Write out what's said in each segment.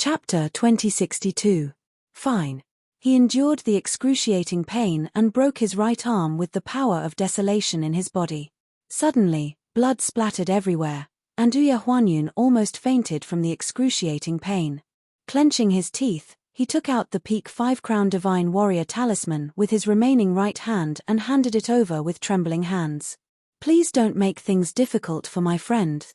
Chapter 2062. Fine. He endured the excruciating pain and broke his right arm with the power of desolation in his body. Suddenly, blood splattered everywhere, and Huanyun almost fainted from the excruciating pain. Clenching his teeth, he took out the Peak 5-crown Divine Warrior talisman with his remaining right hand and handed it over with trembling hands. "Please don't make things difficult for my friend."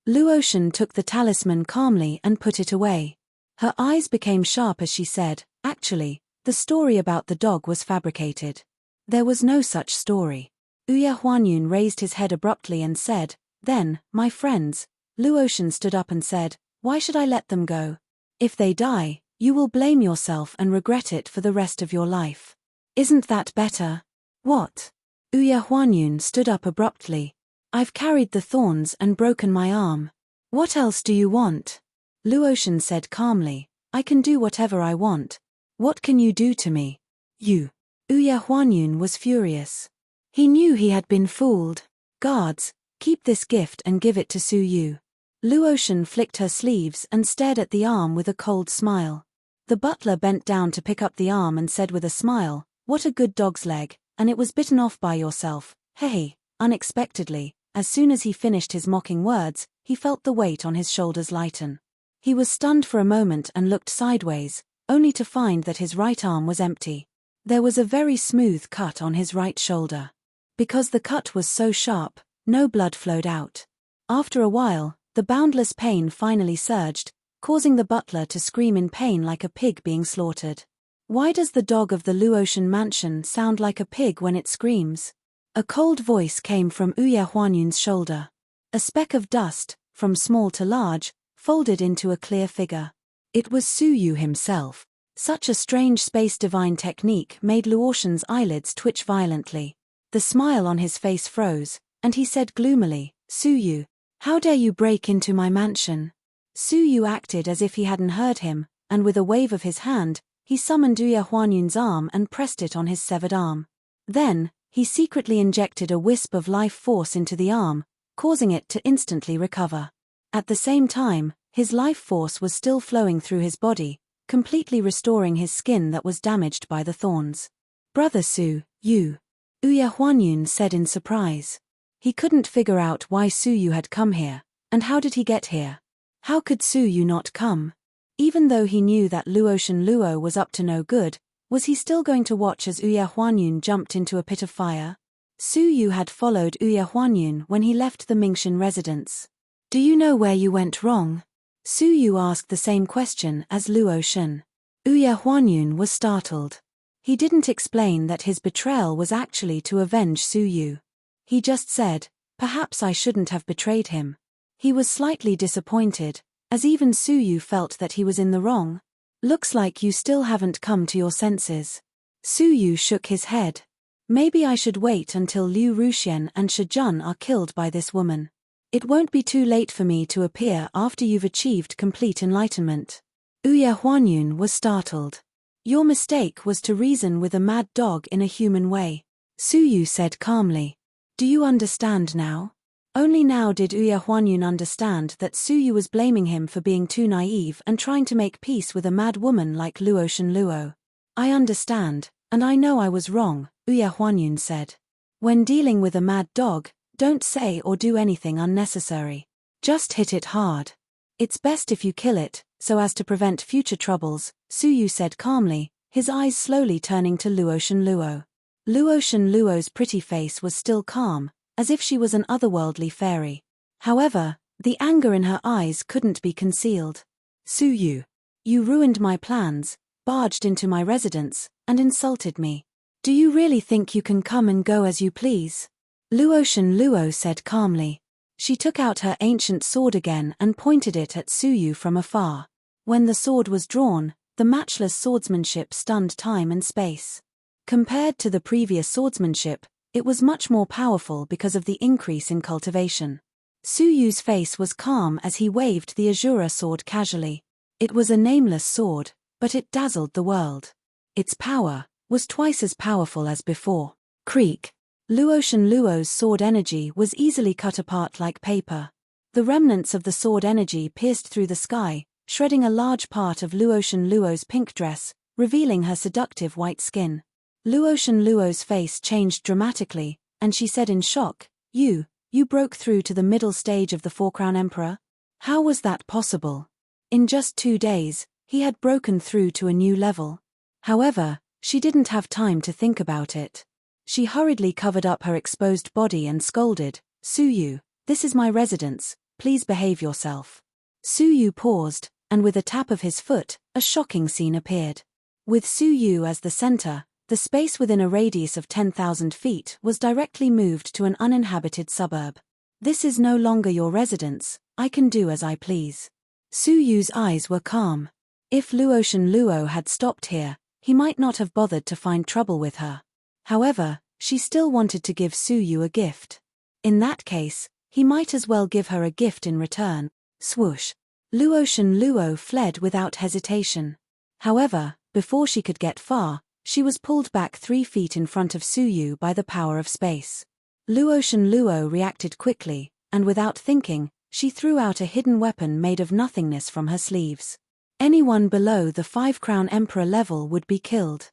Luotian took the talisman calmly and put it away. Her eyes became sharp as she said, "Actually, the story about the dog was fabricated. There was no such story." Huanyun raised his head abruptly and said, "Then, my friends." Luotian stood up and said, "Why should I let them go? If they die, you will blame yourself and regret it for the rest of your life. Isn't that better?" "What?" Huanyun stood up abruptly. "I've carried the thorns and broken my arm. What else do you want?" Luotian said calmly, "I can do whatever I want. What can you do to me?" "You." Huanyun was furious. He knew he had been fooled. "Guards, keep this gift and give it to Su Yu." Luotian flicked her sleeves and stared at the arm with a cold smile. The butler bent down to pick up the arm and said with a smile, "What a good dog's leg, and it was bitten off by yourself, hey." Unexpectedly, as soon as he finished his mocking words, he felt the weight on his shoulders lighten. He was stunned for a moment and looked sideways, only to find that his right arm was empty. There was a very smooth cut on his right shoulder. Because the cut was so sharp, no blood flowed out. After a while, the boundless pain finally surged, causing the butler to scream in pain like a pig being slaughtered. "Why does the dog of the Luotian mansion sound like a pig when it screams?" A cold voice came from Huanyun's shoulder. A speck of dust, from small to large, folded into a clear figure. It was Su Yu himself. Such a strange space divine technique made Luotian's eyelids twitch violently. The smile on his face froze, and he said gloomily, "Su Yu, how dare you break into my mansion?" Su Yu acted as if he hadn't heard him, and with a wave of his hand, he summoned Huanyun's arm and pressed it on his severed arm. Then, he secretly injected a wisp of life force into the arm, causing it to instantly recover. At the same time, his life force was still flowing through his body, completely restoring his skin that was damaged by the thorns. "Brother Su Yu," Huanyun said in surprise. He couldn't figure out why Su Yu had come here, and how did he get here? How could Su Yu not come? Even though he knew that Luotian Luo was up to no good, was he still going to watch as Huanyun jumped into a pit of fire? Su Yu had followed Huanyun when he left the Mingxian residence. "Do you know where you went wrong?" Su Yu asked the same question as Luotian. Huanyun was startled. He didn't explain that his betrayal was actually to avenge Su Yu. He just said, "Perhaps I shouldn't have betrayed him." He was slightly disappointed, as even Su Yu felt that he was in the wrong. "Looks like you still haven't come to your senses." Su Yu shook his head. "Maybe I should wait until Liu Ruxian and Shijun are killed by this woman. It won't be too late for me to appear after you've achieved complete enlightenment." Huanyun was startled. "Your mistake was to reason with a mad dog in a human way," Su Yu said calmly. "Do you understand now?" Only now did Huanyun understand that Su Yu was blaming him for being too naive and trying to make peace with a mad woman like Luotian Luo. "I understand, and I know I was wrong," Huanyun said. "When dealing with a mad dog, don't say or do anything unnecessary. Just hit it hard. It's best if you kill it, so as to prevent future troubles," Su Yu said calmly, his eyes slowly turning to Luotian Luo. Luotian Luo's pretty face was still calm, as if she was an otherworldly fairy. However, the anger in her eyes couldn't be concealed. "Su Yu, you ruined my plans, barged into my residence, and insulted me. Do you really think you can come and go as you please?" Luotian Luo said calmly. She took out her ancient sword again and pointed it at Su Yu from afar. When the sword was drawn, the matchless swordsmanship stunned time and space. Compared to the previous swordsmanship, it was much more powerful because of the increase in cultivation. Su Yu's face was calm as he waved the Azura sword casually. It was a nameless sword, but it dazzled the world. Its power was twice as powerful as before. Creak. Luotian Luo's sword energy was easily cut apart like paper. The remnants of the sword energy pierced through the sky, shredding a large part of Luotian Luo's pink dress, revealing her seductive white skin. Luotian Luo's face changed dramatically, and she said in shock, You broke through to the middle stage of the Four-Crown Emperor? How was that possible? In just 2 days, he had broken through to a new level. However, she didn't have time to think about it. She hurriedly covered up her exposed body and scolded, Suyu, this is my residence, please behave yourself. Suyu paused, and with a tap of his foot, a shocking scene appeared. With Suyu as the center, the space within a radius of 10,000 feet was directly moved to an uninhabited suburb. This is no longer your residence, I can do as I please. Suyu's eyes were calm. If Luotian Luo had stopped here, he might not have bothered to find trouble with her. However, she still wanted to give Suyu a gift. In that case, he might as well give her a gift in return. Swoosh. Luotian Luo fled without hesitation. However, before she could get far, she was pulled back 3 feet in front of Suyu by the power of space. Luotian Luo reacted quickly, and without thinking, she threw out a hidden weapon made of nothingness from her sleeves. Anyone below the 5-crown emperor level would be killed.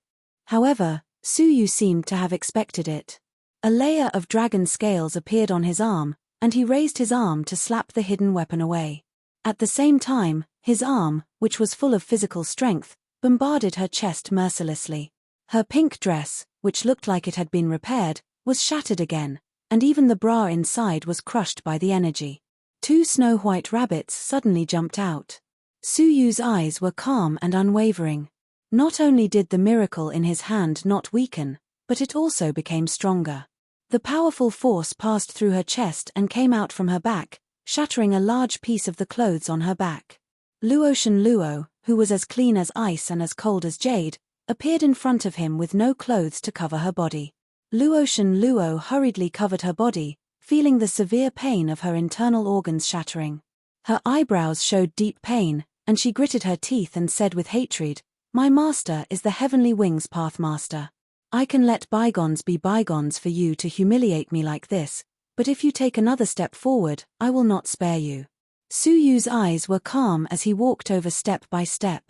However, Suyu seemed to have expected it. A layer of dragon scales appeared on his arm, and he raised his arm to slap the hidden weapon away. At the same time, his arm, which was full of physical strength, bombarded her chest mercilessly. Her pink dress, which looked like it had been repaired, was shattered again, and even the bra inside was crushed by the energy. 2 snow-white rabbits suddenly jumped out. Suyu's eyes were calm and unwavering. Not only did the miracle in his hand not weaken, but it also became stronger. The powerful force passed through her chest and came out from her back, shattering a large piece of the clothes on her back. Luotian Luo, who was as clean as ice and as cold as jade, appeared in front of him with no clothes to cover her body. Luotian Luo hurriedly covered her body, feeling the severe pain of her internal organs shattering. Her eyebrows showed deep pain, and she gritted her teeth and said with hatred, My master is the Heavenly Wings Pathmaster. I can let bygones be bygones for you to humiliate me like this, but if you take another step forward, I will not spare you. Suyu's eyes were calm as he walked over step by step.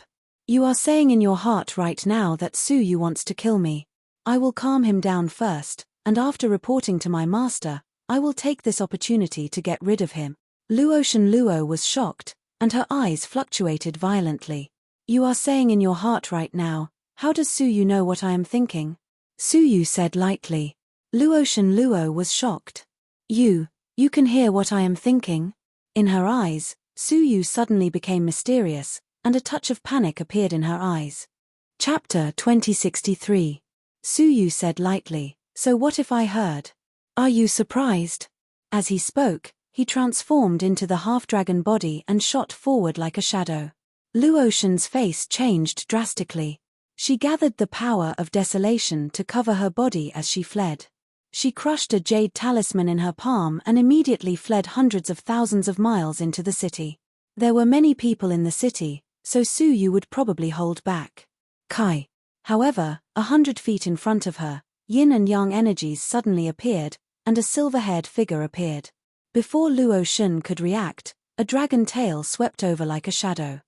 You are saying in your heart right now that Suyu wants to kill me. I will calm him down first, and after reporting to my master, I will take this opportunity to get rid of him. Luotian Luo was shocked, and her eyes fluctuated violently. You are saying in your heart right now, how does Suyu know what I am thinking? Suyu said lightly. Luotian Luo was shocked. You can hear what I am thinking? In her eyes, Suyu suddenly became mysterious, and a touch of panic appeared in her eyes. Chapter 2063. Suyu said lightly, So what if I heard? Are you surprised? As he spoke, he transformed into the half-dragon body and shot forward like a shadow. Luotian's face changed drastically. She gathered the power of desolation to cover her body as she fled. She crushed a jade talisman in her palm and immediately fled hundreds of thousands of miles into the city. There were many people in the city, so Suyu would probably hold back. Kai. However, 100 feet in front of her, yin and yang energies suddenly appeared, and a silver-haired figure appeared. Before Luotian could react, a dragon tail swept over like a shadow.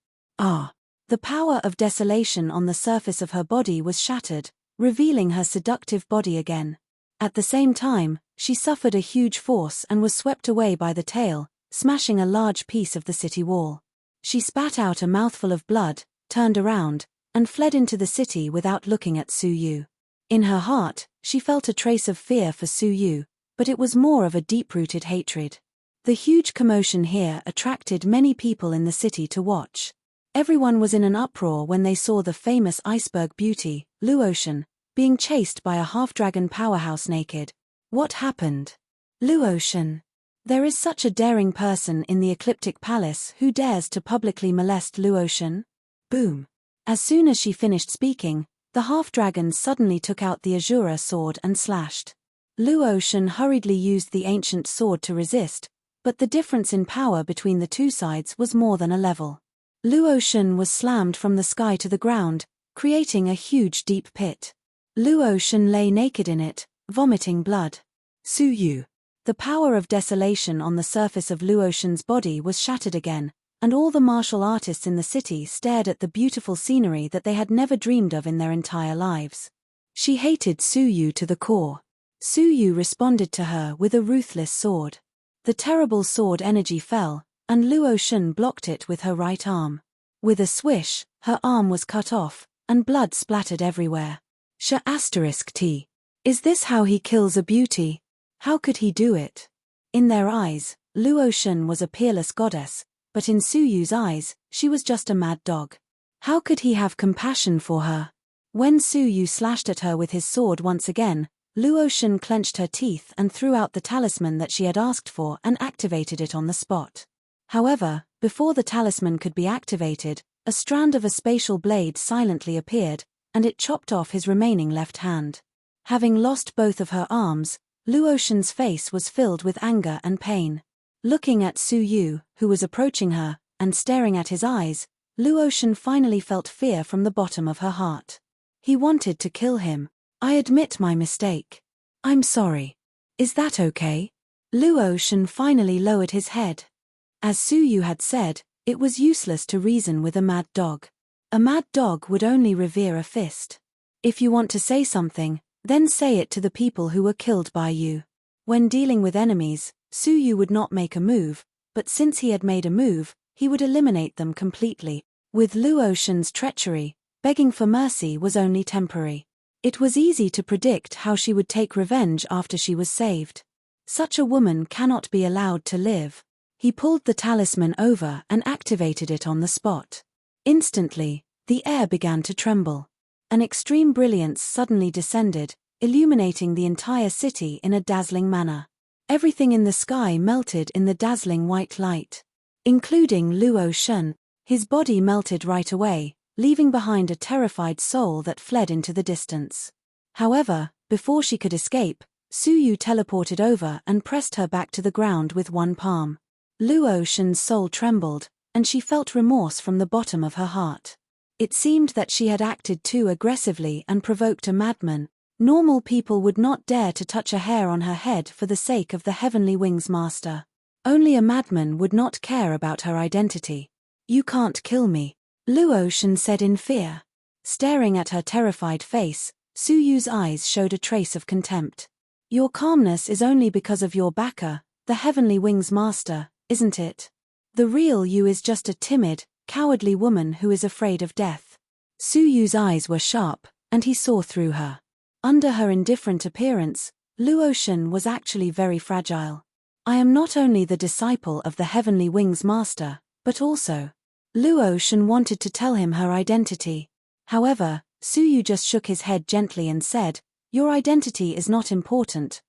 The power of desolation on the surface of her body was shattered, revealing her seductive body again. At the same time, she suffered a huge force and was swept away by the tail, smashing a large piece of the city wall. She spat out a mouthful of blood, turned around, and fled into the city without looking at Suyu. In her heart, she felt a trace of fear for Suyu, but it was more of a deep-rooted hatred. The huge commotion here attracted many people in the city to watch. Everyone was in an uproar when they saw the famous iceberg beauty, Luotian, being chased by a half-dragon powerhouse naked. What happened? Luotian. There is such a daring person in the Ecliptic Palace who dares to publicly molest Luotian? Boom. As soon as she finished speaking, the half-dragon suddenly took out the Azura sword and slashed. Luotian hurriedly used the ancient sword to resist, but the difference in power between the two sides was more than a level. Luotian was slammed from the sky to the ground, creating a huge deep pit. Luotian lay naked in it, vomiting blood. Suyu. The power of desolation on the surface of Luotian's body was shattered again, and all the martial artists in the city stared at the beautiful scenery that they had never dreamed of in their entire lives. She hated Su Yu to the core. Su Yu responded to her with a ruthless sword. The terrible sword energy fell, and Luo Shun blocked it with her right arm. With a swish, her arm was cut off, and blood splattered everywhere. T. Is this how he kills a beauty? How could he do it? In their eyes, Luo Shun was a peerless goddess, but in Su Yu's eyes, she was just a mad dog. How could he have compassion for her? When Su Yu slashed at her with his sword once again, Luo Shun clenched her teeth and threw out the talisman that she had asked for and activated it on the spot. However, before the talisman could be activated, a strand of a spatial blade silently appeared, and it chopped off his remaining left hand. Having lost both of her arms, Luo Shun's face was filled with anger and pain. Looking at Su Yu, who was approaching her, and staring at his eyes, Luo Shun finally felt fear from the bottom of her heart. He wanted to kill him. I admit my mistake. I'm sorry. Is that okay? Luo Shun finally lowered his head. As Su Yu had said, it was useless to reason with a mad dog. A mad dog would only revere a fist. If you want to say something, then say it to the people who were killed by you. When dealing with enemies, Su Yu would not make a move, but since he had made a move, he would eliminate them completely. With Luo Shun's treachery, begging for mercy was only temporary. It was easy to predict how she would take revenge after she was saved. Such a woman cannot be allowed to live. He pulled the talisman over and activated it on the spot. Instantly, the air began to tremble. An extreme brilliance suddenly descended, illuminating the entire city in a dazzling manner. Everything in the sky melted in the dazzling white light. Including Luo Shun, his body melted right away, leaving behind a terrified soul that fled into the distance. However, before she could escape, Su Yu teleported over and pressed her back to the ground with one palm. Luo Shun's soul trembled, and she felt remorse from the bottom of her heart. It seemed that she had acted too aggressively and provoked a madman. Normal people would not dare to touch a hair on her head for the sake of the Heavenly Wings Master. Only a madman would not care about her identity. You can't kill me, Luo Shun said in fear. Staring at her terrified face, Su Yu's eyes showed a trace of contempt. Your calmness is only because of your backer, the Heavenly Wings Master, isn't it? The real you is just a timid, cowardly woman who is afraid of death. Su Yu's eyes were sharp, and he saw through her. Under her indifferent appearance, Luo Shun was actually very fragile. I am not only the disciple of the Heavenly Wings Master, but also. Luo Shun wanted to tell him her identity. However, Su Yu just shook his head gently and said, your identity is not important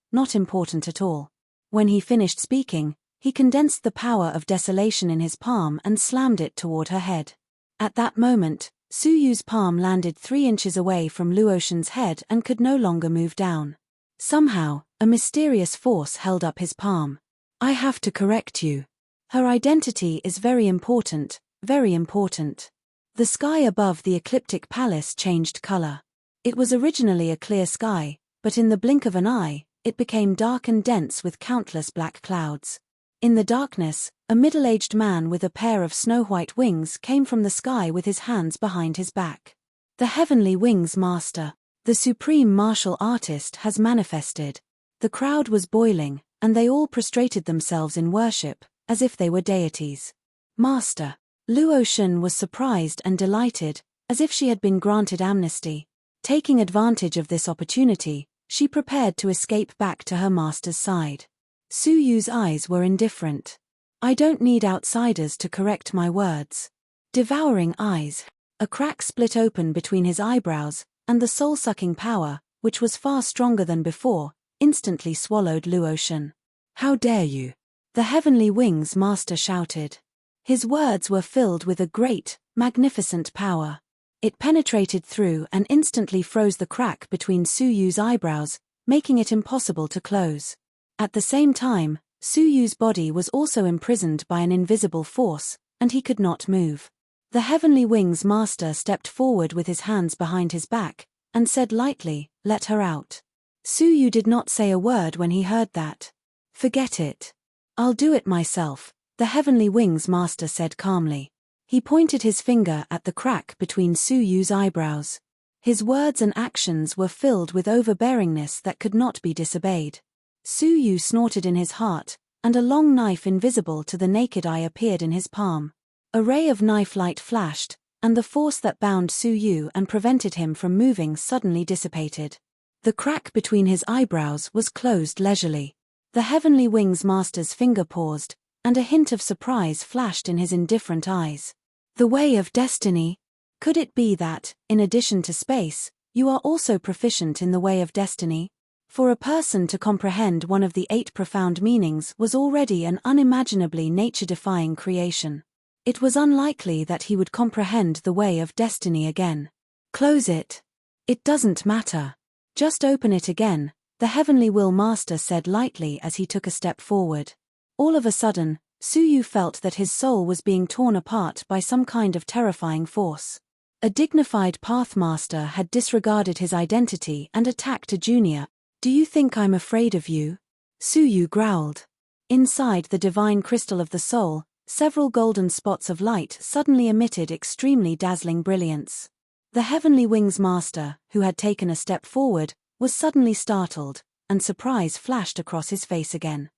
at all. When he finished speaking, he condensed the power of desolation in his palm and slammed it toward her head. At that moment, Su Yu's palm landed 3 inches away from Luo Shun's head and could no longer move down. Somehow, a mysterious force held up his palm. I have to correct you. Her identity is very important, very important. The sky above the ecliptic palace changed color. It was originally a clear sky, but in the blink of an eye, it became dark and dense with countless black clouds. In the darkness, a middle-aged man with a pair of snow-white wings came from the sky with his hands behind his back. The Heavenly Wings Master, the supreme martial artist, has manifested. The crowd was boiling, and they all prostrated themselves in worship, as if they were deities. Master. Luo Shun was surprised and delighted, as if she had been granted amnesty. Taking advantage of this opportunity, she prepared to escape back to her master's side. Su Yu's eyes were indifferent. I don't need outsiders to correct my words. Devouring eyes. A crack split open between his eyebrows, and the soul-sucking power, which was far stronger than before, instantly swallowed Luo Shun. How dare you? The Heavenly Wings Master shouted. His words were filled with a great, magnificent power. It penetrated through and instantly froze the crack between Su Yu's eyebrows, making it impossible to close. At the same time, Su Yu's body was also imprisoned by an invisible force, and he could not move. The Heavenly Wings Master stepped forward with his hands behind his back, and said lightly, let her out. Su Yu did not say a word when he heard that. Forget it. I'll do it myself, the Heavenly Wings Master said calmly. He pointed his finger at the crack between Su Yu's eyebrows. His words and actions were filled with overbearingness that could not be disobeyed. Su Yu snorted in his heart, and a long knife invisible to the naked eye appeared in his palm. A ray of knife light flashed, and the force that bound Su Yu and prevented him from moving suddenly dissipated. The crack between his eyebrows was closed leisurely. The Heavenly Wings Master's finger paused, and a hint of surprise flashed in his indifferent eyes. The way of destiny? Could it be that, in addition to space, you are also proficient in the way of destiny? For a person to comprehend one of the 8 profound meanings was already an unimaginably nature-defying creation. It was unlikely that he would comprehend the way of destiny again. Close it. It doesn't matter. Just open it again, the Heavenly Will Master said lightly as he took a step forward. All of a sudden, Su Yu felt that his soul was being torn apart by some kind of terrifying force. A dignified Pathmaster had disregarded his identity and attacked a junior. Do you think I'm afraid of you? Su Yu growled. Inside the divine crystal of the soul, several golden spots of light suddenly emitted extremely dazzling brilliance. The Heavenly Wings Master, who had taken a step forward, was suddenly startled, and surprise flashed across his face again.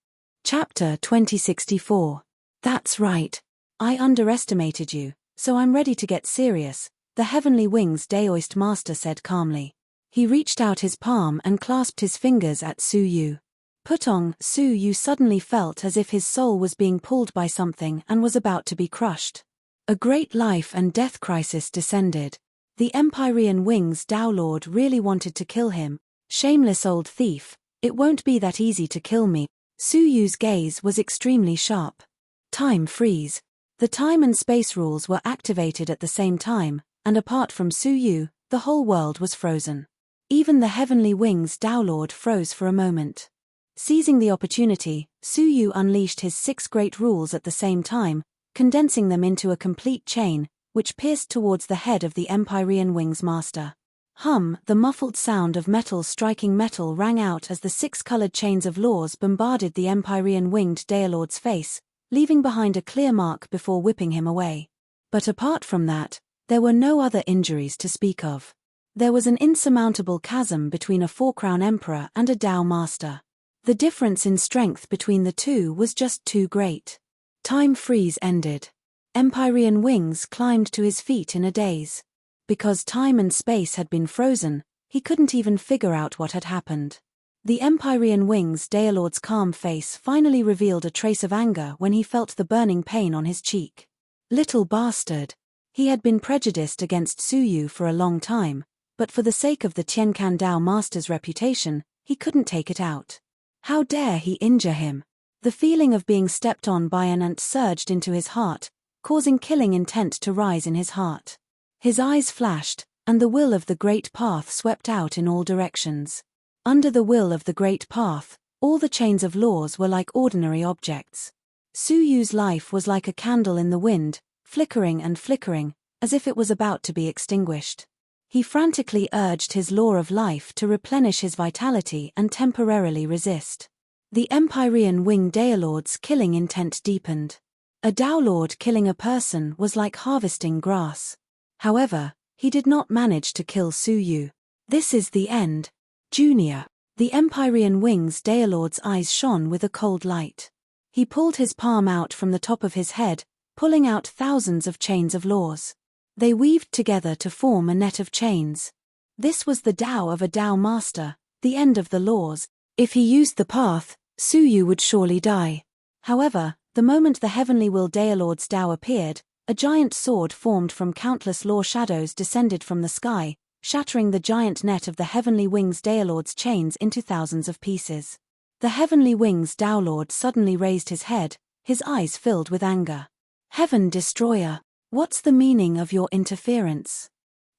Chapter 2064. That's right. I underestimated you, so I'm ready to get serious, the Heavenly Wings Daoist Master said calmly. He reached out his palm and clasped his fingers at Su Yu. Putong, Su Yu suddenly felt as if his soul was being pulled by something and was about to be crushed. A great life and death crisis descended. The Empyrean Wings Dao Lord really wanted to kill him. Shameless old thief, it won't be that easy to kill me. Su Yu's gaze was extremely sharp. Time freeze. The time and space rules were activated at the same time, and apart from Su Yu, the whole world was frozen. Even the Heavenly Wings Dao Lord froze for a moment. Seizing the opportunity, Su Yu unleashed his 6 great rules at the same time, condensing them into a complete chain, which pierced towards the head of the Empyrean Wings Master. The muffled sound of metal striking metal rang out as the 6 colored chains of laws bombarded the Empyrean Winged Daolord's face, leaving behind a clear mark before whipping him away. But apart from that, there were no other injuries to speak of. There was an insurmountable chasm between a 4-crown emperor and a Dao master. The difference in strength between the two was just too great. Time freeze ended. Empyrean Wings climbed to his feet in a daze. Because time and space had been frozen, he couldn't even figure out what had happened. The Empyrean Wings Daolord's calm face finally revealed a trace of anger when he felt the burning pain on his cheek. Little bastard. He had been prejudiced against Su Yu for a long time, but for the sake of the Tiancan Dao Master's reputation, he couldn't take it out. How dare he injure him? The feeling of being stepped on by an ant surged into his heart, causing killing intent to rise in his heart. His eyes flashed, and the will of the Great Path swept out in all directions. Under the will of the Great Path, all the chains of laws were like ordinary objects. Su Yu's life was like a candle in the wind, flickering and flickering, as if it was about to be extinguished. He frantically urged his law of life to replenish his vitality and temporarily resist. The Empyrean Wing Daolord's killing intent deepened. A Dao Lord killing a person was like harvesting grass. However, he did not manage to kill Su Yu. This is the end. Junior. The Empyrean Wings Daolord's eyes shone with a cold light. He pulled his palm out from the top of his head, pulling out thousands of chains of laws. They weaved together to form a net of chains. This was the Dao of a Dao master, the end of the laws. If he used the path, Su Yu would surely die. However, the moment the Heavenly Will Daolord's Dao appeared, a giant sword formed from countless law shadows descended from the sky, shattering the giant net of the Heavenly Wings Daolord's chains into thousands of pieces. The Heavenly Wings Daolord suddenly raised his head, his eyes filled with anger. Heaven Destroyer, what's the meaning of your interference?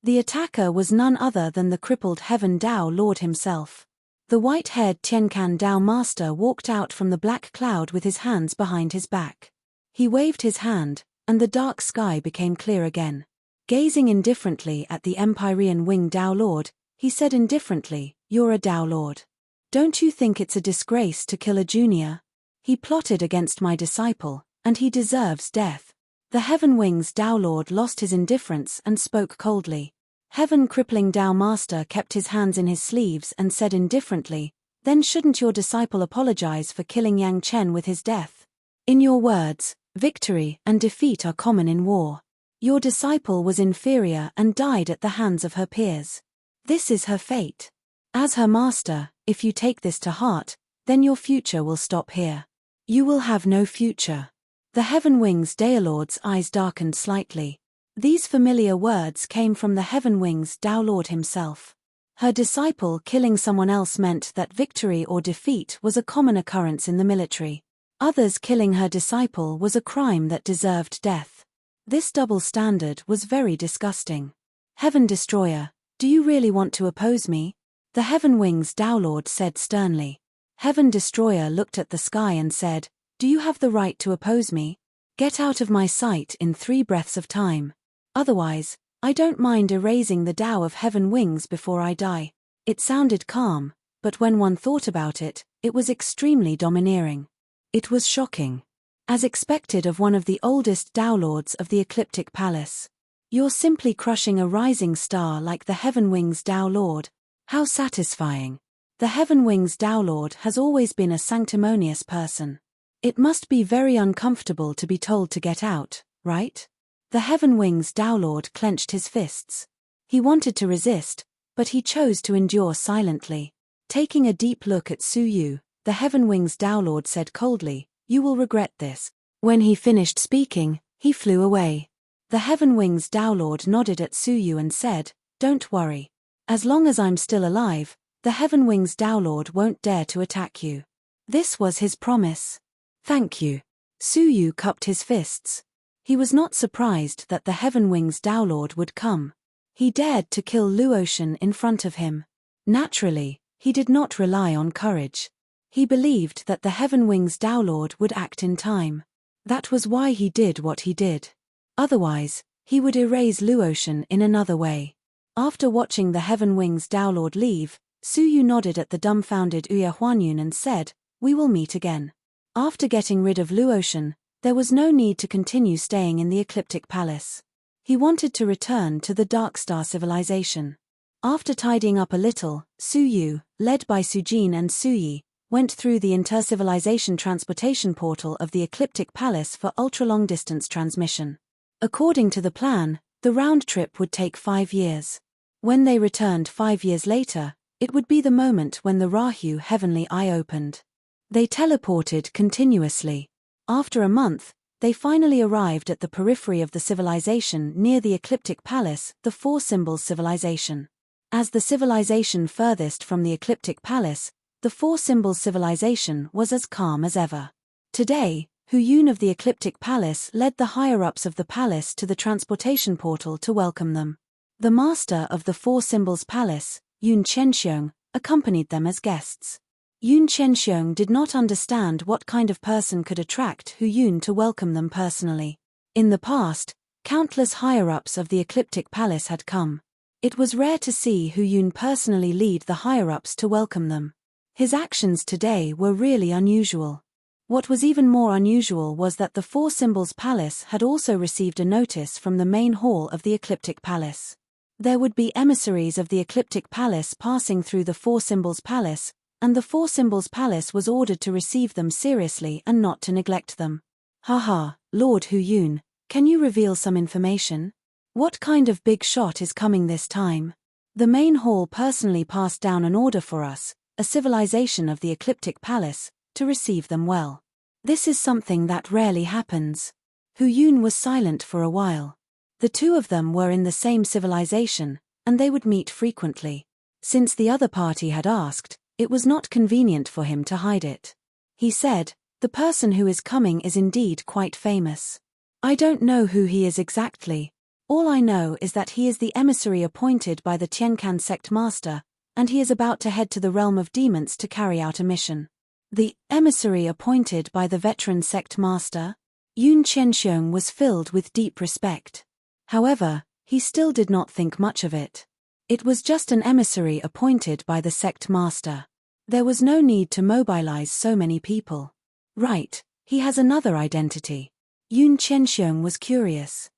The attacker was none other than the crippled Heaven Dao Lord himself. The white-haired Tiancan Dao Master walked out from the black cloud with his hands behind his back. He waved his hand, and the dark sky became clear again. Gazing indifferently at the Empyrean Wing Dao Lord, he said indifferently, "You're a Dao Lord. Don't you think it's a disgrace to kill a junior? He plotted against my disciple, and he deserves death. The Heaven Wings Tao Lord lost his indifference and spoke coldly. Heaven Crippling Tao Master kept his hands in his sleeves and said indifferently, "Then shouldn't your disciple apologize for killing Yang Chen with his death? In your words, victory and defeat are common in war. Your disciple was inferior and died at the hands of her peers. This is her fate. As her master, if you take this to heart, then your future will stop here. You will have no future." The Heaven Wings Tao Lord's eyes darkened slightly. These familiar words came from the Heaven Wings Tao Lord himself. Her disciple killing someone else meant that victory or defeat was a common occurrence in the military. Others killing her disciple was a crime that deserved death. This double standard was very disgusting. "Heaven Destroyer, do you really want to oppose me?" The Heaven Wings Tao Lord said sternly. Heaven Destroyer looked at the sky and said, "Do you have the right to oppose me? Get out of my sight in 3 breaths of time. Otherwise, I don't mind erasing the Tao of Heaven Wings before I die." It sounded calm, but when one thought about it, it was extremely domineering. It was shocking. As expected of one of the oldest Tao Lords of the Ecliptic Palace. "You're simply crushing a rising star like the Heaven Wings Tao Lord. How satisfying." The Heaven Wings Tao Lord has always been a sanctimonious person. It must be very uncomfortable to be told to get out, right? The Heaven Wings Tao Lord clenched his fists. He wanted to resist, but he chose to endure silently. Taking a deep look at Su Yu, the Heaven Wings Tao Lord said coldly, "You will regret this." When he finished speaking, he flew away. The Heaven Wings Tao Lord nodded at Su Yu and said, "Don't worry. As long as I'm still alive, the Heaven Wings Tao Lord won't dare to attack you." This was his promise. "Thank you." Su Yu cupped his fists. He was not surprised that the Heaven Wings Tao Lord would come. He dared to kill Luotian in front of him. Naturally, he did not rely on courage. He believed that the Heaven Wings Tao Lord would act in time. That was why he did what he did. Otherwise, he would erase Luotian in another way. After watching the Heaven Wings Tao Lord leave, Su Yu nodded at the dumbfounded Uya Huanyun and said, "We will meet again." After getting rid of Luotian, there was no need to continue staying in the Ecliptic Palace. He wanted to return to the Dark Star civilization. After tidying up a little, Su Yu, led by Sujin and Suyi, went through the intercivilization transportation portal of the Ecliptic Palace for ultra-long distance transmission. According to the plan, the round trip would take 5 years. When they returned 5 years later, it would be the moment when the Rahu heavenly eye opened. They teleported continuously. After a month, they finally arrived at the periphery of the civilization near the Ecliptic Palace, the Four Symbols civilization. As the civilization furthest from the Ecliptic Palace, the Four Symbols civilization was as calm as ever. Today, Hu Yun of the Ecliptic Palace led the higher-ups of the palace to the transportation portal to welcome them. The master of the Four Symbols Palace, Yun Chenxiong, accompanied them as guests. Yun Chenxiong did not understand what kind of person could attract Hu Yun to welcome them personally. In the past, countless higher-ups of the Ecliptic Palace had come. It was rare to see Hu Yun personally lead the higher-ups to welcome them. His actions today were really unusual. What was even more unusual was that the Four Symbols Palace had also received a notice from the main hall of the Ecliptic Palace. There would be emissaries of the Ecliptic Palace passing through the Four Symbols Palace, and the Four Symbols Palace was ordered to receive them seriously and not to neglect them. "Haha, Lord Hu Yun, can you reveal some information? What kind of big shot is coming this time? The main hall personally passed down an order for us, a civilization of the Ecliptic Palace, to receive them well. This is something that rarely happens." Hu Yun was silent for a while. The two of them were in the same civilization, and they would meet frequently. Since the other party had asked, it was not convenient for him to hide it. He said, "The person who is coming is indeed quite famous. I don't know who he is exactly. All I know is that he is the emissary appointed by the Tiancan sect master, and he is about to head to the realm of demons to carry out a mission." The emissary appointed by the veteran sect master? Yun Chenxiong was filled with deep respect. However, he still did not think much of it. It was just an emissary appointed by the sect master. There was no need to mobilize so many people. Right, he has another identity. Yun Chenxiong was curious.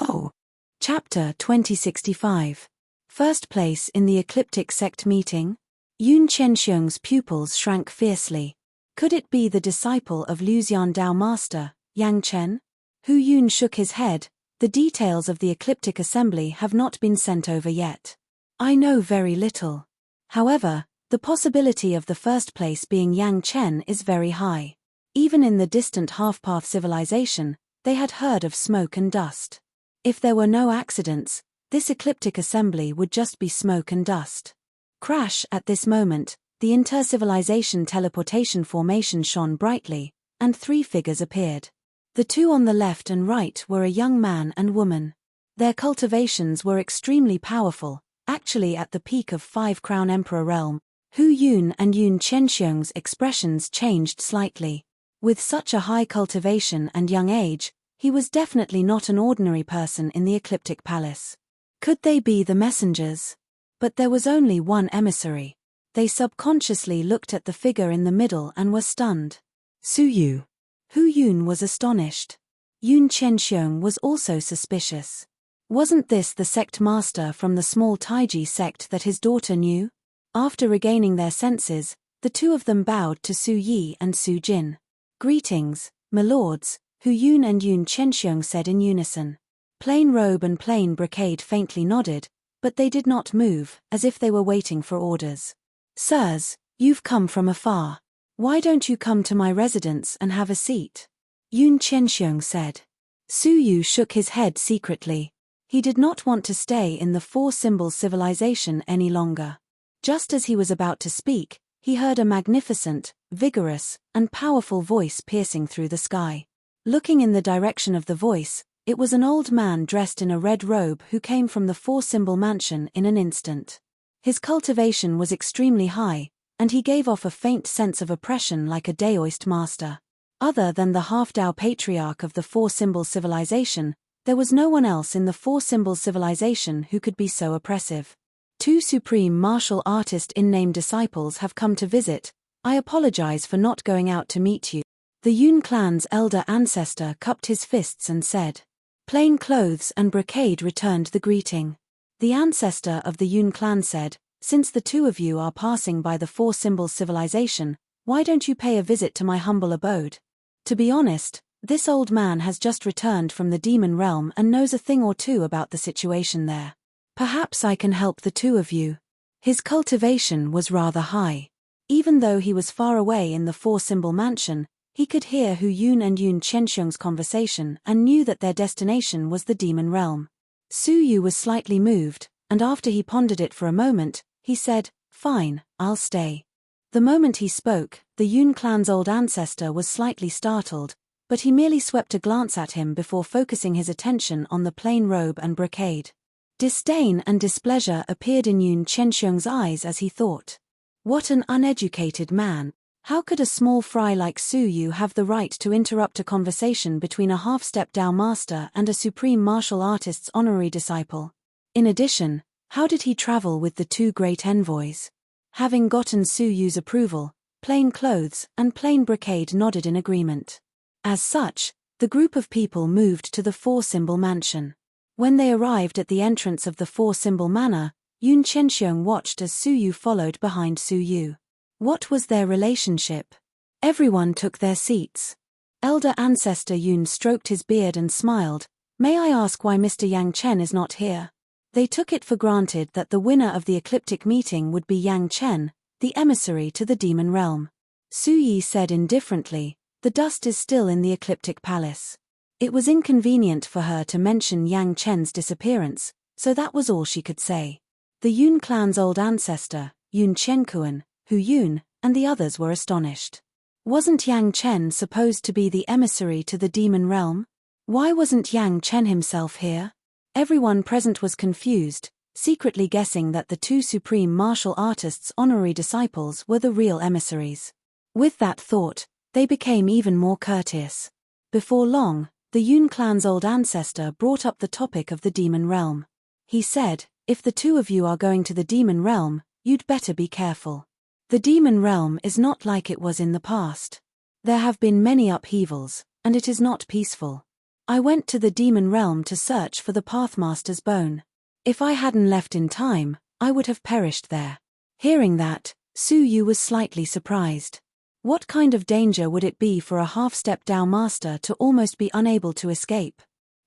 Oh. Chapter 2065. First place in the ecliptic sect meeting? Yun Chenxiong's pupils shrank fiercely. Could it be the disciple of Luxian Dao Master, Yang Chen? Hu Yun shook his head. The details of the ecliptic assembly have not been sent over yet. I know very little. However, the possibility of the first place being Yang Chen is very high. Even in the distant half-path civilization, they had heard of smoke and dust. If there were no accidents, this ecliptic assembly would just be smoke and dust. Crash! At this moment, the inter-civilization teleportation formation shone brightly, and 3 figures appeared. The 2 on the left and right were a young man and woman. Their cultivations were extremely powerful, actually at the peak of 5 Crown Emperor realm. Hu Yun and Yun Chenxiong's expressions changed slightly. With such a high cultivation and young age, he was definitely not an ordinary person in the ecliptic palace. Could they be the messengers? But there was only one emissary. They subconsciously looked at the figure in the middle and were stunned. Suyu. Hu Yun was astonished. Yun Chenxiong was also suspicious. Wasn't this the sect master from the small Taiji sect that his daughter knew? After regaining their senses, the 2 of them bowed to Su Yi and Su Jin. Greetings, my lords, Hu Yun and Yun Chenxiong said in unison. Plain Robe and Plain Brocade faintly nodded, but they did not move, as if they were waiting for orders. Sirs, you've come from afar. Why don't you come to my residence and have a seat? Yun Chenxiong said. Su Yu shook his head secretly. He did not want to stay in the 4 Symbols civilization any longer. Just as he was about to speak, he heard a magnificent, vigorous, and powerful voice piercing through the sky. Looking in the direction of the voice, it was an old man dressed in a red robe who came from the 4 Symbol mansion in an instant. His cultivation was extremely high, and he gave off a faint sense of oppression like a Daoist master. Other than the half-Dao patriarch of the 4 Symbol civilization, there was no one else in the 4 Symbol civilization who could be so oppressive. 2 supreme martial artist in-name disciples have come to visit. I apologize for not going out to meet you. The Yun clan's elder ancestor cupped his fists and said. Plain Clothes and Brocade returned the greeting. The ancestor of the Yun clan said, since the 2 of you are passing by the 4 Symbol civilization, why don't you pay a visit to my humble abode? To be honest, this old man has just returned from the demon realm and knows a thing or 2 about the situation there. Perhaps I can help the 2 of you. His cultivation was rather high. Even though he was far away in the 4 Symbol mansion, he could hear Hu Yun and Yun Chenxiong's conversation and knew that their destination was the demon realm. Su Yu was slightly moved, and after he pondered it for a moment, he said, Fine, I'll stay. The moment he spoke, the Yun clan's old ancestor was slightly startled, but he merely swept a glance at him before focusing his attention on the plain robe and brocade. Disdain and displeasure appeared in Yun Chenxiong's eyes as he thought. What an uneducated man. How could a small fry like Su Yu have the right to interrupt a conversation between a half-step Dao master and a supreme martial artist's honorary disciple? In addition, how did he travel with the 2 great envoys? Having gotten Su Yu's approval, Plain Clothes and Plain Brocade nodded in agreement. As such, the group of people moved to the 4 Symbol mansion. When they arrived at the entrance of the 4 Symbol manor, Yun Chenxiong watched as Su Yu followed behind Su Yu. What was their relationship? Everyone took their seats. Elder ancestor Yun stroked his beard and smiled. May I ask why Mr. Yang Chen is not here? They took it for granted that the winner of the ecliptic meeting would be Yang Chen, the emissary to the demon realm. Su Yi said indifferently, the dust is still in the ecliptic palace. It was inconvenient for her to mention Yang Chen's disappearance, so that was all she could say. The Yun clan's old ancestor, Yun Chenkuan, Hu Yun, and the others were astonished. Wasn't Yang Chen supposed to be the emissary to the demon realm? Why wasn't Yang Chen himself here? Everyone present was confused, secretly guessing that the 2 supreme martial artists' honorary disciples were the real emissaries. With that thought, they became even more courteous. Before long, the Yun clan's old ancestor brought up the topic of the demon realm. He said, if the 2 of you are going to the demon realm, you'd better be careful. The demon realm is not like it was in the past. There have been many upheavals, and it is not peaceful. I went to the demon realm to search for the Pathmaster's bone. If I hadn't left in time, I would have perished there." Hearing that, Su Yu was slightly surprised. What kind of danger would it be for a half-step Dao master to almost be unable to escape?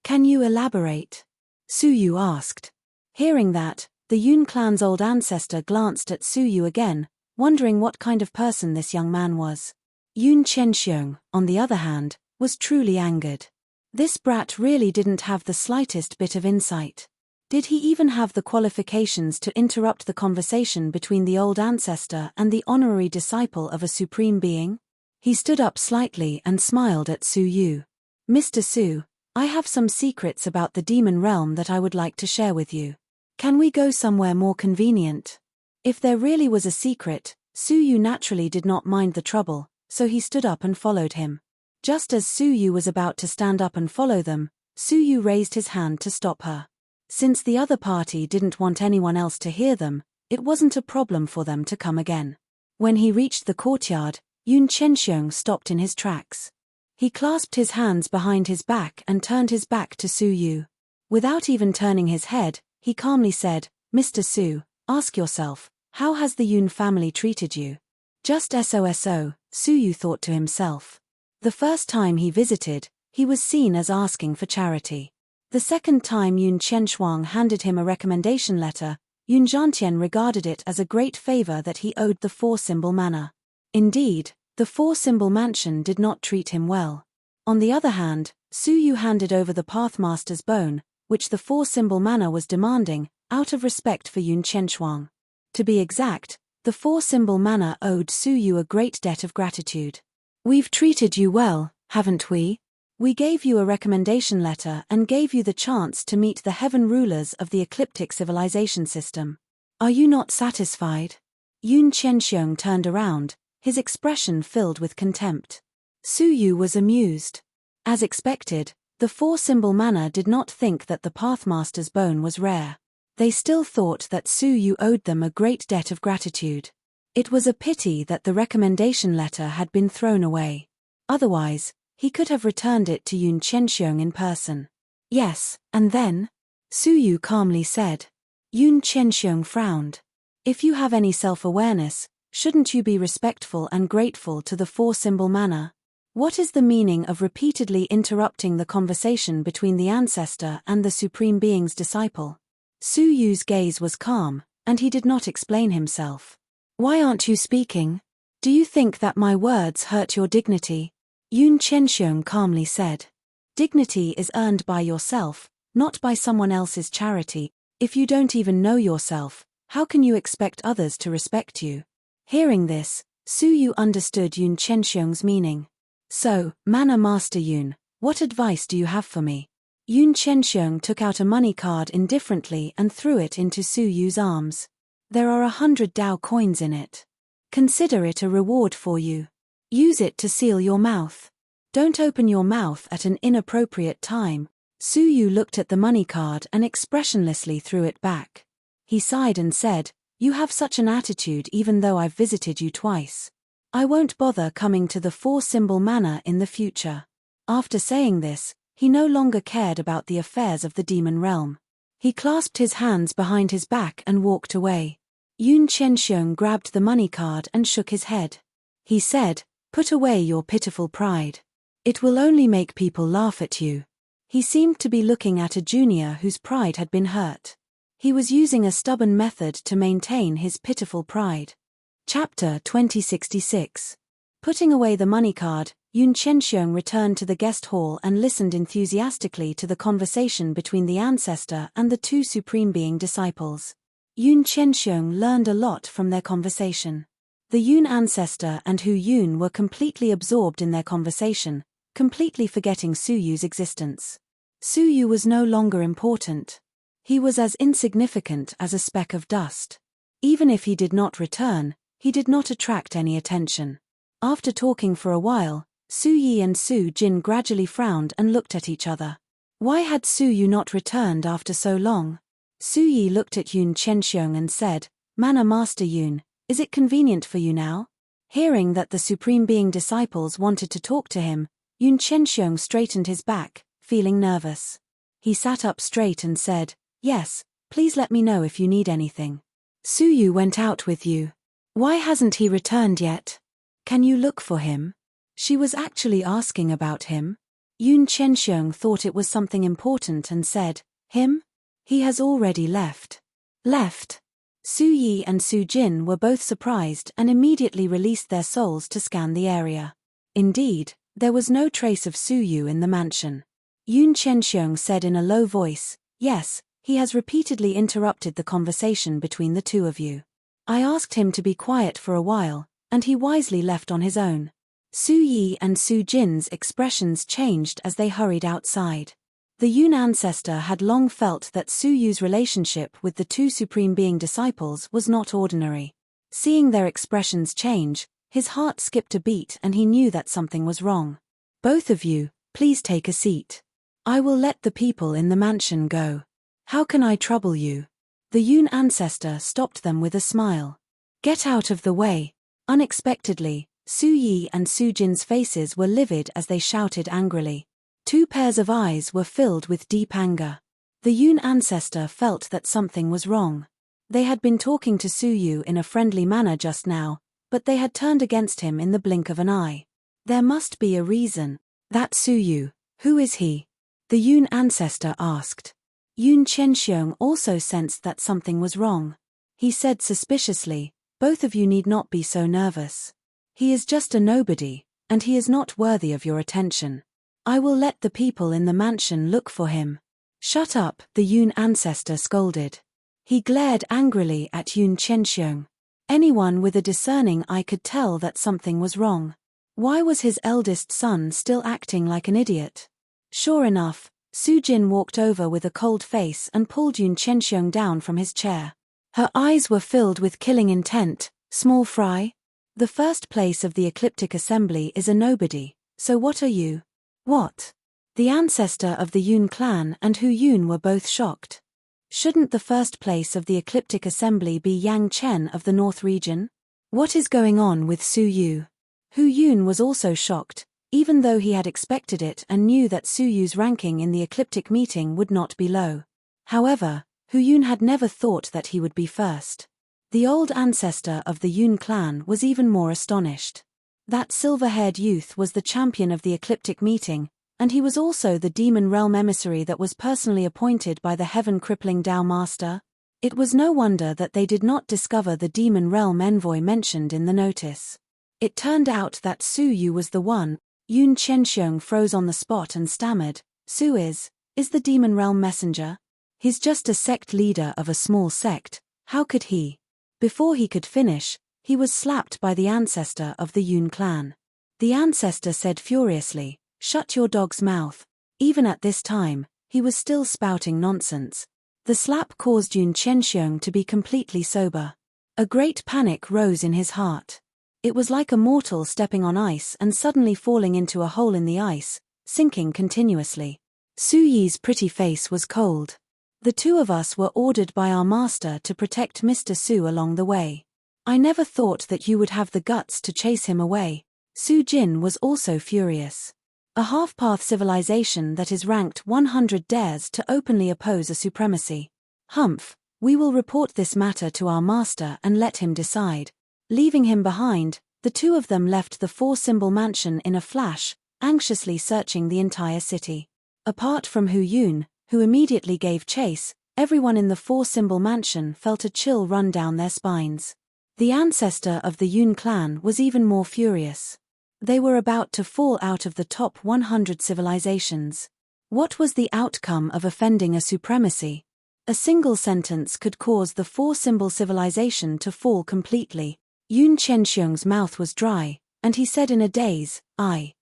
"Can you elaborate?" Su Yu asked. Hearing that, the Yun clan's old ancestor glanced at Su Yu again, wondering what kind of person this young man was. Yun Chenxiong, on the other hand, was truly angered. This brat really didn't have the slightest bit of insight. Did he even have the qualifications to interrupt the conversation between the old ancestor and the honorary disciple of a supreme being? He stood up slightly and smiled at Su Yu. "Mr. Su, I have some secrets about the demon realm that I would like to share with you. Can we go somewhere more convenient?" If there really was a secret, Su Yu naturally did not mind the trouble, so he stood up and followed him. Just as Su Yu was about to stand up and follow them, Su Yu raised his hand to stop her. Since the other party didn't want anyone else to hear them, it wasn't a problem for them to come again. When he reached the courtyard, Yun Chenxiong stopped in his tracks. He clasped his hands behind his back and turned his back to Su Yu. Without even turning his head, he calmly said, "Mr. Su, ask yourself, how has the Yun family treated you?" Just so, Su Yu thought to himself. The first time he visited, he was seen as asking for charity. The second time Yun Chenshuang handed him a recommendation letter, Yun Zhantian regarded it as a great favor that he owed the Four-Symbol Manor. Indeed, the Four-Symbol Mansion did not treat him well. On the other hand, Su Yu handed over the Pathmaster's bone, which the Four-Symbol Manor was demanding, out of respect for Yun Chenshuang. To be exact, the Four-Symbol Manor owed Su Yu a great debt of gratitude. "We've treated you well, haven't we? We gave you a recommendation letter and gave you the chance to meet the heaven rulers of the ecliptic civilization system. Are you not satisfied?" Yun Chenxiong turned around, his expression filled with contempt. Su Yu was amused. As expected, the Four-Symbol Manor did not think that the Pathmaster's bone was rare. They still thought that Su Yu owed them a great debt of gratitude. It was a pity that the recommendation letter had been thrown away. Otherwise, he could have returned it to Yun Chenxiong in person. "Yes, and then?" Su Yu calmly said. Yun Chenxiong frowned. "If you have any self-awareness, shouldn't you be respectful and grateful to the Four-Symbol Manor? What is the meaning of repeatedly interrupting the conversation between the ancestor and the Supreme Being's disciple?" Su Yu's gaze was calm, and he did not explain himself. "Why aren't you speaking? Do you think that my words hurt your dignity?" Yun Chenxiong calmly said. "Dignity is earned by yourself, not by someone else's charity. If you don't even know yourself, how can you expect others to respect you?" Hearing this, Su Yu understood Yun Chenxiong's meaning. "So, Manor Master Yun, what advice do you have for me?" Yun Chenxiong took out a money card indifferently and threw it into Su Yu's arms. "There are 100 Dao coins in it. Consider it a reward for you. Use it to seal your mouth. Don't open your mouth at an inappropriate time." Su Yu looked at the money card and expressionlessly threw it back. He sighed and said, "You have such an attitude even though I've visited you twice. I won't bother coming to the Four-Symbol Manor in the future." After saying this, he no longer cared about the affairs of the demon realm. He clasped his hands behind his back and walked away. Yun Chenxiong grabbed the money card and shook his head. He said, "Put away your pitiful pride. It will only make people laugh at you." He seemed to be looking at a junior whose pride had been hurt. He was using a stubborn method to maintain his pitiful pride. Chapter 2066. Putting away the money card, Yun Chenxiong returned to the guest hall and listened enthusiastically to the conversation between the ancestor and the two Supreme Being disciples. Yun Chenxiong learned a lot from their conversation. The Yun ancestor and Hu Yun were completely absorbed in their conversation, completely forgetting Su Yu's existence. Su Yu was no longer important. He was as insignificant as a speck of dust. Even if he did not return, he did not attract any attention. After talking for a while, Su Yi and Su Jin gradually frowned and looked at each other. Why had Su Yu not returned after so long? Su Yi looked at Yun Chenxiong and said, "Manor Master Yun, is it convenient for you now?" Hearing that the Supreme Being disciples wanted to talk to him, Yun Chenxiong straightened his back, feeling nervous. He sat up straight and said, "Yes, please let me know if you need anything." "Suyu went out with you. Why hasn't he returned yet? Can you look for him?" She was actually asking about him. Yoon Chenxiong thought it was something important and said, "Him? He has already left." Left? Su Yi and Su Jin were both surprised and immediately released their souls to scan the area. Indeed, there was no trace of Su Yu in the mansion. Yoon Chenxiong said in a low voice, "Yes, he has repeatedly interrupted the conversation between the two of you. I asked him to be quiet for a while, and he wisely left on his own." Su Yi and Su Jin's expressions changed as they hurried outside. The Yoon ancestor had long felt that Su Yu's relationship with the two Supreme Being disciples was not ordinary. Seeing their expressions change, his heart skipped a beat and he knew that something was wrong. "Both of you, please take a seat. I will let the people in the mansion go. How can I trouble you?" The Yoon ancestor stopped them with a smile. "Get out of the way." Unexpectedly, Su Yi and Su Jin's faces were livid as they shouted angrily. Two pairs of eyes were filled with deep anger. The Yoon ancestor felt that something was wrong. They had been talking to Su Yu in a friendly manner just now, but they had turned against him in the blink of an eye. There must be a reason. "That Su Yu, who is he?" the Yoon ancestor asked. Yoon Chenxiong also sensed that something was wrong. He said suspiciously, "Both of you need not be so nervous. He is just a nobody, and he is not worthy of your attention. I will let the people in the mansion look for him." "Shut up," the Yoon ancestor scolded. He glared angrily at Yoon Chenxiong. Anyone with a discerning eye could tell that something was wrong. Why was his eldest son still acting like an idiot? Sure enough, Su Jin walked over with a cold face and pulled Yoon Chenxiong down from his chair. Her eyes were filled with killing intent. "Small fry? The first place of the Ecliptic Assembly is a nobody, so what are you?" "What?" The ancestor of the Yoon clan and Hu Yun were both shocked. Shouldn't the first place of the Ecliptic Assembly be Yang Chen of the North region? What is going on with Su Yu? Hu Yun was also shocked, even though he had expected it and knew that Su Yu's ranking in the Ecliptic meeting would not be low. However, Hu Yun had never thought that he would be first. The old ancestor of the Yoon clan was even more astonished. That silver-haired youth was the champion of the Ecliptic meeting, and he was also the demon realm emissary that was personally appointed by the heaven-crippling Tao Master. It was no wonder that they did not discover the demon realm envoy mentioned in the notice. It turned out that Su Yu was the one. Yoon Chenxiong froze on the spot and stammered, "Su is the demon realm messenger? He's just a sect leader of a small sect, how could he?" Before he could finish, he was slapped by the ancestor of the Yoon clan. The ancestor said furiously, "Shut your dog's mouth." Even at this time, he was still spouting nonsense. The slap caused Yoon Chenxiong to be completely sober. A great panic rose in his heart. It was like a mortal stepping on ice and suddenly falling into a hole in the ice, sinking continuously. Su Yi's pretty face was cold. "The two of us were ordered by our master to protect Mr. Su along the way. I never thought that you would have the guts to chase him away." Su Jin was also furious. A half-path civilization that is ranked 100 dares to openly oppose a supremacy. "Humph, we will report this matter to our master and let him decide." Leaving him behind, the two of them left the four-symbol mansion in a flash, anxiously searching the entire city. Apart from Hu Yun, who immediately gave chase, everyone in the four-symbol mansion felt a chill run down their spines. The ancestor of the Yoon clan was even more furious. They were about to fall out of the top 100 civilizations. What was the outcome of offending a supremacy? A single sentence could cause the four-symbol civilization to fall completely. Yoon Chenxiong's mouth was dry, and he said in a daze, I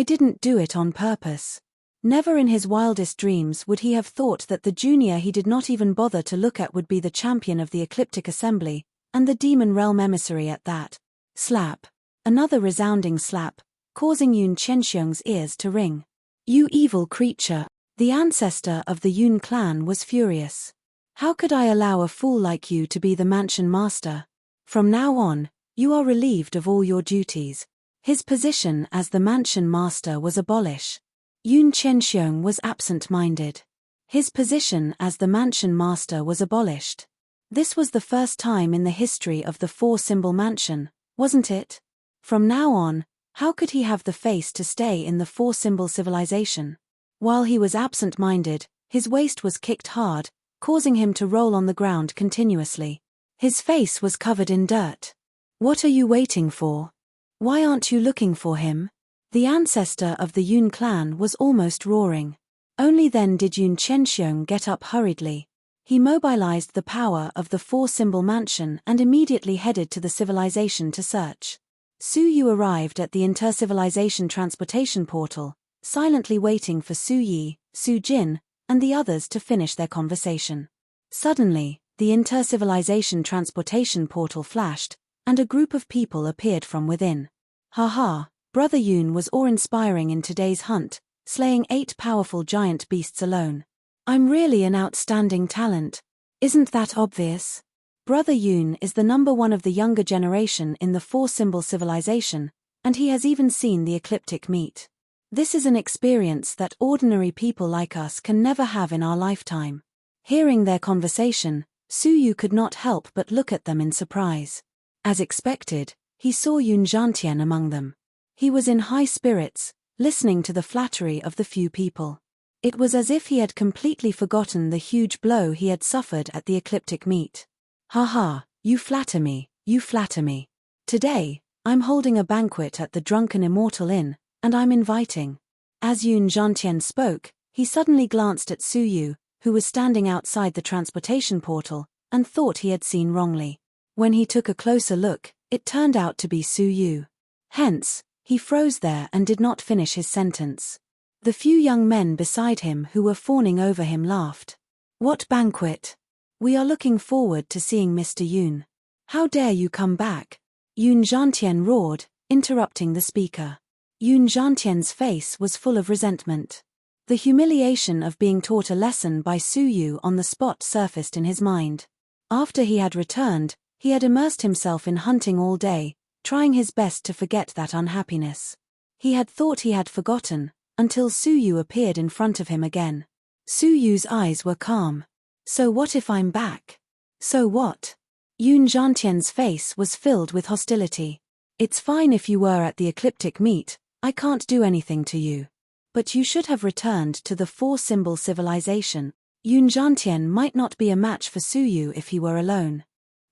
didn't do it on purpose." Never in his wildest dreams would he have thought that the junior he did not even bother to look at would be the champion of the Ecliptic Assembly, and the demon realm emissary at that. Slap. Another resounding slap, causing Yoon Chenxiong's ears to ring. "You evil creature!" The ancestor of the Yoon clan was furious. "How could I allow a fool like you to be the mansion master? From now on, you are relieved of all your duties." His position as the mansion master was abolished. Yun Qianxiong was absent-minded. His position as the mansion master was abolished. This was the first time in the history of the four-symbol mansion, wasn't it? From now on, how could he have the face to stay in the four-symbol civilization? While he was absent-minded, his waist was kicked hard, causing him to roll on the ground continuously. His face was covered in dirt. What are you waiting for? Why aren't you looking for him? The ancestor of the Yun clan was almost roaring. Only then did Yun Qianxiong get up hurriedly. He mobilized the power of the four-symbol mansion and immediately headed to the civilization to search. Su Yu arrived at the intercivilization transportation portal, silently waiting for Su Yi, Su Jin, and the others to finish their conversation. Suddenly, the intercivilization transportation portal flashed, and a group of people appeared from within. Ha! Brother Yun was awe-inspiring in today's hunt, slaying 8 powerful giant beasts alone. I'm really an outstanding talent. Isn't that obvious? Brother Yun is the #1 of the younger generation in the four-symbol civilization, and he has even seen the ecliptic meet. This is an experience that ordinary people like us can never have in our lifetime. Hearing their conversation, Su Yu could not help but look at them in surprise. As expected, he saw Yun Zhantian among them. He was in high spirits, listening to the flattery of the few people. It was as if he had completely forgotten the huge blow he had suffered at the ecliptic meet. Ha! You flatter me, you flatter me. Today, I'm holding a banquet at the Drunken Immortal Inn, and I'm inviting. As Yun Zhantian spoke, he suddenly glanced at Su Yu, who was standing outside the transportation portal, and thought he had seen wrongly. When he took a closer look, it turned out to be Su Yu. Hence, he froze there and did not finish his sentence. The few young men beside him who were fawning over him laughed. What banquet? We are looking forward to seeing Mr. Yun. How dare you come back? Yun Zhantian roared, interrupting the speaker. Yun Zhantian's face was full of resentment. The humiliation of being taught a lesson by Su Yu on the spot surfaced in his mind. After he had returned, he had immersed himself in hunting all day, trying his best to forget that unhappiness. He had thought he had forgotten, until Su Yu appeared in front of him again. Su Yu's eyes were calm. So what if I'm back? So what? Yun Zhantian's face was filled with hostility. It's fine if you were at the ecliptic meet, I can't do anything to you. But you should have returned to the four-symbol civilization. Yun Zhantian might not be a match for Su Yu if he were alone.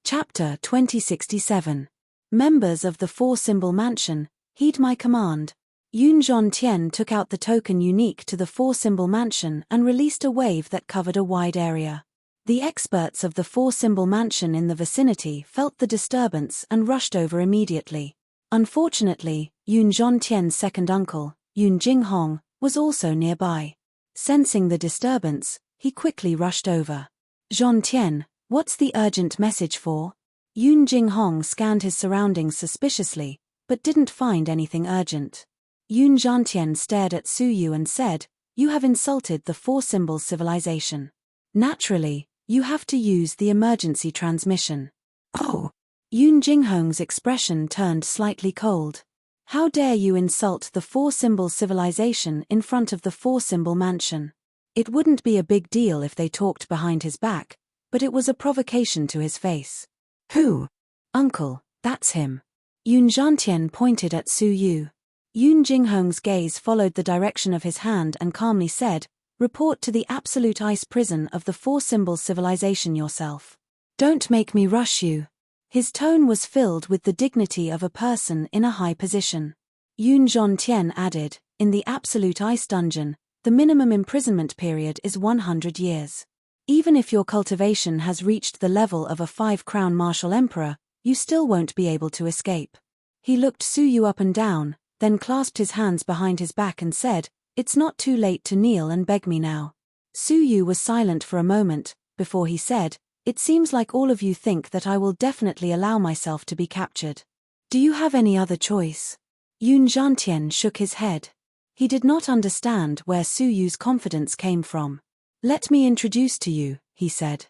Chapter 2067. Members of the four-symbol mansion, heed my command. Yun Zhantian took out the token unique to the four-symbol mansion and released a wave that covered a wide area. The experts of the four-symbol mansion in the vicinity felt the disturbance and rushed over immediately. Unfortunately, Yun Zhantian's second uncle, Yun Jinghong, was also nearby. Sensing the disturbance, he quickly rushed over. Zhantian, what's the urgent message for? Yun Jinghong scanned his surroundings suspiciously, but didn't find anything urgent. Yun Zhantian stared at Su Yu and said, You have insulted the four-symbol civilization. Naturally, you have to use the emergency transmission. Oh! Yun Jinghong's expression turned slightly cold. How dare you insult the four-symbol civilization in front of the four-symbol mansion? It wouldn't be a big deal if they talked behind his back, but it was a provocation to his face. Who? Uncle, that's him. Yun Zhantian pointed at Su Yu. Yun Jinghong's gaze followed the direction of his hand and calmly said, Report to the absolute ice prison of the four-symbol civilization yourself. Don't make me rush you. His tone was filled with the dignity of a person in a high position. Yun Zhantian added, In the absolute ice dungeon, the minimum imprisonment period is 100 years. Even if your cultivation has reached the level of a 5-crown martial emperor, you still won't be able to escape. He looked Su Yu up and down, then clasped his hands behind his back and said, It's not too late to kneel and beg me now. Su Yu was silent for a moment, before he said, It seems like all of you think that I will definitely allow myself to be captured. Do you have any other choice? Yun Zhantian shook his head. He did not understand where Su Yu's confidence came from. Let me introduce to you, he said.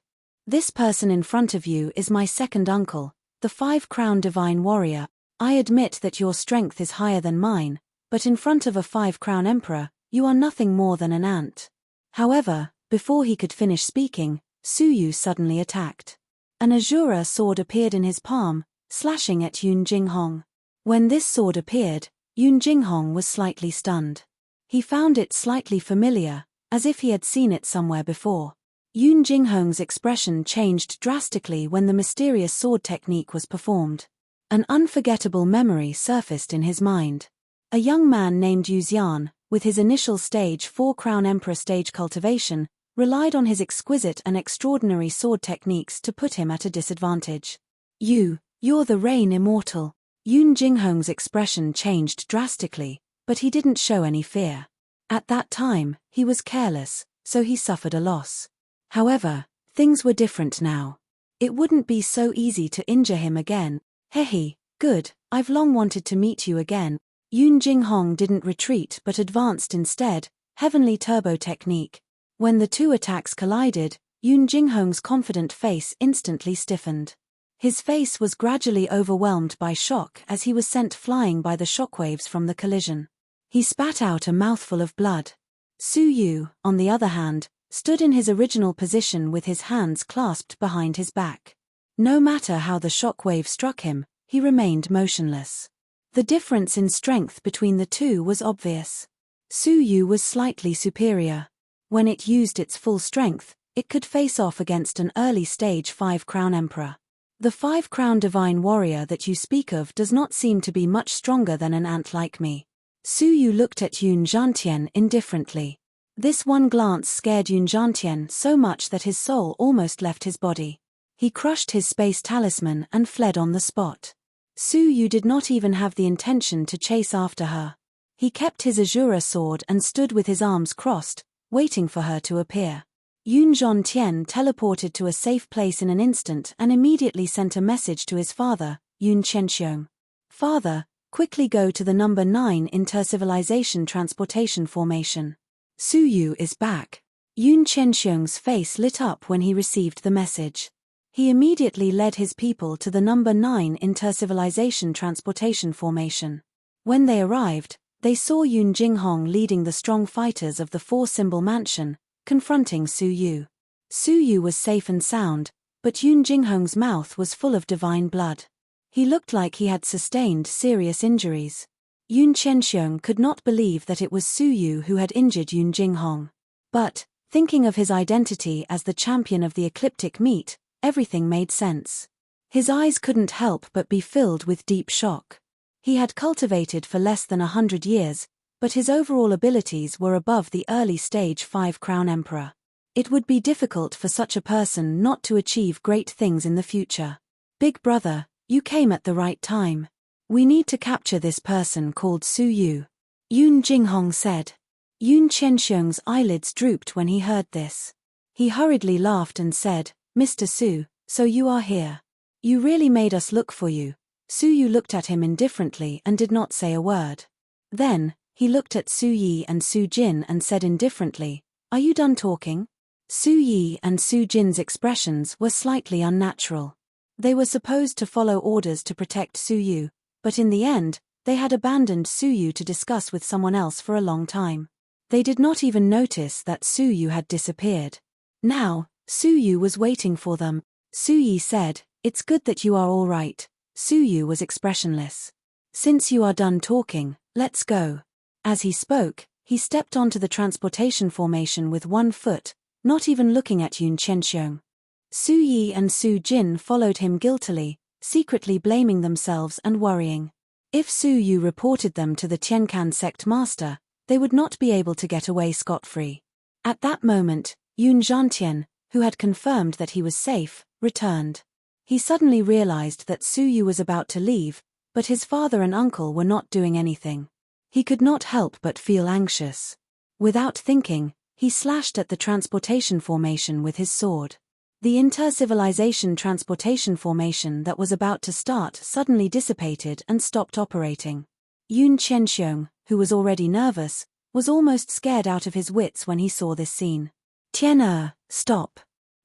This person in front of you is my second uncle, the 5-crown divine warrior. I admit that your strength is higher than mine, but in front of a 5-crown emperor, You are nothing more than an ant. However, before he could finish speaking, Su Yu suddenly attacked. An Azura sword appeared in his palm, slashing at Yun Jinghong. When this sword appeared, Yun Jinghong was slightly stunned. He found it slightly familiar, as if he had seen it somewhere before. Yun Jinghong's expression changed drastically when the mysterious sword technique was performed. An unforgettable memory surfaced in his mind. A young man named Yu Xian, with his initial stage 4 Crown Emperor stage cultivation, relied on his exquisite and extraordinary sword techniques to put him at a disadvantage. You're the Rain Immortal. Yun Jinghong's expression changed drastically, but he didn't show any fear. At that time, he was careless, so he suffered a loss. However, things were different now. It wouldn't be so easy to injure him again. Hehe, good, I've long wanted to meet you again. Yun Jinghong didn't retreat but advanced instead, Heavenly Turbo Technique. When the two attacks collided, Yun Jinghong's confident face instantly stiffened. His face was gradually overwhelmed by shock as he was sent flying by the shockwaves from the collision. He spat out a mouthful of blood. Su Yu, on the other hand, stood in his original position with his hands clasped behind his back. No matter how the shockwave struck him, he remained motionless. The difference in strength between the two was obvious. Su Yu was slightly superior. When it used its full strength, it could face off against an early stage 5 Crown Emperor. The 5 Crown Divine Warrior that you speak of does not seem to be much stronger than an ant like me. Su Yu looked at Yun Zhantian indifferently. This one glance scared Yun Zhantian so much that his soul almost left his body. He crushed his space talisman and fled on the spot. Su Yu did not even have the intention to chase after her. He kept his Azura sword and stood with his arms crossed, waiting for her to appear. Yun Zhantian teleported to a safe place in an instant and immediately sent a message to his father, Yun Qianxiong. Father, quickly go to the number 9 intercivilization transportation formation. Su Yu is back. Yun Qianxiong's face lit up when he received the message. He immediately led his people to the number 9 intercivilization transportation formation. When they arrived, they saw Yun Jinghong leading the strong fighters of the 4-symbol mansion, confronting Su Yu. Su Yu was safe and sound, but Yun Jinghong's mouth was full of divine blood. He looked like he had sustained serious injuries. Yun Qianxiong could not believe that it was Su Yu who had injured Yun Jinghong. But, thinking of his identity as the champion of the ecliptic meat, everything made sense. His eyes couldn't help but be filled with deep shock. He had cultivated for less than 100 years, but his overall abilities were above the early stage 5 Crown Emperor. It would be difficult for such a person not to achieve great things in the future. Big brother, you came at the right time. We need to capture this person called Su Yu. Yun Jinghong said. Yun Qianxiong's eyelids drooped when he heard this. He hurriedly laughed and said, Mr. Su, so you are here. You really made us look for you. Su Yu looked at him indifferently and did not say a word. Then, he looked at Su Yi and Su Jin and said indifferently, Are you done talking? Su Yi and Su Jin's expressions were slightly unnatural. They were supposed to follow orders to protect Su Yu, but in the end, they had abandoned Su Yu to discuss with someone else for a long time. They did not even notice that Su Yu had disappeared. Now, Su Yu was waiting for them. Su Yi said, It's good that you are all right. Su Yu was expressionless. Since you are done talking, let's go. As he spoke, he stepped onto the transportation formation with one foot, not even looking at Yun Qianxiong. Su Yi and Su Jin followed him guiltily, secretly blaming themselves and worrying. If Su Yu reported them to the Tiancan sect master, they would not be able to get away scot-free. At that moment, Yun Zhantian, who had confirmed that he was safe, returned. He suddenly realized that Su Yu was about to leave, but his father and uncle were not doing anything. He could not help but feel anxious. Without thinking, he slashed at the transportation formation with his sword. The intercivilization transportation formation that was about to start suddenly dissipated and stopped operating. Yun Qianxiong, who was already nervous, was almost scared out of his wits when he saw this scene. Tian stop.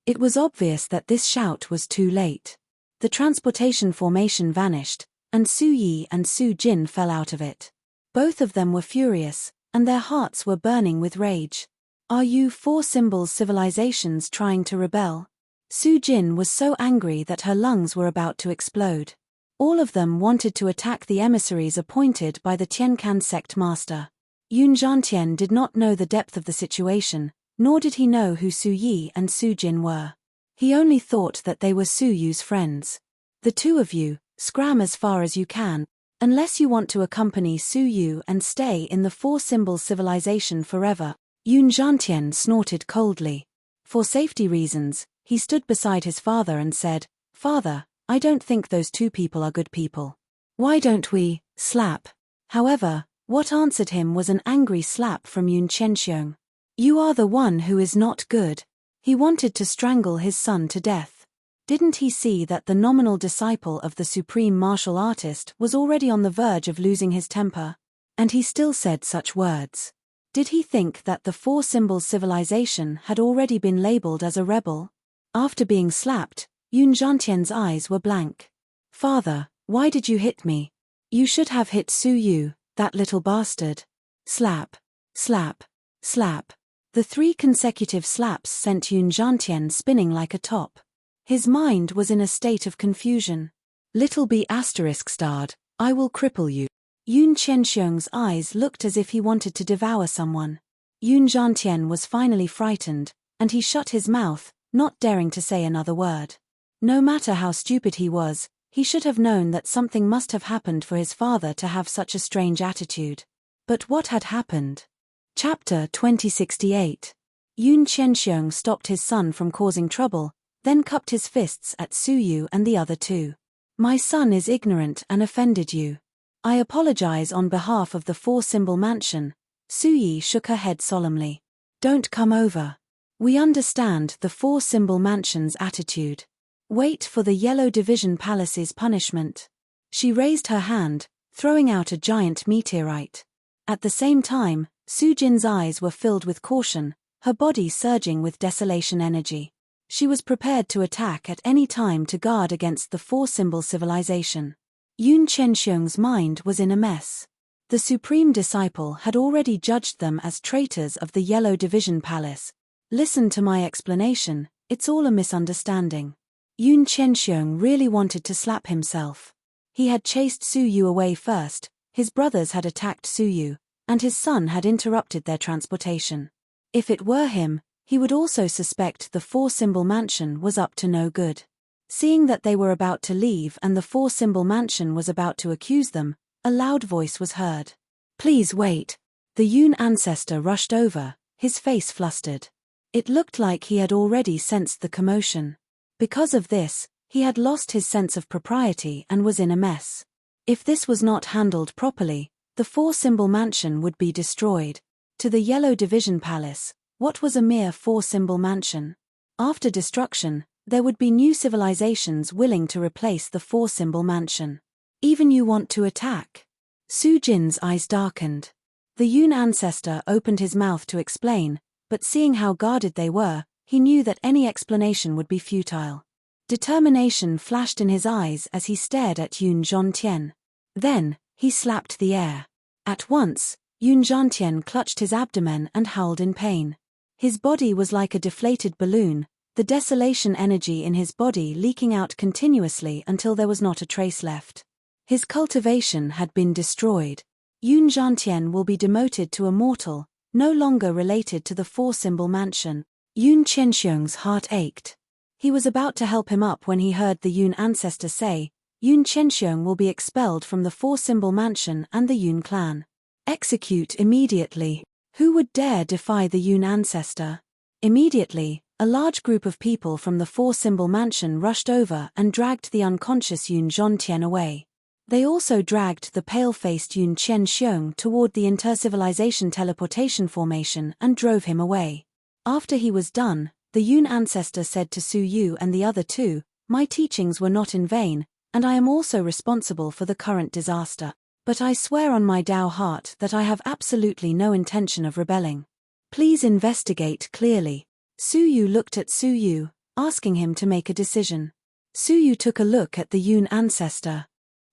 It was obvious that this shout was too late. The transportation formation vanished, and Su Yi and Su Jin fell out of it. Both of them were furious, and their hearts were burning with rage. Are you four symbols civilizations trying to rebel? Su Jin was so angry that her lungs were about to explode. All of them wanted to attack the emissaries appointed by the Tiancan sect master. Yun Zhantian did not know the depth of the situation, nor did he know who Su Yi and Su Jin were. He only thought that they were Su Yu's friends. The two of you, scram as far as you can, unless you want to accompany Su Yu and stay in the four symbols civilization forever, Yun Zhantian snorted coldly. For safety reasons, he stood beside his father and said, "Father, I don't think those two people are good people. Why don't we slap?" However, what answered him was an angry slap from Yun Chenxiong. "You are the one who is not good." He wanted to strangle his son to death. Didn't he see that the nominal disciple of the supreme martial artist was already on the verge of losing his temper? And he still said such words. Did he think that the four symbols civilization had already been labeled as a rebel? After being slapped, Yun Zhantian's eyes were blank. "Father, why did you hit me? You should have hit Su Yu, that little bastard." Slap, slap, slap. The 3 consecutive slaps sent Yun Zhantian spinning like a top. His mind was in a state of confusion. "Little b****, I will cripple you." Yun Chenxiong's eyes looked as if he wanted to devour someone. Yun Zhantian was finally frightened, and he shut his mouth, not daring to say another word. No matter how stupid he was, he should have known that something must have happened for his father to have such a strange attitude. But what had happened? Chapter 2068. Yun Chenxiong stopped his son from causing trouble, then cupped his fists at Su Yu and the other two. "My son is ignorant and offended you. I apologize on behalf of the four-symbol mansion." Su Yi shook her head solemnly. "Don't come over. We understand the four-symbol mansion's attitude. Wait for the Yellow Division Palace's punishment." She raised her hand, throwing out a giant meteorite. At the same time, Su Jin's eyes were filled with caution, her body surging with desolation energy. She was prepared to attack at any time to guard against the four-symbol civilization. Yun Chenxiong's mind was in a mess. The Supreme Disciple had already judged them as traitors of the Yellow Division Palace. "Listen to my explanation, it's all a misunderstanding." Yun Chenxiong really wanted to slap himself. He had chased Su Yu away first, his brothers had attacked Su Yu, and his son had interrupted their transportation. If it were him, he would also suspect the four-symbol mansion was up to no good. Seeing that they were about to leave and the four-symbol mansion was about to accuse them, a loud voice was heard. "Please wait." The Yun ancestor rushed over, his face flustered. It looked like he had already sensed the commotion. Because of this, he had lost his sense of propriety and was in a mess. If this was not handled properly, the four-symbol mansion would be destroyed. To the Yellow Division Palace, what was a mere four-symbol mansion? After destruction, there would be new civilizations willing to replace the four-symbol mansion. "Even you want to attack?" Su Jin's eyes darkened. The Yun ancestor opened his mouth to explain, but seeing how guarded they were, he knew that any explanation would be futile. Determination flashed in his eyes as he stared at Yun Zhantian. Then, he slapped the air. At once, Yun Zhantian clutched his abdomen and howled in pain. His body was like a deflated balloon, the desolation energy in his body leaking out continuously until there was not a trace left. His cultivation had been destroyed. Yun Zhantian will be demoted to a mortal, no longer related to the four-symbol mansion. Yun Chenxiong's heart ached. He was about to help him up when he heard the Yun ancestor say, "Yun Chenxiong will be expelled from the four-symbol mansion and the Yun clan. Execute immediately." Who would dare defy the Yun ancestor? Immediately, a large group of people from the four-symbol mansion rushed over and dragged the unconscious Yun Zhantian away. They also dragged the pale-faced Yun Chenxiong toward the intercivilization teleportation formation and drove him away. After he was done, the Yun ancestor said to Su Yu and the other two, "My teachings were not in vain, and I am also responsible for the current disaster. But I swear on my Tao heart that I have absolutely no intention of rebelling. Please investigate clearly." Su Yu looked at Su Yu, asking him to make a decision. Su Yu took a look at the Yun ancestor.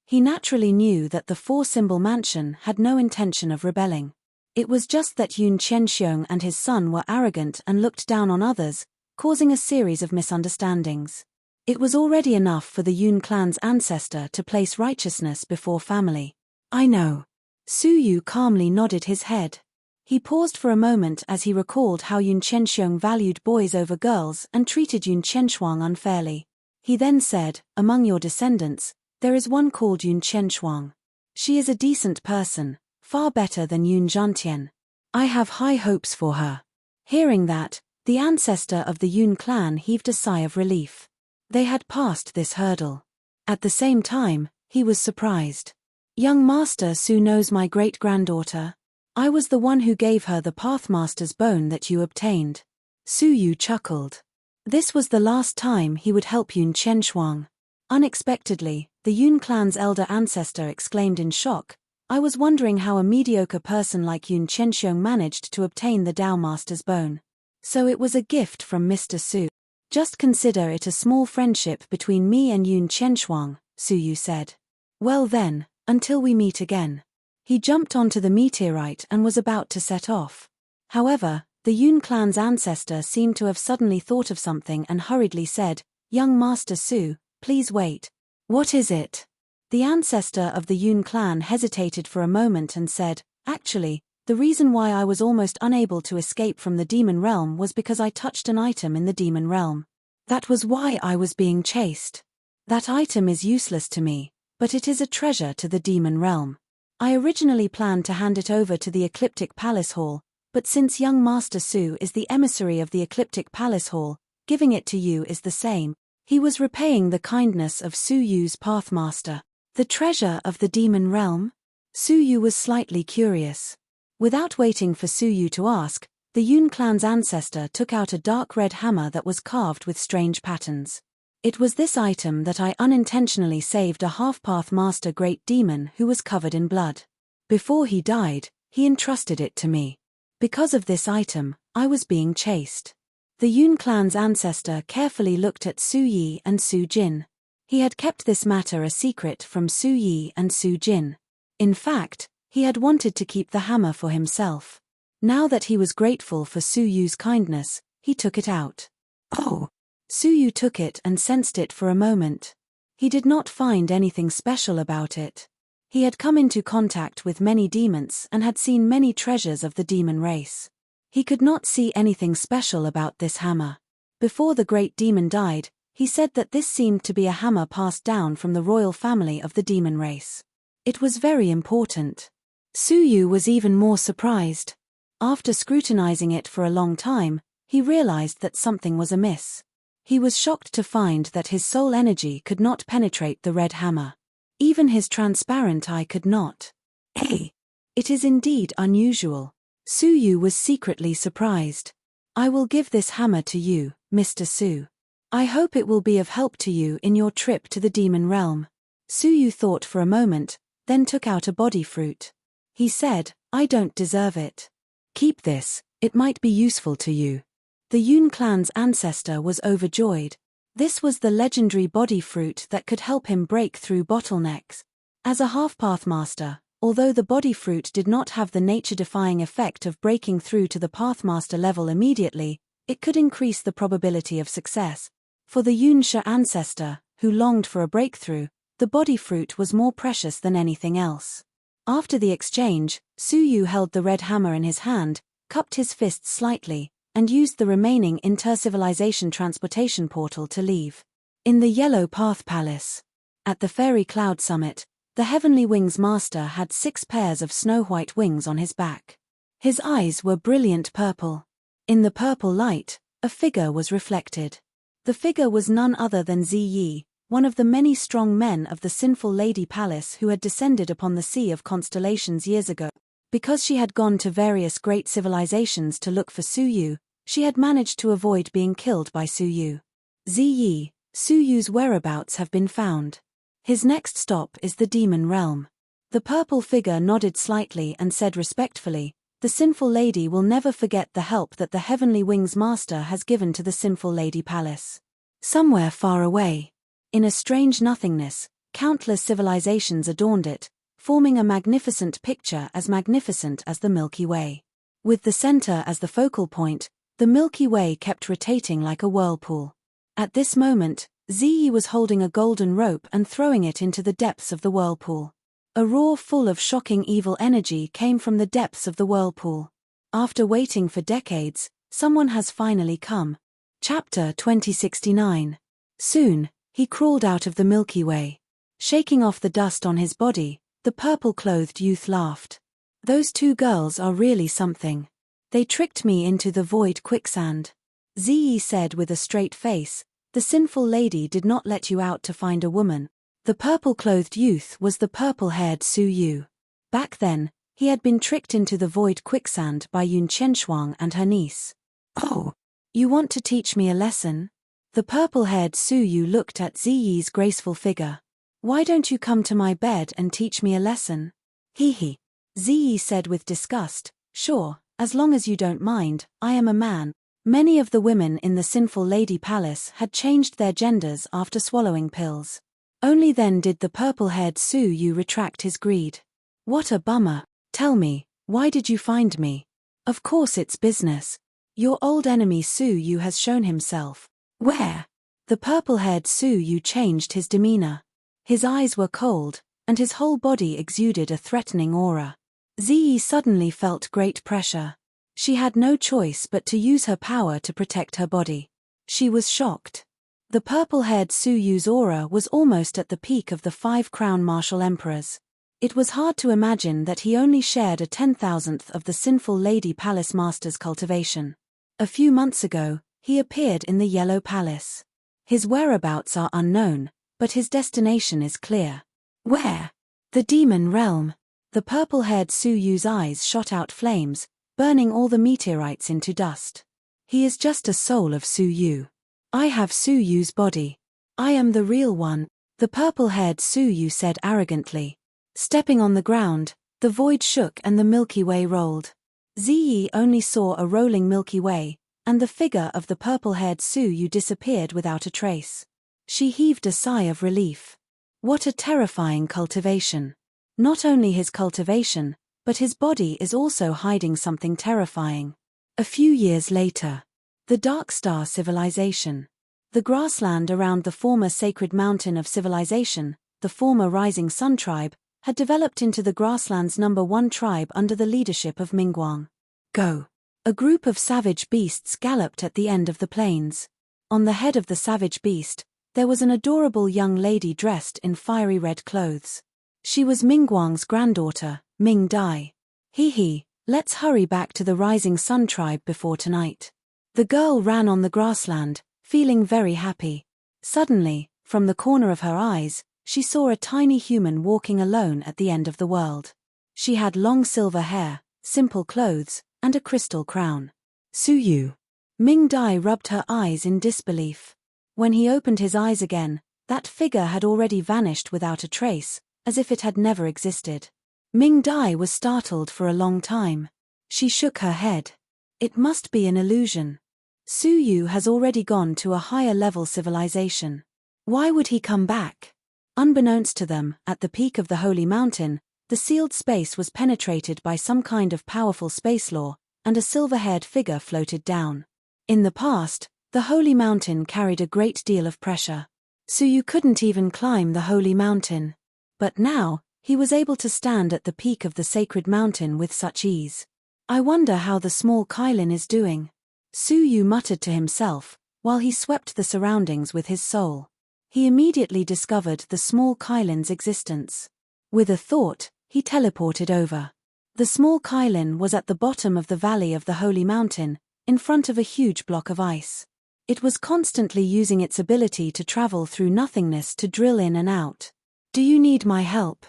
He naturally knew that the four-symbol mansion had no intention of rebelling. It was just that Yun Chenxiong and his son were arrogant and looked down on others, causing a series of misunderstandings. It was already enough for the Yun clan's ancestor to place righteousness before family. I know. Su Yu calmly nodded his head. He paused for a moment as he recalled how Yun Chenxiong valued boys over girls and treated Yun Chenxuang unfairly. He then said, "Among your descendants, there is one called Yun Chenxuang. She is a decent person, far better than Yun Zhantian. I have high hopes for her." Hearing that, the ancestor of the Yun clan heaved a sigh of relief. They had passed this hurdle. At the same time, he was surprised. "Young Master Su knows my great-granddaughter. I was the one who gave her the Pathmaster's bone that you obtained." Su Yu chuckled. This was the last time he would help Yun Chenxuang. Unexpectedly, the Yun clan's elder ancestor exclaimed in shock, "I was wondering how a mediocre person like Yun Chenxiong managed to obtain the Tao Master's bone. So it was a gift from Mr. Su. Just consider it a small friendship between me and Yun Chenxuang," Su Yu said. "Well then, until we meet again." He jumped onto the meteorite and was about to set off. However, the Yun clan's ancestor seemed to have suddenly thought of something and hurriedly said, "Young Master Su, please wait." "What is it?" The ancestor of the Yun clan hesitated for a moment and said, "Actually, the reason why I was almost unable to escape from the demon realm was because I touched an item in the demon realm. That was why I was being chased. That item is useless to me, but it is a treasure to the demon realm. I originally planned to hand it over to the Ecliptic Palace Hall, but since young Master Su is the emissary of the Ecliptic Palace Hall, giving it to you is the same." He was repaying the kindness of Su Yu's Pathmaster. The treasure of the demon realm? Su Yu was slightly curious. Without waiting for Su Yu to ask, the Yun clan's ancestor took out a dark red hammer that was carved with strange patterns. "It was this item that I unintentionally saved a half-path master great demon who was covered in blood. Before he died, he entrusted it to me. Because of this item, I was being chased." The Yun clan's ancestor carefully looked at Su Yi and Su Jin. He had kept this matter a secret from Su Yi and Su Jin. In fact, he had wanted to keep the hammer for himself. Now that he was grateful for Su Yu's kindness, he took it out. "Oh." Su Yu took it and sensed it for a moment. He did not find anything special about it. He had come into contact with many demons and had seen many treasures of the demon race. He could not see anything special about this hammer. Before the great demon died, he said that this seemed to be a hammer passed down from the royal family of the demon race. It was very important. Su Yu was even more surprised. After scrutinizing it for a long time, he realized that something was amiss. He was shocked to find that his soul energy could not penetrate the red hammer. Even his transparent eye could not. "Hey! It is indeed unusual." Su Yu was secretly surprised. "I will give this hammer to you, Mr. Su. I hope it will be of help to you in your trip to the demon realm." Su Yu thought for a moment, then took out a body fruit. He said, "I don't deserve it. Keep this, it might be useful to you." The Yun clan's ancestor was overjoyed. This was the legendary body fruit that could help him break through bottlenecks. As a half-path master, although the body fruit did not have the nature-defying effect of breaking through to the Pathmaster level immediately, it could increase the probability of success. For the Yun Shi ancestor, who longed for a breakthrough, the body fruit was more precious than anything else. After the exchange, Su Yu held the red hammer in his hand, cupped his fists slightly, and used the remaining inter-civilization transportation portal to leave. In the Yellow Path Palace. At the Fairy Cloud Summit, the Heavenly Wings Master had 6 pairs of snow-white wings on his back. His eyes were brilliant purple. In the purple light, a figure was reflected. The figure was none other than Zi Yi, one of the many strong men of the Sinful Lady Palace who had descended upon the Sea of Constellations years ago. Because she had gone to various great civilizations to look for Su Yu, she had managed to avoid being killed by Su Yu. "Zi Yi, Su Yu's whereabouts have been found. His next stop is the demon realm." The purple figure nodded slightly and said respectfully, "The Sinful Lady will never forget the help that the Heavenly Wings Master has given to the Sinful Lady Palace." Somewhere far away, in a strange nothingness, countless civilizations adorned it, forming a magnificent picture as magnificent as the Milky Way. With the center as the focal point, the Milky Way kept rotating like a whirlpool. At this moment, Ziyi was holding a golden rope and throwing it into the depths of the whirlpool. A roar full of shocking evil energy came from the depths of the whirlpool. After waiting for decades, someone has finally come. Chapter 2069. Soon, he crawled out of the Milky Way. Shaking off the dust on his body, the purple-clothed youth laughed. Those two girls are really something. They tricked me into the void quicksand. Ziyi said with a straight face, the sinful lady did not let you out to find a woman. The purple-clothed youth was the purple-haired Su Yu. Back then, he had been tricked into the void quicksand by Yun Qianshuang and her niece. Oh, you want to teach me a lesson? The purple-haired Su Yu looked at Ziyi's graceful figure. Why don't you come to my bed and teach me a lesson? Hee. Ziyi said with disgust, sure, as long as you don't mind, I am a man. Many of the women in the sinful lady palace had changed their genders after swallowing pills. Only then did the purple-haired Su Yu retract his greed. What a bummer. Tell me, why did you find me? Of course it's business. Your old enemy Su Yu has shown himself. Where? The purple-haired Su Yu changed his demeanor. His eyes were cold, and his whole body exuded a threatening aura. Ziyi suddenly felt great pressure. She had no choice but to use her power to protect her body. She was shocked. The purple-haired Su Yu's aura was almost at the peak of the 5 crown martial emperors. It was hard to imagine that he only shared a 10,000th of the sinful lady palace master's cultivation. A few months ago, he appeared in the Yellow Palace. His whereabouts are unknown, but his destination is clear. Where? The Demon Realm. The purple-haired Su Yu's eyes shot out flames, burning all the meteorites into dust. He is just a soul of Su Yu. I have Su Yu's body. I am the real one, the purple-haired Su Yu said arrogantly. Stepping on the ground, the void shook and the Milky Way rolled. Ziyi only saw a rolling Milky Way, and the figure of the purple-haired Su Yu disappeared without a trace. She heaved a sigh of relief. What a terrifying cultivation. Not only his cultivation, but his body is also hiding something terrifying. A few years later. The Dark Star Civilization. The grassland around the former sacred mountain of civilization, the former Rising Sun tribe, had developed into the grassland's #1 tribe under the leadership of Mingguang. Go. A group of savage beasts galloped at the end of the plains. On the head of the savage beast, there was an adorable young lady dressed in fiery red clothes. She was Mingguang's granddaughter, Ming Dai. Hee, let's hurry back to the Rising Sun tribe before tonight. The girl ran on the grassland, feeling very happy. Suddenly, from the corner of her eyes, she saw a tiny human walking alone at the end of the world. She had long silver hair, simple clothes, and a crystal crown. Su Yu. Ming Dai rubbed her eyes in disbelief. When he opened his eyes again, that figure had already vanished without a trace, as if it had never existed. Ming Dai was startled for a long time. She shook her head. It must be an illusion. Su Yu has already gone to a higher level civilization. Why would he come back? Unbeknownst to them, at the peak of the Holy Mountain, the sealed space was penetrated by some kind of powerful space law, and a silver-haired figure floated down. In the past, the Holy Mountain carried a great deal of pressure. Su Yu couldn't even climb the Holy Mountain. But now, he was able to stand at the peak of the sacred mountain with such ease. I wonder how the small Kailin is doing. Su Yu muttered to himself, while he swept the surroundings with his soul. He immediately discovered the small Kailin's existence. With a thought, he teleported over. The small Kailin was at the bottom of the valley of the Holy Mountain, in front of a huge block of ice. It was constantly using its ability to travel through nothingness to drill in and out. Do you need my help?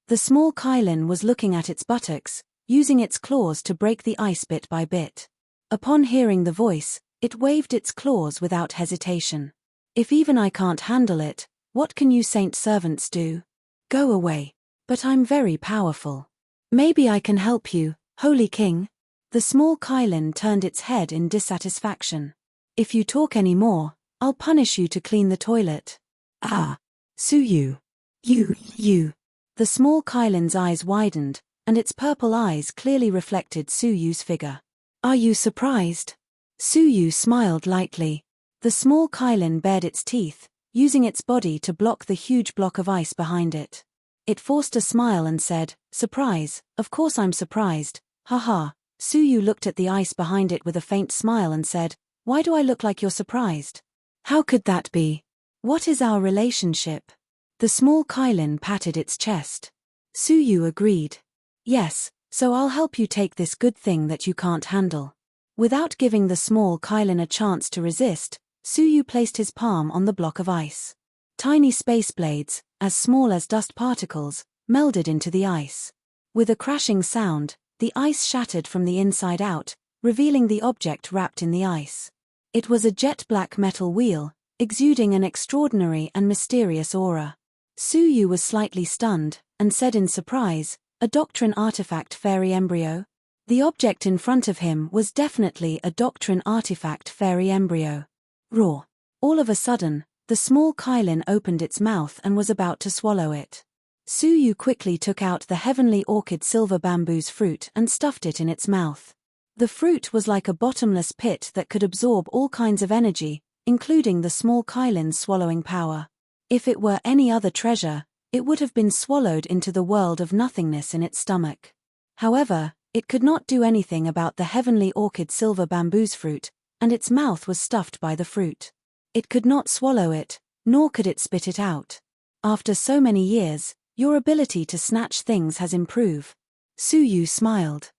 The small Kailin was looking at its buttocks, using its claws to break the ice bit by bit. Upon hearing the voice, it waved its claws without hesitation. If even I can't handle it, what can you saint servants do? Go away. But I'm very powerful. Maybe I can help you, Holy King. The small Kailin turned its head in dissatisfaction. If you talk any more, I'll punish you to clean the toilet. Ah, Su Yu. You. The small Kylin's eyes widened, and its purple eyes clearly reflected Suyu's figure. Are you surprised? Suyu smiled lightly. The small Kylin bared its teeth, using its body to block the huge block of ice behind it. It forced a smile and said, "Surprise, of course I'm surprised, haha." Suyu looked at the ice behind it with a faint smile and said, "Why do I look like you're surprised? How could that be? What is our relationship?" The small Kylin patted its chest. Suyu agreed. "Yes, so I'll help you take this good thing that you can't handle." Without giving the small Kylin a chance to resist, Suyu placed his palm on the block of ice. Tiny space blades, as small as dust particles, melded into the ice. With a crashing sound, the ice shattered from the inside out, revealing the object wrapped in the ice. It was a jet-black metal wheel, exuding an extraordinary and mysterious aura. Suyu was slightly stunned, and said in surprise, "A doctrine artifact fairy embryo?" The object in front of him was definitely a doctrine artifact fairy embryo. Raw. All of a sudden, the small Kylin opened its mouth and was about to swallow it. Suyu quickly took out the heavenly orchid silver bamboo's fruit and stuffed it in its mouth. The fruit was like a bottomless pit that could absorb all kinds of energy, including the small Kylin's swallowing power. If it were any other treasure, it would have been swallowed into the world of nothingness in its stomach. However, it could not do anything about the heavenly orchid silver bamboo's fruit, and its mouth was stuffed by the fruit. It could not swallow it, nor could it spit it out. After so many years, your ability to snatch things has improved. Suyu smiled.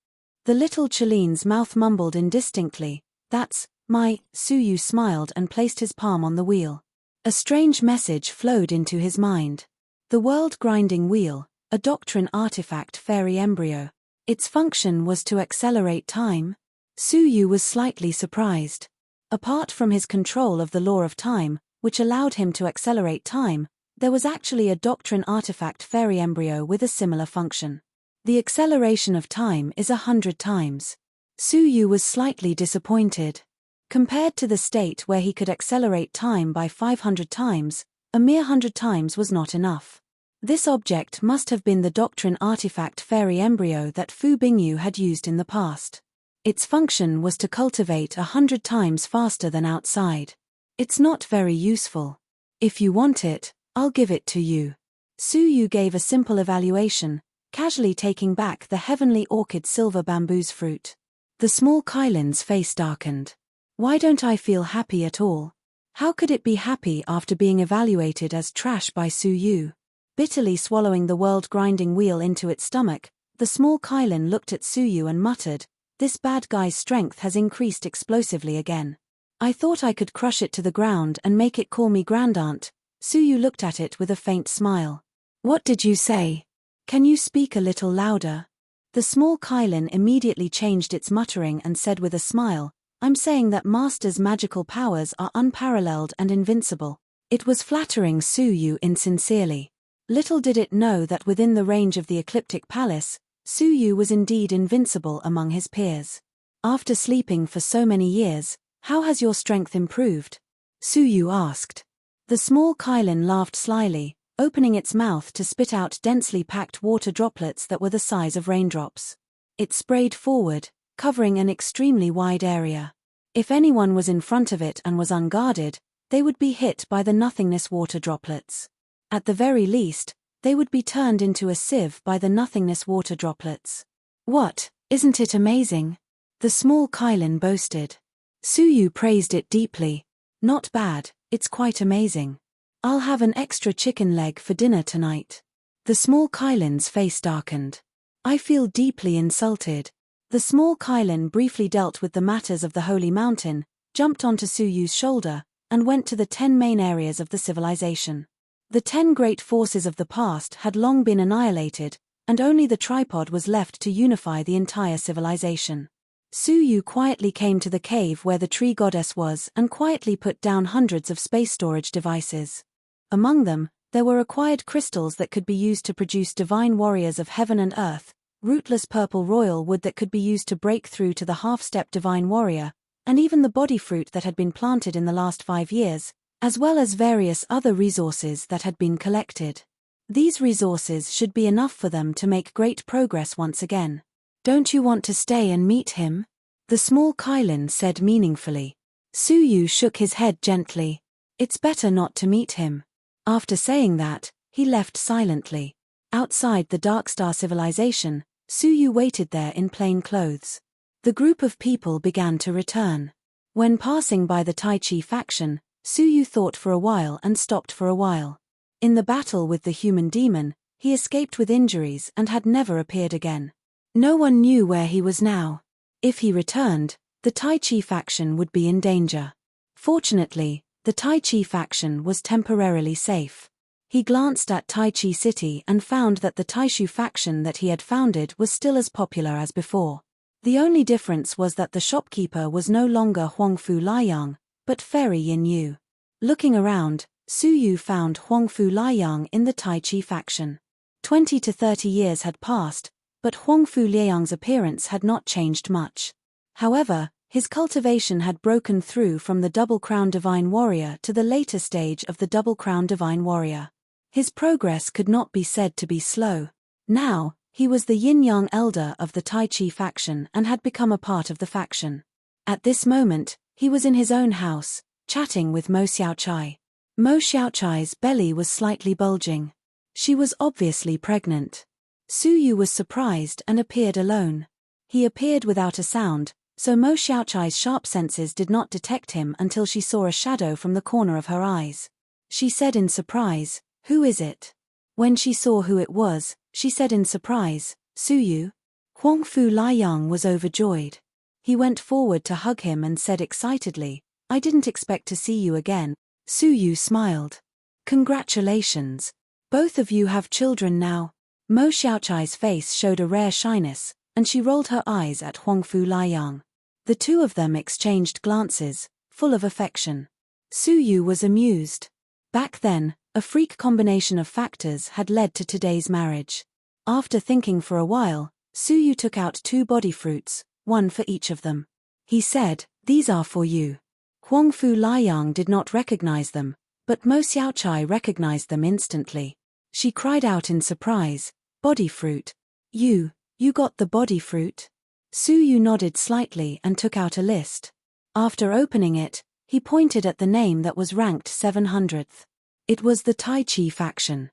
The little Chilean's mouth mumbled indistinctly, "That's my." Suyu smiled and placed his palm on the wheel. A strange message flowed into his mind. The world-grinding wheel, a doctrine artifact fairy embryo. Its function was to accelerate time? Suyu was slightly surprised. Apart from his control of the law of time, which allowed him to accelerate time, there was actually a doctrine artifact fairy embryo with a similar function. The acceleration of time is 100 times. Suyu was slightly disappointed. Compared to the state where he could accelerate time by 500 times, a mere 100 times was not enough. This object must have been the doctrine artifact fairy embryo that Fu Bingyu had used in the past. Its function was to cultivate 100 times faster than outside. It's not very useful. If you want it, I'll give it to you. Suyu gave a simple evaluation, casually taking back the heavenly orchid silver bamboo's fruit. The small Kylin's face darkened. Why don't I feel happy at all? How could it be happy after being evaluated as trash by Suyu? Bitterly swallowing the world-grinding wheel into its stomach, the small Kylin looked at Suyu and muttered, "This bad guy's strength has increased explosively again. I thought I could crush it to the ground and make it call me grandaunt." Suyu looked at it with a faint smile. "What did you say? Can you speak a little louder?" The small Kylin immediately changed its muttering and said with a smile, "I'm saying that Master's magical powers are unparalleled and invincible." It was flattering Suyu insincerely. Little did it know that within the range of the Ecliptic Palace, Suyu was indeed invincible among his peers. "After sleeping for so many years, how has your strength improved?" Suyu asked. The small Kylin laughed slyly, opening its mouth to spit out densely packed water droplets that were the size of raindrops. It sprayed forward, covering an extremely wide area. If anyone was in front of it and was unguarded, they would be hit by the nothingness water droplets. At the very least, they would be turned into a sieve by the nothingness water droplets. "What, isn't it amazing?" the small Kylin boasted. Suyu praised it deeply. "Not bad, it's quite amazing. I'll have an extra chicken leg for dinner tonight." The small Kylin's face darkened. "I feel deeply insulted." The small Kylin briefly dealt with the matters of the Holy Mountain, jumped onto Suyu's shoulder, and went to the 10 main areas of the civilization. The 10 great forces of the past had long been annihilated, and only the tripod was left to unify the entire civilization. Suyu quietly came to the cave where the tree goddess was and quietly put down hundreds of space storage devices. Among them, there were acquired crystals that could be used to produce divine warriors of heaven and earth, rootless purple royal wood that could be used to break through to the half-step divine warrior, and even the body fruit that had been planted in the last 5 years, as well as various other resources that had been collected. These resources should be enough for them to make great progress once again. Don't you want to stay and meet him? The small Kylin said meaningfully. Su Yu shook his head gently. It's better not to meet him. After saying that, he left silently. Outside the Darkstar civilization, Su Yu waited there in plain clothes. The group of people began to return. When passing by the Tai Chi faction, Su Yu thought for a while and stopped for a while. In the battle with the human demon, he escaped with injuries and had never appeared again. No one knew where he was now. If he returned, the Tai Chi faction would be in danger. Fortunately, the Tai Chi faction was temporarily safe. He glanced at Tai Chi City and found that the Taishu faction that he had founded was still as popular as before. The only difference was that the shopkeeper was no longer Huangfu Liang, but Fairy Yin Yu. Looking around, Su Yu found Huangfu Liang in the Tai Chi faction. 20 to 30 years had passed, but Huangfu Liang's appearance had not changed much. However, his cultivation had broken through from the Double Crown Divine Warrior to the later stage of the Double Crown Divine Warrior. His progress could not be said to be slow. Now, he was the yin-yang elder of the Tai Chi faction and had become a part of the faction. At this moment, he was in his own house, chatting with Mo Xiaochai. Mo Xiaochai's belly was slightly bulging. She was obviously pregnant. Su Yu was surprised and appeared alone. He appeared without a sound, so Mo Xiaochai's sharp senses did not detect him until she saw a shadow from the corner of her eyes. She said in surprise, "Who is it?" When she saw who it was, she said in surprise, "Su Yu?" Huangfu Liang was overjoyed. He went forward to hug him and said excitedly, "I didn't expect to see you again." Su Yu smiled. "Congratulations. Both of you have children now." Mo Xiaochai's face showed a rare shyness, and she rolled her eyes at Huangfu Liang. The two of them exchanged glances, full of affection. Su Yu was amused. Back then, a freak combination of factors had led to today's marriage. After thinking for a while, Su Yu took out 2 body fruits, one for each of them. He said, "These are for you." Huangfu Liang did not recognize them, but Mo Xiaochai recognized them instantly. She cried out in surprise, "Body fruit? You got the body fruit?" Su Yu nodded slightly and took out a list. After opening it, he pointed at the name that was ranked 700th. It was the Tai Chi faction.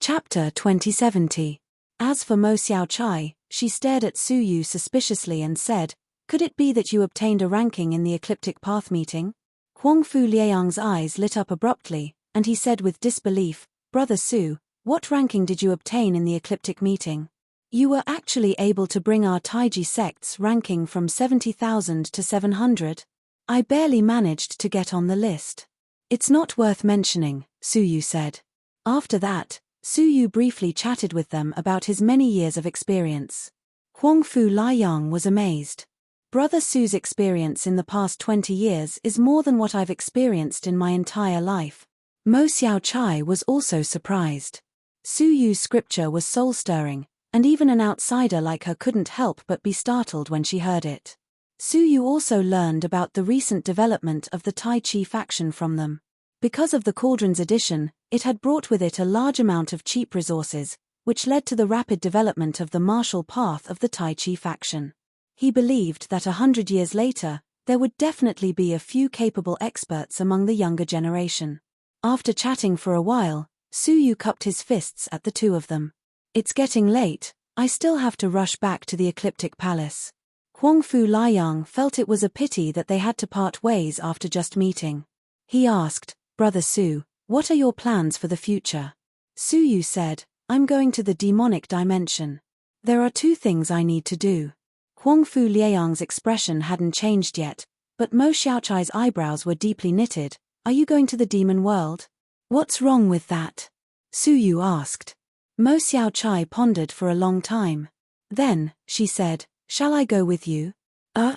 Chapter 2070. As for Mo Xiaochai, she stared at Su Yu suspiciously and said, "Could it be that you obtained a ranking in the Ecliptic Path meeting?" Huangfu Liang's eyes lit up abruptly, and he said with disbelief, "Brother Su, what ranking did you obtain in the Ecliptic meeting? You were actually able to bring our Taiji sect's ranking from 70,000 to 700? I barely managed to get on the list." "It's not worth mentioning," Su Yu said. After that, Su Yu briefly chatted with them about his many years of experience. Huangfu Liang was amazed. "Brother Su's experience in the past 20 years is more than what I've experienced in my entire life." Mo Xiaochai was also surprised. Su Yu's scripture was soul-stirring, and even an outsider like her couldn't help but be startled when she heard it. Su Yu also learned about the recent development of the Tai Chi faction from them. Because of the Cauldron's addition, it had brought with it a large amount of cheap resources, which led to the rapid development of the martial path of the Tai Chi faction. He believed that 100 years later, there would definitely be a few capable experts among the younger generation. After chatting for a while, Su Yu cupped his fists at the two of them. "It's getting late, I still have to rush back to the Ecliptic Palace." Huangfu Liang felt it was a pity that they had to part ways after just meeting. He asked, "Brother Su, what are your plans for the future?" Su Yu said, "I'm going to the demonic dimension. There are 2 things I need to do." Huangfu Liang's expression hadn't changed yet, but Mo Xiaochai's eyebrows were deeply knitted. "Are you going to the demon world? What's wrong with that?" Su Yu asked. Mo Xiaochai pondered for a long time. Then, she said, "Shall I go with you?"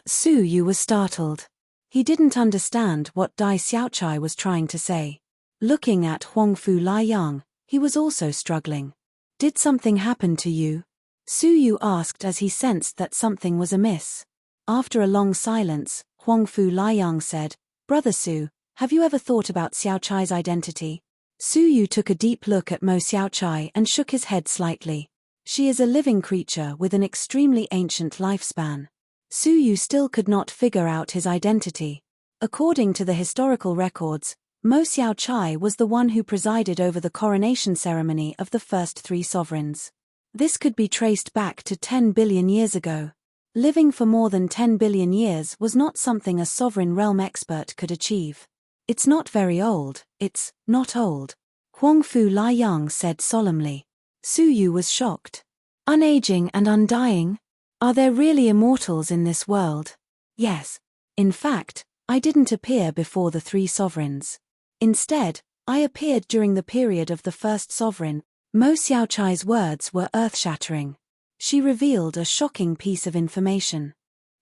Su Yu was startled. He didn't understand what Dai Xiaochai was trying to say. Looking at Huangfu Liang, he was also struggling. "Did something happen to you?" Su Yu asked as he sensed that something was amiss. After a long silence, Huangfu Liang said, "Brother Su, have you ever thought about Xiaochai's identity? Su Yu took a deep look at Mo Xiaochai and shook his head slightly. She is a living creature with an extremely ancient lifespan. Su Yu still could not figure out his identity. According to the historical records, Mo Xiaochai was the one who presided over the coronation ceremony of the first 3 sovereigns. This could be traced back to 10 billion years ago. Living for more than 10 billion years was not something a sovereign realm expert could achieve. It's not very old, it's not old, Huangfu Liang said solemnly. Su Yu was shocked. Unaging and undying? Are there really immortals in this world? Yes. In fact, I didn't appear before the 3 sovereigns. Instead, I appeared during the period of the first sovereign. Mo Xiaochai's words were earth-shattering. She revealed a shocking piece of information.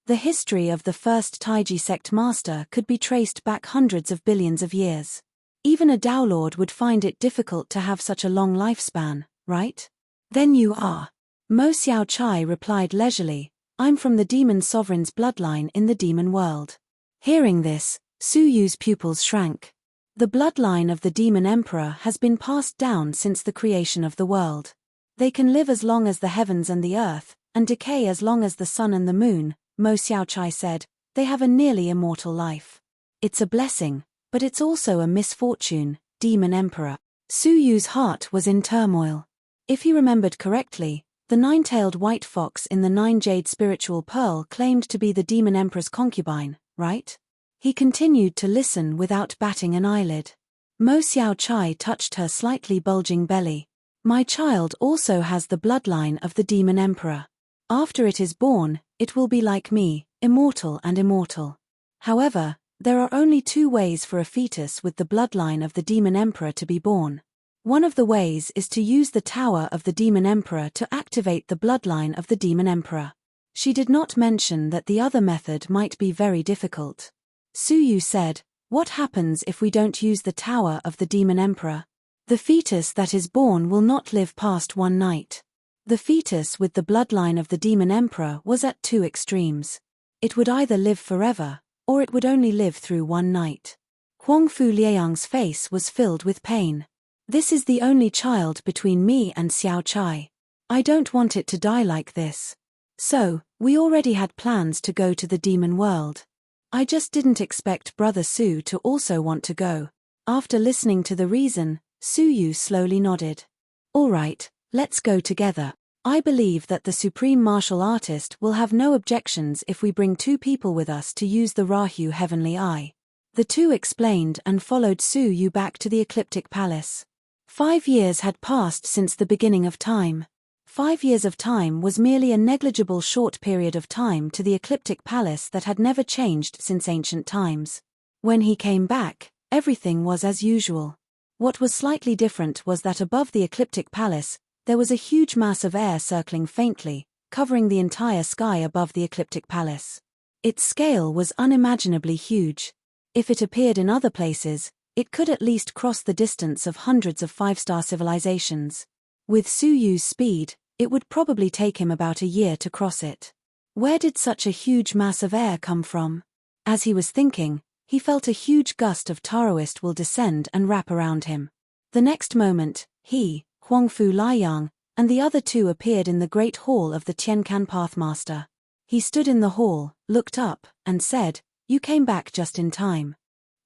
The history of the first Taiji sect master could be traced back hundreds of billions of years. Even a Dao Lord would find it difficult to have such a long lifespan, right? Then you are. Mo Xiaochai replied leisurely, I'm from the demon sovereign's bloodline in the demon world. Hearing this, Su Yu's pupils shrank. The bloodline of the demon emperor has been passed down since the creation of the world. They can live as long as the heavens and the earth, and decay as long as the sun and the moon, Mo Xiaochai said. They have a nearly immortal life. It's a blessing, but it's also a misfortune, demon emperor. Su Yu's heart was in turmoil. If he remembered correctly, the 9-tailed white fox in the 9-jade spiritual pearl claimed to be the demon emperor's concubine, right? He continued to listen without batting an eyelid. Mo Xiaochai touched her slightly bulging belly. My child also has the bloodline of the demon emperor. After it is born, it will be like me, immortal and immortal. However, there are only 2 ways for a fetus with the bloodline of the demon emperor to be born. One of the ways is to use the tower of the demon emperor to activate the bloodline of the demon emperor. She did not mention that the other method might be very difficult. Su Yu said, what happens if we don't use the tower of the demon emperor? The fetus that is born will not live past 1 night. The fetus with the bloodline of the demon emperor was at 2 extremes. It would either live forever, or it would only live through 1 night. Huangfu Liang's face was filled with pain. This is the only child between me and Xiaochai. I don't want it to die like this. So, we already had plans to go to the demon world. I just didn't expect Brother Su to also want to go. After listening to the reason, Su Yu slowly nodded. All right, let's go together. I believe that the supreme martial artist will have no objections if we bring 2 people with us to use the Rahu Heavenly Eye. The 2 explained and followed Su Yu back to the Ecliptic Palace. 5 years had passed since the beginning of time. 5 years of time was merely a negligible short period of time to the Ecliptic Palace that had never changed since ancient times. When he came back, everything was as usual. What was slightly different was that above the Ecliptic Palace, there was a huge mass of air circling faintly, covering the entire sky above the Ecliptic Palace. Its scale was unimaginably huge. If it appeared in other places, it could at least cross the distance of hundreds of 5-star civilizations. With Su Yu's speed, it would probably take him about a year to cross it. Where did such a huge mass of air come from? As he was thinking, he felt a huge gust of Taoist will descend and wrap around him. The next moment, he, Huangfu Liang, and the other 2 appeared in the great hall of the Tiancan Pathmaster. He stood in the hall, looked up, and said, You came back just in time.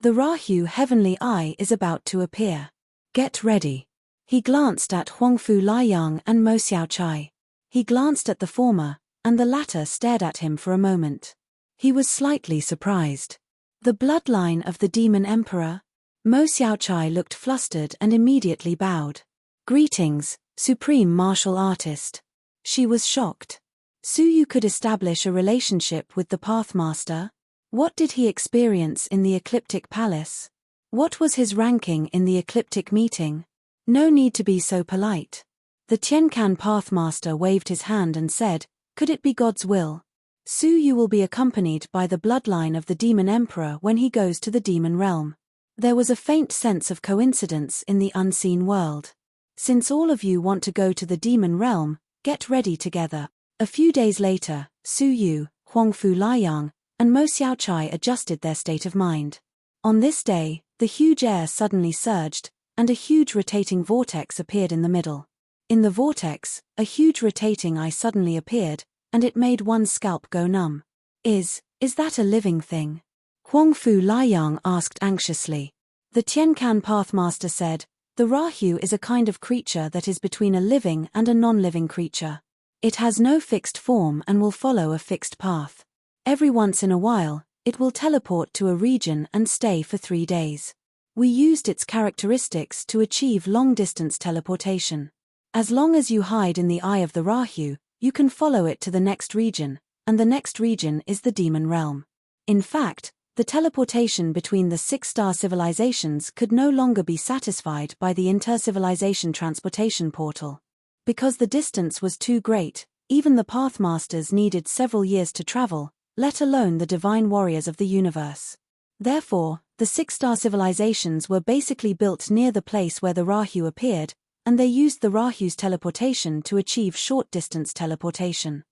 The Rahu Heavenly Eye is about to appear. Get ready. He glanced at Huangfu Liang and Mo Xiaochai. He glanced at the former, and the latter stared at him for a moment. He was slightly surprised. The bloodline of the demon emperor? Mo Xiaochai looked flustered and immediately bowed. Greetings, supreme martial artist. She was shocked. Su Yu could establish a relationship with the Pathmaster? What did he experience in the Ecliptic Palace? What was his ranking in the Ecliptic meeting? No need to be so polite. The Tiancan Pathmaster waved his hand and said, Could it be God's will? Su Yu will be accompanied by the bloodline of the demon emperor when he goes to the demon realm. There was a faint sense of coincidence in the unseen world. Since all of you want to go to the demon realm, get ready together. A few days later, Su Yu, Huangfu Liang, and Mo Xiaochai adjusted their state of mind. On this day, the huge air suddenly surged, and a huge rotating vortex appeared in the middle. In the vortex, a huge rotating eye suddenly appeared, and it made one's scalp go numb. Is that a living thing? Huang Fu Liang asked anxiously. The Tiancan Pathmaster said, the Rahu is a kind of creature that is between a living and a non-living creature. It has no fixed form and will follow a fixed path. Every once in a while, it will teleport to a region and stay for 3 days. We used its characteristics to achieve long-distance teleportation. As long as you hide in the eye of the Rahu, you can follow it to the next region, and the next region is the demon realm. In fact, the teleportation between the 6-star civilizations could no longer be satisfied by the intercivilization transportation portal. Because the distance was too great, even the Pathmasters needed several years to travel, let alone the divine warriors of the universe. Therefore, the 6-star civilizations were basically built near the place where the Rahu appeared, and they used the Rahu's teleportation to achieve short-distance teleportation.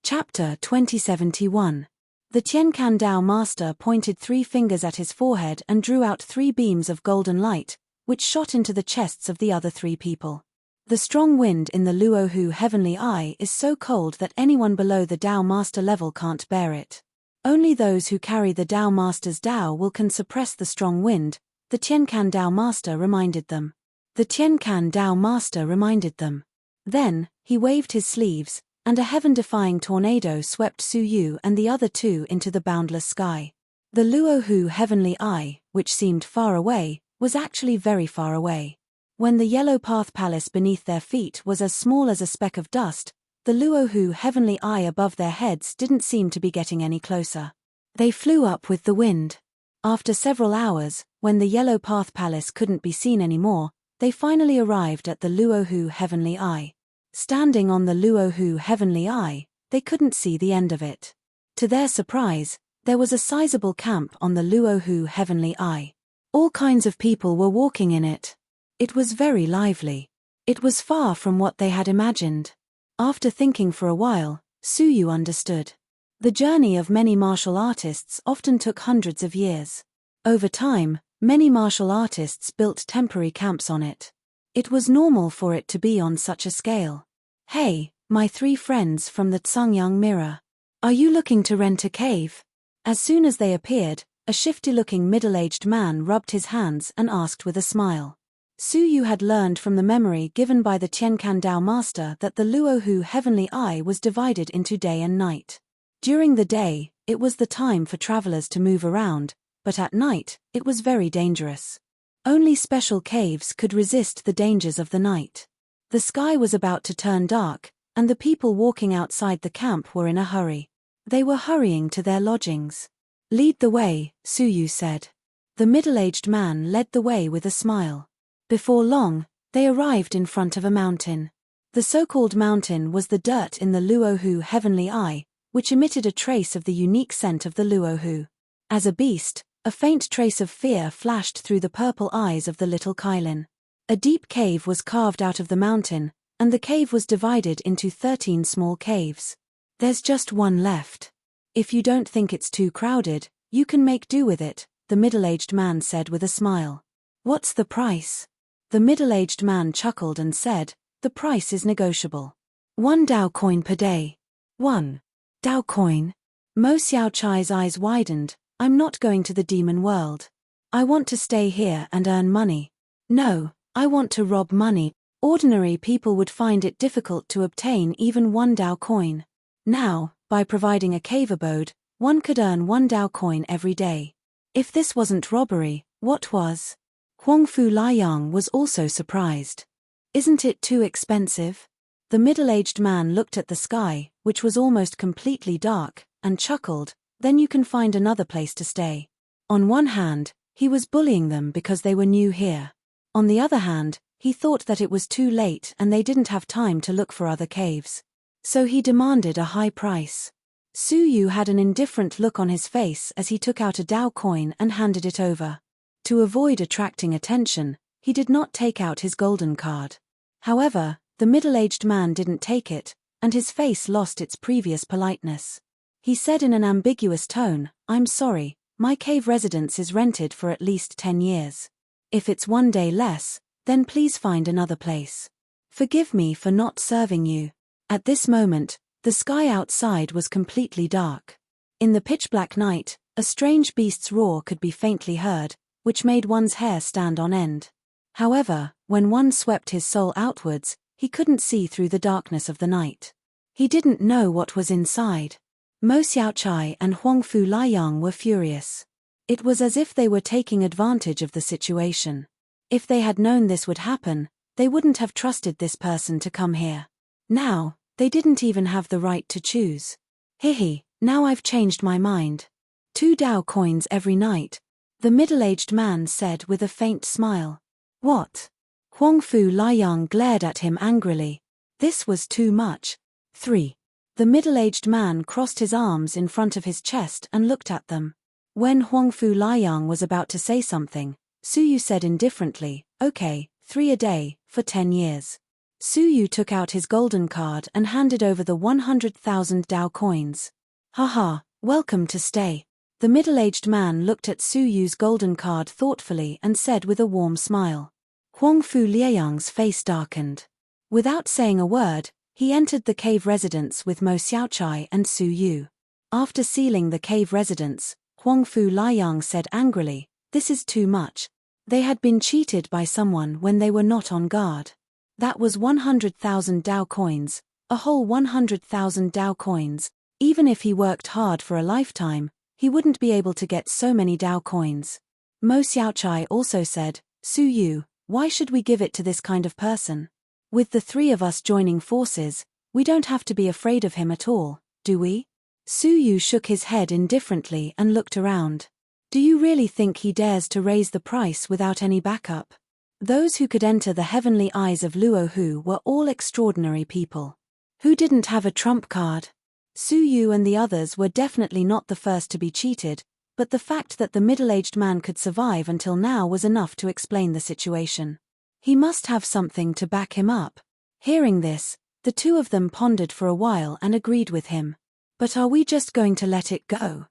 Chapter 2071. The Tiancan Dao Master pointed 3 fingers at his forehead and drew out 3 beams of golden light, which shot into the chests of the other 3 people. The strong wind in the Luohu Heavenly Eye is so cold that anyone below the Dao Master level can't bear it. Only those who carry the Dao Master's Dao will can suppress the strong wind, the Tiancan Dao Master reminded them. The Tiancan Dao Master reminded them. Then, he waved his sleeves, and a heaven-defying tornado swept Su Yu and the other 2 into the boundless sky. The Luohu Heavenly Eye, which seemed far away, was actually very far away. When the yellow path palace beneath their feet was as small as a speck of dust, the Luohu Heavenly Eye above their heads didn't seem to be getting any closer. They flew up with the wind. After several hours, when the yellow path palace couldn't be seen anymore, they finally arrived at the Luohu Heavenly Eye. Standing on the Luohu Heavenly Eye, they couldn't see the end of it. To their surprise, there was a sizable camp on the Luohu Heavenly Eye. All kinds of people were walking in it. It was very lively. It was far from what they had imagined. After thinking for a while, Su Yu understood. The journey of many martial artists often took hundreds of years. Over time, many martial artists built temporary camps on it. It was normal for it to be on such a scale. Hey, my 3 friends from the Tsungyang Mirror. Are you looking to rent a cave? As soon as they appeared, a shifty-looking middle-aged man rubbed his hands and asked with a smile. Su Yu had learned from the memory given by the Tiancan Dao Master that the Luohu Heavenly Eye was divided into day and night. During the day, it was the time for travelers to move around, but at night, it was very dangerous. Only special caves could resist the dangers of the night. The sky was about to turn dark, and the people walking outside the camp were in a hurry. They were hurrying to their lodgings. Lead the way, Su Yu said. The middle-aged man led the way with a smile. Before long, they arrived in front of a mountain. The so-called mountain was the dirt in the Luohu Heavenly Eye, which emitted a trace of the unique scent of the Luohu. As a beast, a faint trace of fear flashed through the purple eyes of the little Kailin. A deep cave was carved out of the mountain, and the cave was divided into 13 small caves. There's just one left. If you don't think it's too crowded, you can make do with it, the middle-aged man said with a smile. What's the price? The middle-aged man chuckled and said, the price is negotiable. 1 Dao coin per day. 1 Dao coin? Mo Xiaochai's eyes widened. I'm not going to the demon world. I want to stay here and earn money. No, I want to rob money. Ordinary people would find it difficult to obtain even 1 Dao coin. Now, by providing a cave abode, one could earn 1 Dao coin every day. If this wasn't robbery, what was? Huang Fu Liang was also surprised. Isn't it too expensive? The middle-aged man looked at the sky, which was almost completely dark, and chuckled. Then you can find another place to stay. On one hand, he was bullying them because they were new here. On the other hand, he thought that it was too late and they didn't have time to look for other caves. So he demanded a high price. Su Yu had an indifferent look on his face as he took out a Dao coin and handed it over. To avoid attracting attention, he did not take out his golden card. However, the middle-aged man didn't take it, and his face lost its previous politeness. He said in an ambiguous tone, I'm sorry, my cave residence is rented for at least 10 years. If it's 1 day less, Then please find another place. Forgive me for not serving you. At this moment, the sky outside was completely dark. In the pitch-black night, a strange beast's roar could be faintly heard, which made one's hair stand on end. However, when one swept his soul outwards, he couldn't see through the darkness of the night. He didn't know what was inside. Mo Xiaochai and Huangfu Liang were furious. It was as if they were taking advantage of the situation. If they had known this would happen, they wouldn't have trusted this person to come here. Now, they didn't even have the right to choose. Hihi, now I've changed my mind. 2 Dao coins every night, the middle-aged man said with a faint smile. What? Huangfu Liang glared at him angrily. This was too much. 3. The middle-aged man crossed his arms in front of his chest and looked at them. When Huangfu Liang was about to say something, Su Yu said indifferently, okay, 3 a day, for 10 years. Su Yu took out his golden card and handed over the 100,000 Dao coins. Haha, welcome to stay. The middle-aged man looked at Su Yu's golden card thoughtfully and said with a warm smile. Huangfu Liang's face darkened. Without saying a word, he entered the cave residence with Mo Xiaochai and Su Yu. After sealing the cave residence, Huangfu Liang said angrily, this is too much. They had been cheated by someone when they were not on guard. That was 100,000 Dao coins, a whole 100,000 Dao coins. Even if he worked hard for a lifetime, he wouldn't be able to get so many Dao coins. Mo Xiaochai also said, Su Yu, why should we give it to this kind of person? With the 3 of us joining forces, we don't have to be afraid of him at all, do we? Su Yu shook his head indifferently and looked around. Do you really think he dares to raise the price without any backup? Those who could enter the heavenly eyes of Luohu were all extraordinary people. Who didn't have a trump card? Su Yu and the others were definitely not the first to be cheated, but the fact that the middle-aged man could survive until now was enough to explain the situation. He must have something to back him up. Hearing this, the 2 of them pondered for a while and agreed with him. But are we just going to let it go?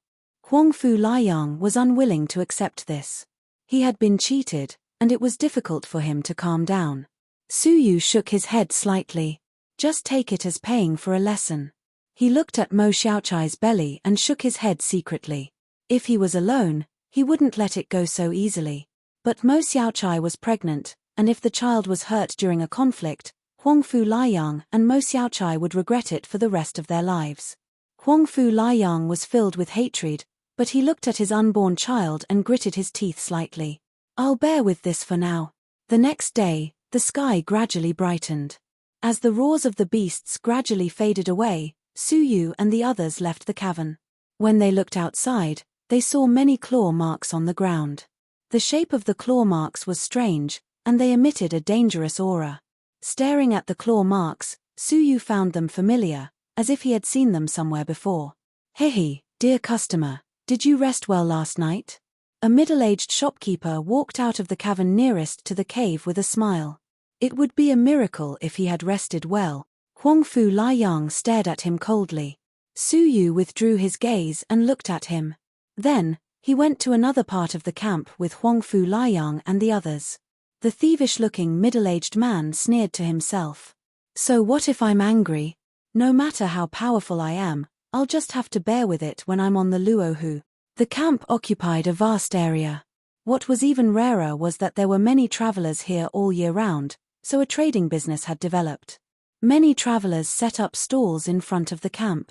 Huangfu Liang was unwilling to accept this. He had been cheated, and it was difficult for him to calm down. Su Yu shook his head slightly. Just take it as paying for a lesson. He looked at Mo Xiaochai's belly and shook his head secretly. If he was alone, he wouldn't let it go so easily. But Mo Xiaochai was pregnant, and if the child was hurt during a conflict, Huangfu Liang and Mo Xiaochai would regret it for the rest of their lives. Huangfu Liang was filled with hatred, but he looked at his unborn child and gritted his teeth slightly. I'll bear with this for now. The next day, the sky gradually brightened. As the roars of the beasts gradually faded away, Su Yu and the others left the cavern. When they looked outside, they saw many claw marks on the ground. The shape of the claw marks was strange, and they emitted a dangerous aura. Staring at the claw marks, Su Yu found them familiar, as if he had seen them somewhere before. Hehe, dear customer, did you rest well last night? A middle-aged shopkeeper walked out of the cavern nearest to the cave with a smile. It would be a miracle if he had rested well. Huangfu Liang stared at him coldly. Su Yu withdrew his gaze and looked at him. Then, he went to another part of the camp with Huangfu Liang and the others. The thievish-looking middle-aged man sneered to himself. So what if I'm angry? No matter how powerful I am, I'll just have to bear with it when I'm on the Luohu. The camp occupied a vast area. What was even rarer was that there were many travelers here all year round, so a trading business had developed. Many travelers set up stalls in front of the camp.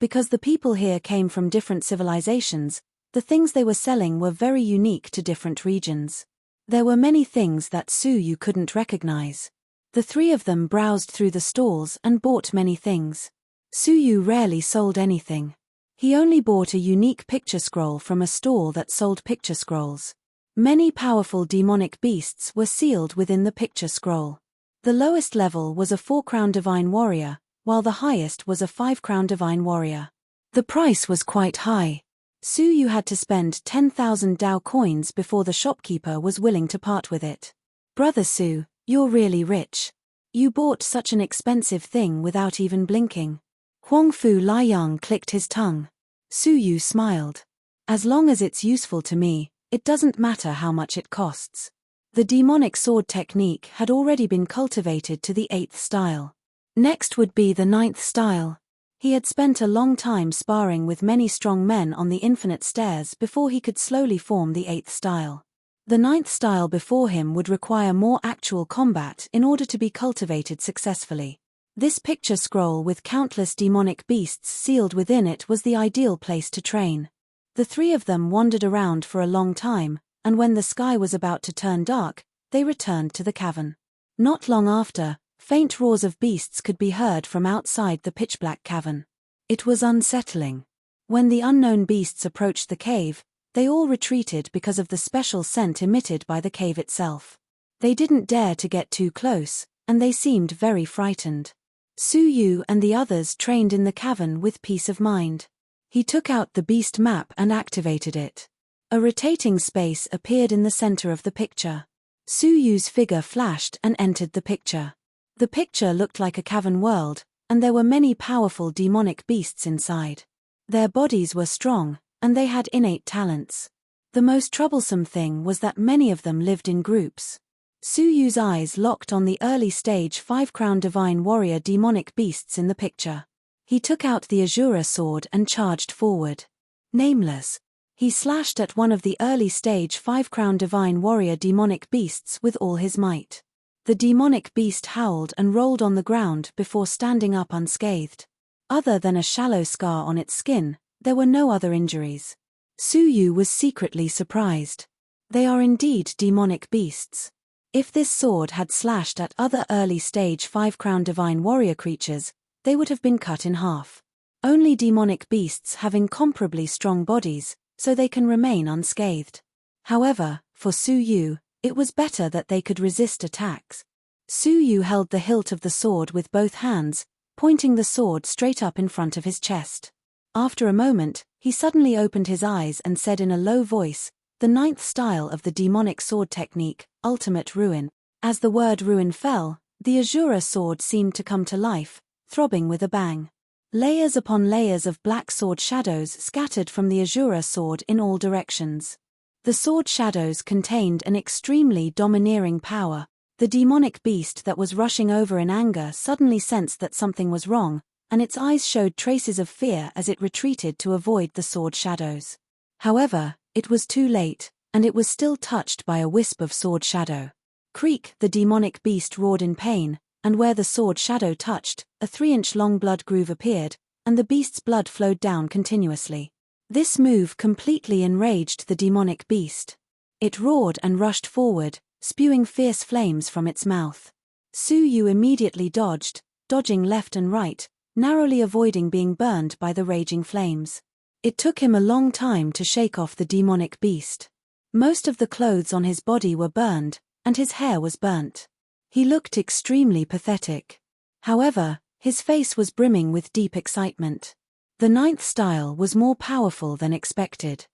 Because the people here came from different civilizations, the things they were selling were very unique to different regions. There were many things that Su Yu couldn't recognize. The 3 of them browsed through the stalls and bought many things. Su Yu rarely sold anything. He only bought a unique picture scroll from a stall that sold picture scrolls. Many powerful demonic beasts were sealed within the picture scroll. The lowest level was a 4-crown divine warrior, while the highest was a 5-crown divine warrior. The price was quite high. Su Yu had to spend 10,000 Dao coins before the shopkeeper was willing to part with it. Brother Su, you're really rich. You bought such an expensive thing without even blinking. Huangfu Liang clicked his tongue. Su Yu smiled. As long as it's useful to me, it doesn't matter how much it costs. The demonic sword technique had already been cultivated to the 8th style. Next would be the 9th style. He had spent a long time sparring with many strong men on the infinite stairs before he could slowly form the 8th style. The 9th style before him would require more actual combat in order to be cultivated successfully. This picture scroll with countless demonic beasts sealed within it was the ideal place to train. The three of them wandered around for a long time, and when the sky was about to turn dark, they returned to the cavern. Not long after, faint roars of beasts could be heard from outside the pitch-black cavern. It was unsettling. When the unknown beasts approached the cave, they all retreated because of the special scent emitted by the cave itself. They didn't dare to get too close, and they seemed very frightened. Su Yu and the others trained in the cavern with peace of mind. He took out the beast map and activated it. A rotating space appeared in the center of the picture. Su Yu's figure flashed and entered the picture. The picture looked like a cavern world, and there were many powerful demonic beasts inside. Their bodies were strong, and they had innate talents. The most troublesome thing was that many of them lived in groups. Su Yu's eyes locked on the early stage 5-crown divine warrior demonic beasts in the picture. He took out the Azura sword and charged forward. Nameless. He slashed at one of the early stage 5-crown divine warrior demonic beasts with all his might. The demonic beast howled and rolled on the ground before standing up unscathed. Other than a shallow scar on its skin, there were no other injuries. Su Yu was secretly surprised. They are indeed demonic beasts. If this sword had slashed at other early stage 5-crown divine warrior creatures, they would have been cut in half. Only demonic beasts have incomparably strong bodies, so they can remain unscathed. However, for Su Yu, it was better that they could resist attacks. Su Yu held the hilt of the sword with both hands, pointing the sword straight up in front of his chest. After a moment, he suddenly opened his eyes and said in a low voice, "The 9th style of the demonic sword technique, ultimate ruin." As the word ruin fell, the Azura sword seemed to come to life, throbbing with a bang. Layers upon layers of black sword shadows scattered from the Azura sword in all directions. The sword shadows contained an extremely domineering power. The demonic beast that was rushing over in anger suddenly sensed that something was wrong, and its eyes showed traces of fear as it retreated to avoid the sword shadows. However, it was too late, and it was still touched by a wisp of sword shadow. Creak! The demonic beast roared in pain, and where the sword shadow touched, a 3-inch-long blood groove appeared, and the beast's blood flowed down continuously. This move completely enraged the demonic beast. It roared and rushed forward, spewing fierce flames from its mouth. Su Yu immediately dodging left and right, narrowly avoiding being burned by the raging flames. It took him a long time to shake off the demonic beast. Most of the clothes on his body were burned, and his hair was burnt. He looked extremely pathetic. However, his face was brimming with deep excitement. The 9th style was more powerful than expected.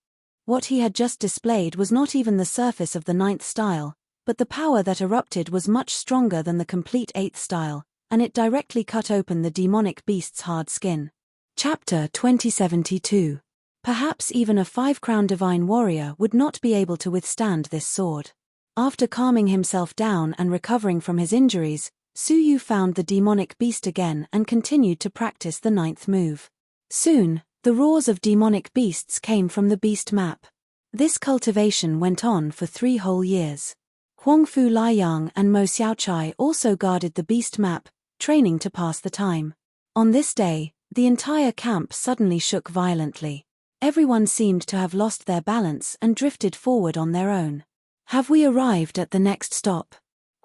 What he had just displayed was not even the surface of the 9th style, but the power that erupted was much stronger than the complete 8th style, and it directly cut open the demonic beast's hard skin. Chapter 2072. Perhaps even a 5-crown divine warrior would not be able to withstand this sword. After calming himself down and recovering from his injuries, Su Yu found the demonic beast again and continued to practice the 9th move. Soon, the roars of demonic beasts came from the beast map. This cultivation went on for 3 whole years. Huangfu Liang and Mo Xiaochai also guarded the beast map, training to pass the time. On this day, the entire camp suddenly shook violently. Everyone seemed to have lost their balance and drifted forward on their own. Have we arrived at the next stop?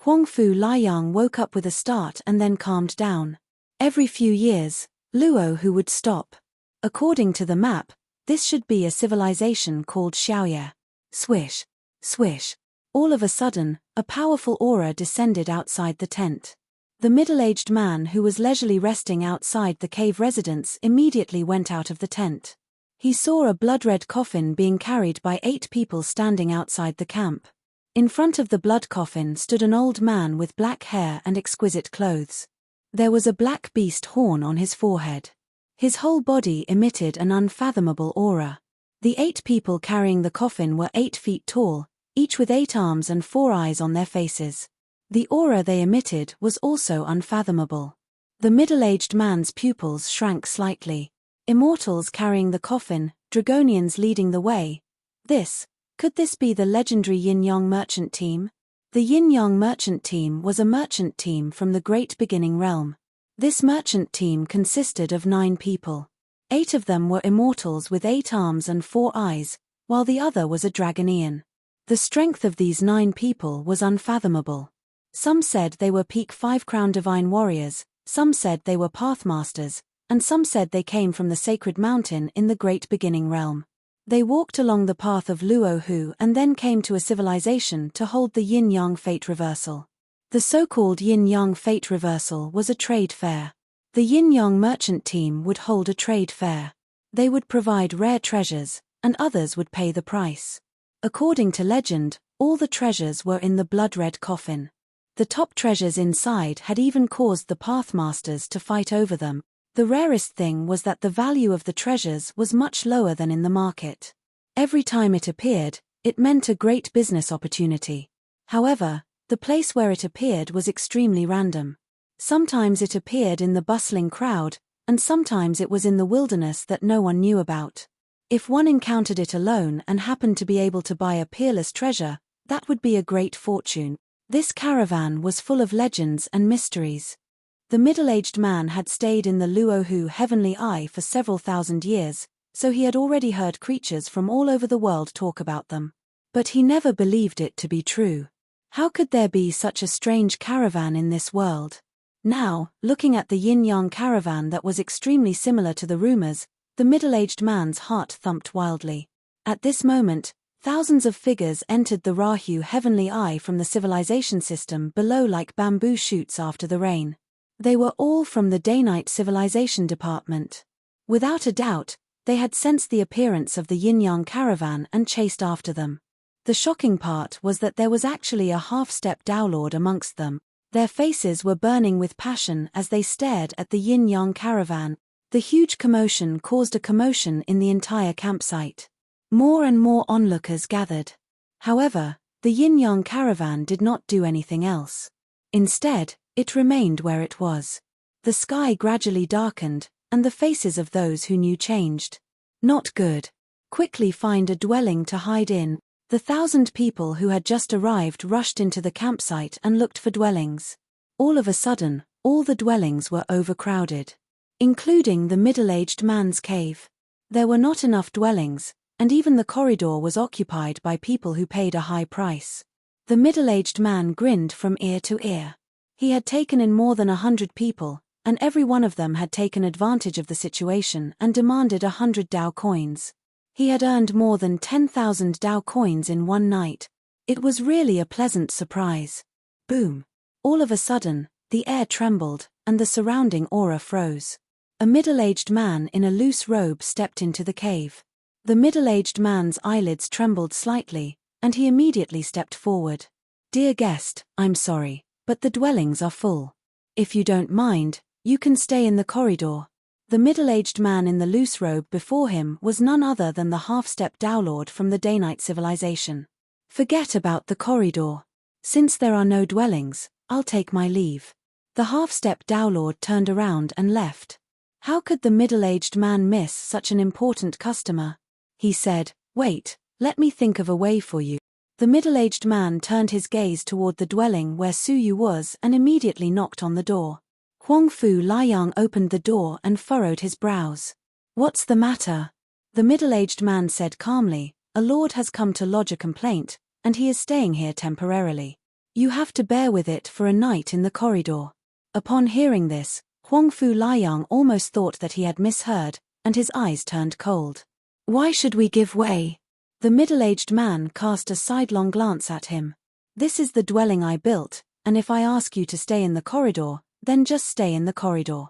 Huangfu Liang woke up with a start and then calmed down. Every few years, Luo Hu would stop. According to the map, this should be a civilization called Xiaoye. Swish, swish. All of a sudden, a powerful aura descended outside the tent. The middle-aged man who was leisurely resting outside the cave residence immediately went out of the tent. He saw a blood-red coffin being carried by 8 people standing outside the camp. In front of the blood coffin stood an old man with black hair and exquisite clothes. There was a black beast horn on his forehead. His whole body emitted an unfathomable aura. The 8 people carrying the coffin were 8 feet tall, each with 8 arms and 4 eyes on their faces. The aura they emitted was also unfathomable. The middle-aged man's pupils shrank slightly. Immortals carrying the coffin, Dragonians leading the way. Could this be the legendary Yin-Yang merchant team? The Yin-Yang merchant team was a merchant team from the Great Beginning realm. This merchant team consisted of 9 people. 8 of them were immortals with 8 arms and 4 eyes, while the other was a Dragonian. The strength of these 9 people was unfathomable. Some said they were peak 5 crown divine warriors, some said they were pathmasters, and some said they came from the sacred mountain in the Great Beginning realm. They walked along the path of Luohu and then came to a civilization to hold the Yin-Yang fate reversal. The so-called Yin-Yang fate reversal was a trade fair. The Yin-Yang merchant team would hold a trade fair. They would provide rare treasures, and others would pay the price. According to legend, all the treasures were in the blood-red coffin. The top treasures inside had even caused the pathmasters to fight over them. The rarest thing was that the value of the treasures was much lower than in the market. Every time it appeared, it meant a great business opportunity. However, the place where it appeared was extremely random. Sometimes it appeared in the bustling crowd, and sometimes it was in the wilderness that no one knew about. If one encountered it alone and happened to be able to buy a peerless treasure, that would be a great fortune. This caravan was full of legends and mysteries. The middle-aged man had stayed in the Luohu Heavenly Eye for several thousand years, so he had already heard creatures from all over the world talk about them. But he never believed it to be true. How could there be such a strange caravan in this world? Now, looking at the Yin-Yang caravan that was extremely similar to the rumors, the middle-aged man's heart thumped wildly. At this moment, thousands of figures entered the Rahu Heavenly Eye from the civilization system below like bamboo shoots after the rain. They were all from the Day-Night Civilization Department. Without a doubt, they had sensed the appearance of the Yin-Yang caravan and chased after them. The shocking part was that there was actually a half-step Dowlord amongst them. Their faces were burning with passion as they stared at the Yin-Yang caravan. The huge commotion caused a commotion in the entire campsite. More and more onlookers gathered. However, the Yin-Yang caravan did not do anything else. Instead, it remained where it was. The sky gradually darkened, and the faces of those who knew changed. Not good. Quickly find a dwelling to hide in. The 1,000 people who had just arrived rushed into the campsite and looked for dwellings. All of a sudden, all the dwellings were overcrowded, including the middle-aged man's cave. There were not enough dwellings, and even the corridor was occupied by people who paid a high price. The middle-aged man grinned from ear to ear. He had taken in more than 100 people, and every one of them had taken advantage of the situation and demanded 100 Dao coins. He had earned more than 10,000 Dao coins in one night. It was really a pleasant surprise. Boom! All of a sudden, the air trembled, and the surrounding aura froze. A middle-aged man in a loose robe stepped into the cave. The middle-aged man's eyelids trembled slightly, and he immediately stepped forward. "Dear guest, I'm sorry, but the dwellings are full. If you don't mind, you can stay in the corridor." The middle-aged man in the loose robe before him was none other than the half-step Dowlord from the Day-Night Civilization. "Forget about the corridor. Since there are no dwellings, I'll take my leave." The half-step Dowlord turned around and left. How could the middle-aged man miss such an important customer? He said, "Wait, let me think of a way for you." The middle-aged man turned his gaze toward the dwelling where Suyu was and immediately knocked on the door. Huangfu Liang opened the door and furrowed his brows. "What's the matter?" The middle-aged man said calmly, "A lord has come to lodge a complaint, and he is staying here temporarily. You have to bear with it for a night in the corridor." Upon hearing this, Huangfu Liang almost thought that he had misheard, and his eyes turned cold. "Why should we give way?" The middle-aged man cast a sidelong glance at him. "This is the dwelling I built, and if I ask you to stay in the corridor, then just stay in the corridor.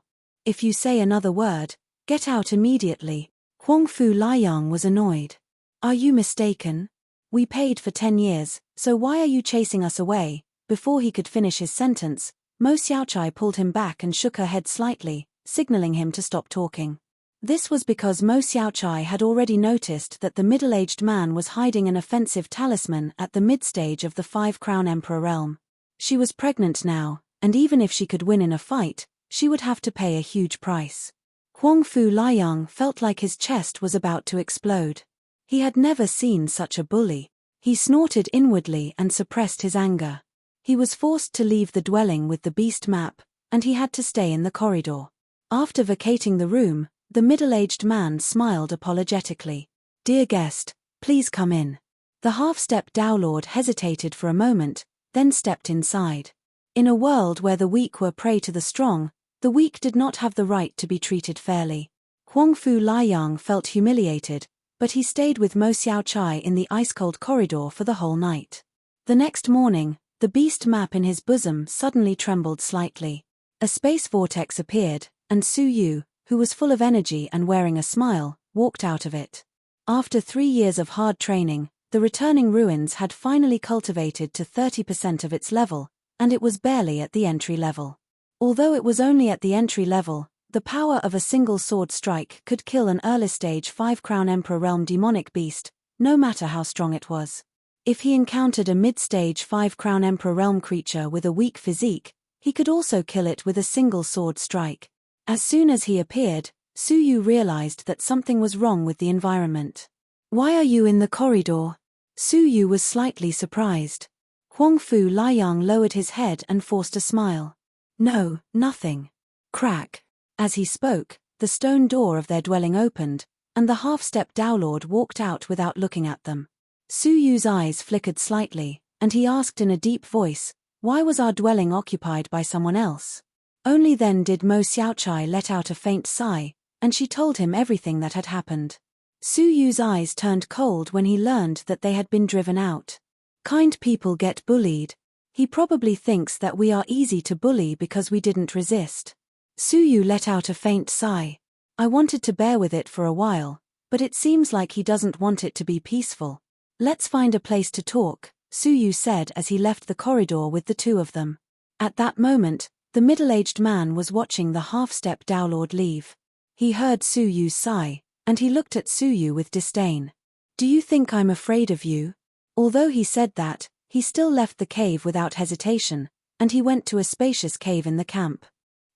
If you say another word, get out immediately." Huangfu Liang was annoyed. "Are you mistaken? We paid for 10 years, so why are you chasing us away?" Before he could finish his sentence, Mo Xiaochai pulled him back and shook her head slightly, signaling him to stop talking. This was because Mo Xiaochai had already noticed that the middle-aged man was hiding an offensive talisman at the mid-stage of the 5-crown emperor realm. She was pregnant now, and even if she could win in a fight, she would have to pay a huge price. Huangfu Liang felt like his chest was about to explode. He had never seen such a bully. He snorted inwardly and suppressed his anger. He was forced to leave the dwelling with the beast map, and he had to stay in the corridor. After vacating the room, the middle-aged man smiled apologetically. "Dear guest, please come in." The half-step Dowlord hesitated for a moment, then stepped inside. In a world where the weak were prey to the strong, the weak did not have the right to be treated fairly. Huangfu Liang felt humiliated, but he stayed with Mo Xiaochai in the ice-cold corridor for the whole night. The next morning, the beast map in his bosom suddenly trembled slightly. A space vortex appeared, and Su Yu, who was full of energy and wearing a smile, walked out of it. After 3 years of hard training, the returning ruins had finally cultivated to 30% of its level, and it was barely at the entry level. Although it was only at the entry level, the power of a single sword strike could kill an early-stage 5-crown Emperor Realm demonic beast, no matter how strong it was. If he encountered a mid-stage 5-crown Emperor Realm creature with a weak physique, he could also kill it with a single sword strike. As soon as he appeared, Su Yu realized that something was wrong with the environment. "Why are you in the corridor?" Su Yu was slightly surprised. Huangfu Liang lowered his head and forced a smile. "No, nothing." Crack. As he spoke, the stone door of their dwelling opened, and the half-step Dowlord walked out without looking at them. Su Yu's eyes flickered slightly, and he asked in a deep voice, "Why was our dwelling occupied by someone else?" Only then did Mo Xiaochai let out a faint sigh, and she told him everything that had happened. Su Yu's eyes turned cold when he learned that they had been driven out. Kind people get bullied. He probably thinks that we are easy to bully because we didn't resist. Su Yu let out a faint sigh. "I wanted to bear with it for a while, but it seems like he doesn't want it to be peaceful. Let's find a place to talk," Su Yu said as he left the corridor with the two of them. At that moment, the middle-aged man was watching the half-step Dowlord leave. He heard Su Yu's sigh, and he looked at Su Yu with disdain. "Do you think I'm afraid of you?" Although he said that, he still left the cave without hesitation, and he went to a spacious cave in the camp.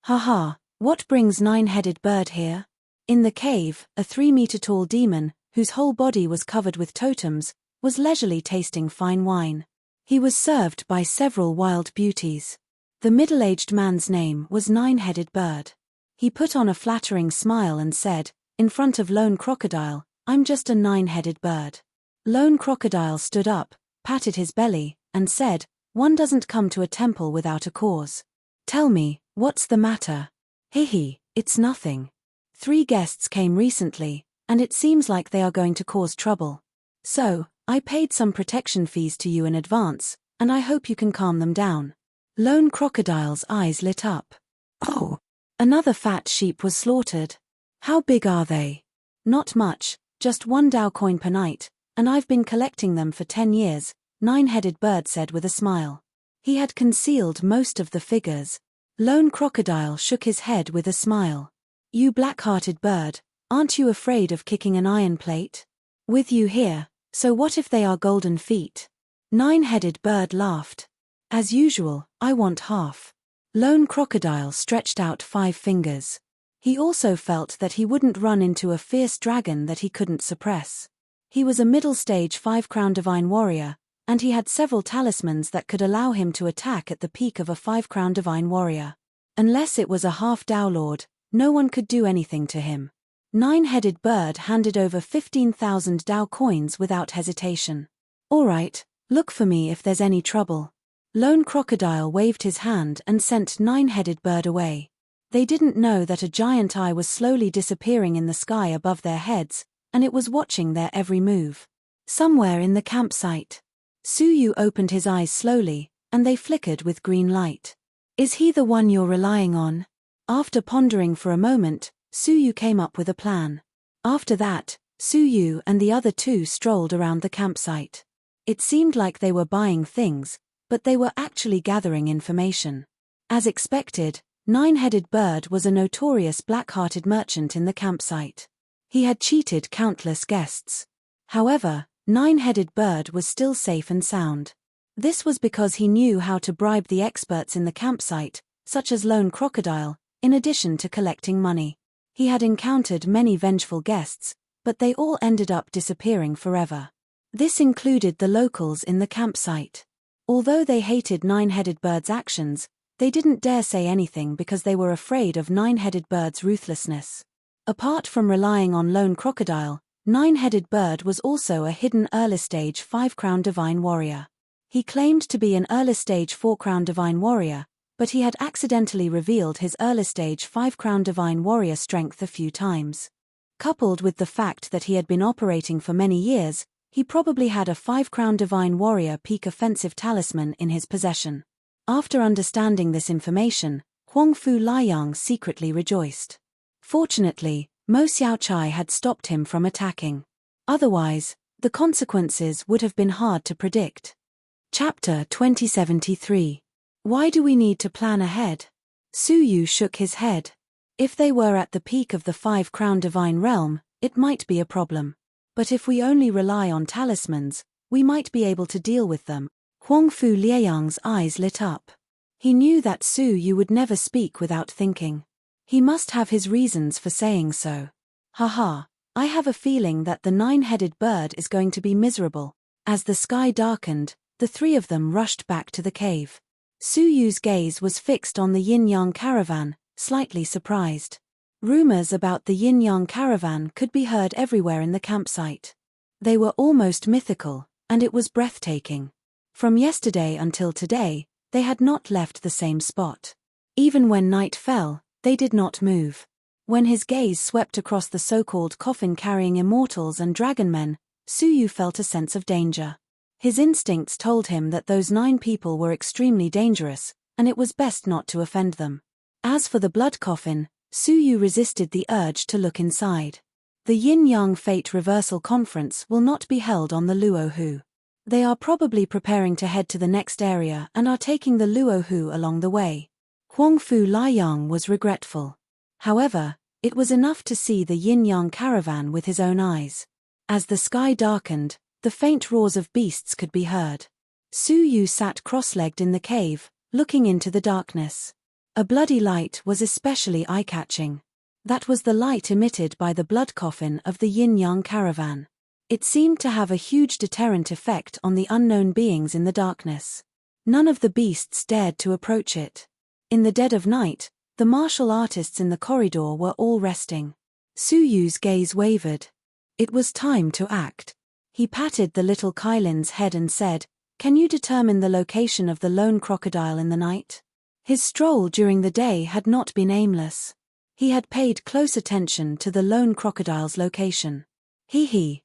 "Haha, what brings Nine-Headed Bird here?" In the cave, a 3-meter-tall demon, whose whole body was covered with totems, was leisurely tasting fine wine. He was served by several wild beauties. The middle-aged man's name was Nine-Headed Bird. He put on a flattering smile and said, in front of Lone Crocodile, "I'm just a 9-headed bird." Lone Crocodile stood up, patted his belly, and said, "One doesn't come to a temple without a cause. Tell me, what's the matter?" "Hihi, it's nothing. 3 guests came recently, and it seems like they are going to cause trouble. So, I paid some protection fees to you in advance, and I hope you can calm them down." Lone Crocodile's eyes lit up. "Oh, another fat sheep was slaughtered. How big are they?" "Not much, just 1 Dao coin per night, and I've been collecting them for 10 years, Nine-Headed Bird said with a smile. He had concealed most of the figures. Lone Crocodile shook his head with a smile. "You black-hearted bird, aren't you afraid of kicking an iron plate? With you here, so what if they are golden feet?" Nine-Headed Bird laughed. "As usual, I want half." Lone Crocodile stretched out 5 fingers. He also felt that he wouldn't run into a fierce dragon that he couldn't suppress. He was a middle-stage 5-crown divine warrior, and he had several talismans that could allow him to attack at the peak of a 5-crown divine warrior. Unless it was a half Dowlord, no one could do anything to him. Nine-Headed Bird handed over 15,000 Dao coins without hesitation. "All right, look for me if there's any trouble." Lone Crocodile waved his hand and sent Nine-Headed Bird away. They didn't know that a giant eye was slowly disappearing in the sky above their heads, and it was watching their every move. Somewhere in the campsite, Su Yu opened his eyes slowly, and they flickered with green light. "Is he the one you're relying on?" After pondering for a moment, Su Yu came up with a plan. After that, Su Yu and the other 2 strolled around the campsite. It seemed like they were buying things, but they were actually gathering information. As expected, Nine-Headed Bird was a notorious black-hearted merchant in the campsite. He had cheated countless guests. However, Nine-Headed Bird was still safe and sound. This was because he knew how to bribe the experts in the campsite, such as Lone Crocodile, in addition to collecting money. He had encountered many vengeful guests, but they all ended up disappearing forever. This included the locals in the campsite. Although they hated Nine-Headed Bird's actions, they didn't dare say anything because they were afraid of Nine-Headed Bird's ruthlessness. Apart from relying on Lone Crocodile, Nine-Headed Bird was also a hidden early-stage 5-crown divine warrior. He claimed to be an early-stage 4-crown divine warrior, but he had accidentally revealed his early-stage 5-crown divine warrior strength a few times. Coupled with the fact that he had been operating for many years, he probably had a 5-crown divine warrior peak offensive talisman in his possession. After understanding this information, Huang Fu Liang secretly rejoiced. Fortunately, Mo Xiaochai had stopped him from attacking. Otherwise, the consequences would have been hard to predict. Chapter 2073. Why do we need to plan ahead? Su Yu shook his head. If they were at the peak of the 5-crown divine realm, it might be a problem. But if we only rely on talismans, we might be able to deal with them. Huang Fu Liang's eyes lit up. He knew that Su Yu would never speak without thinking. He must have his reasons for saying so. Haha, I have a feeling that the Nine-Headed Bird is going to be miserable. As the sky darkened, the three of them rushed back to the cave. Su Yu's gaze was fixed on the Yin-Yang caravan, slightly surprised. Rumors about the Yin-Yang caravan could be heard everywhere in the campsite. They were almost mythical, and it was breathtaking. From yesterday until today, they had not left the same spot. Even when night fell, they did not move. When his gaze swept across the so-called coffin-carrying immortals and dragonmen, Su Yu felt a sense of danger. His instincts told him that those 9 people were extremely dangerous, and it was best not to offend them. As for the blood coffin, Su Yu resisted the urge to look inside. The Yin-Yang Fate Reversal Conference will not be held on the Luohu. They are probably preparing to head to the next area and are taking the Luohu along the way. Huang Fu Liang was regretful. However, it was enough to see the Yin-Yang caravan with his own eyes. As the sky darkened, the faint roars of beasts could be heard. Su Yu sat cross-legged in the cave, looking into the darkness. A bloody light was especially eye-catching. That was the light emitted by the blood coffin of the Yin-Yang caravan. It seemed to have a huge deterrent effect on the unknown beings in the darkness. None of the beasts dared to approach it. In the dead of night, the martial artists in the corridor were all resting. Su Yu's gaze wavered. It was time to act. He patted the little Kailin's head and said, "Can you determine the location of the lone crocodile in the night?" His stroll during the day had not been aimless. He had paid close attention to the lone crocodile's location.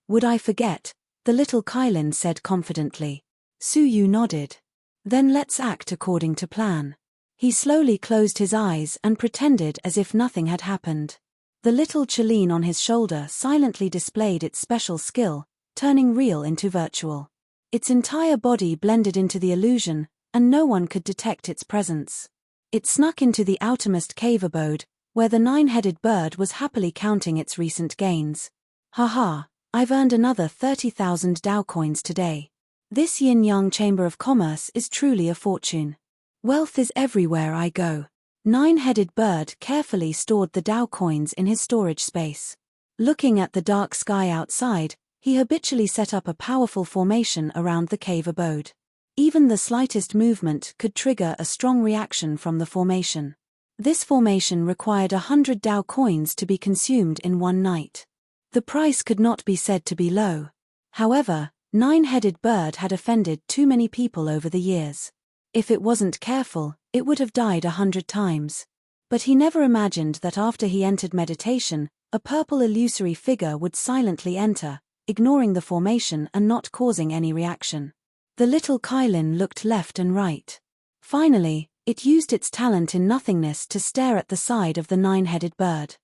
Would I forget?" the little Kailin said confidently. Su Yu nodded. "Then let's act according to plan." He slowly closed his eyes and pretended as if nothing had happened. The little Chelin on his shoulder silently displayed its special skill, turning real into virtual. Its entire body blended into the illusion, and no one could detect its presence. It snuck into the outermost cave abode, where the Nine-Headed Bird was happily counting its recent gains. "Haha, I've earned another 30,000 Dao coins today. This Yin-Yang Chamber of Commerce is truly a fortune. Wealth is everywhere I go." Nine-Headed Bird carefully stored the Dao coins in his storage space. Looking at the dark sky outside, he habitually set up a powerful formation around the cave abode. Even the slightest movement could trigger a strong reaction from the formation. This formation required 100 Dao coins to be consumed in one night. The price could not be said to be low. However, Nine-Headed Bird had offended too many people over the years. If it wasn't careful, it would have died 100 times. But he never imagined that after he entered meditation, a purple illusory figure would silently enter, ignoring the formation and not causing any reaction. The little Kailin looked left and right. Finally, it used its talent in nothingness to stare at the side of the Nine-Headed Bird.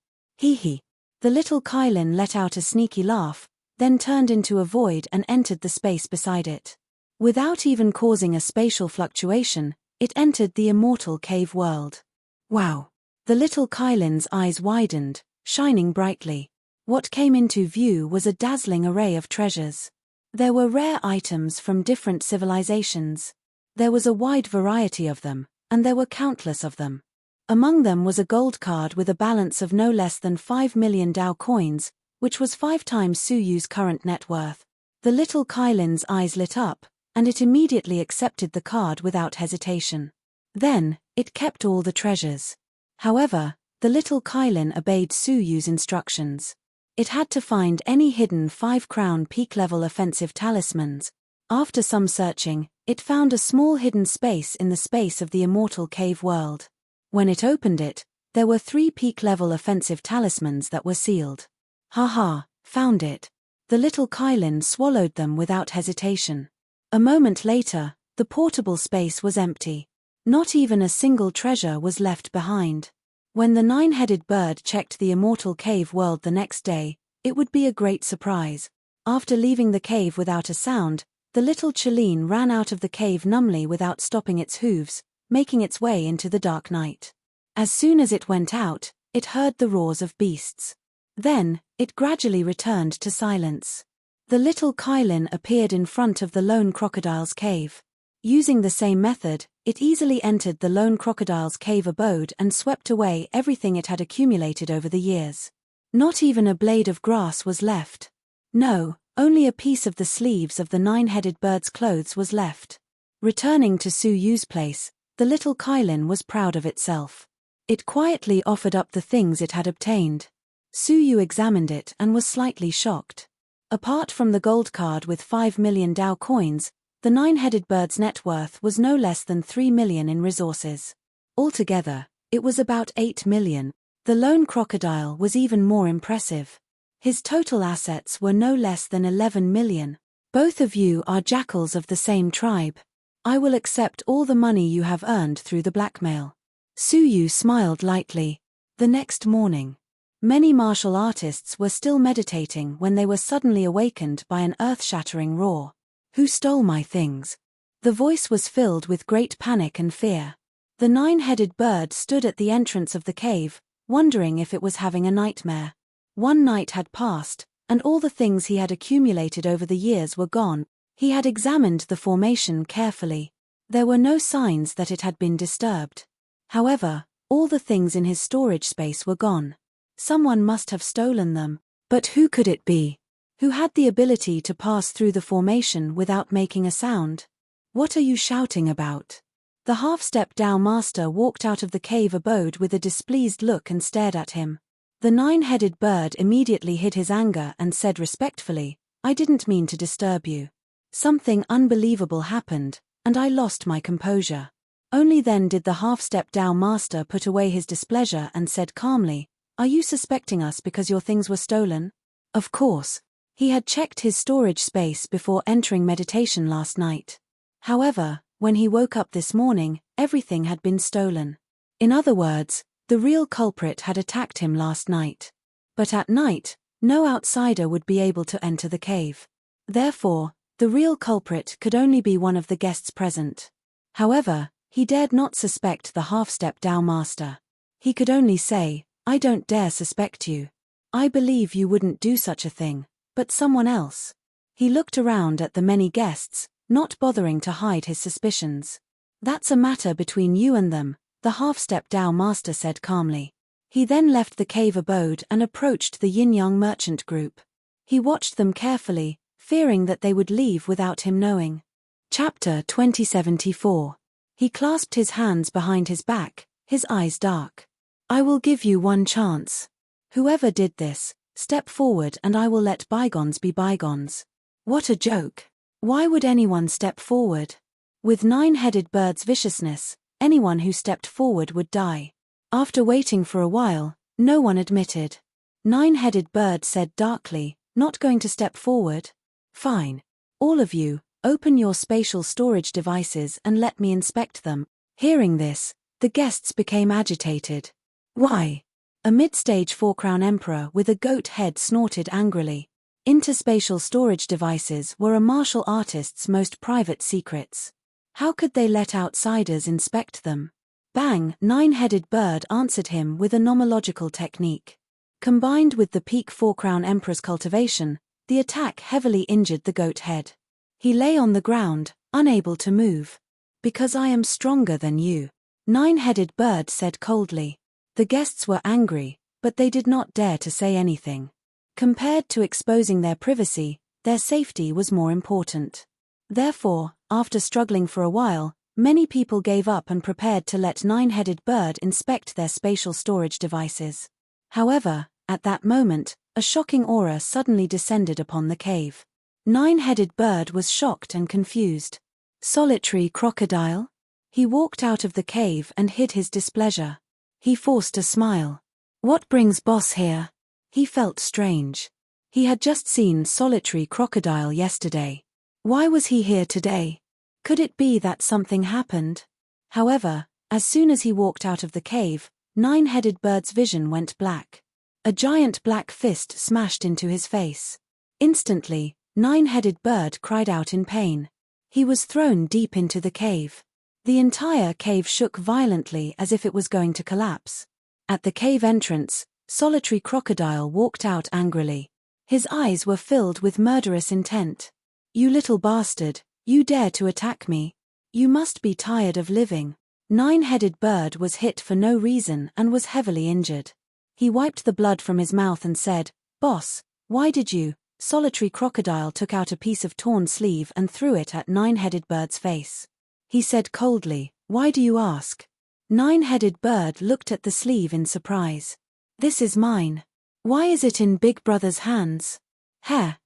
The little Kailin let out a sneaky laugh, then turned into a void and entered the space beside it. Without even causing a spatial fluctuation, it entered the immortal cave world. Wow! The little Kylin's eyes widened, shining brightly. What came into view was a dazzling array of treasures. There were rare items from different civilizations. There was a wide variety of them, and there were countless of them. Among them was a gold card with a balance of no less than 5 million Dao coins, which was 5 times Suyu's current net worth. The little Kylin's eyes lit up, and it immediately accepted the card without hesitation. Then, it kept all the treasures. However, the little Kylin obeyed Suyu's instructions. It had to find any hidden 5-crown peak-level offensive talismans. After some searching, it found a small hidden space in the space of the immortal cave world. When it opened it, there were 3 peak-level offensive talismans that were sealed. Haha, found it. The little Kylin swallowed them without hesitation. A moment later, the portable space was empty. Not even a single treasure was left behind. When the 9-headed bird checked the immortal cave world the next day, it would be a great surprise. After leaving the cave without a sound, the little Chelene ran out of the cave numbly without stopping its hooves, making its way into the dark night. As soon as it went out, it heard the roars of beasts. Then, it gradually returned to silence. The little Kylin appeared in front of the lone crocodile's cave. Using the same method, it easily entered the lone crocodile's cave abode and swept away everything it had accumulated over the years. Not even a blade of grass was left. No, only a piece of the sleeves of the 9-headed bird's clothes was left. Returning to Suyu's place, the little Kylin was proud of itself. It quietly offered up the things it had obtained. Suyu examined it and was slightly shocked. Apart from the gold card with 5 million Dao coins, the 9-headed bird's net worth was no less than 3 million in resources. Altogether, it was about 8 million. The lone crocodile was even more impressive. His total assets were no less than 11 million. Both of you are jackals of the same tribe. I will accept all the money you have earned through the blackmail. Suyu smiled lightly. The next morning, many martial artists were still meditating when they were suddenly awakened by an earth-shattering roar. Who stole my things? The voice was filled with great panic and fear. The 9-headed bird stood at the entrance of the cave, wondering if it was having a nightmare. One night had passed, and all the things he had accumulated over the years were gone. He had examined the formation carefully. There were no signs that it had been disturbed. However, all the things in his storage space were gone. Someone must have stolen them, but who could it be? Who had the ability to pass through the formation without making a sound? What are you shouting about? The half-step Dao master walked out of the cave abode with a displeased look and stared at him. The 9-headed bird immediately hid his anger and said respectfully, I didn't mean to disturb you. Something unbelievable happened, and I lost my composure. Only then did the half-step Dao master put away his displeasure and said calmly, Are you suspecting us because your things were stolen? Of course. He had checked his storage space before entering meditation last night. However, when he woke up this morning, everything had been stolen. In other words, the real culprit had attacked him last night. But at night, no outsider would be able to enter the cave. Therefore, the real culprit could only be one of the guests present. However, he dared not suspect the half-step Dao master. He could only say, I don't dare suspect you. I believe you wouldn't do such a thing. But someone else. He looked around at the many guests, not bothering to hide his suspicions. That's a matter between you and them, the half-step Dao master said calmly. He then left the cave abode and approached the yin-yang merchant group. He watched them carefully, fearing that they would leave without him knowing. Chapter 2074. He clasped his hands behind his back, his eyes dark. I will give you one chance. Whoever did this, step forward and I will let bygones be bygones. What a joke. Why would anyone step forward? With 9-headed bird's viciousness, anyone who stepped forward would die. After waiting for a while, no one admitted. 9-headed bird said darkly, not going to step forward? Fine. All of you, open your spatial storage devices and let me inspect them. Hearing this, the guests became agitated. Why? A mid-stage 4-crown emperor with a goat head snorted angrily. Interspatial storage devices were a martial artist's most private secrets. How could they let outsiders inspect them? Bang! Nine-headed bird answered him with a nomological technique. Combined with the peak four-crown emperor's cultivation, the attack heavily injured the goat head. He lay on the ground, unable to move. Because I am stronger than you, Nine-headed bird said coldly. The guests were angry, but they did not dare to say anything. Compared to exposing their privacy, their safety was more important. Therefore, after struggling for a while, many people gave up and prepared to let Nine-headed bird inspect their spatial storage devices. However, at that moment, a shocking aura suddenly descended upon the cave. Nine-headed bird was shocked and confused. Solitary crocodile? He walked out of the cave and hid his displeasure. He forced a smile. What brings boss here? He felt strange. He had just seen solitary crocodile yesterday. Why was he here today? Could it be that something happened? However, as soon as he walked out of the cave, Nine-headed bird's vision went black. A giant black fist smashed into his face. Instantly, Nine-headed bird cried out in pain. He was thrown deep into the cave. The entire cave shook violently as if it was going to collapse. At the cave entrance, solitary crocodile walked out angrily. His eyes were filled with murderous intent. You little bastard, you dare to attack me? You must be tired of living. Nine-headed bird was hit for no reason and was heavily injured. He wiped the blood from his mouth and said, "Boss, why did you?" Solitary crocodile took out a piece of torn sleeve and threw it at Nine-headed bird's face. He said coldly, "Why do you ask?" Nine-headed bird looked at the sleeve in surprise. "This is mine. Why is it in Big Brother's hands?" Hair,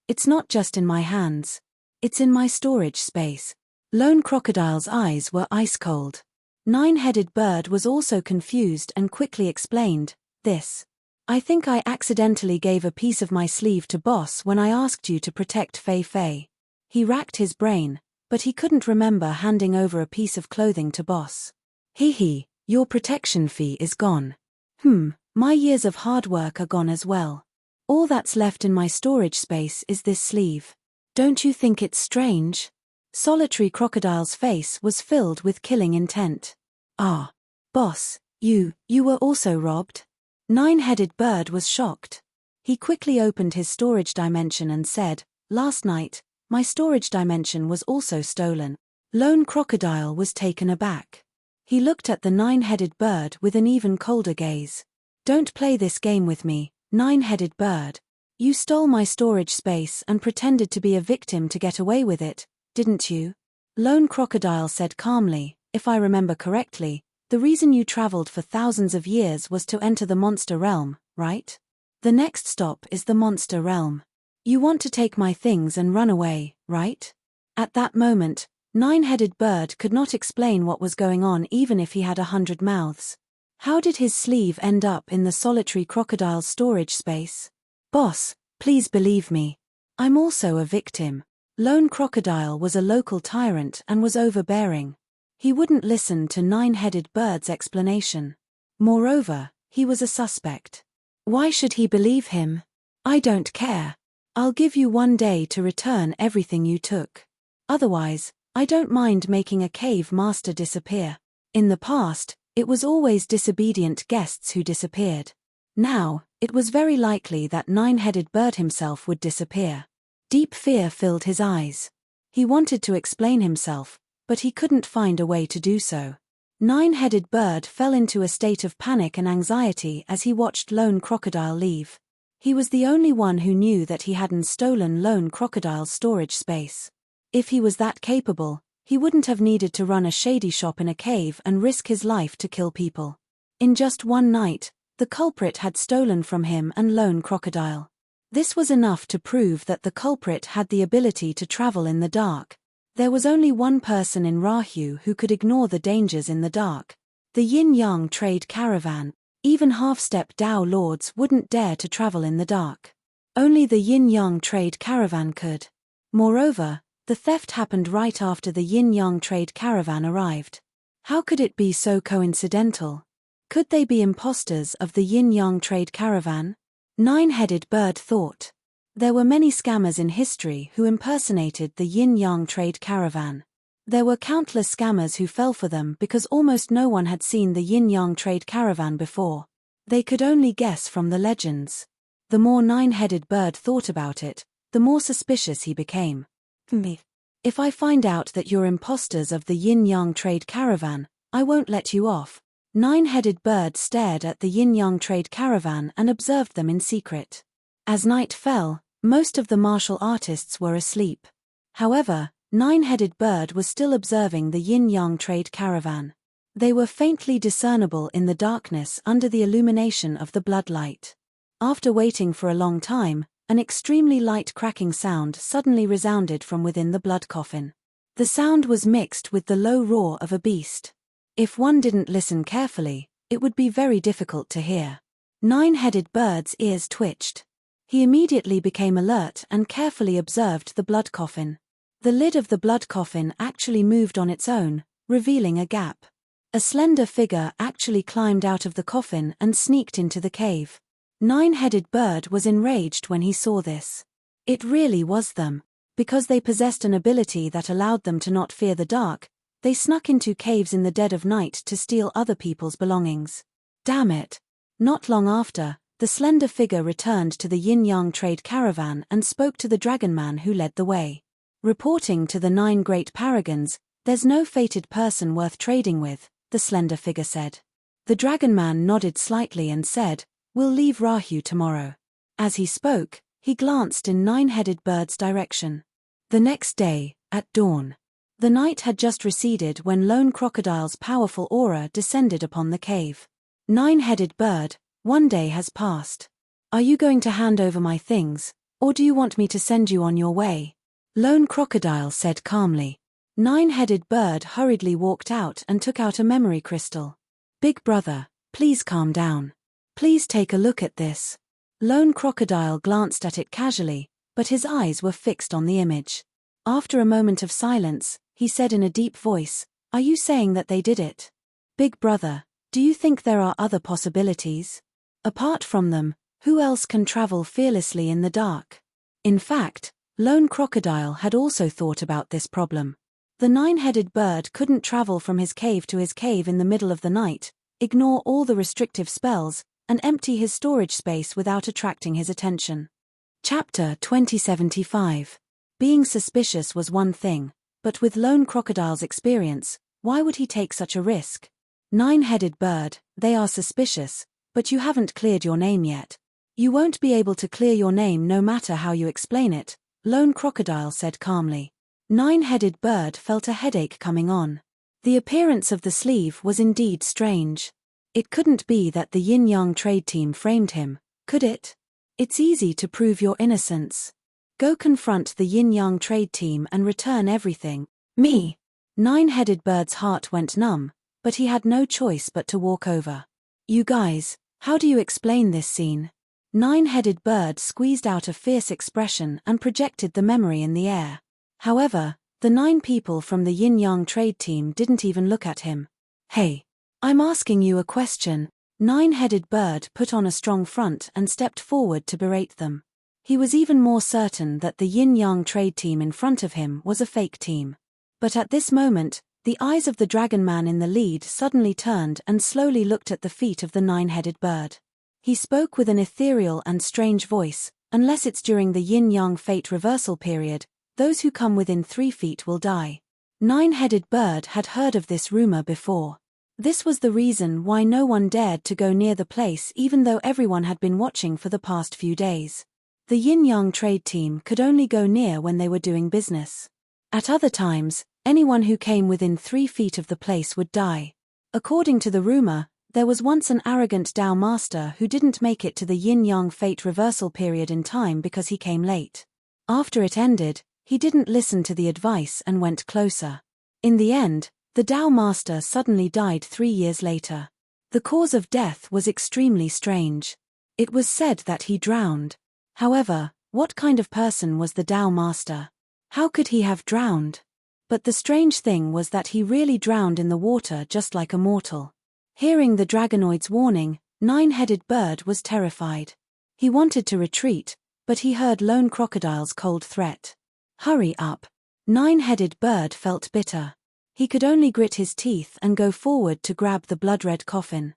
it's not just in my hands. It's in my storage space." Lone crocodile's eyes were ice cold. Nine-headed bird was also confused and quickly explained, I think I accidentally gave a piece of my sleeve to boss when I asked you to protect Fei Fei." He racked his brain, but he couldn't remember handing over a piece of clothing to boss. Your protection fee is gone." My years of hard work are gone as well. All that's left in my storage space is this sleeve. Don't you think it's strange?" Solitary crocodile's face was filled with killing intent. "Ah. Boss, you were also robbed?" Nine-headed bird was shocked. He quickly opened his storage dimension and said, "Last night, my storage dimension was also stolen." Lone crocodile was taken aback. He looked at the nine-headed bird with an even colder gaze. "Don't play this game with me, Nine-headed bird. You stole my storage space and pretended to be a victim to get away with it, didn't you?" Lone crocodile said calmly, "If I remember correctly, the reason you traveled for thousands of years was to enter the monster realm, right? The next stop is the monster realm. You want to take my things and run away, right?" At that moment, Nine-headed bird could not explain what was going on even if he had 100 mouths. How did his sleeve end up in the solitary crocodile's storage space? "Boss, please believe me. I'm also a victim." Lone crocodile was a local tyrant and was overbearing. He wouldn't listen to Nine-headed bird's explanation. Moreover, he was a suspect. Why should he believe him? "I don't care. I'll give you 1 day to return everything you took. Otherwise, I don't mind making a cave master disappear. In the past, it was always disobedient guests who disappeared. Now, it was very likely that Nine-headed bird himself would disappear." Deep fear filled his eyes. He wanted to explain himself, but he couldn't find a way to do so. Nine-headed bird fell into a state of panic and anxiety as he watched Lone crocodile leave. He was the only one who knew that he hadn't stolen Lone crocodile's storage space. If he was that capable, he wouldn't have needed to run a shady shop in a cave and risk his life to kill people. In just one night, the culprit had stolen from him and Lone crocodile. This was enough to prove that the culprit had the ability to travel in the dark. There was only one person in Rahu who could ignore the dangers in the dark: the yin-yang trade caravan. Even half-step Dao lords wouldn't dare to travel in the dark. Only the yin-yang trade caravan could. Moreover, the theft happened right after the yin-yang trade caravan arrived. How could it be so coincidental? Could they be imposters of the yin-yang trade caravan? Nine-headed bird thought. There were many scammers in history who impersonated the yin-yang trade caravan. There were countless scammers who fell for them because almost no one had seen the yin-yang trade caravan before. They could only guess from the legends. The more nine-headed bird thought about it, the more suspicious he became. If I find out that you're imposters of the yin-yang trade caravan, I won't let you off. Nine-headed bird stared at the yin-yang trade caravan and observed them in secret. As night fell, most of the martial artists were asleep. However, Nine-headed bird was still observing the yin-yang trade caravan. They were faintly discernible in the darkness under the illumination of the bloodlight. After waiting for a long time, an extremely light cracking sound suddenly resounded from within the blood coffin. The sound was mixed with the low roar of a beast. If one didn't listen carefully, it would be very difficult to hear. Nine-headed bird's ears twitched. He immediately became alert and carefully observed the blood coffin. The lid of the blood coffin actually moved on its own, revealing a gap. A slender figure actually climbed out of the coffin and sneaked into the cave. Nine-headed bird was enraged when he saw this. It really was them. Because they possessed an ability that allowed them to not fear the dark, they snuck into caves in the dead of night to steal other people's belongings. Damn it! Not long after, the slender figure returned to the yin-yang trade caravan and spoke to the dragon man who led the way. Reporting to the 9 great paragons, "There's no fated person worth trading with," the slender figure said. The dragon man nodded slightly and said, "We'll leave Rahu tomorrow." As he spoke, he glanced in Nine-headed bird's direction. The next day, at dawn. The night had just receded when Lone Crocodile's powerful aura descended upon the cave. Nine-headed bird, one day has passed. Are you going to hand over my things, or do you want me to send you on your way? Lone Crocodile said calmly. Nine-headed bird hurriedly walked out and took out a memory crystal. "Big brother, please calm down. Please take a look at this." Lone Crocodile glanced at it casually, but his eyes were fixed on the image. After a moment of silence, he said in a deep voice, "Are you saying that they did it? Big brother, do you think there are other possibilities? Apart from them, who else can travel fearlessly in the dark?" In fact, Lone Crocodile had also thought about this problem. The nine-headed bird couldn't travel from his cave to his cave in the middle of the night, ignore all the restrictive spells, and empty his storage space without attracting his attention. Chapter 2075. Being suspicious was one thing, but with Lone Crocodile's experience, why would he take such a risk? Nine-headed bird, they are suspicious, but you haven't cleared your name yet. You won't be able to clear your name no matter how you explain it, Lone Crocodile said calmly. Nine-headed bird felt a headache coming on. The appearance of the sleeve was indeed strange. It couldn't be that the yin-yang trade team framed him, could it? It's easy to prove your innocence. Go confront the yin-yang trade team and return everything. Me? Nine-headed bird's heart went numb, but he had no choice but to walk over. You guys, how do you explain this scene? Nine-headed bird squeezed out a fierce expression and projected the memory in the air. However, the 9 people from the yin-yang trade team didn't even look at him. Hey, I'm asking you a question. Nine-headed bird put on a strong front and stepped forward to berate them. He was even more certain that the yin-yang trade team in front of him was a fake team. But at this moment, the eyes of the dragon man in the lead suddenly turned and slowly looked at the feet of the nine-headed bird. He spoke with an ethereal and strange voice, "Unless it's during the yin-yang fate reversal period, those who come within 3 feet will die." Nine-headed bird had heard of this rumor before. This was the reason why no one dared to go near the place even though everyone had been watching for the past few days. The yin-yang trade team could only go near when they were doing business. At other times, anyone who came within 3 feet of the place would die. According to the rumor, there was once an arrogant Tao master who didn't make it to the yin-yang fate reversal period in time because he came late. After it ended, he didn't listen to the advice and went closer. In the end, the Tao master suddenly died 3 years later. The cause of death was extremely strange. It was said that he drowned. However, what kind of person was the Tao master? How could he have drowned? But the strange thing was that he really drowned in the water just like a mortal. Hearing the dragonoid's warning, Nine-headed bird was terrified. He wanted to retreat, but he heard Lone Crocodile's cold threat. Hurry up. Nine-headed bird felt bitter. He could only grit his teeth and go forward to grab the blood-red coffin.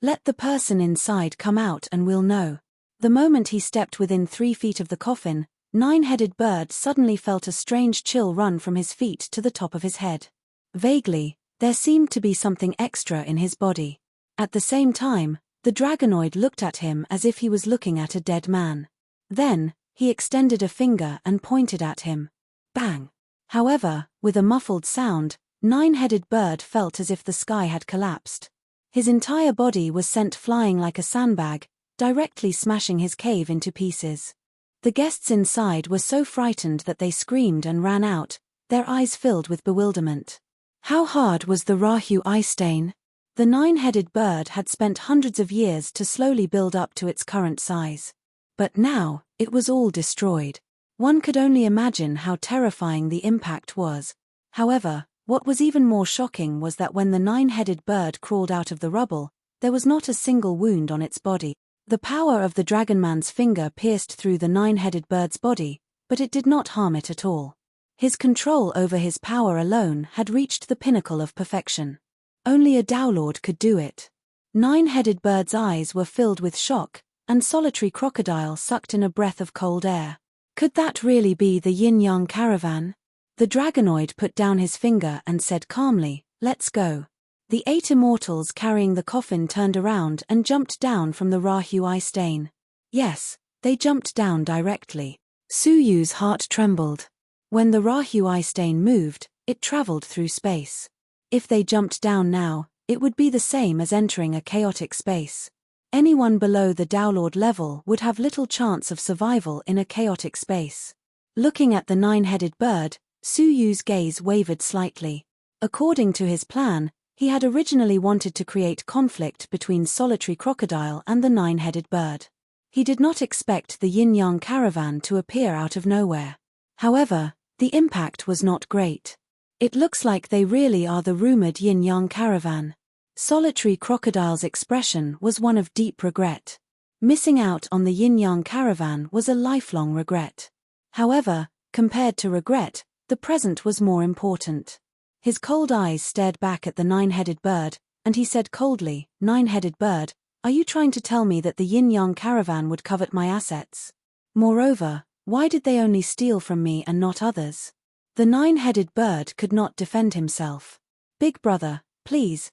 Let the person inside come out and we'll know. The moment he stepped within 3 feet of the coffin, Nine-Headed Bird suddenly felt a strange chill run from his feet to the top of his head. Vaguely, there seemed to be something extra in his body. At the same time, the dragonoid looked at him as if he was looking at a dead man. Then, he extended a finger and pointed at him. Bang! However, with a muffled sound, Nine-Headed Bird felt as if the sky had collapsed. His entire body was sent flying like a sandbag, directly smashing his cave into pieces. The guests inside were so frightened that they screamed and ran out, their eyes filled with bewilderment. How hard was the Rahu eye stain? The Nine-Headed Bird had spent hundreds of years to slowly build up to its current size. But now, it was all destroyed. One could only imagine how terrifying the impact was. However, what was even more shocking was that when the Nine-Headed Bird crawled out of the rubble, there was not a single wound on its body. The power of the Dragonman's finger pierced through the Nine-Headed Bird's body, but it did not harm it at all. His control over his power alone had reached the pinnacle of perfection. Only a Dowlord could do it. Nine-Headed Bird's eyes were filled with shock, and Solitary Crocodile sucked in a breath of cold air. Could that really be the Yin-Yang Caravan? The dragonoid put down his finger and said calmly, "Let's go." The 8 immortals carrying the coffin turned around and jumped down from the Rahu eye stain. Yes, they jumped down directly. Suyu's heart trembled. When the Rahu eye stain moved, it traveled through space. If they jumped down now, it would be the same as entering a chaotic space. Anyone below the Dowlord level would have little chance of survival in a chaotic space. Looking at the Nine-Headed Bird, Suyu's gaze wavered slightly. According to his plan, he had originally wanted to create conflict between Solitary Crocodile and the Nine-Headed Bird. He did not expect the Yin-Yang Caravan to appear out of nowhere. However, the impact was not great. It looks like they really are the rumored Yin-Yang Caravan. Solitary Crocodile's expression was one of deep regret. Missing out on the Yin-Yang Caravan was a lifelong regret. However, compared to regret, the present was more important. His cold eyes stared back at the Nine-Headed Bird, and he said coldly, "Nine-Headed Bird, are you trying to tell me that the Yin-Yang Caravan would covet my assets? Moreover, why did they only steal from me and not others?" The Nine-Headed Bird could not defend himself. "Big brother, please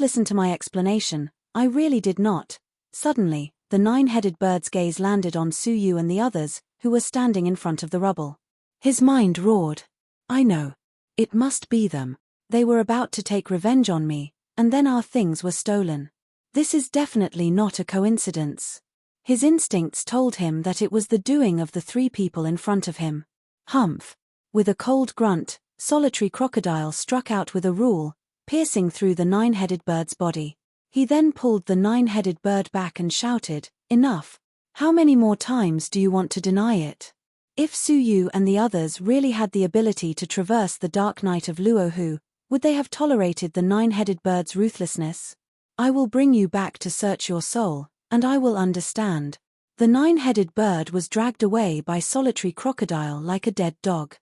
listen to my explanation, I really did not." Suddenly, the Nine-Headed Bird's gaze landed on Suyu and the others, who were standing in front of the rubble. His mind roared. "I know. It must be them. They were about to take revenge on me, and then our things were stolen. This is definitely not a coincidence." His instincts told him that it was the doing of the 3 people in front of him. Humph! With a cold grunt, Solitary Crocodile struck out with a rule, piercing through the Nine-Headed Bird's body. He then pulled the Nine-Headed Bird back and shouted, "Enough! How many more times do you want to deny it?" If Suyu and the others really had the ability to traverse the dark night of Luohu, would they have tolerated the Nine-Headed Bird's ruthlessness? "I will bring you back to search your soul, and I will understand." The Nine-Headed Bird was dragged away by Solitary Crocodile like a dead dog.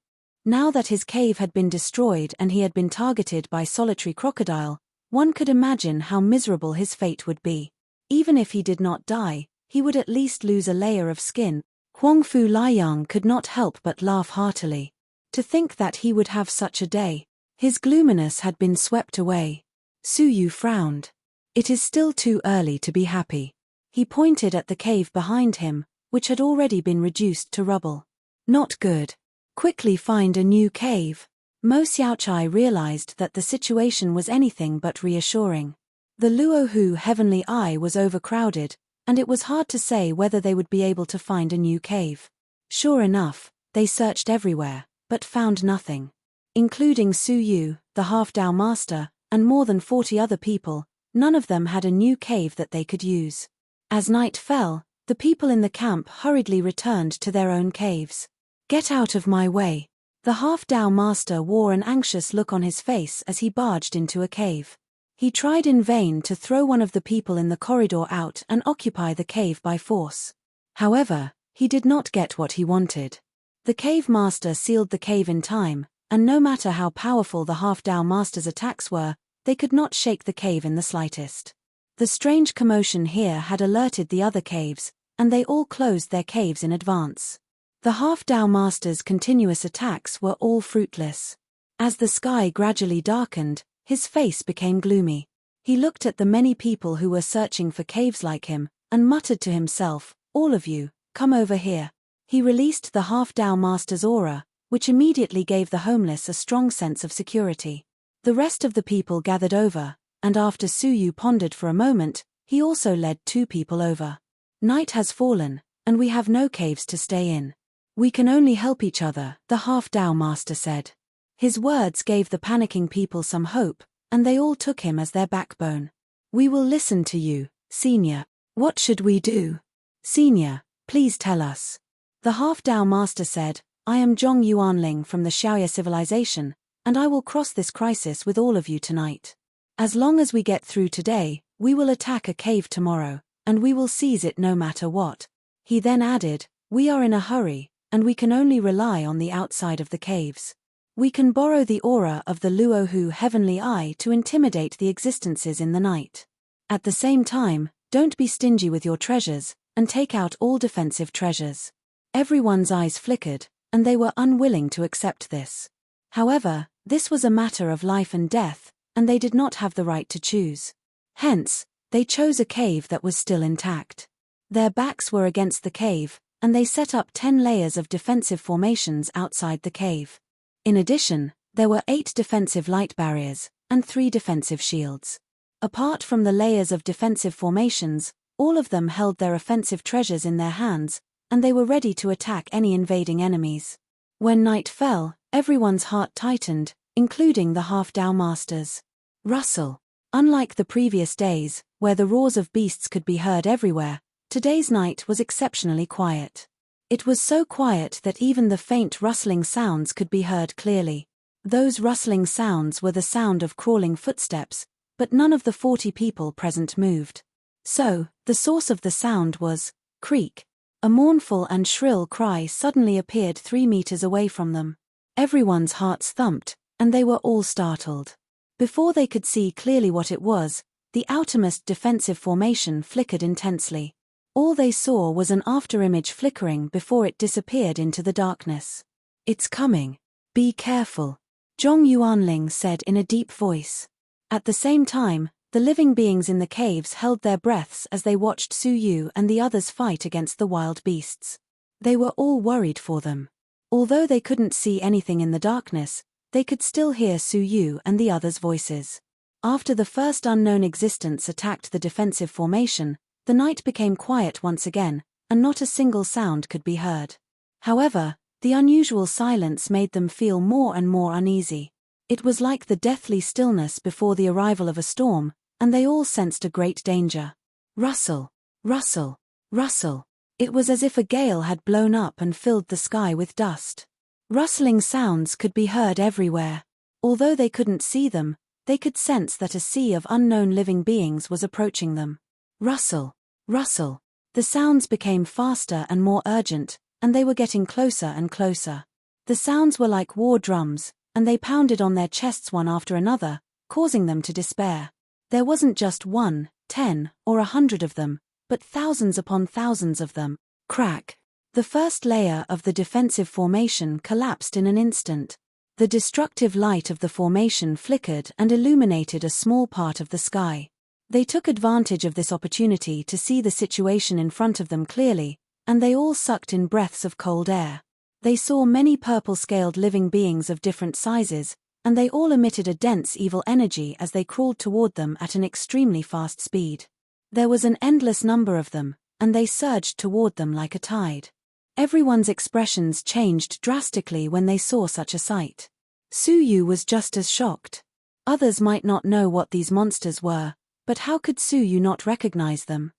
Now that his cave had been destroyed and he had been targeted by Solitary Crocodile, one could imagine how miserable his fate would be. Even if he did not die, he would at least lose a layer of skin. Huangfu Liang could not help but laugh heartily. To think that he would have such a day. His gloominess had been swept away. Suyu frowned. "It is still too early to be happy." He pointed at the cave behind him, which had already been reduced to rubble. "Not good. Quickly find a new cave." Mo Xiaochai realized that the situation was anything but reassuring. The Luohu Heavenly Eye was overcrowded, and it was hard to say whether they would be able to find a new cave. Sure enough, they searched everywhere, but found nothing. Including Suyu, the half-Dao master, and more than 40 other people, none of them had a new cave that they could use. As night fell, the people in the camp hurriedly returned to their own caves. "Get out of my way." The half-Dao master wore an anxious look on his face as he barged into a cave. He tried in vain to throw one of the people in the corridor out and occupy the cave by force. However, he did not get what he wanted. The cave master sealed the cave in time, and no matter how powerful the half-Dao master's attacks were, they could not shake the cave in the slightest. The strange commotion here had alerted the other caves, and they all closed their caves in advance. The half-Dao master's continuous attacks were all fruitless. As the sky gradually darkened, his face became gloomy. He looked at the many people who were searching for caves like him, and muttered to himself, "All of you, come over here." He released the half-Dao master's aura, which immediately gave the homeless a strong sense of security. The rest of the people gathered over, and after Suyu pondered for a moment, he also led 2 people over. "Night has fallen, and we have no caves to stay in. We can only help each other," the half-Dao master said. His words gave the panicking people some hope, and they all took him as their backbone. "We will listen to you, Senior. What should we do? Senior, please tell us." The half-Dao master said, "I am Zhong Yuanling from the Xiaoya civilization, and I will cross this crisis with all of you tonight. As long as we get through today, we will attack a cave tomorrow, and we will seize it no matter what." He then added, "We are in a hurry, and we can only rely on the outside of the caves. We can borrow the aura of the Luohu Heavenly Eye to intimidate the existences in the night. At the same time, don't be stingy with your treasures, and take out all defensive treasures." Everyone's eyes flickered, and they were unwilling to accept this. However, this was a matter of life and death, and they did not have the right to choose. Hence, they chose a cave that was still intact. Their backs were against the cave, and they set up 10 layers of defensive formations outside the cave. In addition, there were 8 defensive light barriers, and 3 defensive shields. Apart from the layers of defensive formations, all of them held their offensive treasures in their hands, and they were ready to attack any invading enemies. When night fell, everyone's heart tightened, including the half-Dao masters. Rustle. Unlike the previous days, where the roars of beasts could be heard everywhere, today's night was exceptionally quiet. It was so quiet that even the faint rustling sounds could be heard clearly. Those rustling sounds were the sound of crawling footsteps, but none of the 40 people present moved. So, the source of the sound was creak. A mournful and shrill cry suddenly appeared 3 meters away from them. Everyone's hearts thumped, and they were all startled. Before they could see clearly what it was, the outermost defensive formation flickered intensely. All they saw was an afterimage flickering before it disappeared into the darkness. "It's coming. Be careful," Zhong Yuanling said in a deep voice. At the same time, the living beings in the caves held their breaths as they watched Suyu and the others fight against the wild beasts. They were all worried for them. Although they couldn't see anything in the darkness, they could still hear Suyu and the others' voices. After the first unknown existence attacked the defensive formation, the night became quiet once again, and not a single sound could be heard. However, the unusual silence made them feel more and more uneasy. It was like the deathly stillness before the arrival of a storm, and they all sensed a great danger. Rustle, rustle, rustle. It was as if a gale had blown up and filled the sky with dust. Rustling sounds could be heard everywhere. Although they couldn't see them, they could sense that a sea of unknown living beings was approaching them. Rustle, rustle. The sounds became faster and more urgent, and they were getting closer and closer. The sounds were like war drums, and they pounded on their chests one after another, causing them to despair. There wasn't just 1, 10, or 100 of them, but thousands upon thousands of them. Crack. The first layer of the defensive formation collapsed in an instant. The destructive light of the formation flickered and illuminated a small part of the sky. They took advantage of this opportunity to see the situation in front of them clearly, and they all sucked in breaths of cold air. They saw many purple-scaled living beings of different sizes, and they all emitted a dense evil energy as they crawled toward them at an extremely fast speed. There was an endless number of them, and they surged toward them like a tide. Everyone's expressions changed drastically when they saw such a sight. Suyu was just as shocked. Others might not know what these monsters were, but how could Suyu not recognize them?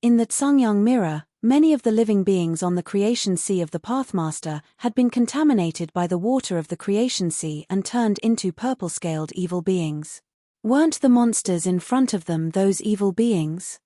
In the Tsungyang mirror, many of the living beings on the creation sea of the Pathmaster had been contaminated by the water of the creation sea and turned into purple-scaled evil beings. Weren't the monsters in front of them those evil beings?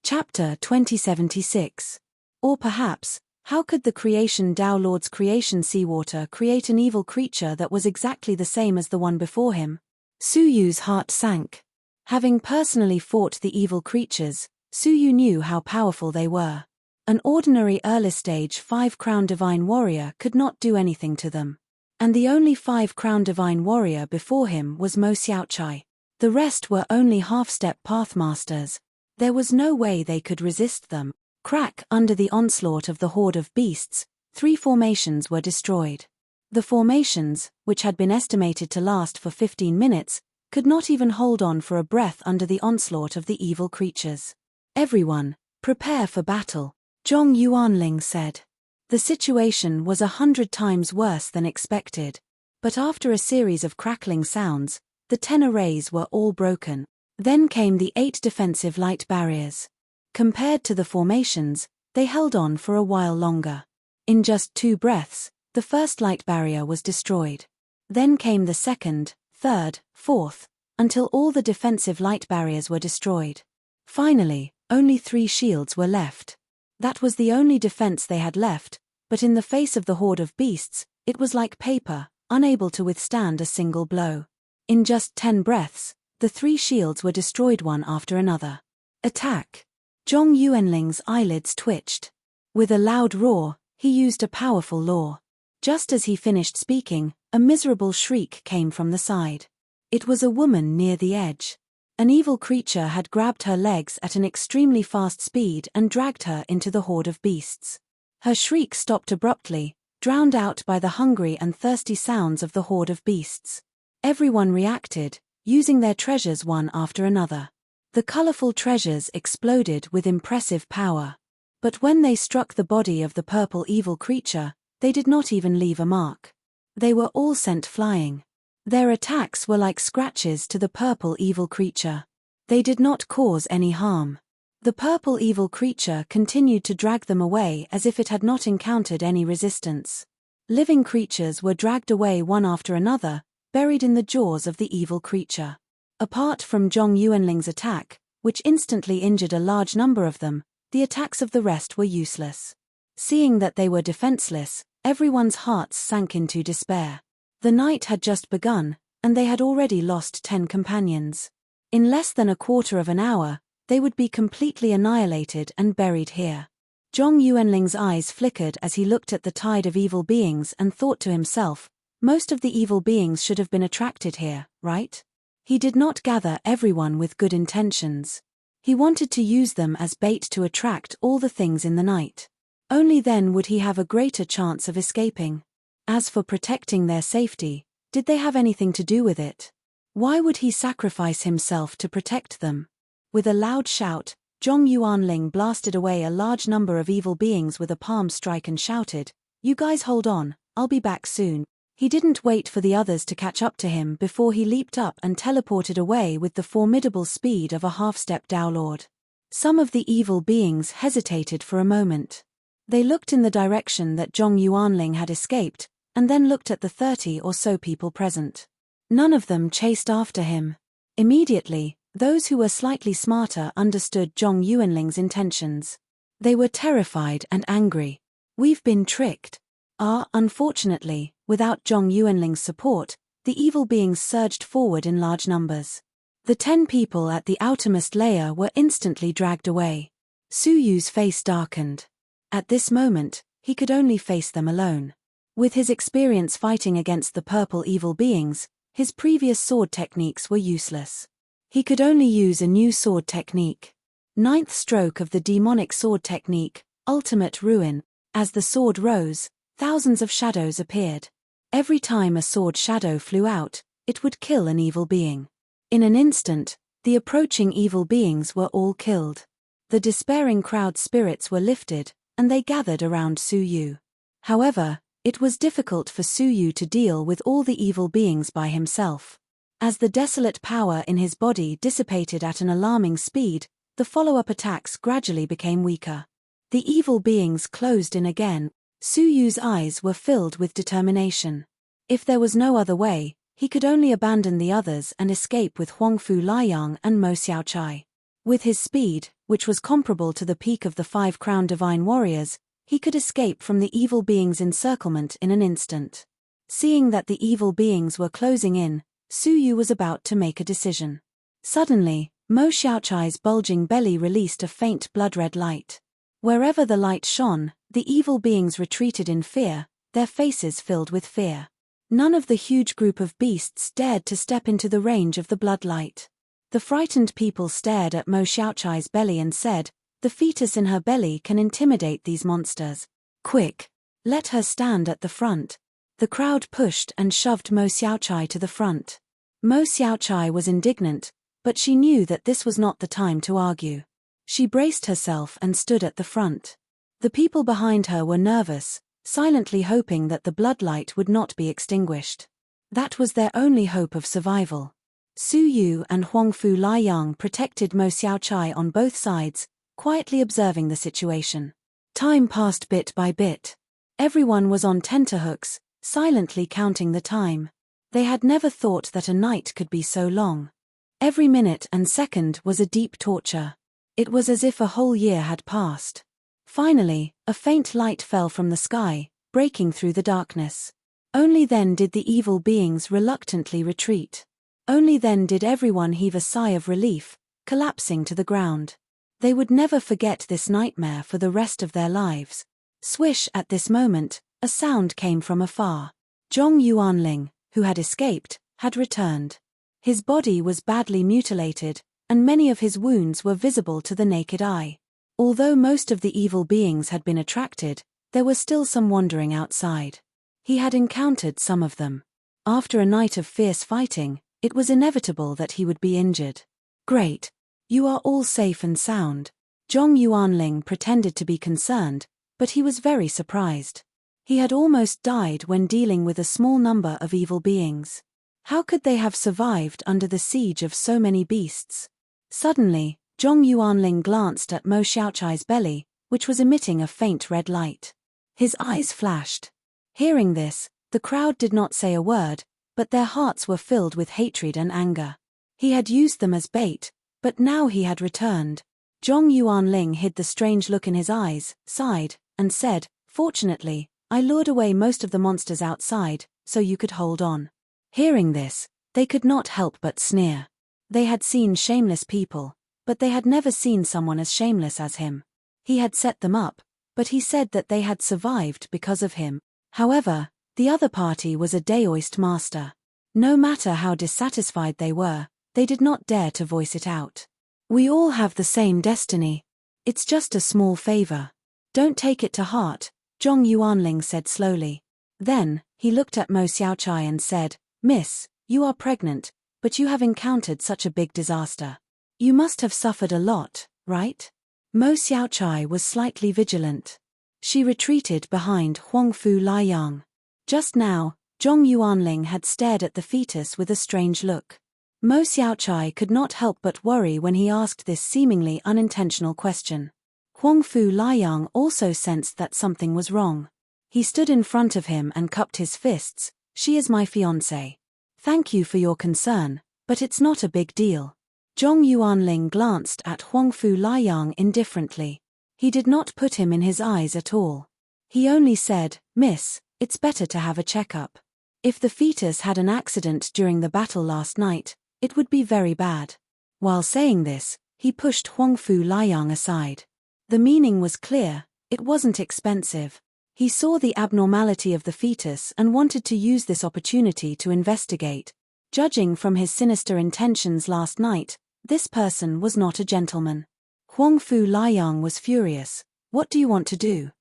Chapter 2076. Or perhaps, How could the creation Tao Lord's creation seawater create an evil creature that was exactly the same as the one before him? Su Yu's heart sank. Having personally fought the evil creatures, Su Yu knew how powerful they were. An ordinary early-stage 5-crown divine warrior could not do anything to them. And the only 5-crown divine warrior before him was Mo Xiaochai. The rest were only half-step pathmasters. There was no way they could resist them. Crack! Under the onslaught of the horde of beasts, 3 formations were destroyed. The formations, which had been estimated to last for 15 minutes, could not even hold on for a breath under the onslaught of the evil creatures. Everyone, prepare for battle, Zhong Yuanling said. The situation was 100 times worse than expected. But after a series of crackling sounds, the 10 arrays were all broken. Then came the 8 defensive light barriers. Compared to the formations, they held on for a while longer. In just 2 breaths, the first light barrier was destroyed. Then came the second, third, fourth, until all the defensive light barriers were destroyed. Finally, only 3 shields were left. That was the only defense they had left, but in the face of the horde of beasts, it was like paper, unable to withstand a single blow. In just 10 breaths, the 3 shields were destroyed one after another. Attack! Zhong Yuanling's eyelids twitched. With a loud roar, he used a powerful law. Just as he finished speaking, a miserable shriek came from the side. It was a woman near the edge. An evil creature had grabbed her legs at an extremely fast speed and dragged her into the horde of beasts. Her shriek stopped abruptly, drowned out by the hungry and thirsty sounds of the horde of beasts. Everyone reacted, using their treasures one after another. The colorful treasures exploded with impressive power. But when they struck the body of the purple evil creature, they did not even leave a mark. They were all sent flying. Their attacks were like scratches to the purple evil creature. They did not cause any harm. The purple evil creature continued to drag them away as if it had not encountered any resistance. Living creatures were dragged away one after another, buried in the jaws of the evil creature. Apart from Zhong Yuanling's attack, which instantly injured a large number of them, the attacks of the rest were useless. Seeing that they were defenseless, everyone's hearts sank into despair. The night had just begun, and they had already lost 10 companions. In less than a quarter of an hour, they would be completely annihilated and buried here. Zhong Yuanling's eyes flickered as he looked at the tide of evil beings and thought to himself, most of the evil beings should have been attracted here, right? He did not gather everyone with good intentions. He wanted to use them as bait to attract all the things in the night. Only then would he have a greater chance of escaping. As for protecting their safety, did they have anything to do with it? Why would he sacrifice himself to protect them? With a loud shout, Zhong Yuanling blasted away a large number of evil beings with a palm strike and shouted, "You guys hold on, I'll be back soon." He didn't wait for the others to catch up to him before he leaped up and teleported away with the formidable speed of a half-step Tao Lord. Some of the evil beings hesitated for a moment. They looked in the direction that Zhong Yuanling had escaped, and then looked at the 30 or so people present. None of them chased after him. Immediately, those who were slightly smarter understood Zhong Yuanling's intentions. They were terrified and angry. We've been tricked. Unfortunately, without Zhong Yuanling's support, the evil beings surged forward in large numbers. The 10 people at the outermost layer were instantly dragged away. Su Yu's face darkened. At this moment, he could only face them alone. With his experience fighting against the purple evil beings, his previous sword techniques were useless. He could only use a new sword technique. 9th stroke of the demonic sword technique, Ultimate Ruin. As the sword rose, thousands of shadows appeared. Every time a sword shadow flew out, it would kill an evil being. In an instant, the approaching evil beings were all killed. The despairing crowd spirits were lifted, and they gathered around Su Yu. However, it was difficult for Su Yu to deal with all the evil beings by himself. As the desolate power in his body dissipated at an alarming speed, the follow-up attacks gradually became weaker. The evil beings closed in again. Su Yu's eyes were filled with determination. If there was no other way, he could only abandon the others and escape with Huangfu Liang and Mo Xiaochai. With his speed, which was comparable to the peak of the 5-crown divine warriors, He could escape from the evil beings' encirclement in an instant. Seeing that the evil beings were closing in, Su Yu was about to make a decision. Suddenly, Mo Xiaochai's bulging belly released a faint blood-red light. Wherever the light shone, the evil beings retreated in fear, their faces filled with fear. None of the huge group of beasts dared to step into the range of the bloodlight. The frightened people stared at Mo Xiaochai's belly and said, "The fetus in her belly can intimidate these monsters. Quick! Let her stand at the front." The crowd pushed and shoved Mo Xiaochai to the front. Mo Xiaochai was indignant, but she knew that this was not the time to argue. She braced herself and stood at the front. The people behind her were nervous, silently hoping that the bloodlight would not be extinguished. That was their only hope of survival. Su Yu and Huangfu Liang protected Mo Xiaochai on both sides, quietly observing the situation. Time passed bit by bit. Everyone was on tenterhooks, silently counting the time. They had never thought that a night could be so long. Every minute and second was a deep torture. It was as if a whole year had passed. Finally, a faint light fell from the sky, breaking through the darkness. Only then did the evil beings reluctantly retreat. Only then did everyone heave a sigh of relief, collapsing to the ground. They would never forget this nightmare for the rest of their lives. Swish! At this moment, a sound came from afar. Zhong Yuanling, who had escaped, had returned. His body was badly mutilated, and many of his wounds were visible to the naked eye. Although most of the evil beings had been attracted, there were still some wandering outside. He had encountered some of them. After a night of fierce fighting, it was inevitable that he would be injured. "Great. You are all safe and sound." Zhong Yuanling pretended to be concerned, but he was very surprised. He had almost died when dealing with a small number of evil beings. How could they have survived under the siege of so many beasts? Suddenly, Zhong Yuanling glanced at Mo Xiaochai's belly, which was emitting a faint red light. His eyes flashed. Hearing this, the crowd did not say a word, but their hearts were filled with hatred and anger. He had used them as bait, but now he had returned. Zhong Yuanling hid the strange look in his eyes, sighed, and said, "Fortunately, I lured away most of the monsters outside, so you could hold on." Hearing this, they could not help but sneer. They had seen shameless people, but they had never seen someone as shameless as him. He had set them up, but he said that they had survived because of him. However, the other party was a Daoist master. No matter how dissatisfied they were, they did not dare to voice it out. "We all have the same destiny. It's just a small favor. Don't take it to heart," Zhong Yuanling said slowly. Then, he looked at Mo Xiaochai and said, "Miss, you are pregnant, but you have encountered such a big disaster. You must have suffered a lot, right?" Mo Xiaochai was slightly vigilant. She retreated behind Huangfu Liang. Just now, Zhong Yuanling had stared at the fetus with a strange look. Mo Xiaochai could not help but worry when he asked this seemingly unintentional question. Huangfu Liang also sensed that something was wrong. He stood in front of him and cupped his fists. "She is my fiancée. Thank you for your concern, but it's not a big deal." Zhong Yuanling glanced at Huangfu Liang indifferently. He did not put him in his eyes at all. He only said, "Miss, it's better to have a checkup. If the fetus had an accident during the battle last night, it would be very bad." While saying this, he pushed Huangfu Liang aside. The meaning was clear, it wasn't expensive. He saw the abnormality of the fetus and wanted to use this opportunity to investigate. Judging from his sinister intentions last night, this person was not a gentleman. Huangfu Liang was furious. "What do you want to do?"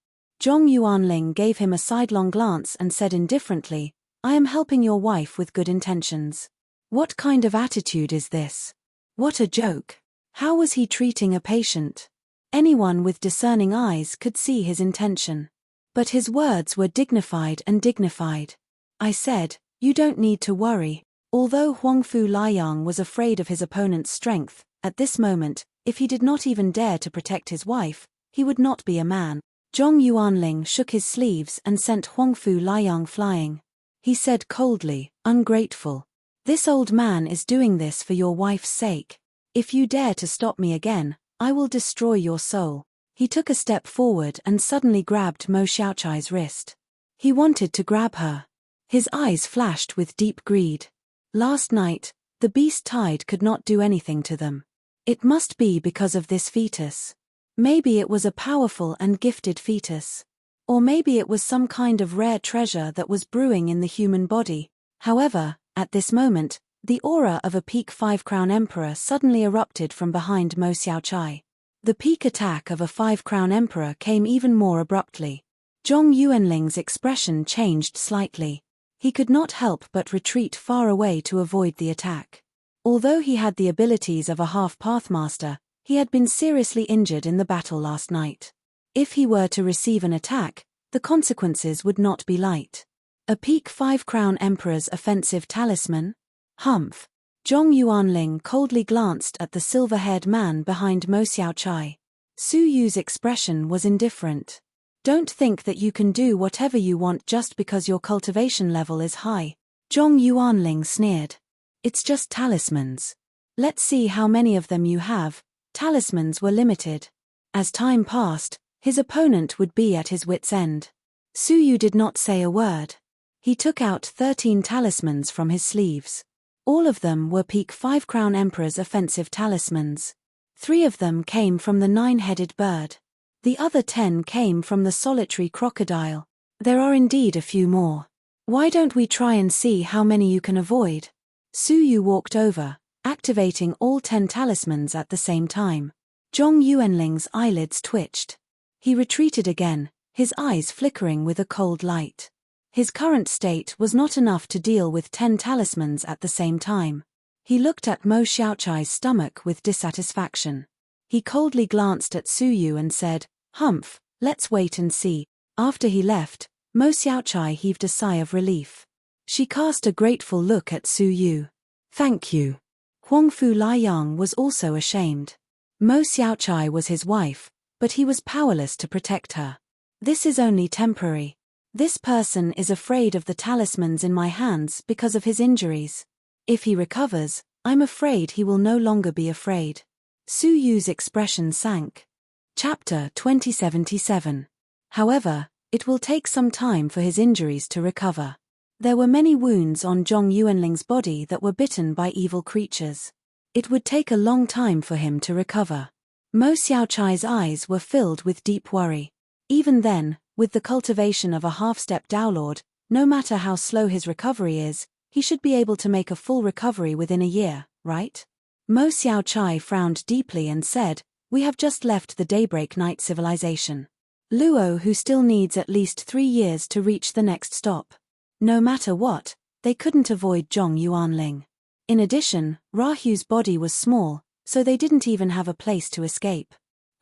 Zhong Yuanling gave him a sidelong glance and said indifferently, "I am helping your wife with good intentions." What kind of attitude is this? What a joke. How was he treating a patient? Anyone with discerning eyes could see his intention. But his words were dignified and dignified. "I said, you don't need to worry." Although Huangfu Liang was afraid of his opponent's strength, at this moment, if he did not even dare to protect his wife, he would not be a man. Zhong Yuanling shook his sleeves and sent Huangfu Liang flying. He said coldly, "Ungrateful. This old man is doing this for your wife's sake. If you dare to stop me again, I will destroy your soul." He took a step forward and suddenly grabbed Mo Xiaochai's wrist. He wanted to grab her. His eyes flashed with deep greed. Last night, the beast tide could not do anything to them. It must be because of this fetus. Maybe it was a powerful and gifted fetus. Or maybe it was some kind of rare treasure that was brewing in the human body. However, at this moment, the aura of a peak 5-crown emperor suddenly erupted from behind Mo Xiaochai. The peak attack of a 5-crown emperor came even more abruptly. Zhong Yuanling's expression changed slightly. He could not help but retreat far away to avoid the attack. Although he had the abilities of a half-pathmaster, he had been seriously injured in the battle last night. If he were to receive an attack, the consequences would not be light. A peak 5-crown emperor's offensive talisman? Humph. Zhong Yuanling coldly glanced at the silver-haired man behind Mo Xiaochai. Su Yu's expression was indifferent. Don't think that you can do whatever you want just because your cultivation level is high. Zhong Yuanling sneered. It's just talismans. Let's see how many of them you have. Talismans were limited. As time passed, his opponent would be at his wit's end. Su Yu did not say a word. He took out 13 talismans from his sleeves. All of them were peak 5-crown emperor's offensive talismans. 3 of them came from the 9-headed bird. The other 10 came from the solitary crocodile. There are indeed a few more. Why don't we try and see how many you can avoid? Su Yu walked over, activating all 10 talismans at the same time. Zhong Yuanling's eyelids twitched. He retreated again, his eyes flickering with a cold light. His current state was not enough to deal with 10 talismans at the same time. He looked at Mo Xiaochai's stomach with dissatisfaction. He coldly glanced at Su Yu and said, "Humph, let's wait and see." After he left, Mo Xiaochai heaved a sigh of relief. She cast a grateful look at Su Yu. "Thank you." Huangfu Liang was also ashamed. Mo Xiaochai was his wife, but he was powerless to protect her. This is only temporary. This person is afraid of the talismans in my hands because of his injuries. If he recovers, I'm afraid he will no longer be afraid. Su Yu's expression sank. Chapter 2077. However, it will take some time for his injuries to recover. There were many wounds on Zhong Yuanling's body that were bitten by evil creatures. It would take a long time for him to recover. Mo Xiaochai's eyes were filled with deep worry. Even then, with the cultivation of a half-step Daolord, no matter how slow his recovery is, he should be able to make a full recovery within a year, right? Mo Xiaochai frowned deeply and said, "We have just left the Daybreak Night civilization. Luo who still needs at least 3 years to reach the next stop." No matter what, they couldn't avoid Zhong Yuanling. In addition, Rahu's body was small, so they didn't even have a place to escape.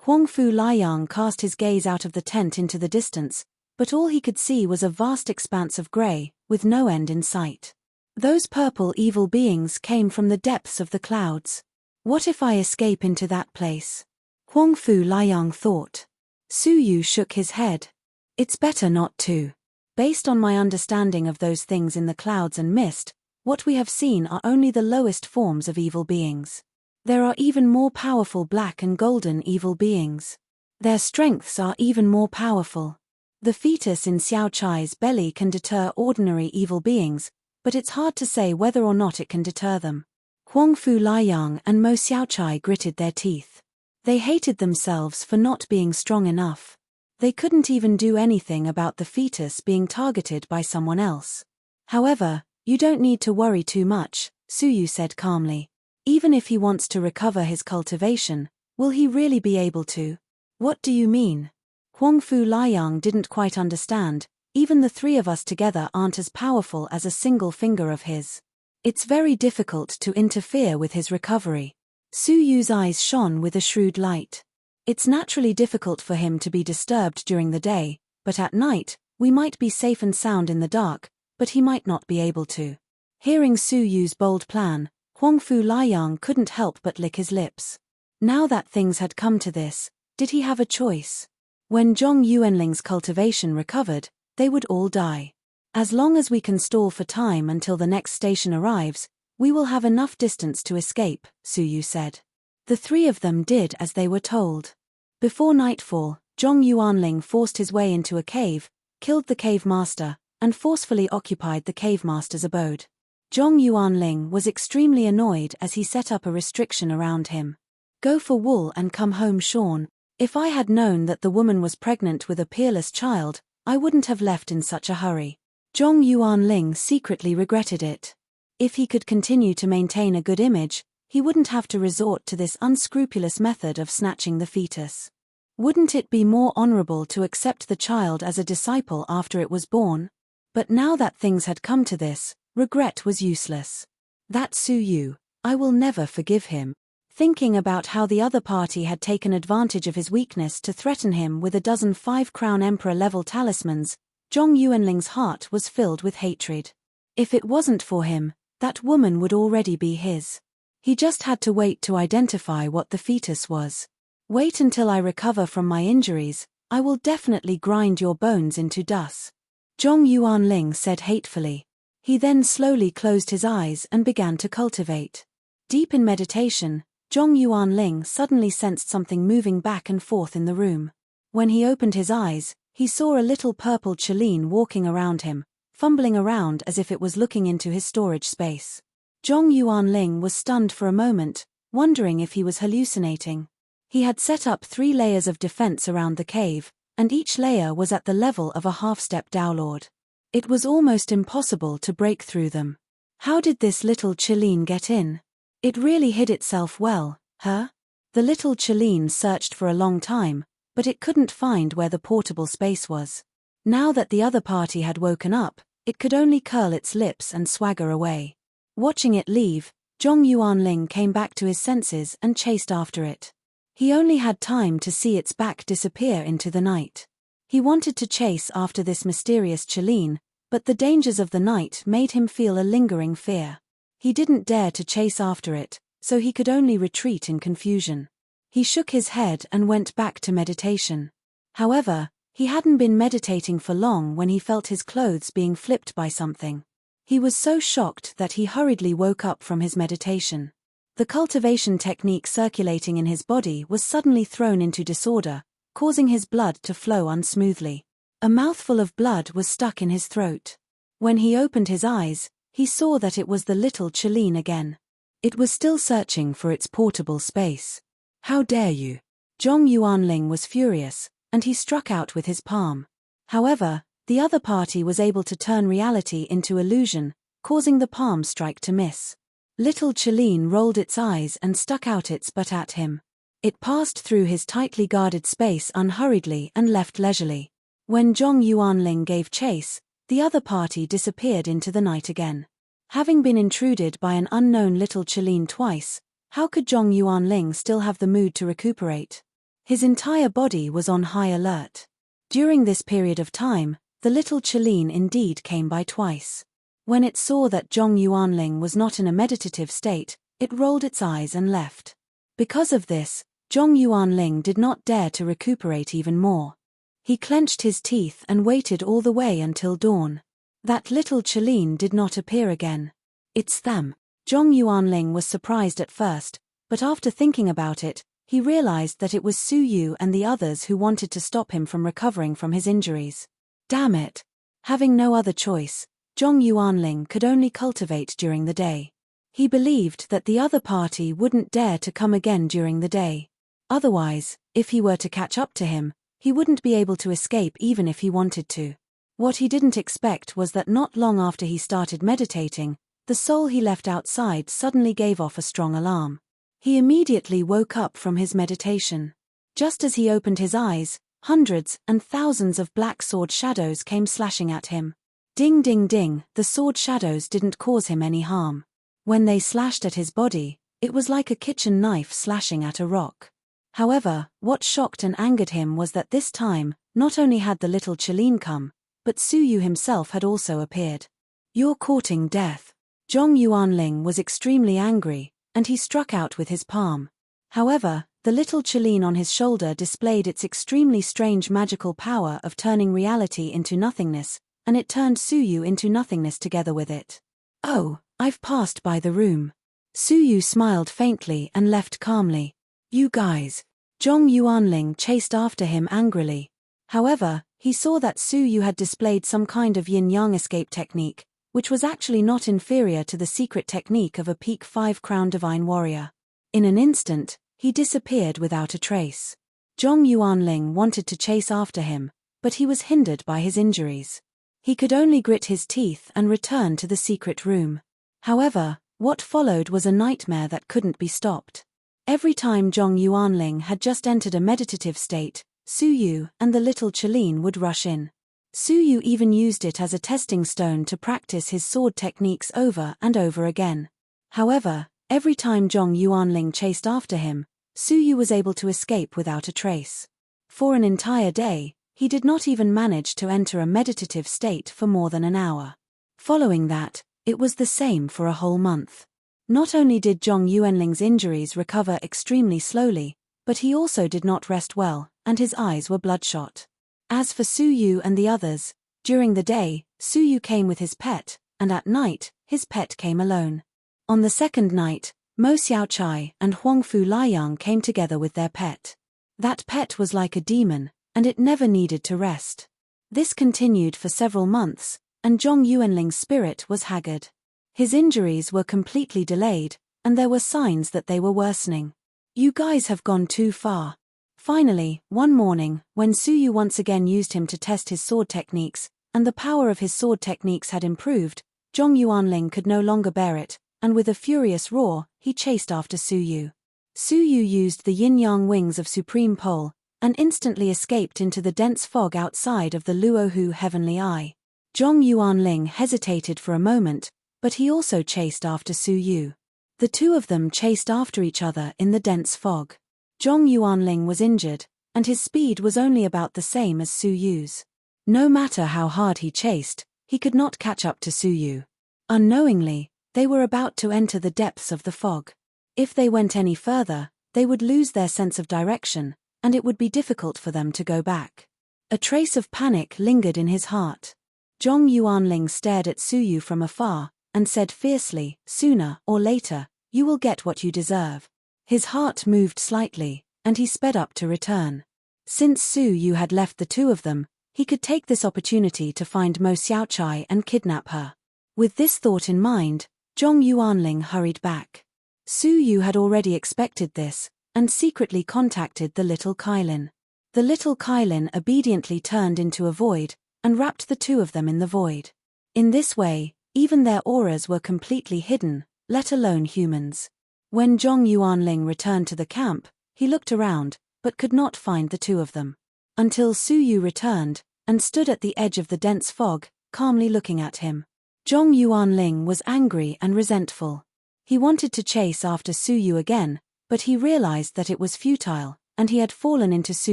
Huangfu Liang cast his gaze out of the tent into the distance, but all he could see was a vast expanse of grey, with no end in sight. Those purple evil beings came from the depths of the clouds. What if I escape into that place? Huangfu Liang thought. Su Yu shook his head. It's better not to. Based on my understanding of those things in the clouds and mist, what we have seen are only the lowest forms of evil beings. There are even more powerful black and golden evil beings. Their strengths are even more powerful. The fetus in Xiao Chai's belly can deter ordinary evil beings, but it's hard to say whether or not it can deter them. Huangfu Liang and Mo Xiaochai gritted their teeth. They hated themselves for not being strong enough. They couldn't even do anything about the fetus being targeted by someone else. However, you don't need to worry too much, Su Yu said calmly. Even if he wants to recover his cultivation, will he really be able to? What do you mean? Huangfu Liang didn't quite understand. Even the 3 of us together aren't as powerful as a single finger of his. It's very difficult to interfere with his recovery. Su Yu's eyes shone with a shrewd light. It's naturally difficult for him to be disturbed during the day, but at night, we might be safe and sound in the dark, but he might not be able to. Hearing Su Yu's bold plan, Huangfu Liang couldn't help but lick his lips. Now that things had come to this, did he have a choice? When Zhong Yuanling's cultivation recovered, they would all die. As long as we can stall for time until the next station arrives, we will have enough distance to escape, Su Yu said. The 3 of them did as they were told. Before nightfall, Zhong Yuanling forced his way into a cave, killed the cave master, and forcefully occupied the cave master's abode. Zhong Yuanling was extremely annoyed as he set up a restriction around him. Go for wool and come home shorn. If I had known that the woman was pregnant with a peerless child, I wouldn't have left in such a hurry. Zhong Yuanling secretly regretted it. If he could continue to maintain a good image, he wouldn't have to resort to this unscrupulous method of snatching the fetus. Wouldn't it be more honorable to accept the child as a disciple after it was born? But now that things had come to this, regret was useless. That Su Yu, I will never forgive him. Thinking about how the other party had taken advantage of his weakness to threaten him with a dozen 5-crown emperor-level talismans, Zhong Yuanling's heart was filled with hatred. If it wasn't for him, that woman would already be his. He just had to wait to identify what the fetus was. Wait until I recover from my injuries, I will definitely grind your bones into dust. Zhong Yuanling said hatefully. He then slowly closed his eyes and began to cultivate. Deep in meditation, Zhong Yuanling suddenly sensed something moving back and forth in the room. When he opened his eyes, he saw a little purple Cheline walking around him, fumbling around as if it was looking into his storage space. Zhong Yuanling was stunned for a moment, wondering if he was hallucinating. He had set up 3 layers of defense around the cave, and each layer was at the level of a half-step Downlord. It was almost impossible to break through them. How did this little Cheline get in? It really hid itself well, huh? The little Cheline searched for a long time, but it couldn't find where the portable space was. Now that the other party had woken up, it could only curl its lips and swagger away. Watching it leave, Zhong Yuanling came back to his senses and chased after it. He only had time to see its back disappear into the night. He wanted to chase after this mysterious Cheline, but the dangers of the night made him feel a lingering fear. He didn't dare to chase after it, so he could only retreat in confusion. He shook his head and went back to meditation. However, he hadn't been meditating for long when he felt his clothes being flipped by something. He was so shocked that he hurriedly woke up from his meditation. The cultivation technique circulating in his body was suddenly thrown into disorder, causing his blood to flow unsmoothly. A mouthful of blood was stuck in his throat. When he opened his eyes, he saw that it was the little Cheline again. It was still searching for its portable space. How dare you? Zhong Yuanling was furious, and he struck out with his palm. However, the other party was able to turn reality into illusion, causing the palm strike to miss. Little Cheline rolled its eyes and stuck out its butt at him. It passed through his tightly guarded space unhurriedly and left leisurely. When Zhong Yuanling gave chase, the other party disappeared into the night again. Having been intruded by an unknown little Cheline twice, how could Zhong Yuanling still have the mood to recuperate? His entire body was on high alert. During this period of time, the little Cheline indeed came by twice. When it saw that Zhong Yuanling was not in a meditative state, it rolled its eyes and left. Because of this, Zhong Yuanling did not dare to recuperate even more. He clenched his teeth and waited all the way until dawn. That little Cheline did not appear again. It's them. Zhong Yuanling was surprised at first, but after thinking about it, he realized that it was Su Yu and the others who wanted to stop him from recovering from his injuries. Damn it! Having no other choice, Zhong Yuanling could only cultivate during the day. He believed that the other party wouldn't dare to come again during the day. Otherwise, if he were to catch up to him, he wouldn't be able to escape even if he wanted to. What he didn't expect was that not long after he started meditating, the soul he left outside suddenly gave off a strong alarm. He immediately woke up from his meditation. Just as he opened his eyes, hundreds and thousands of black sword shadows came slashing at him. Ding ding ding, the sword shadows didn't cause him any harm. When they slashed at his body, it was like a kitchen knife slashing at a rock. However, what shocked and angered him was that this time, not only had the little Cheline come, but Su Yu himself had also appeared. You're courting death. Zhong Yuanling was extremely angry, and he struck out with his palm. However, the little Cheline on his shoulder displayed its extremely strange magical power of turning reality into nothingness, and it turned Su Yu into nothingness together with it. Oh, I've passed by the room. Su Yu smiled faintly and left calmly. You guys. Zhong Yuanling chased after him angrily. However, he saw that Su Yu had displayed some kind of yin-yang escape technique, which was actually not inferior to the secret technique of a peak 5-crown divine warrior. In an instant, he disappeared without a trace. Zhong Yuanling wanted to chase after him, but he was hindered by his injuries. He could only grit his teeth and return to the secret room. However, what followed was a nightmare that couldn't be stopped. Every time Zhong Yuanling had just entered a meditative state, Su Yu and the little Chelin would rush in. Su Yu even used it as a testing stone to practice his sword techniques over and over again. However, every time Zhong Yuanling chased after him, Su Yu was able to escape without a trace. For an entire day, he did not even manage to enter a meditative state for more than an hour. Following that, it was the same for a whole month. Not only did Zhong Yuanling's injuries recover extremely slowly, but he also did not rest well, and his eyes were bloodshot. As for Su Yu and the others, during the day, Su Yu came with his pet, and at night, his pet came alone. On the second night, Mo Xiaochai and Huangfu Liang came together with their pet. That pet was like a demon, and it never needed to rest. This continued for several months, and Zhong Yuanling's spirit was haggard. His injuries were completely delayed, and there were signs that they were worsening. You guys have gone too far. Finally, one morning, when Su Yu once again used him to test his sword techniques, and the power of his sword techniques had improved, Zhong Yuanling could no longer bear it, and with a furious roar, he chased after Su Yu. Su Yu used the yin-yang wings of Supreme Pole, and instantly escaped into the dense fog outside of the Luohu Heavenly Eye. Zhong Yuanling hesitated for a moment, but he also chased after Su Yu. The two of them chased after each other in the dense fog. Zhong Yuanling was injured, and his speed was only about the same as Su Yu's. No matter how hard he chased, he could not catch up to Su Yu. Unknowingly, they were about to enter the depths of the fog. If they went any further, they would lose their sense of direction, and it would be difficult for them to go back. A trace of panic lingered in his heart. Zhong Yuanling stared at Su Yu from afar, and said fiercely, "Sooner or later, you will get what you deserve." His heart moved slightly, and he sped up to return. Since Su Yu had left the two of them, he could take this opportunity to find Mo Xiaochai and kidnap her. With this thought in mind, Zhong Yuanling hurried back. Su Yu had already expected this, and secretly contacted the little Kailin. The little Kailin obediently turned into a void, and wrapped the two of them in the void. In this way, even their auras were completely hidden, let alone humans. When Zhong Yuanling returned to the camp, he looked around, but could not find the two of them. Until Su Yu returned, and stood at the edge of the dense fog, calmly looking at him. Zhong Yuanling was angry and resentful. He wanted to chase after Su Yu again, but he realized that it was futile, and he had fallen into Su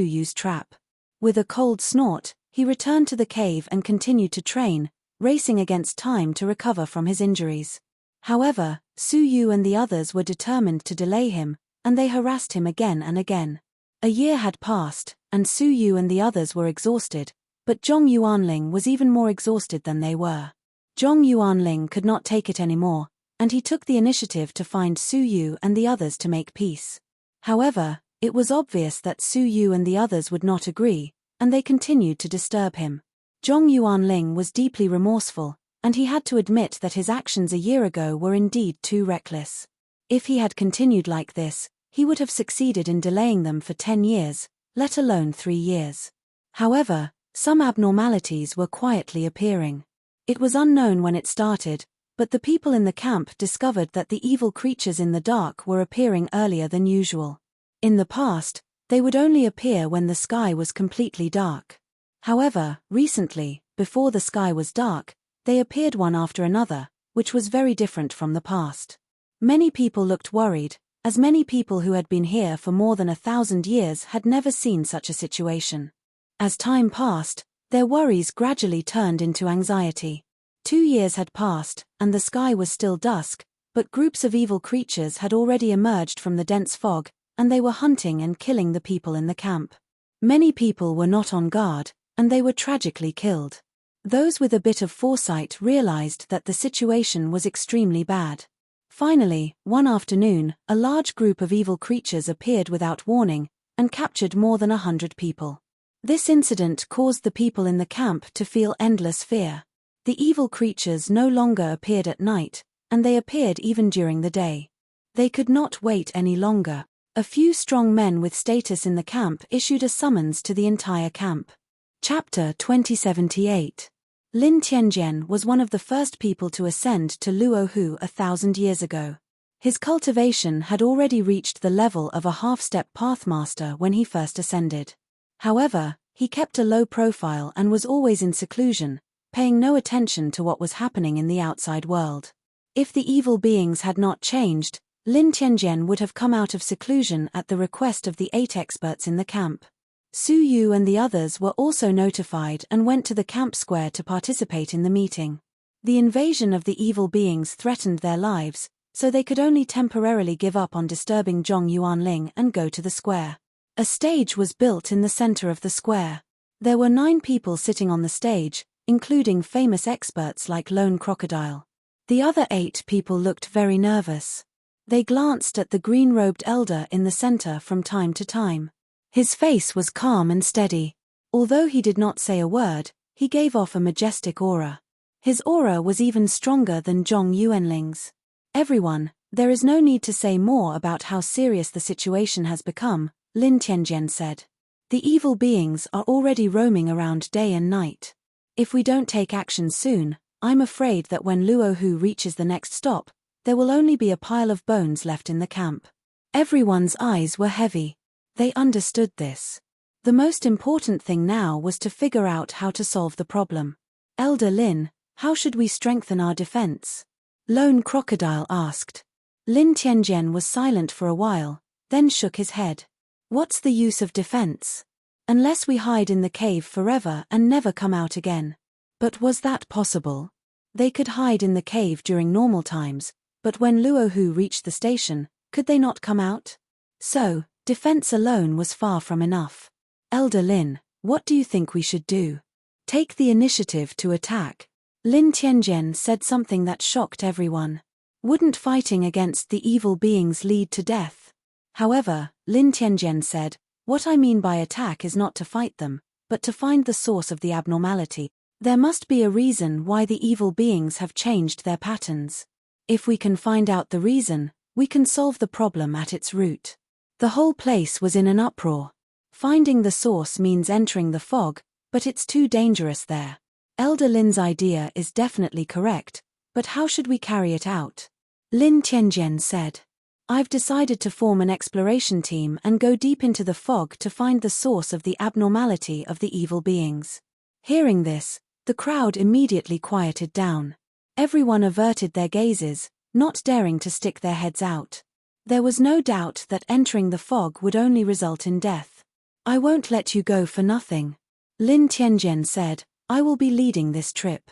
Yu's trap. With a cold snort, he returned to the cave and continued to train, racing against time to recover from his injuries. However, Su Yu and the others were determined to delay him, and they harassed him again and again. A year had passed, and Su Yu and the others were exhausted, but Zhong Yuanling was even more exhausted than they were. Zhong Yuanling could not take it anymore, and he took the initiative to find Su Yu and the others to make peace. However, it was obvious that Su Yu and the others would not agree, and they continued to disturb him. Zhong Yuanling was deeply remorseful, and he had to admit that his actions a year ago were indeed too reckless. If he had continued like this, he would have succeeded in delaying them for 10 years, let alone 3 years. However, some abnormalities were quietly appearing. It was unknown when it started, but the people in the camp discovered that the evil creatures in the dark were appearing earlier than usual. In the past, they would only appear when the sky was completely dark. However, recently, before the sky was dark, they appeared one after another, which was very different from the past. Many people looked worried, as many people who had been here for more than 1,000 years had never seen such a situation. As time passed, their worries gradually turned into anxiety. 2 years had passed, and the sky was still dusk, but groups of evil creatures had already emerged from the dense fog, and they were hunting and killing the people in the camp. Many people were not on guard, and they were tragically killed. Those with a bit of foresight realized that the situation was extremely bad. Finally, one afternoon, a large group of evil creatures appeared without warning, and captured more than 100 people. This incident caused the people in the camp to feel endless fear. The evil creatures no longer appeared at night, and they appeared even during the day. They could not wait any longer. A few strong men with status in the camp issued a summons to the entire camp. Chapter 2078. Lin Tianjian was one of the first people to ascend to Luohu 1,000 years ago. His cultivation had already reached the level of a half-step pathmaster when he first ascended. However, he kept a low profile and was always in seclusion, paying no attention to what was happening in the outside world. If the evil beings had not changed, Lin Tianjian would have come out of seclusion at the request of the 8 experts in the camp. Su Yu and the others were also notified and went to the camp square to participate in the meeting. The invasion of the evil beings threatened their lives, so they could only temporarily give up on disturbing Zhong Yuanling and go to the square. A stage was built in the center of the square. There were 9 people sitting on the stage, including famous experts like Lone Crocodile. The other 8 people looked very nervous. They glanced at the green-robed elder in the center from time to time. His face was calm and steady. Although he did not say a word, he gave off a majestic aura. His aura was even stronger than Zhong Yuanling's. Everyone, there is no need to say more about how serious the situation has become, Lin Tianjian said. The evil beings are already roaming around day and night. If we don't take action soon, I'm afraid that when Luohu reaches the next stop, there will only be a pile of bones left in the camp. Everyone's eyes were heavy. They understood this. The most important thing now was to figure out how to solve the problem. Elder Lin, how should we strengthen our defense? Lone Crocodile asked. Lin Tianjian was silent for a while, then shook his head. What's the use of defense? Unless we hide in the cave forever and never come out again. But was that possible? They could hide in the cave during normal times, but when Luohu reached the station, could they not come out? So, defense alone was far from enough. Elder Lin, what do you think we should do? Take the initiative to attack. Lin Tianjian said something that shocked everyone. Wouldn't fighting against the evil beings lead to death? However, Lin Tianjian said, what I mean by attack is not to fight them, but to find the source of the abnormality. There must be a reason why the evil beings have changed their patterns. If we can find out the reason, we can solve the problem at its root. The whole place was in an uproar. Finding the source means entering the fog, but it's too dangerous there. Elder Lin's idea is definitely correct, but how should we carry it out? Lin Tianjian said. I've decided to form an exploration team and go deep into the fog to find the source of the abnormality of the evil beings. Hearing this, the crowd immediately quieted down. Everyone averted their gazes, not daring to stick their heads out. There was no doubt that entering the fog would only result in death. I won't let you go for nothing. Lin Tianjian said, I will be leading this trip.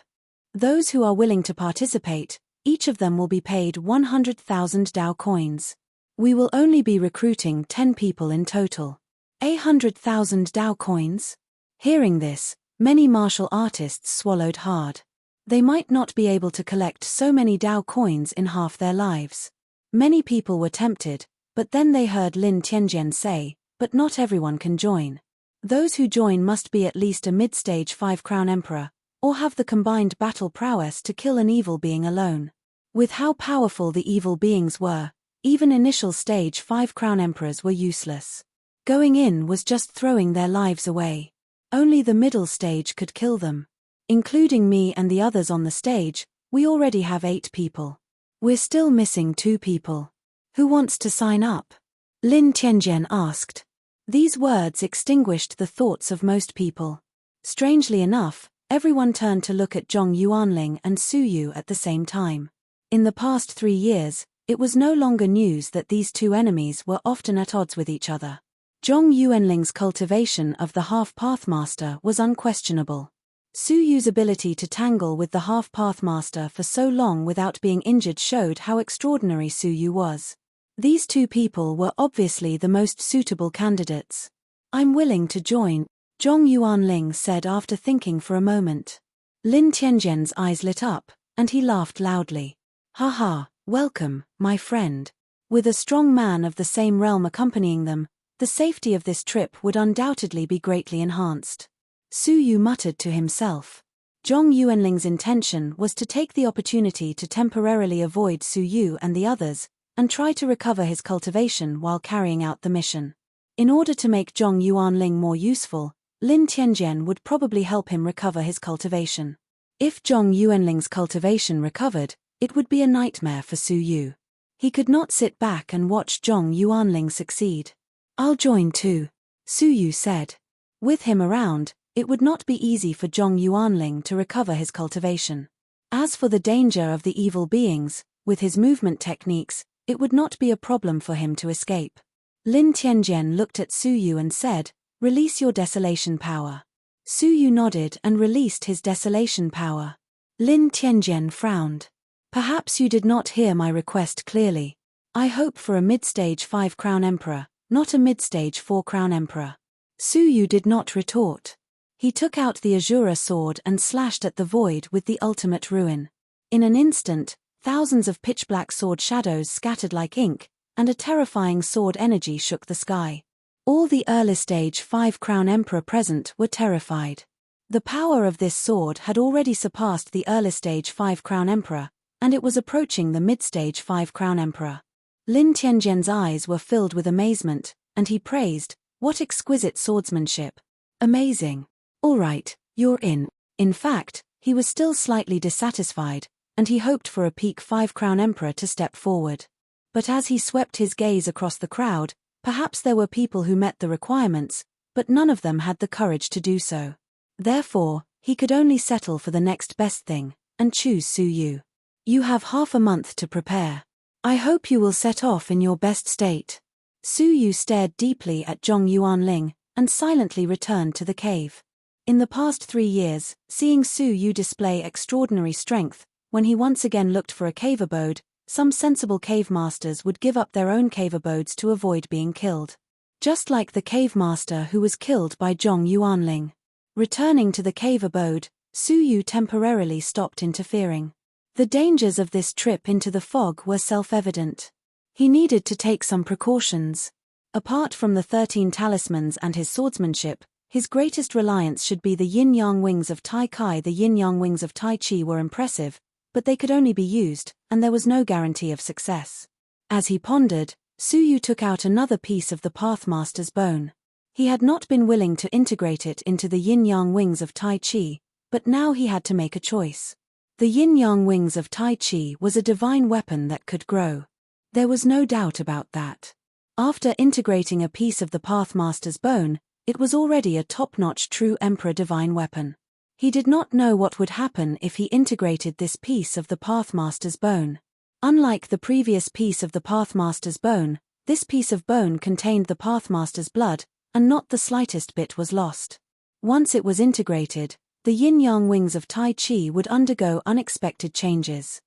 Those who are willing to participate, each of them will be paid 100,000 Dao coins. We will only be recruiting 10 people in total. 100,000 Dao coins? Hearing this, many martial artists swallowed hard. They might not be able to collect so many Dao coins in half their lives. Many people were tempted, but then they heard Lin Tianjian say, but not everyone can join. Those who join must be at least a mid-stage 5-crown emperor, or have the combined battle prowess to kill an evil being alone. With how powerful the evil beings were, even initial stage 5-crown emperors were useless. Going in was just throwing their lives away. Only the middle stage could kill them. Including me and the others on the stage, we already have 8 people. We're still missing 2 people. Who wants to sign up? Lin Tianjian asked. These words extinguished the thoughts of most people. Strangely enough, everyone turned to look at Zhong Yuanling and Su Yu at the same time. In the past 3 years, it was no longer news that these 2 enemies were often at odds with each other. Zhong Yuanling's cultivation of the half-pathmaster was unquestionable. Su Yu's ability to tangle with the half-pathmaster for so long without being injured showed how extraordinary Su Yu was. These 2 people were obviously the most suitable candidates. I'm willing to join, Zhong Yuanling said after thinking for a moment. Lin Tianjian's eyes lit up, and he laughed loudly. Haha, welcome, my friend. With a strong man of the same realm accompanying them, the safety of this trip would undoubtedly be greatly enhanced. Su Yu muttered to himself. Zhong Yuanling's intention was to take the opportunity to temporarily avoid Su Yu and the others, and try to recover his cultivation while carrying out the mission. In order to make Zhong Yuanling more useful, Lin Tianjian would probably help him recover his cultivation. If Zhong Yuanling's cultivation recovered, it would be a nightmare for Su Yu. He could not sit back and watch Zhong Yuanling succeed. "I'll join too," Su Yu said. With him around, it would not be easy for Zhong Yuanling to recover his cultivation. As for the danger of the evil beings, with his movement techniques, it would not be a problem for him to escape. Lin Tianjian looked at Su Yu and said, "Release your desolation power." Su Yu nodded and released his desolation power. Lin Tianjian frowned. "Perhaps you did not hear my request clearly. I hope for a mid-stage 5-crown emperor, not a mid-stage 4-crown emperor." Su Yu did not retort. He took out the Azura sword and slashed at the void with the ultimate ruin. In an instant, thousands of pitch-black sword shadows scattered like ink, and a terrifying sword energy shook the sky. All the early-stage 5-crown emperor present were terrified. The power of this sword had already surpassed the early-stage 5-crown emperor, and it was approaching the mid-stage 5-crown emperor. Lin Tianjian's eyes were filled with amazement, and he praised, "What exquisite swordsmanship. Amazing. All right, you're in." In fact, he was still slightly dissatisfied, and he hoped for a peak 5-crown emperor to step forward. But as he swept his gaze across the crowd, perhaps there were people who met the requirements, but none of them had the courage to do so. Therefore, he could only settle for the next best thing, and choose Su Yu. "You have half a month to prepare. I hope you will set off in your best state." Su Yu stared deeply at Zhong Yuanling, and silently returned to the cave. In the past 3 years, seeing Su Yu display extraordinary strength, when he once again looked for a cave abode, some sensible cave masters would give up their own cave abodes to avoid being killed. Just like the cave master who was killed by Zhong Yuanling. Returning to the cave abode, Su Yu temporarily stopped interfering. The dangers of this trip into the fog were self-evident. He needed to take some precautions. Apart from the 13 talismans and his swordsmanship, his greatest reliance should be the yin-yang wings of Tai Kai. The yin-yang wings of Tai Chi were impressive, but they could only be used, and there was no guarantee of success. As he pondered, Su Yu took out another piece of the Pathmaster's bone. He had not been willing to integrate it into the yin-yang wings of Tai Chi, but now he had to make a choice. The yin-yang wings of Tai Chi was a divine weapon that could grow. There was no doubt about that. After integrating a piece of the Pathmaster's bone, it was already a top-notch true Emperor divine weapon. He did not know what would happen if he integrated this piece of the Pathmaster's bone. Unlike the previous piece of the Pathmaster's bone, this piece of bone contained the Pathmaster's blood, and not the slightest bit was lost. Once it was integrated, the yin-yang wings of Tai Chi would undergo unexpected changes.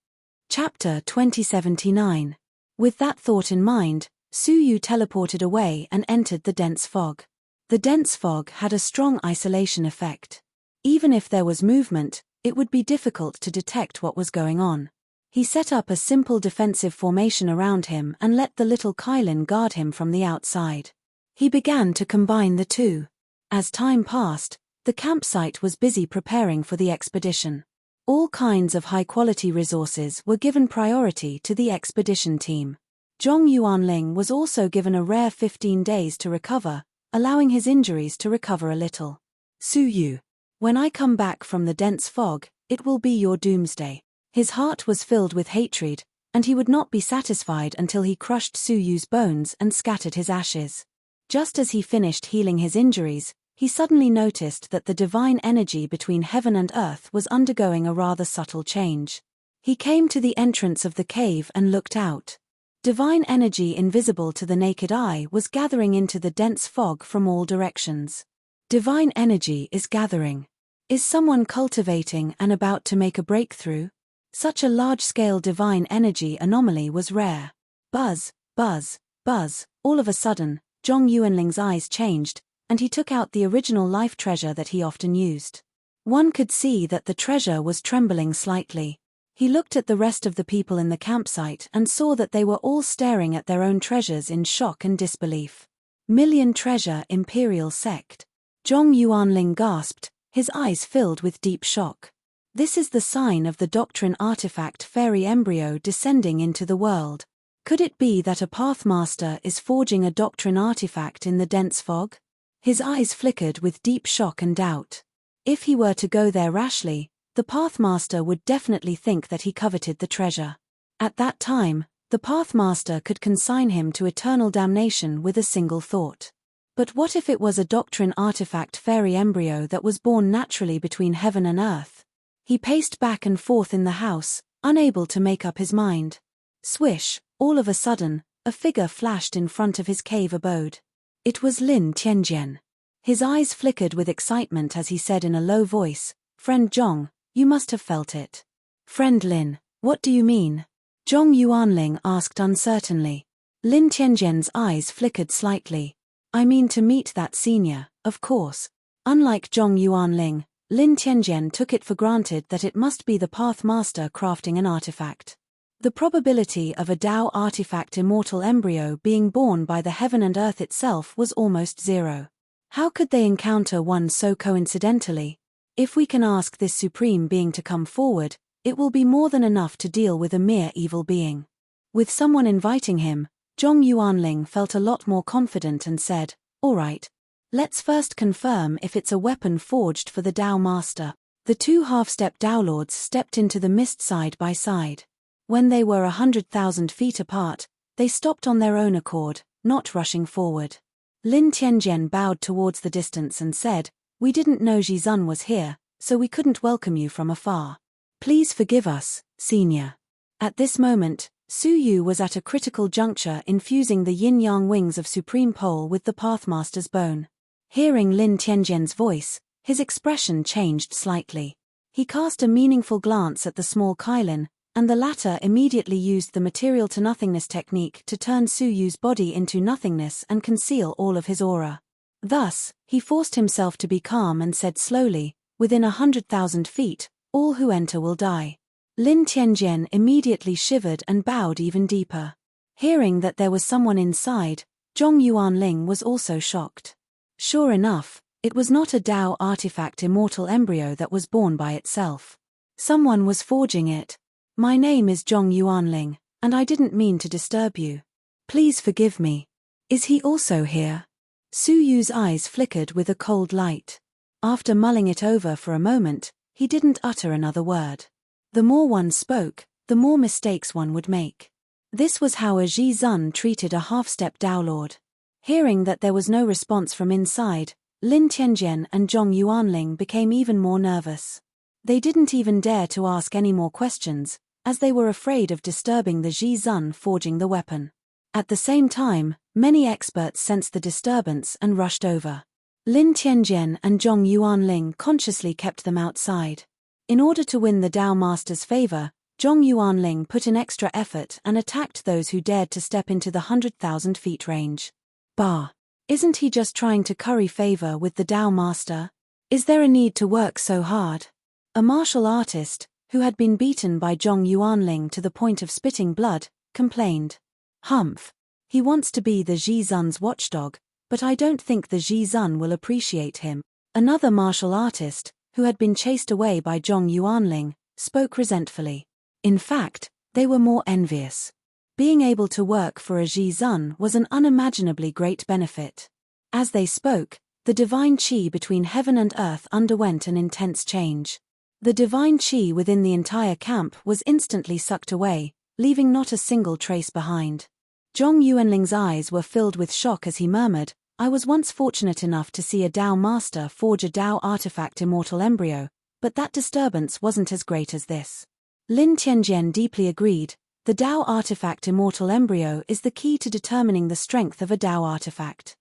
Chapter 2079. With that thought in mind, Su Yu teleported away and entered the dense fog. The dense fog had a strong isolation effect. Even if there was movement, it would be difficult to detect what was going on. He set up a simple defensive formation around him and let the little Kailin guard him from the outside. He began to combine the two. As time passed, the campsite was busy preparing for the expedition. All kinds of high-quality resources were given priority to the expedition team. Zhong Yuanling was also given a rare 15 days to recover, allowing his injuries to recover a little. "Su Yu, when I come back from the dense fog, it will be your doomsday." His heart was filled with hatred, and he would not be satisfied until he crushed Su Yu's bones and scattered his ashes. Just as he finished healing his injuries, he suddenly noticed that the divine energy between heaven and earth was undergoing a rather subtle change. He came to the entrance of the cave and looked out. Divine energy invisible to the naked eye was gathering into the dense fog from all directions. Divine energy is gathering. Is someone cultivating and about to make a breakthrough? Such a large-scale divine energy anomaly was rare. Buzz, buzz, buzz. All of a sudden, Zhong Yuanling's eyes changed, and he took out the original life treasure that he often used. One could see that the treasure was trembling slightly. He looked at the rest of the people in the campsite and saw that they were all staring at their own treasures in shock and disbelief. Million treasure imperial sect. Zhong Yuanling gasped, his eyes filled with deep shock. This is the sign of the doctrine artifact fairy embryo descending into the world. Could it be that a pathmaster is forging a doctrine artifact in the dense fog? His eyes flickered with deep shock and doubt. If he were to go there rashly, the pathmaster would definitely think that he coveted the treasure. At that time, the pathmaster could consign him to eternal damnation with a single thought. But what if it was a doctrine artifact fairy embryo that was born naturally between heaven and earth? He paced back and forth in the house, unable to make up his mind. Swish, all of a sudden, a figure flashed in front of his cave abode. It was Lin Tianjian. His eyes flickered with excitement as he said in a low voice, "Friend Zhong, you must have felt it." "Friend Lin, what do you mean?" Zhong Yuanling asked uncertainly. Lin Tianjian's eyes flickered slightly. "I mean to meet that senior, of course." Unlike Zhong Yuanling, Lin Tianjian took it for granted that it must be the Pathmaster crafting an artifact. The probability of a Dao artifact immortal embryo being born by the heaven and earth itself was almost zero. How could they encounter one so coincidentally? If we can ask this supreme being to come forward, it will be more than enough to deal with a mere evil being. With someone inviting him, Zhong Yuanling felt a lot more confident and said, "All right. Let's first confirm if it's a weapon forged for the Dao Master." The two half-step Dao Lords stepped into the mist side by side. When they were 100,000 feet apart, they stopped on their own accord, not rushing forward. Lin Tianjian bowed towards the distance and said, "We didn't know Zhizun was here, so we couldn't welcome you from afar. Please forgive us, senior." At this moment, Su Yu was at a critical juncture infusing the yin-yang wings of Supreme Pole with the Pathmaster's bone. Hearing Lin Tianjian's voice, his expression changed slightly. He cast a meaningful glance at the small Kailin, and the latter immediately used the material-to-nothingness technique to turn Su Yu's body into nothingness and conceal all of his aura. Thus, he forced himself to be calm and said slowly, "Within 100,000 feet, all who enter will die." Lin Tianjian immediately shivered and bowed even deeper. Hearing that there was someone inside, Zhong Yuanling was also shocked. Sure enough, it was not a Dao artifact immortal embryo that was born by itself. Someone was forging it. "My name is Zhong Yuanling, and I didn't mean to disturb you. Please forgive me. Is he also here?" Su Yu's eyes flickered with a cold light. After mulling it over for a moment, he didn't utter another word. The more one spoke, the more mistakes one would make. This was how a Zhizun treated a half-step Dao Lord. Hearing that there was no response from inside, Lin Tianjian and Zhong Yuanling became even more nervous. They didn't even dare to ask any more questions, as they were afraid of disturbing the Zhizun forging the weapon. At the same time, many experts sensed the disturbance and rushed over. Lin Tianjian and Zhong Yuanling consciously kept them outside. In order to win the Dao Master's favor, Zhong Yuanling put in extra effort and attacked those who dared to step into the 100,000 feet range. Bah! Isn't he just trying to curry favor with the Dao Master? Is there a need to work so hard? A martial artist, who had been beaten by Zhong Yuanling to the point of spitting blood, complained. "Humph. He wants to be the Zhizun's watchdog, but I don't think the Zhizun will appreciate him." Another martial artist, who had been chased away by Zhong Yuanling, spoke resentfully. In fact, they were more envious. Being able to work for a Zhizun was an unimaginably great benefit. As they spoke, the divine qi between heaven and earth underwent an intense change. The divine qi within the entire camp was instantly sucked away, leaving not a single trace behind. Zhong Yuanling's eyes were filled with shock as he murmured, "I was once fortunate enough to see a Dao Master forge a Dao artifact immortal embryo, but that disturbance wasn't as great as this." Lin Tianjian deeply agreed. The Dao artifact immortal embryo is the key to determining the strength of a Dao artifact.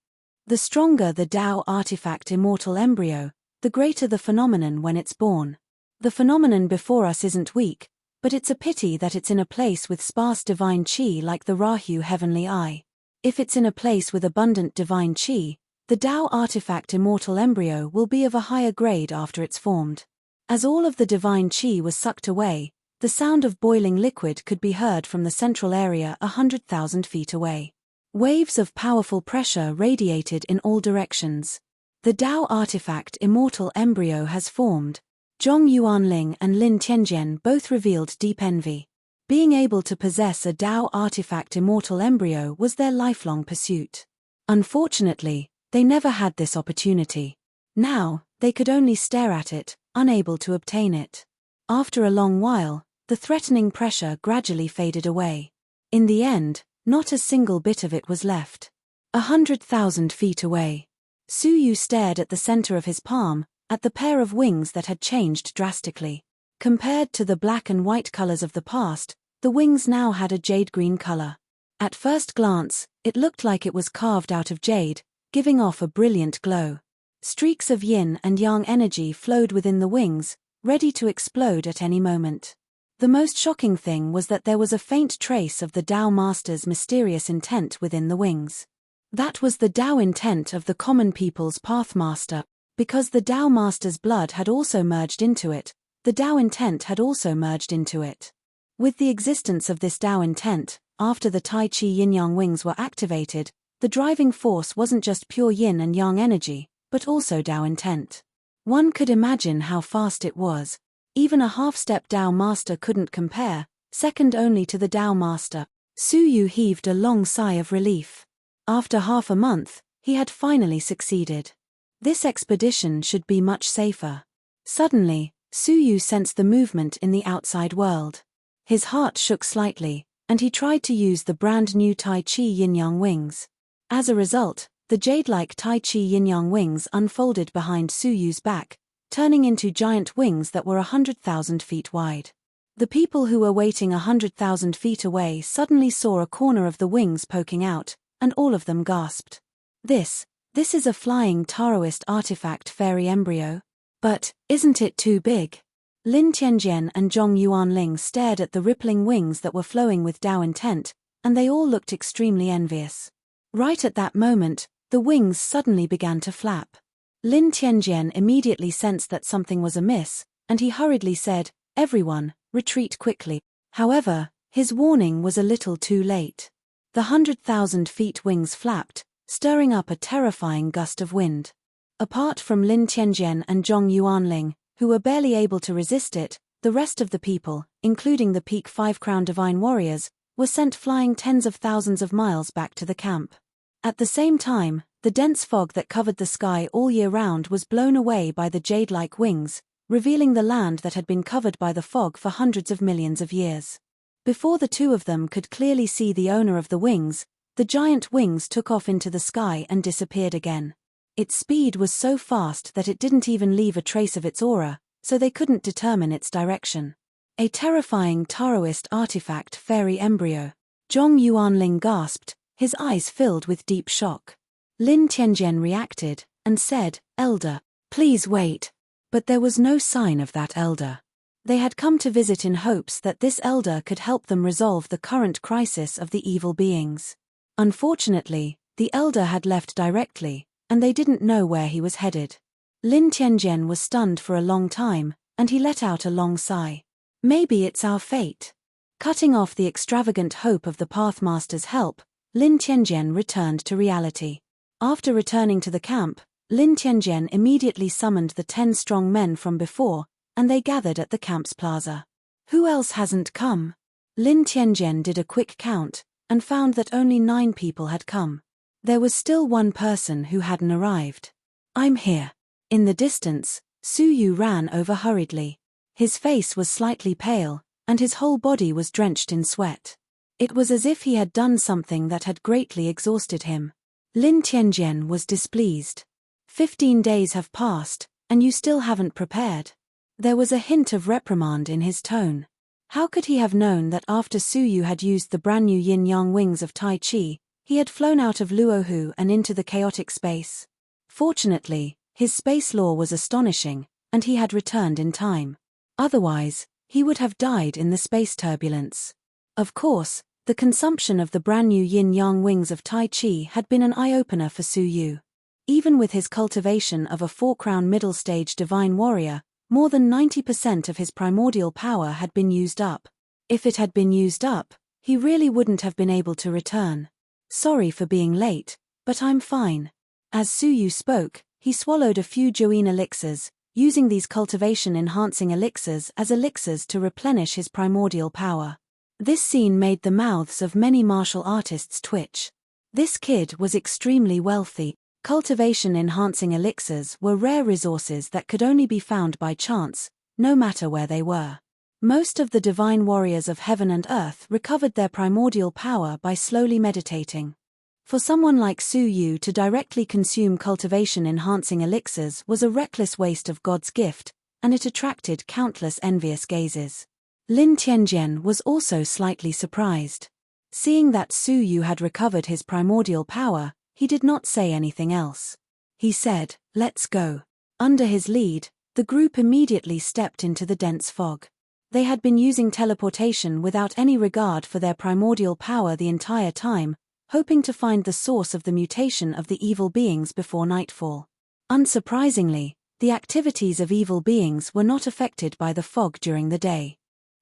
The stronger the Dao artifact immortal embryo, the greater the phenomenon when it's born. The phenomenon before us isn't weak, but it's a pity that it's in a place with sparse divine qi like the Rahu heavenly eye. If it's in a place with abundant divine qi, the Dao artifact immortal embryo will be of a higher grade after it's formed. As all of the divine qi was sucked away, the sound of boiling liquid could be heard from the central area 100,000 feet away. Waves of powerful pressure radiated in all directions. The Dao artifact Immortal Embryo has formed. Zhong Yuanling and Lin Tianjian both revealed deep envy. Being able to possess a Dao artifact Immortal Embryo was their lifelong pursuit. Unfortunately, they never had this opportunity. Now, they could only stare at it, unable to obtain it. After a long while, the threatening pressure gradually faded away. In the end, not a single bit of it was left. 100,000 feet away. Su Yu stared at the center of his palm, at the pair of wings that had changed drastically. Compared to the black and white colors of the past, the wings now had a jade-green color. At first glance, it looked like it was carved out of jade, giving off a brilliant glow. Streaks of yin and yang energy flowed within the wings, ready to explode at any moment. The most shocking thing was that there was a faint trace of the Dao Master's mysterious intent within the wings. That was the Dao intent of the common people's Pathmaster. Because the Dao Master's blood had also merged into it, the Dao intent had also merged into it. With the existence of this Dao intent, after the Tai Chi yin-yang wings were activated, the driving force wasn't just pure yin and yang energy, but also Dao intent. One could imagine how fast it was. Even a half-step Dao Master couldn't compare, second only to the Dao Master. Su Yu heaved a long sigh of relief. After half a month, he had finally succeeded. This expedition should be much safer. Suddenly, Su Yu sensed the movement in the outside world. His heart shook slightly, and he tried to use the brand new Tai Chi yin-yang wings. As a result, the jade-like Tai Chi yin-yang wings unfolded behind Su Yu's back, turning into giant wings that were 100,000 feet wide. The people who were waiting 100,000 feet away suddenly saw a corner of the wings poking out, and all of them gasped. This is a flying Taoist artifact fairy embryo. But, isn't it too big? Lin Tianjian and Zhong Yuanling stared at the rippling wings that were flowing with Dao intent, and they all looked extremely envious. Right at that moment, the wings suddenly began to flap. Lin Tianjian immediately sensed that something was amiss, and he hurriedly said, "Everyone, retreat quickly." However, his warning was a little too late. The 100,000 feet wings flapped, stirring up a terrifying gust of wind. Apart from Lin Tianjian and Zhong Yuanling, who were barely able to resist it, the rest of the people, including the Peak 5 Crown Divine Warriors, were sent flying tens of thousands of miles back to the camp. At the same time, the dense fog that covered the sky all year round was blown away by the jade-like wings, revealing the land that had been covered by the fog for hundreds of millions of years. Before the two of them could clearly see the owner of the wings, the giant wings took off into the sky and disappeared again. Its speed was so fast that it didn't even leave a trace of its aura, so they couldn't determine its direction. A terrifying Taoist artifact fairy embryo. Zhong Yuanling gasped, his eyes filled with deep shock. Lin Tianjian reacted, and said, "Elder, please wait." But there was no sign of that elder. They had come to visit in hopes that this elder could help them resolve the current crisis of the evil beings. Unfortunately, the elder had left directly, and they didn't know where he was headed. Lin Tianjian was stunned for a long time, and he let out a long sigh. Maybe it's our fate. Cutting off the extravagant hope of the Pathmaster's help, Lin Tianjian returned to reality. After returning to the camp, Lin Tianjian immediately summoned the 10 strong men from before, and they gathered at the camp's plaza. Who else hasn't come? Lin Tianjian did a quick count, and found that only 9 people had come. There was still one person who hadn't arrived. "I'm here." In the distance, Su Yu ran over hurriedly. His face was slightly pale, and his whole body was drenched in sweat. It was as if he had done something that had greatly exhausted him. Lin Tianjian was displeased. 15 days have passed, and you still haven't prepared. There was a hint of reprimand in his tone. How could he have known that after Su Yu had used the brand new yin-yang wings of Tai Chi, he had flown out of Luohu and into the chaotic space? Fortunately, his space law was astonishing, and he had returned in time. Otherwise, he would have died in the space turbulence. Of course, the consumption of the brand new yin-yang wings of Tai Chi had been an eye-opener for Su Yu. Even with his cultivation of a 4-crown middle-stage divine warrior, more than 90% of his primordial power had been used up. If it had been used up, he really wouldn't have been able to return. Sorry for being late, but I'm fine. As Suyu spoke, he swallowed a few Join elixirs, using these cultivation-enhancing elixirs as elixirs to replenish his primordial power. This scene made the mouths of many martial artists twitch. This kid was extremely wealthy. Cultivation-enhancing elixirs were rare resources that could only be found by chance, no matter where they were. Most of the divine warriors of heaven and earth recovered their primordial power by slowly meditating. For someone like Suyu to directly consume cultivation-enhancing elixirs was a reckless waste of God's gift, and it attracted countless envious gazes. Lin Tianjian was also slightly surprised. Seeing that Suyu had recovered his primordial power, he did not say anything else. He said, "Let's go." Under his lead, the group immediately stepped into the dense fog. They had been using teleportation without any regard for their primordial power the entire time, hoping to find the source of the mutation of the evil beings before nightfall. Unsurprisingly, the activities of evil beings were not affected by the fog during the day.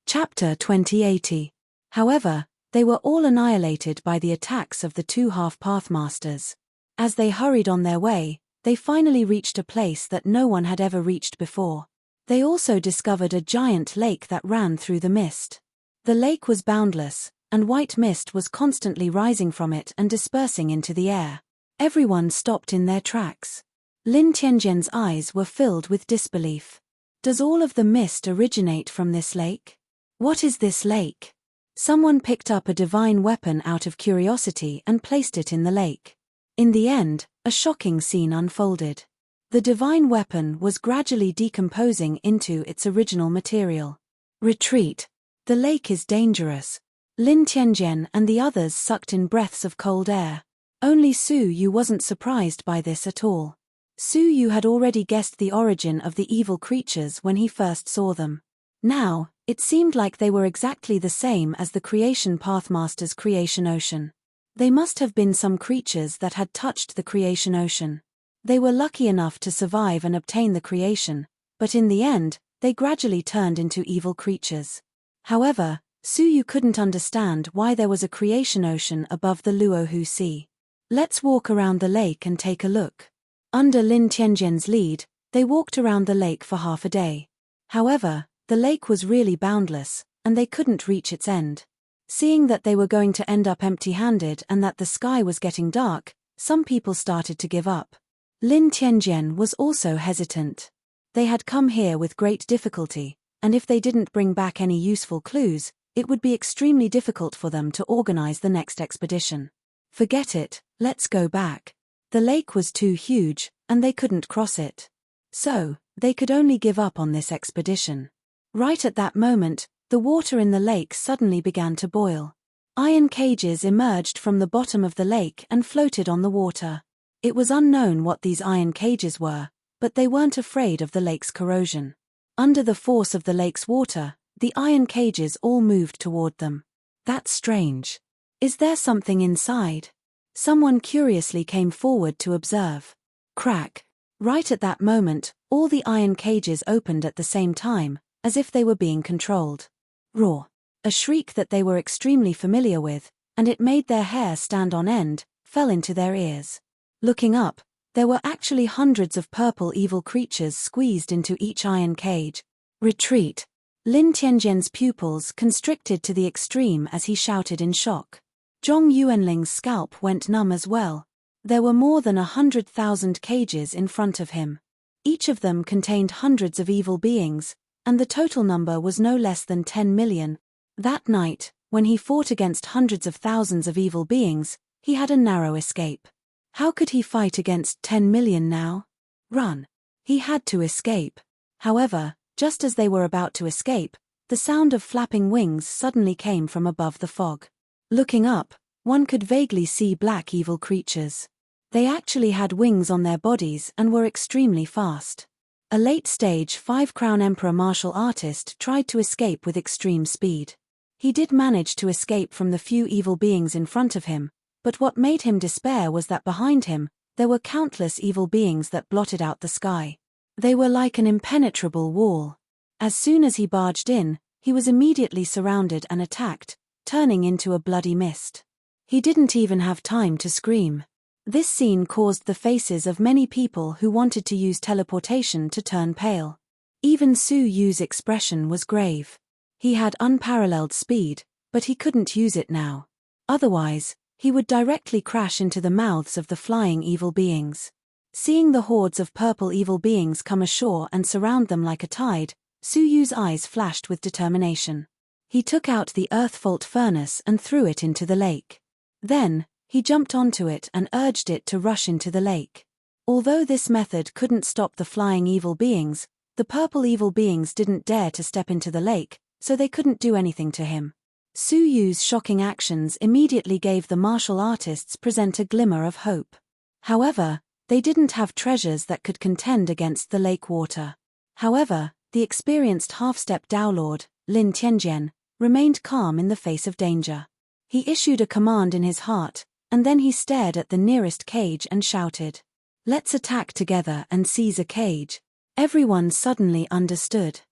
Chapter 2080. However, they were all annihilated by the attacks of the two half-pathmasters. As they hurried on their way, they finally reached a place that no one had ever reached before. They also discovered a giant lake that ran through the mist. The lake was boundless, and white mist was constantly rising from it and dispersing into the air. Everyone stopped in their tracks. Lin Tianjian's eyes were filled with disbelief. Does all of the mist originate from this lake? What is this lake? Someone picked up a divine weapon out of curiosity and placed it in the lake. In the end, a shocking scene unfolded. The divine weapon was gradually decomposing into its original material. Retreat. The lake is dangerous. Lin Tianjian and the others sucked in breaths of cold air. Only Suyu wasn't surprised by this at all. Suyu had already guessed the origin of the evil creatures when he first saw them. Now, it seemed like they were exactly the same as the Creation Pathmaster's Creation Ocean. They must have been some creatures that had touched the Creation Ocean. They were lucky enough to survive and obtain the creation, but in the end, they gradually turned into evil creatures. However, Suyu couldn't understand why there was a creation ocean above the Luohu Sea. Let's walk around the lake and take a look. Under Lin Tianjian's lead, they walked around the lake for half a day. However, the lake was really boundless, and they couldn't reach its end. Seeing that they were going to end up empty-handed and that the sky was getting dark, some people started to give up. Lin Tianjian was also hesitant. They had come here with great difficulty, and if they didn't bring back any useful clues, it would be extremely difficult for them to organize the next expedition. Forget it, let's go back. The lake was too huge, and they couldn't cross it. So, they could only give up on this expedition. Right at that moment, the water in the lake suddenly began to boil. Iron cages emerged from the bottom of the lake and floated on the water. It was unknown what these iron cages were, but they weren't afraid of the lake's corrosion. Under the force of the lake's water, the iron cages all moved toward them. That's strange. Is there something inside? Someone curiously came forward to observe. Crack. Right at that moment, all the iron cages opened at the same time, as if they were being controlled. Roar. A shriek that they were extremely familiar with, and it made their hair stand on end, fell into their ears. Looking up, there were actually hundreds of purple evil creatures squeezed into each iron cage. Retreat. Lin Tianjian's pupils constricted to the extreme as he shouted in shock. Zhong Yuanling's scalp went numb as well. There were more than 100,000 cages in front of him. Each of them contained hundreds of evil beings, and the total number was no less than 10 million. That night, when he fought against hundreds of thousands of evil beings, he had a narrow escape. How could he fight against 10 million now? Run. He had to escape. However, just as they were about to escape, the sound of flapping wings suddenly came from above the fog. Looking up, one could vaguely see black evil creatures. They actually had wings on their bodies and were extremely fast. A late-stage 5-crown emperor martial artist tried to escape with extreme speed. He did manage to escape from the few evil beings in front of him, but what made him despair was that behind him, there were countless evil beings that blotted out the sky. They were like an impenetrable wall. As soon as he barged in, he was immediately surrounded and attacked, turning into a bloody mist. He didn't even have time to scream. This scene caused the faces of many people who wanted to use teleportation to turn pale. Even Su Yu's expression was grave. He had unparalleled speed, but he couldn't use it now. Otherwise, he would directly crash into the mouths of the flying evil beings. Seeing the hordes of purple evil beings come ashore and surround them like a tide, Su Yu's eyes flashed with determination. He took out the earth fault furnace and threw it into the lake. Then, he jumped onto it and urged it to rush into the lake. Although this method couldn't stop the flying evil beings, the purple evil beings didn't dare to step into the lake, so they couldn't do anything to him. Su Yu's shocking actions immediately gave the martial artists present a glimmer of hope. However, they didn't have treasures that could contend against the lake water. However, the experienced half-step Dao Lord, Lin Tianjian, remained calm in the face of danger. He issued a command in his heart, and then he stared at the nearest cage and shouted, "Let's attack together and seize a cage." Everyone suddenly understood.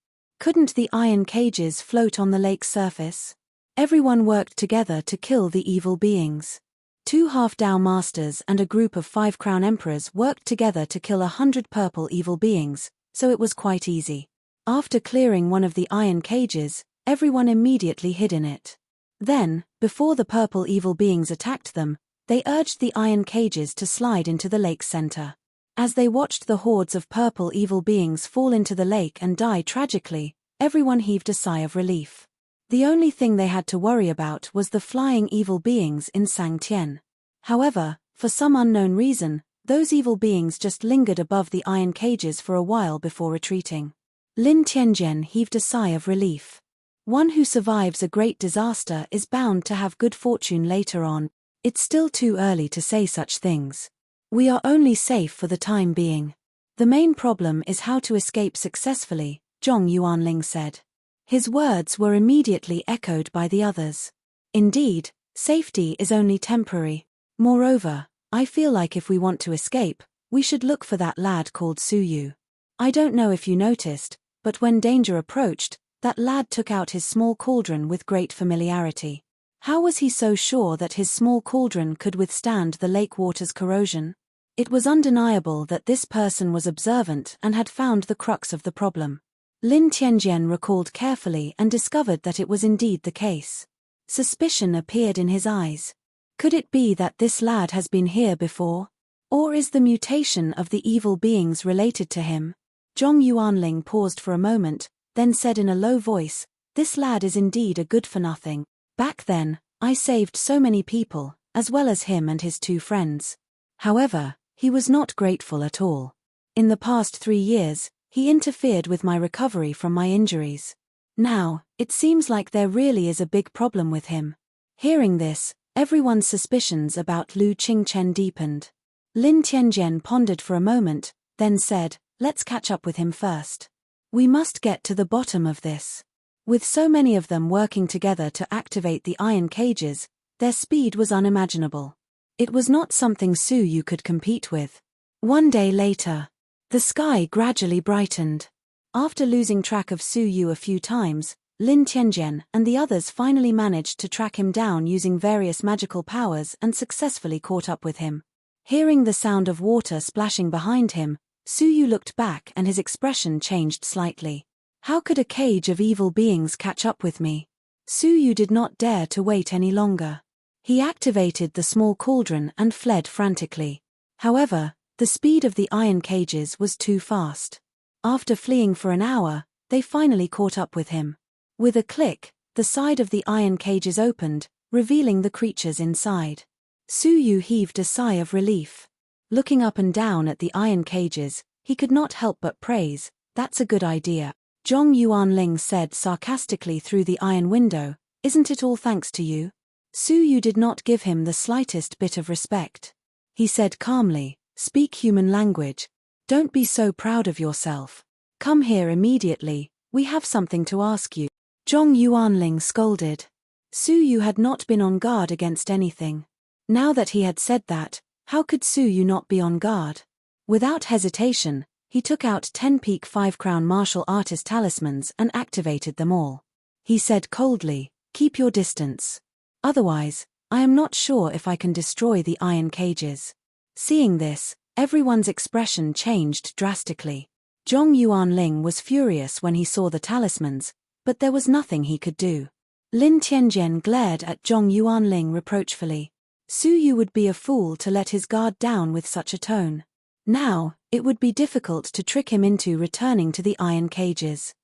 Couldn't the iron cages float on the lake's surface? Everyone worked together to kill the evil beings. 2 half-Dao masters and a group of 5 crown emperors worked together to kill 100 purple evil beings, so it was quite easy. After clearing one of the iron cages, everyone immediately hid in it. Then, before the purple evil beings attacked them, they urged the iron cages to slide into the lake's center. As they watched the hordes of purple evil beings fall into the lake and die tragically, everyone heaved a sigh of relief. The only thing they had to worry about was the flying evil beings in Sangtian. However, for some unknown reason, those evil beings just lingered above the iron cages for a while before retreating. Lin Tianjian heaved a sigh of relief. One who survives a great disaster is bound to have good fortune later on. It's still too early to say such things. We are only safe for the time being. The main problem is how to escape successfully, Zhong Yuanling said. His words were immediately echoed by the others. Indeed, safety is only temporary. Moreover, I feel like if we want to escape, we should look for that lad called Su Yu. I don't know if you noticed, but when danger approached, that lad took out his small cauldron with great familiarity. How was he so sure that his small cauldron could withstand the lake water's corrosion? It was undeniable that this person was observant and had found the crux of the problem. Lin Tianjian recalled carefully and discovered that it was indeed the case. Suspicion appeared in his eyes. Could it be that this lad has been here before? Or is the mutation of the evil beings related to him? Zhong Yuanling paused for a moment, then said in a low voice, "This lad is indeed a good-for-nothing. Back then, I saved so many people, as well as him and his 2 friends. However, he was not grateful at all. In the past 3 years, he interfered with my recovery from my injuries. Now, it seems like there really is a big problem with him." Hearing this, everyone's suspicions about Lu Qingchen deepened. Lin Tianjian pondered for a moment, then said, "Let's catch up with him first. We must get to the bottom of this." With so many of them working together to activate the iron cages, their speed was unimaginable. It was not something Su Yu could compete with. One day later, the sky gradually brightened. After losing track of Su Yu a few times, Lin Tianjian and the others finally managed to track him down using various magical powers and successfully caught up with him. Hearing the sound of water splashing behind him, Su Yu looked back and his expression changed slightly. How could a cage of evil beings catch up with me? Su Yu did not dare to wait any longer. He activated the small cauldron and fled frantically. However, the speed of the iron cages was too fast. After fleeing for an hour, they finally caught up with him. With a click, the side of the iron cages opened, revealing the creatures inside. Su Yu heaved a sigh of relief. Looking up and down at the iron cages, he could not help but praise, "That's a good idea." Zhong Yuanling said sarcastically through the iron window, "Isn't it all thanks to you?" Su Yu did not give him the slightest bit of respect. He said calmly, "Speak human language. Don't be so proud of yourself. Come here immediately, we have something to ask you." Zhong Yuanling scolded. Su Yu had not been on guard against anything. Now that he had said that, how could Su Yu not be on guard? Without hesitation, he took out 10 peak 5 crown martial artist talismans and activated them all. He said coldly, "Keep your distance. Otherwise, I am not sure if I can destroy the iron cages. Seeing this, everyone's expression changed drastically. Zhong Yuanling was furious when he saw the talismans, but there was nothing he could do. Lin Tianjian glared at Zhong Yuanling reproachfully. Su Yu would be a fool to let his guard down with such a tone. Now, it would be difficult to trick him into returning to the iron cages.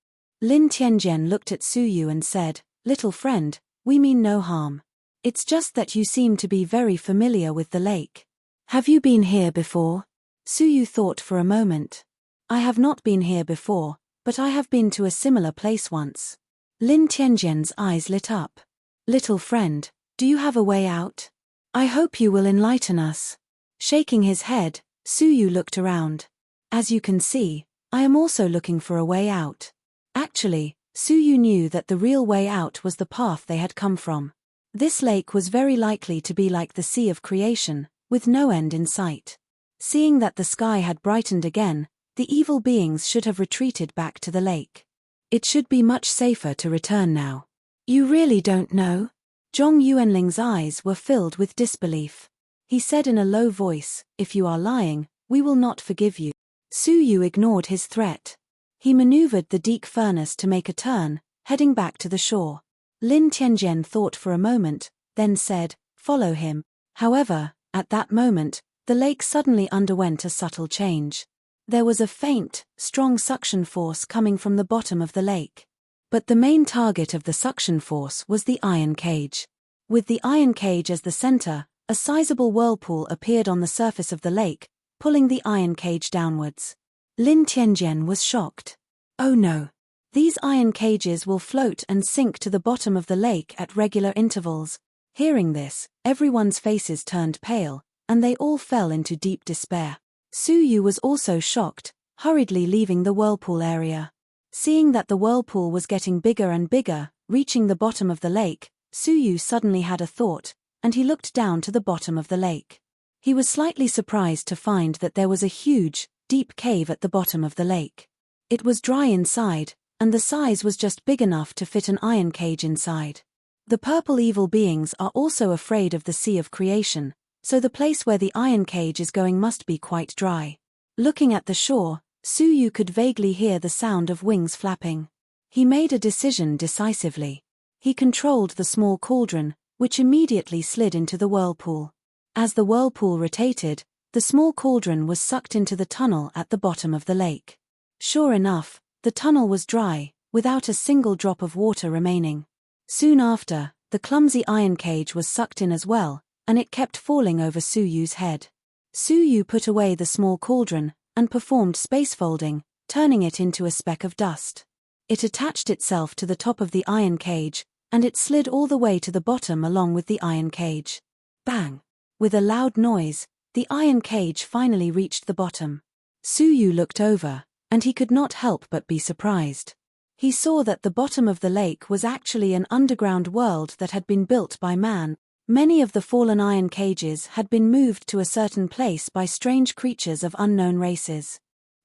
Lin Tianjian looked at Su Yu and said, "Little friend, we mean no harm. It's just that you seem to be very familiar with the lake. Have you been here before?" Su Yu thought for a moment. "I have not been here before, but I have been to a similar place once." Lin Tianjian's eyes lit up. "Little friend, do you have a way out? I hope you will enlighten us." Shaking his head, Su Yu looked around. "As you can see, I am also looking for a way out." Actually, Su Yu knew that the real way out was the path they had come from. This lake was very likely to be like the sea of creation, with no end in sight. Seeing that the sky had brightened again, the evil beings should have retreated back to the lake. It should be much safer to return now. "You really don't know?" Zhong Yuanling's eyes were filled with disbelief. He said in a low voice, "If you are lying, we will not forgive you." Su Yu ignored his threat. He maneuvered the deep furnace to make a turn, heading back to the shore. Lin Tianjian thought for a moment, then said, "Follow him." However, at that moment, the lake suddenly underwent a subtle change. There was a faint, strong suction force coming from the bottom of the lake. But the main target of the suction force was the iron cage. With the iron cage as the center, a sizable whirlpool appeared on the surface of the lake, pulling the iron cage downwards. Lin Tianjian was shocked. "Oh no! These iron cages will float and sink to the bottom of the lake at regular intervals." Hearing this, everyone's faces turned pale, and they all fell into deep despair. Su Yu was also shocked, hurriedly leaving the whirlpool area. Seeing that the whirlpool was getting bigger and bigger, reaching the bottom of the lake, Su Yu suddenly had a thought, and he looked down to the bottom of the lake. He was slightly surprised to find that there was a huge, deep cave at the bottom of the lake. It was dry inside, and the size was just big enough to fit an iron cage inside. The purple evil beings are also afraid of the sea of creation, so the place where the iron cage is going must be quite dry. Looking at the shore, Su Yu could vaguely hear the sound of wings flapping. He made a decision decisively. He controlled the small cauldron, which immediately slid into the whirlpool. As the whirlpool rotated, the small cauldron was sucked into the tunnel at the bottom of the lake. Sure enough, the tunnel was dry, without a single drop of water remaining. Soon after, the clumsy iron cage was sucked in as well, and it kept falling over Su Yu's head. Su Yu put away the small cauldron, and performed spacefolding, turning it into a speck of dust. It attached itself to the top of the iron cage, and it slid all the way to the bottom along with the iron cage. Bang! With a loud noise, the iron cage finally reached the bottom. Su Yu looked over, and he could not help but be surprised. He saw that the bottom of the lake was actually an underground world that had been built by man. Many of the fallen iron cages had been moved to a certain place by strange creatures of unknown races.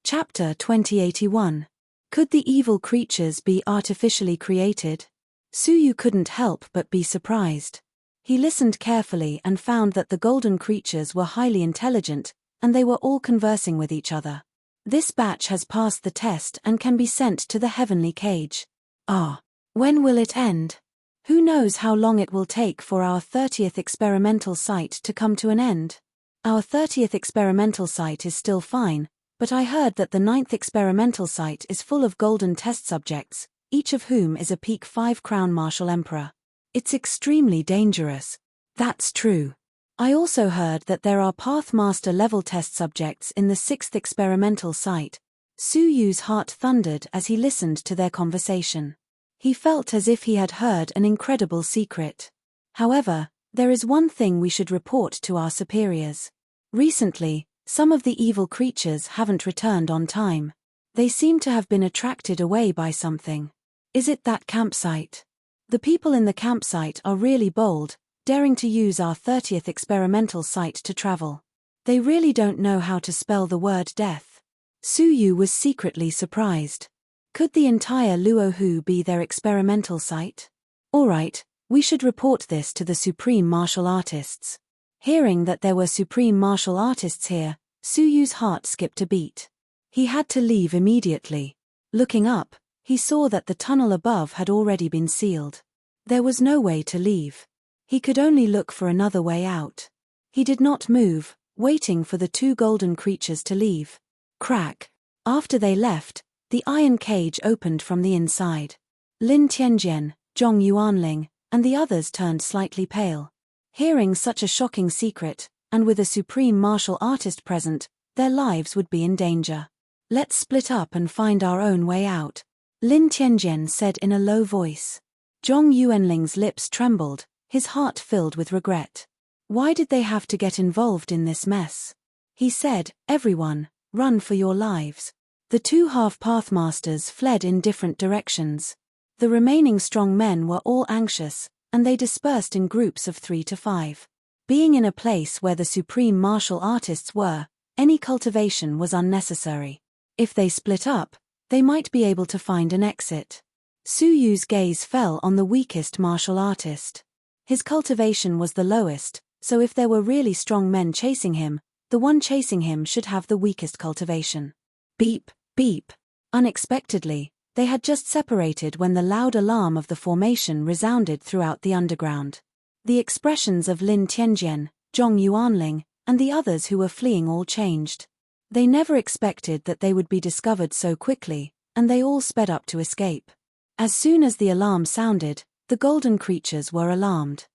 Chapter 2081. Could the evil creatures be artificially created? Su Yu couldn't help but be surprised. He listened carefully and found that the golden creatures were highly intelligent, and they were all conversing with each other. This batch has passed the test and can be sent to the heavenly cage. Ah, when will it end? Who knows how long it will take for our 30th experimental site to come to an end? Our 30th experimental site is still fine, but I heard that the 9th experimental site is full of golden test subjects, each of whom is a peak 5 crown martial emperor. It's extremely dangerous. That's true. I also heard that there are Pathmaster level test subjects in the 6th experimental site. Su Yu's heart thundered as he listened to their conversation. He felt as if he had heard an incredible secret. However, there is one thing we should report to our superiors. Recently, some of the evil creatures haven't returned on time. They seem to have been attracted away by something. Is it that campsite? The people in the campsite are really bold, daring to use our 30th experimental site to travel. They really don't know how to spell the word death. Su Yu was secretly surprised. Could the entire Luohu be their experimental site? Alright, We should report this to the supreme martial artists. Hearing that there were supreme martial artists here, Su Yu's heart skipped a beat. He had to leave immediately. Looking up, he saw that the tunnel above had already been sealed. There was no way to leave. He could only look for another way out. He did not move, waiting for the two golden creatures to leave. Crack. After they left, the iron cage opened from the inside. Lin Tianjian, Zhong Yuanling, and the others turned slightly pale. Hearing such a shocking secret, and with a supreme martial artist present, their lives would be in danger. Let's split up and find our own way out, Lin Tianjian said in a low voice. Zhong Yuanling's lips trembled, his heart filled with regret. Why did they have to get involved in this mess? He said, everyone, run for your lives. The two half-pathmasters fled in different directions. The remaining strong men were all anxious, and they dispersed in groups of 3 to 5. Being in a place where the supreme martial artists were, any cultivation was unnecessary. If they split up, they might be able to find an exit. Su Yu's gaze fell on the weakest martial artist. His cultivation was the lowest, so if there were really strong men chasing him, the one chasing him should have the weakest cultivation. Beep, beep. Unexpectedly, they had just separated when the loud alarm of the formation resounded throughout the underground. The expressions of Lin Tianjian, Zhong Yuanling, and the others who were fleeing all changed. They never expected that they would be discovered so quickly, and they all sped up to escape. As soon as the alarm sounded, the golden creatures were alarmed.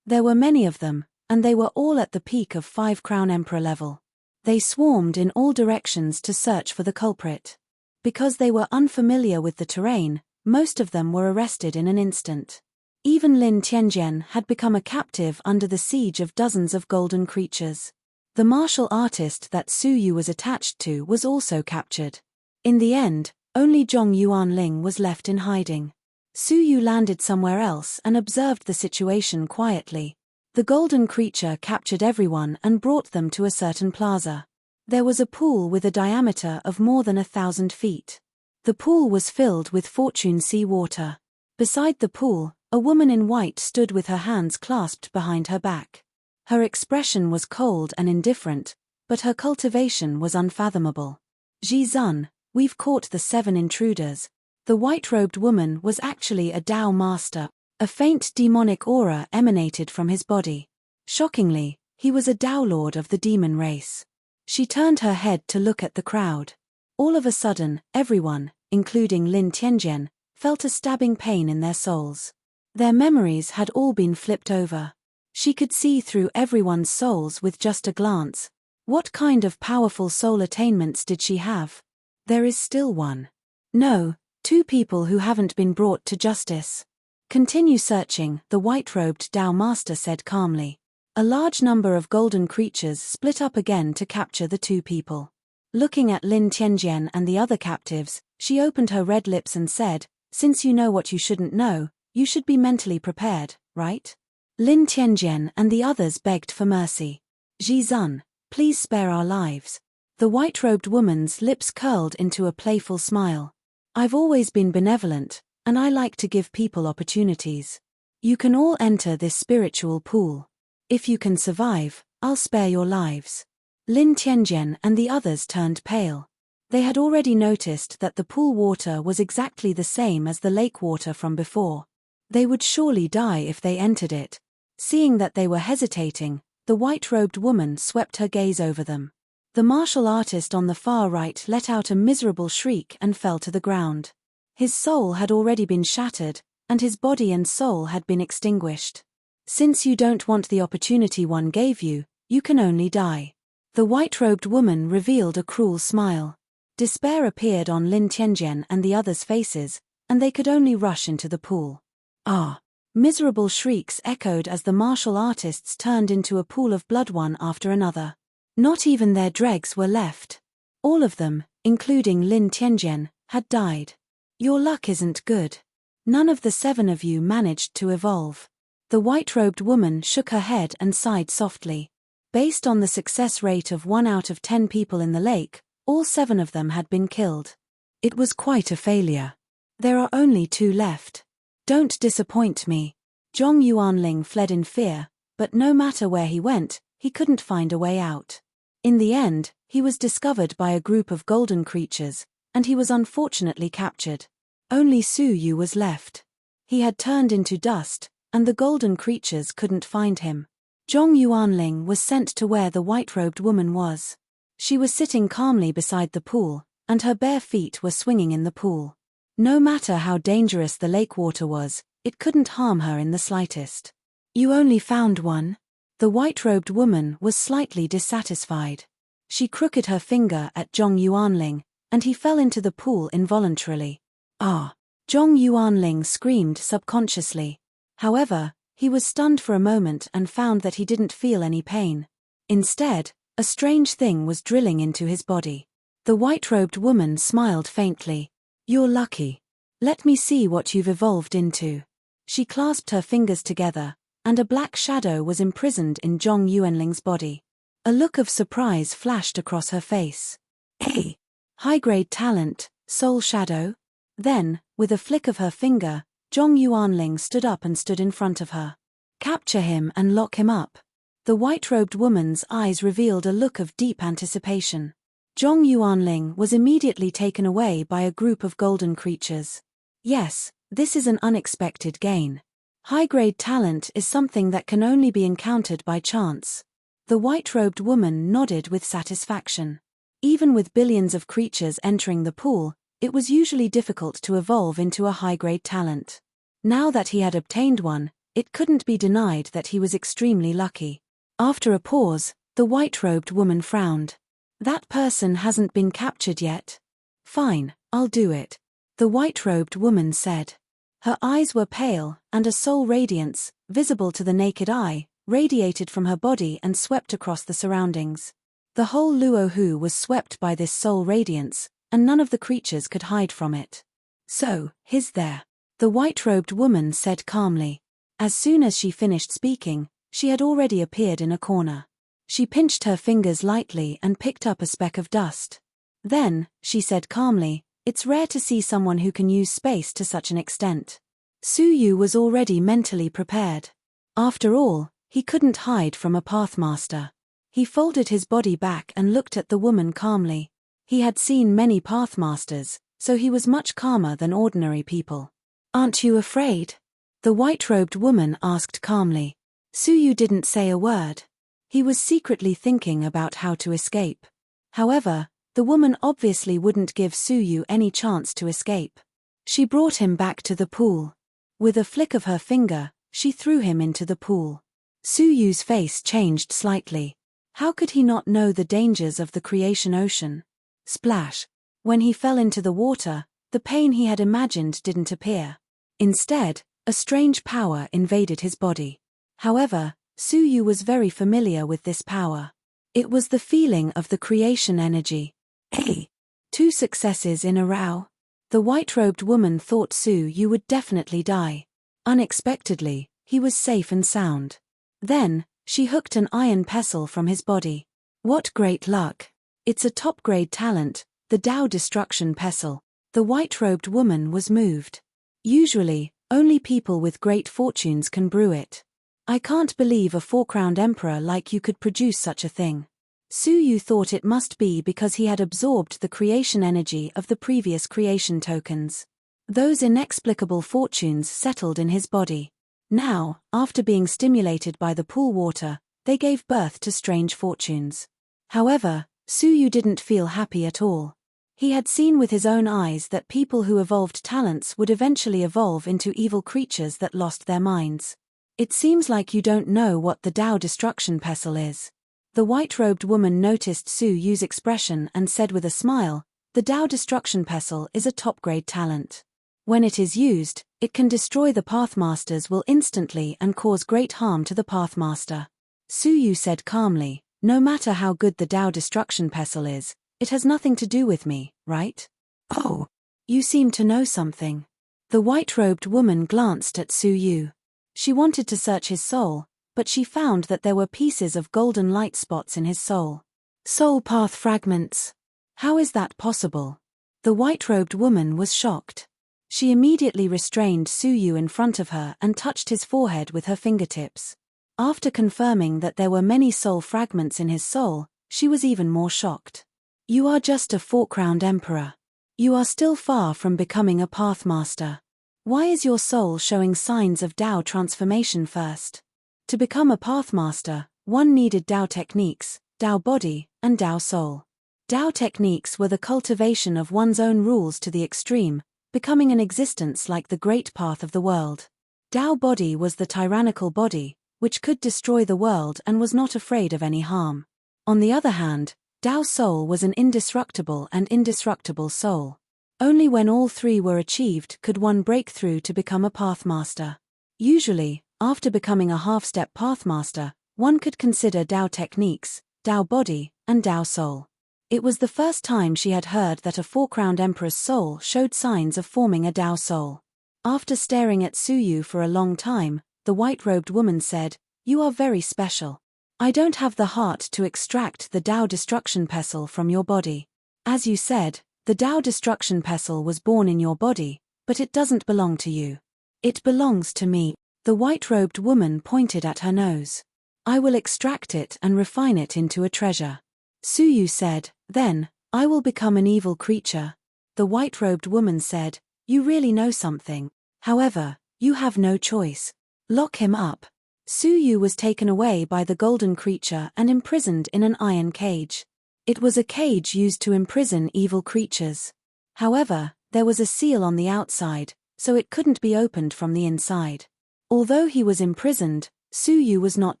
There were many of them, and they were all at the peak of 5 Crown Emperor level. They swarmed in all directions to search for the culprit. Because they were unfamiliar with the terrain, most of them were arrested in an instant. Even Lin Tianjian had become a captive under the siege of dozens of golden creatures. The martial artist that Su Yu was attached to was also captured. In the end, only Zhong Yuanling was left in hiding. Su Yu landed somewhere else and observed the situation quietly. The golden creature captured everyone and brought them to a certain plaza. There was a pool with a diameter of more than 1,000 feet. The pool was filled with fortune sea water. Beside the pool, a woman in white stood with her hands clasped behind her back. Her expression was cold and indifferent, but her cultivation was unfathomable. Ji Zun, we've caught the 7 intruders. The white-robed woman was actually a Dao master. A faint demonic aura emanated from his body. Shockingly, he was a Dao lord of the demon race. She turned her head to look at the crowd. All of a sudden, everyone, including Lin Tianjian, felt a stabbing pain in their souls. Their memories had all been flipped over. She could see through everyone's souls with just a glance. What kind of powerful soul attainments did she have? There is still one. No, 2 people who haven't been brought to justice. Continue searching, the white-robed Dao master said calmly. A large number of golden creatures split up again to capture the 2 people. Looking at Lin Tianjian and the other captives, she opened her red lips and said, since you know what you shouldn't know, you should be mentally prepared, right? Lin Tianjian and the others begged for mercy. Ji Zun, please spare our lives. The white-robed woman's lips curled into a playful smile. I've always been benevolent, and I like to give people opportunities. You can all enter this spiritual pool. If you can survive, I'll spare your lives. Lin Tianjian and the others turned pale. They had already noticed that the pool water was exactly the same as the lake water from before. They would surely die if they entered it. Seeing that they were hesitating, the white-robed woman swept her gaze over them. The martial artist on the far right let out a miserable shriek and fell to the ground. His soul had already been shattered, and his body and soul had been extinguished. Since you don't want the opportunity one gave you, you can only die. The white-robed woman revealed a cruel smile. Despair appeared on Lin Tianjian and the others' faces, and they could only rush into the pool. Ah! Miserable shrieks echoed as the martial artists turned into a pool of blood one after another. Not even their dregs were left. All of them, including Lin Tianjian, had died. Your luck isn't good. None of the 7 of you managed to evolve. The white-robed woman shook her head and sighed softly. Based on the success rate of 1 out of 10 people in the lake, all 7 of them had been killed. It was quite a failure. There are only 2 left. Don't disappoint me. Zhong Yuanling fled in fear, but no matter where he went, he couldn't find a way out. In the end, he was discovered by a group of golden creatures, and he was unfortunately captured. Only Su Yu was left. He had turned into dust, and the golden creatures couldn't find him. Zhong Yuanling was sent to where the white-robed woman was. She was sitting calmly beside the pool, and her bare feet were swinging in the pool. No matter how dangerous the lake water was, it couldn't harm her in the slightest. You only found one? The white-robed woman was slightly dissatisfied. She crooked her finger at Zhong Yuanling, and he fell into the pool involuntarily. Ah! Zhong Yuanling screamed subconsciously. However, he was stunned for a moment and found that he didn't feel any pain. Instead, a strange thing was drilling into his body. The white-robed woman smiled faintly. You're lucky. Let me see what you've evolved into. She clasped her fingers together, and a black shadow was imprisoned in Zhong Yuanling's body. A look of surprise flashed across her face. Hey! High-grade talent, soul shadow? Then, with a flick of her finger, Zhong Yuanling stood up and stood in front of her. Capture him and lock him up. The white-robed woman's eyes revealed a look of deep anticipation. Zhong Yuanling was immediately taken away by a group of golden creatures. Yes, this is an unexpected gain. High-grade talent is something that can only be encountered by chance. The white-robed woman nodded with satisfaction. Even with billions of creatures entering the pool, it was usually difficult to evolve into a high-grade talent. Now that he had obtained one, it couldn't be denied that he was extremely lucky. After a pause, the white-robed woman frowned. That person hasn't been captured yet. Fine, I'll do it, the white-robed woman said. Her eyes were pale, and a soul radiance, visible to the naked eye, radiated from her body and swept across the surroundings. The whole Luohu was swept by this soul radiance, and none of the creatures could hide from it. So, he's there, the white-robed woman said calmly. As soon as she finished speaking, she had already appeared in a corner. She pinched her fingers lightly and picked up a speck of dust. Then, she said calmly, it's rare to see someone who can use space to such an extent. Su Yu was already mentally prepared. After all, he couldn't hide from a Pathmaster. He folded his body back and looked at the woman calmly. He had seen many Pathmasters, so he was much calmer than ordinary people. Aren't you afraid? The white-robed woman asked calmly. Su Yu didn't say a word. He was secretly thinking about how to escape. However, the woman obviously wouldn't give Su Yu any chance to escape. She brought him back to the pool. With a flick of her finger, she threw him into the pool. Su Yu's face changed slightly. How could he not know the dangers of the creation ocean? Splash! When he fell into the water, the pain he had imagined didn't appear. Instead, a strange power invaded his body. However, Su Yu was very familiar with this power. It was the feeling of the creation energy. Hey! 2 successes in a row. The white-robed woman thought Su Yu would definitely die. Unexpectedly, he was safe and sound. Then, she hooked an iron pestle from his body. What great luck! It's a top-grade talent, the Tao Destruction Pestle. The white-robed woman was moved. Usually, only people with great fortunes can brew it. I can't believe a 4-crowned emperor like you could produce such a thing. Su Yu thought it must be because he had absorbed the creation energy of the previous creation tokens. Those inexplicable fortunes settled in his body. Now, after being stimulated by the pool water, they gave birth to strange fortunes. However, Su Yu didn't feel happy at all. He had seen with his own eyes that people who evolved talents would eventually evolve into evil creatures that lost their minds. It seems like you don't know what the Tao Destruction Pestle is. The white-robed woman noticed Su Yu's expression and said with a smile, the Tao Destruction Pestle is a top-grade talent. When it is used, it can destroy the Pathmasters will instantly and cause great harm to the Pathmaster. Su Yu said calmly, no matter how good the Tao Destruction Pestle is, it has nothing to do with me, right? Oh, you seem to know something. The white-robed woman glanced at Su Yu. She wanted to search his soul, but she found that there were pieces of golden light spots in his soul. Soul path fragments. How is that possible? The white-robed woman was shocked. She immediately restrained Su Yu in front of her and touched his forehead with her fingertips. After confirming that there were many soul fragments in his soul, she was even more shocked. You are just a fork-crowned emperor. You are still far from becoming a pathmaster. Why is your soul showing signs of Tao transformation first? To become a pathmaster, one needed Tao techniques, Tao body, and Tao soul. Tao techniques were the cultivation of one's own rules to the extreme, becoming an existence like the great path of the world. Tao body was the tyrannical body, which could destroy the world and was not afraid of any harm. On the other hand, Tao soul was an indestructible and indestructible soul. Only when all three were achieved could one break through to become a pathmaster. Usually, after becoming a half-step pathmaster, one could consider Tao techniques, Tao body, and Tao soul. It was the first time she had heard that a four-crowned emperor's soul showed signs of forming a Tao soul. After staring at Su Yu for a long time, the white-robed woman said, "You are very special. I don't have the heart to extract the Tao destruction pestle from your body. As you said, the Tao destruction pestle was born in your body, but it doesn't belong to you. It belongs to me." The white-robed woman pointed at her nose. "I will extract it and refine it into a treasure." Su Yu said, "Then, I will become an evil creature." The white-robed woman said, "You really know something. However, you have no choice. Lock him up." Su Yu was taken away by the golden creature and imprisoned in an iron cage. It was a cage used to imprison evil creatures. However, there was a seal on the outside, so it couldn't be opened from the inside. Although he was imprisoned, Su Yu was not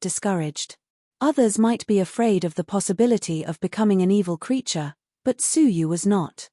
discouraged. Others might be afraid of the possibility of becoming an evil creature, but Su Yu was not.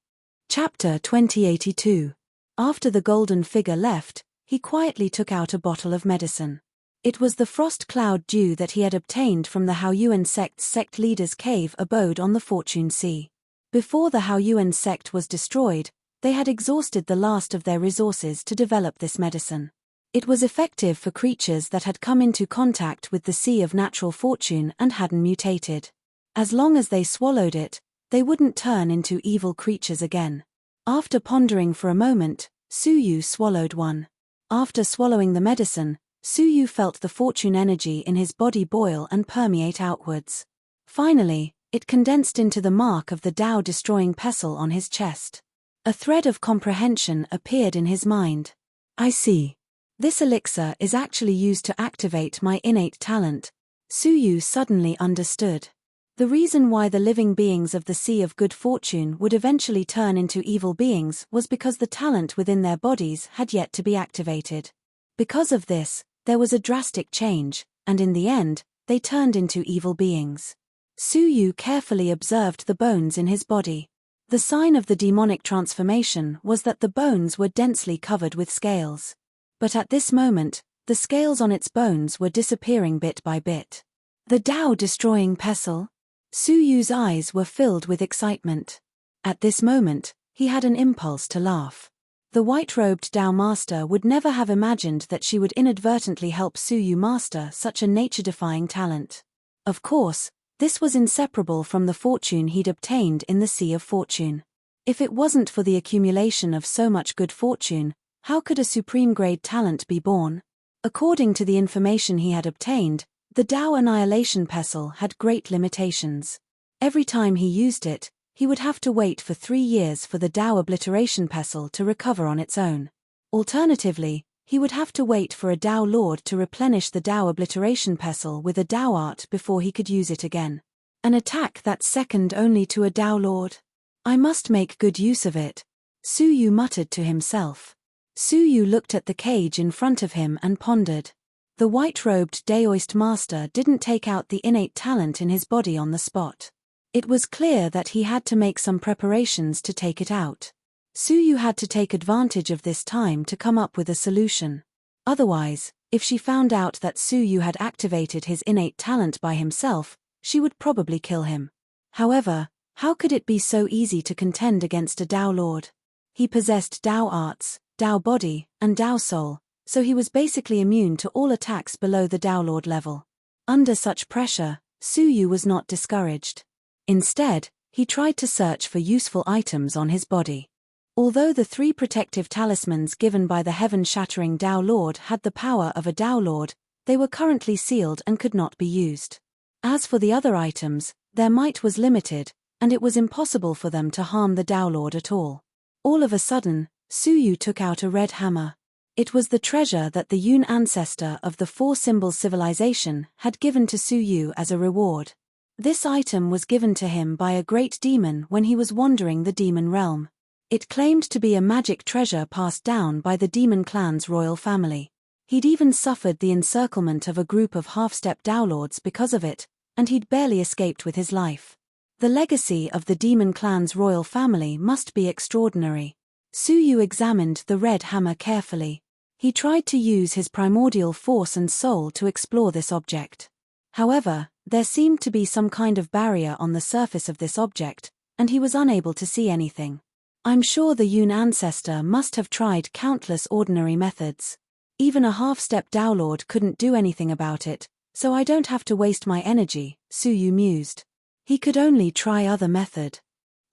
Chapter 2082. After the golden figure left, he quietly took out a bottle of medicine. It was the frost cloud dew that he had obtained from the Haoyuan sect's sect leader's cave abode on the Fortune Sea. Before the Haoyuan sect was destroyed, they had exhausted the last of their resources to develop this medicine. It was effective for creatures that had come into contact with the Sea of Natural Fortune and hadn't mutated. As long as they swallowed it, they wouldn't turn into evil creatures again. After pondering for a moment, Su Yu swallowed one. After swallowing the medicine, Su Yu felt the fortune energy in his body boil and permeate outwards. Finally, it condensed into the mark of the Tao-destroying pestle on his chest. A thread of comprehension appeared in his mind. "I see. This elixir is actually used to activate my innate talent." Su Yu suddenly understood. The reason why the living beings of the Sea of Good Fortune would eventually turn into evil beings was because the talent within their bodies had yet to be activated. Because of this, there was a drastic change, and in the end, they turned into evil beings. Su Yu carefully observed the bones in his body. The sign of the demonic transformation was that the bones were densely covered with scales. But at this moment, the scales on its bones were disappearing bit by bit. The Tao-destroying pestle? Su Yu's eyes were filled with excitement. At this moment, he had an impulse to laugh. The white-robed Tao master would never have imagined that she would inadvertently help Su Yu master such a nature-defying talent. Of course, this was inseparable from the fortune he'd obtained in the Sea of Fortune. If it wasn't for the accumulation of so much good fortune, how could a supreme-grade talent be born? According to the information he had obtained, the Tao Annihilation Pestle had great limitations. Every time he used it, he would have to wait for 3 years for the Tao Obliteration Pestle to recover on its own. Alternatively, he would have to wait for a Tao Lord to replenish the Tao Obliteration Pestle with a Tao Art before he could use it again. An attack that's second only to a Tao Lord? I must make good use of it, Su Yu muttered to himself. Su Yu looked at the cage in front of him and pondered. The white-robed Daoist master didn't take out the innate talent in his body on the spot. It was clear that he had to make some preparations to take it out. Su Yu had to take advantage of this time to come up with a solution. Otherwise, if she found out that Su Yu had activated his innate talent by himself, she would probably kill him. However, how could it be so easy to contend against a Tao Lord? He possessed Tao arts, Tao body, and Tao soul, so he was basically immune to all attacks below the Tao Lord level. Under such pressure, Su Yu was not discouraged. Instead, he tried to search for useful items on his body. Although the 3 protective talismans given by the heaven-shattering Tao Lord had the power of a Tao Lord, they were currently sealed and could not be used. As for the other items, their might was limited, and it was impossible for them to harm the Tao Lord at all. All of a sudden, Su Yu took out a red hammer. It was the treasure that the Yun ancestor of the 4 Symbols civilization had given to Su Yu as a reward. This item was given to him by a great demon when he was wandering the demon realm. It claimed to be a magic treasure passed down by the demon clan's royal family. He'd even suffered the encirclement of a group of half-step Tao Lords because of it, and he'd barely escaped with his life. The legacy of the demon clan's royal family must be extraordinary. Su Yu examined the red hammer carefully. He tried to use his primordial force and soul to explore this object. However, there seemed to be some kind of barrier on the surface of this object, and he was unable to see anything. I'm sure the Yun ancestor must have tried countless ordinary methods. Even a half-step Tao Lord couldn't do anything about it, so I don't have to waste my energy, Su Yu mused. He could only try other method.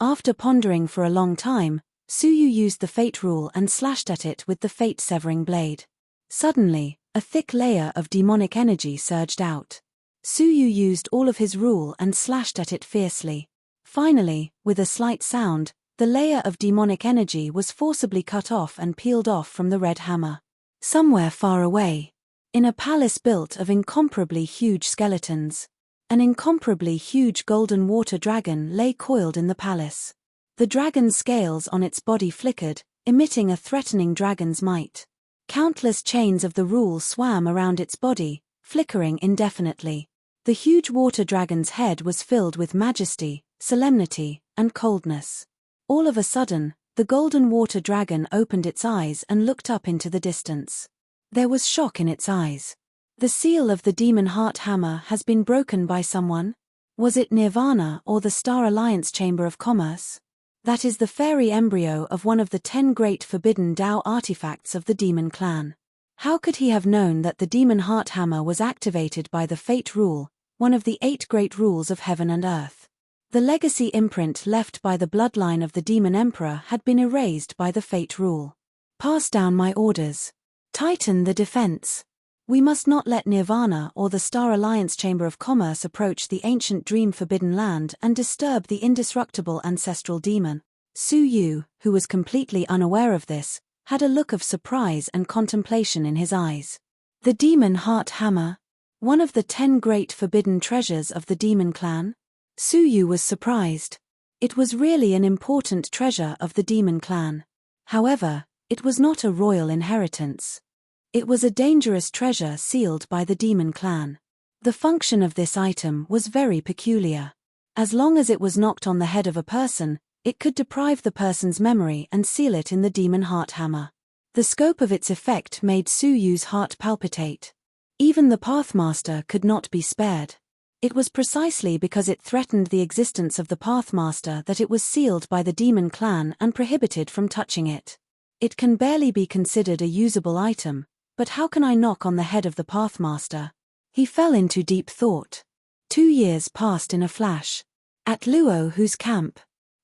After pondering for a long time, Su Yu used the fate rule and slashed at it with the fate-severing blade. Suddenly, a thick layer of demonic energy surged out. Su Yu used all of his rule and slashed at it fiercely. Finally, with a slight sound, the layer of demonic energy was forcibly cut off and peeled off from the red hammer. Somewhere far away, in a palace built of incomparably huge skeletons, an incomparably huge golden water dragon lay coiled in the palace. The dragon's scales on its body flickered, emitting a threatening dragon's might. Countless chains of the rule swam around its body, flickering indefinitely. The huge water dragon's head was filled with majesty, solemnity, and coldness. All of a sudden, the golden water dragon opened its eyes and looked up into the distance. There was shock in its eyes. The seal of the demon heart hammer has been broken by someone? Was it Nirvana or the Star Alliance Chamber of Commerce? That is the fairy embryo of one of the 10 great forbidden Tao artifacts of the demon clan. How could he have known that the demon heart hammer was activated by the fate rule, one of the 8 great rules of heaven and earth? The legacy imprint left by the bloodline of the demon emperor had been erased by the fate rule. Pass down my orders. Tighten the defense. We must not let Nirvana or the Star Alliance Chamber of Commerce approach the ancient dream forbidden land and disturb the indestructible ancestral demon. Su Yu, who was completely unaware of this, had a look of surprise and contemplation in his eyes. The demon heart hammer? One of the 10 great forbidden treasures of the demon clan? Su Yu was surprised. It was really an important treasure of the demon clan. However, it was not a royal inheritance. It was a dangerous treasure sealed by the demon clan. The function of this item was very peculiar. As long as it was knocked on the head of a person, it could deprive the person's memory and seal it in the demon heart hammer. The scope of its effect made Su Yu's heart palpitate. Even the Pathmaster could not be spared. It was precisely because it threatened the existence of the Pathmaster that it was sealed by the demon clan and prohibited from touching it. It can barely be considered a usable item, but how can I knock on the head of the Pathmaster? He fell into deep thought. 2 years passed in a flash. At Luo Hu's camp,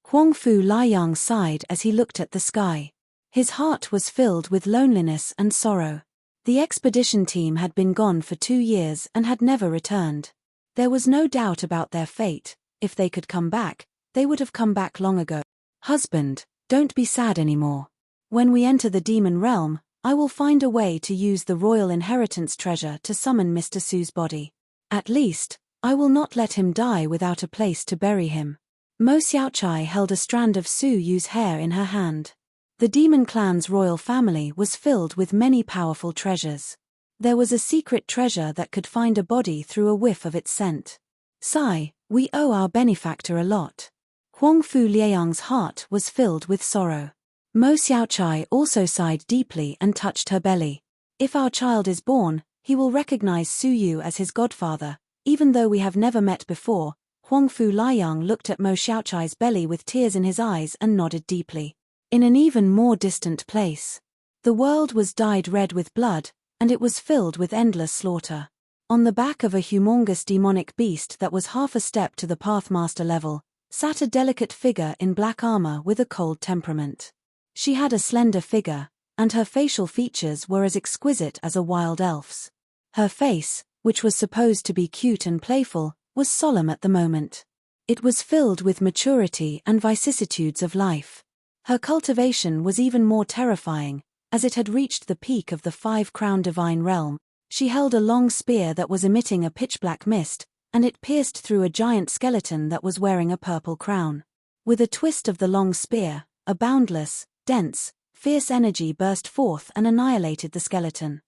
Huangfu Liang sighed as he looked at the sky. His heart was filled with loneliness and sorrow. The expedition team had been gone for 2 years and had never returned. There was no doubt about their fate. If they could come back, they would have come back long ago. Husband, don't be sad anymore. When we enter the demon realm, I will find a way to use the royal inheritance treasure to summon Mr. Su's body. At least, I will not let him die without a place to bury him. Mo Xiaochai held a strand of Su Yu's hair in her hand. The demon clan's royal family was filled with many powerful treasures. There was a secret treasure that could find a body through a whiff of its scent. Sigh, we owe our benefactor a lot. Huangfu Liang's heart was filled with sorrow. Mo Xiaochai also sighed deeply and touched her belly. If our child is born, he will recognize Su Yu as his godfather, even though we have never met before. Huangfu Liang looked at Mo Xiaochai's belly with tears in his eyes and nodded deeply. In an even more distant place, the world was dyed red with blood, and it was filled with endless slaughter. On the back of a humongous demonic beast that was half a step to the Pathmaster level, sat a delicate figure in black armor with a cold temperament. She had a slender figure, and her facial features were as exquisite as a wild elf's. Her face, which was supposed to be cute and playful, was solemn at the moment. It was filled with maturity and vicissitudes of life. Her cultivation was even more terrifying, as it had reached the peak of the 5-crown divine realm. She held a long spear that was emitting a pitch-black mist, and it pierced through a giant skeleton that was wearing a purple crown. With a twist of the long spear, a boundless, dense, fierce energy burst forth and annihilated the skeleton.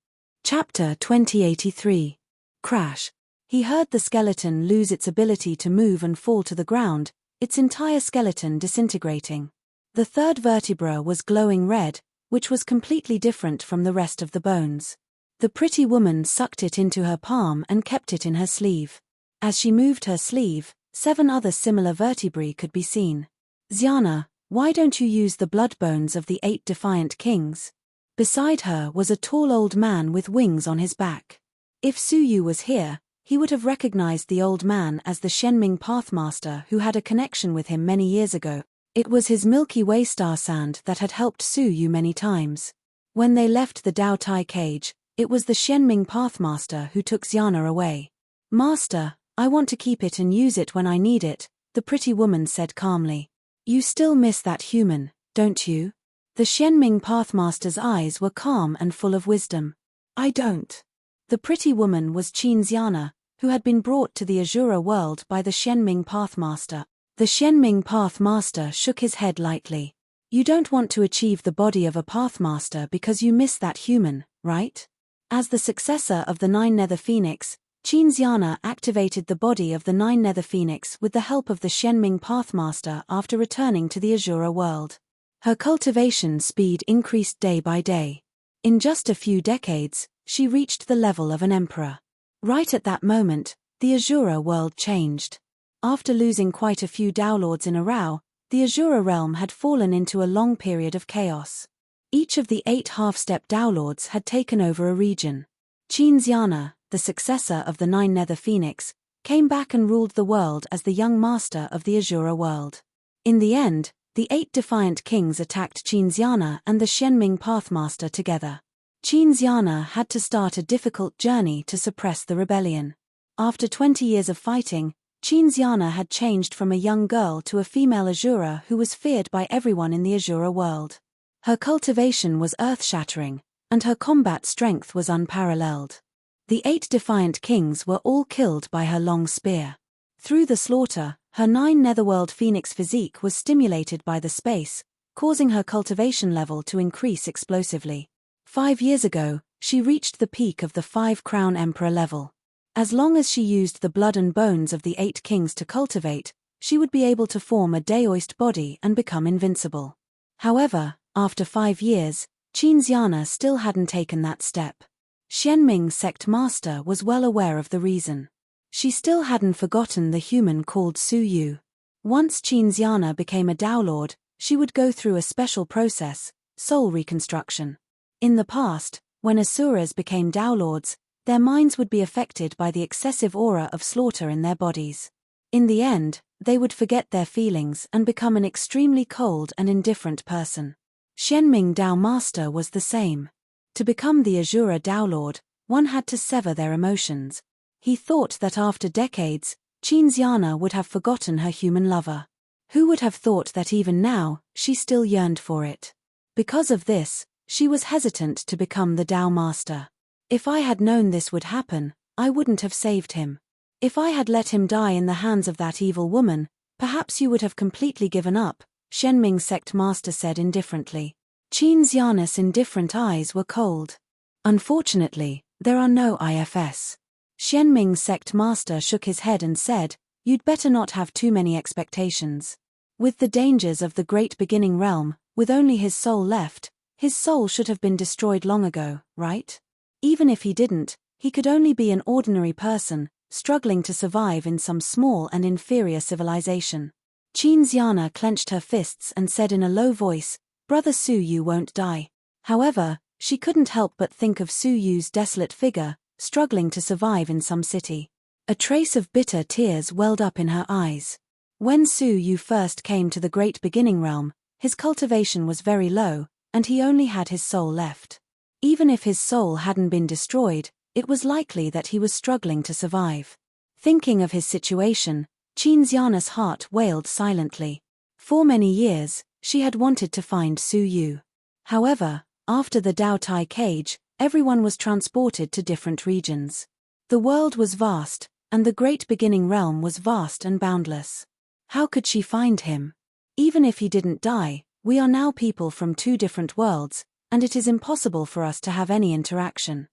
Chapter 2083. Crash. He heard the skeleton lose its ability to move and fall to the ground, its entire skeleton disintegrating. The third vertebra was glowing red, which was completely different from the rest of the bones. The pretty woman sucked it into her palm and kept it in her sleeve. As she moved her sleeve, 7 other similar vertebrae could be seen. Xiana, why don't you use the blood bones of the 8 defiant kings? Beside her was a tall old man with wings on his back. If Su Yu was here, he would have recognized the old man as the Shenming Pathmaster who had a connection with him many years ago. It was his Milky Way star sand that had helped Su Yu many times. When they left the Dao Tai cage, it was the Shenming Pathmaster who took Xiana away. Master, I want to keep it and use it when I need it, the pretty woman said calmly. You still miss that human, don't you? The Shenming Pathmaster's eyes were calm and full of wisdom. I don't. The pretty woman was Qin Xiana, who had been brought to the Azura world by the Shenming Pathmaster. The Shenming Pathmaster shook his head lightly. You don't want to achieve the body of a Pathmaster because you miss that human, right? As the successor of the 9 Nether Phoenix, Qin Xiana activated the body of the 9 Nether Phoenix with the help of the Shenming Pathmaster after returning to the Azura world. Her cultivation speed increased day by day. In just a few decades, she reached the level of an emperor. Right at that moment, the Azura world changed. After losing quite a few Downlords in a row, the Azura realm had fallen into a long period of chaos. Each of the 8 half-step Downlords had taken over a region. Qin Xiana, the successor of the 9 Nether Phoenix, came back and ruled the world as the young master of the Azura world. In the end, the 8 defiant kings attacked Qin Xiana and the Shenming Pathmaster together. Qin Xiana had to start a difficult journey to suppress the rebellion. After 20 years of fighting, Qin Xiana had changed from a young girl to a female Azura who was feared by everyone in the Azura world. Her cultivation was earth-shattering, and her combat strength was unparalleled. The 8 defiant kings were all killed by her long spear. Through the slaughter, her 9 Netherworld Phoenix physique was stimulated by the space, causing her cultivation level to increase explosively. 5 years ago, she reached the peak of the 5-crown emperor level. As long as she used the blood and bones of the 8 kings to cultivate, she would be able to form a Daoist body and become invincible. However, after 5 years, Qin Xiana still hadn't taken that step. Shenming Sect Master was well aware of the reason. She still hadn't forgotten the human called Su Yu. Once Qin Xiana became a Downlord, she would go through a special process, soul reconstruction. In the past, when Asuras became Downlords, their minds would be affected by the excessive aura of slaughter in their bodies. In the end, they would forget their feelings and become an extremely cold and indifferent person. Shenming Dao Master was the same. To become the Azura Downlord, one had to sever their emotions. He thought that after decades, Qin Xiana would have forgotten her human lover. Who would have thought that even now, she still yearned for it? Because of this, she was hesitant to become the Dao Master. If I had known this would happen, I wouldn't have saved him. If I had let him die in the hands of that evil woman, perhaps you would have completely given up, Shenming Sect Master said indifferently. Qin Xiana's indifferent eyes were cold. Unfortunately, there are no IFS. Shenming Sect Master shook his head and said, You'd better not have too many expectations. With the dangers of the great beginning realm, with only his soul left, his soul should have been destroyed long ago, right? Even if he didn't, he could only be an ordinary person, struggling to survive in some small and inferior civilization. Qin Xiana clenched her fists and said in a low voice, Brother Su Yu won't die. However, she couldn't help but think of Su Yu's desolate figure, struggling to survive in some city. A trace of bitter tears welled up in her eyes. When Su Yu first came to the great beginning realm, His cultivation was very low, and he only had his soul left. Even if his soul hadn't been destroyed, it was likely that he was struggling to survive. Thinking of his situation, Qinxiana's heart wailed silently. For many years, she had wanted to find Su Yu. However, after the Dao Tai cage, everyone was transported to different regions. The world was vast, and the great beginning realm was vast and boundless. How could she find him? Even if he didn't die, we are now people from two different worlds, and it is impossible for us to have any interaction.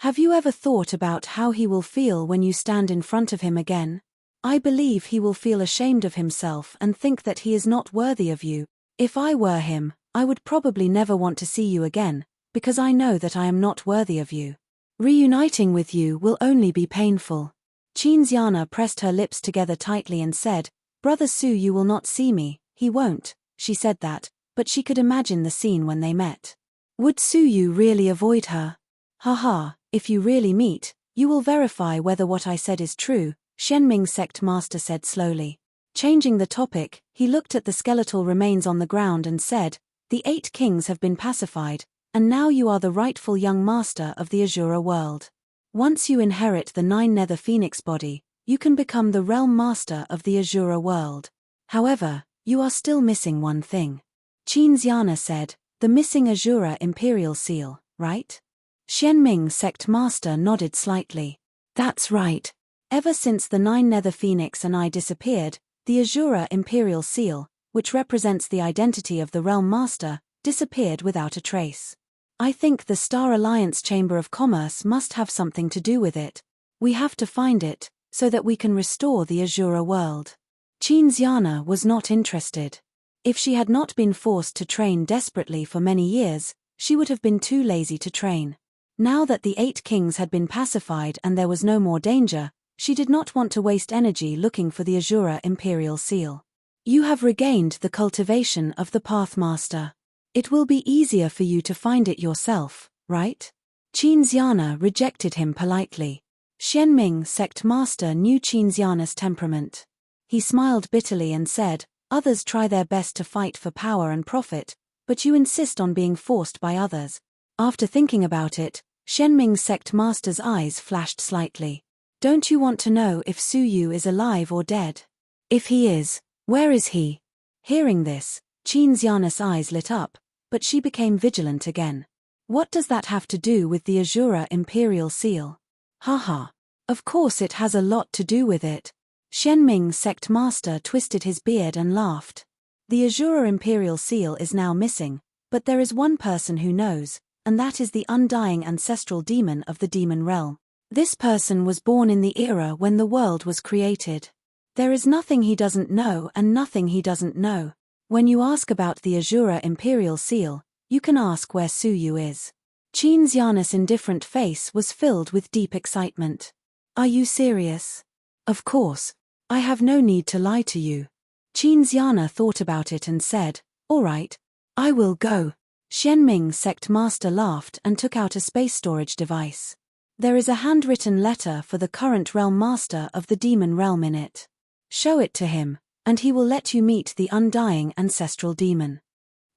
Have you ever thought about how he will feel when you stand in front of him again? I believe he will feel ashamed of himself and think that he is not worthy of you. If I were him, I would probably never want to see you again, because I know that I am not worthy of you. Reuniting with you will only be painful. Qinxiana pressed her lips together tightly and said, Brother Su, you will not see me. He won't. She said that, but she could imagine the scene when they met. Would Su Yu really avoid her? Haha, if you really meet, you will verify whether what I said is true, Shenming sect master said slowly. Changing the topic, he looked at the skeletal remains on the ground and said, The 8 kings have been pacified, and now you are the rightful young master of the Azura world. Once you inherit the 9 Nether Phoenix body, you can become the realm master of the Azura world. However, you are still missing one thing. Qinxiana said, the missing Azura imperial seal, right? Shenming sect master nodded slightly. That's right. Ever since the 9 Nether Phoenix and I disappeared, the Azura imperial seal, which represents the identity of the realm master, disappeared without a trace. I think the Star Alliance Chamber of Commerce must have something to do with it. We have to find it, so that we can restore the Azura world. Qinxiana was not interested. If she had not been forced to train desperately for many years, she would have been too lazy to train. Now that the 8 kings had been pacified and there was no more danger, she did not want to waste energy looking for the Azura imperial seal. You have regained the cultivation of the Pathmaster. It will be easier for you to find it yourself, right? Qinxiana rejected him politely. Shenming sect master knew Qinxiana's temperament. He smiled bitterly and said, Others try their best to fight for power and profit, but you insist on being forced by others. After thinking about it, Shenming sect master's eyes flashed slightly. Don't you want to know if Su Yu is alive or dead? If he is, where is he? Hearing this, Qinxiana's eyes lit up, but she became vigilant again. What does that have to do with the Azura imperial seal? Haha. Of course it has a lot to do with it. Shenming sect master twisted his beard and laughed. The Azura imperial seal is now missing, but there is one person who knows, and that is the undying ancestral demon of the demon realm. This person was born in the era when the world was created. There is nothing he doesn't know and nothing he doesn't know. When you ask about the Azura imperial seal, you can ask where Su Yu is. Qinxiana's indifferent face was filled with deep excitement. Are you serious? Of course. I have no need to lie to you. Qinxiana thought about it and said, All right. I will go. Shenming sect master laughed and took out a space storage device. There is a handwritten letter for the current realm master of the demon realm in it. Show it to him, and he will let you meet the undying ancestral demon.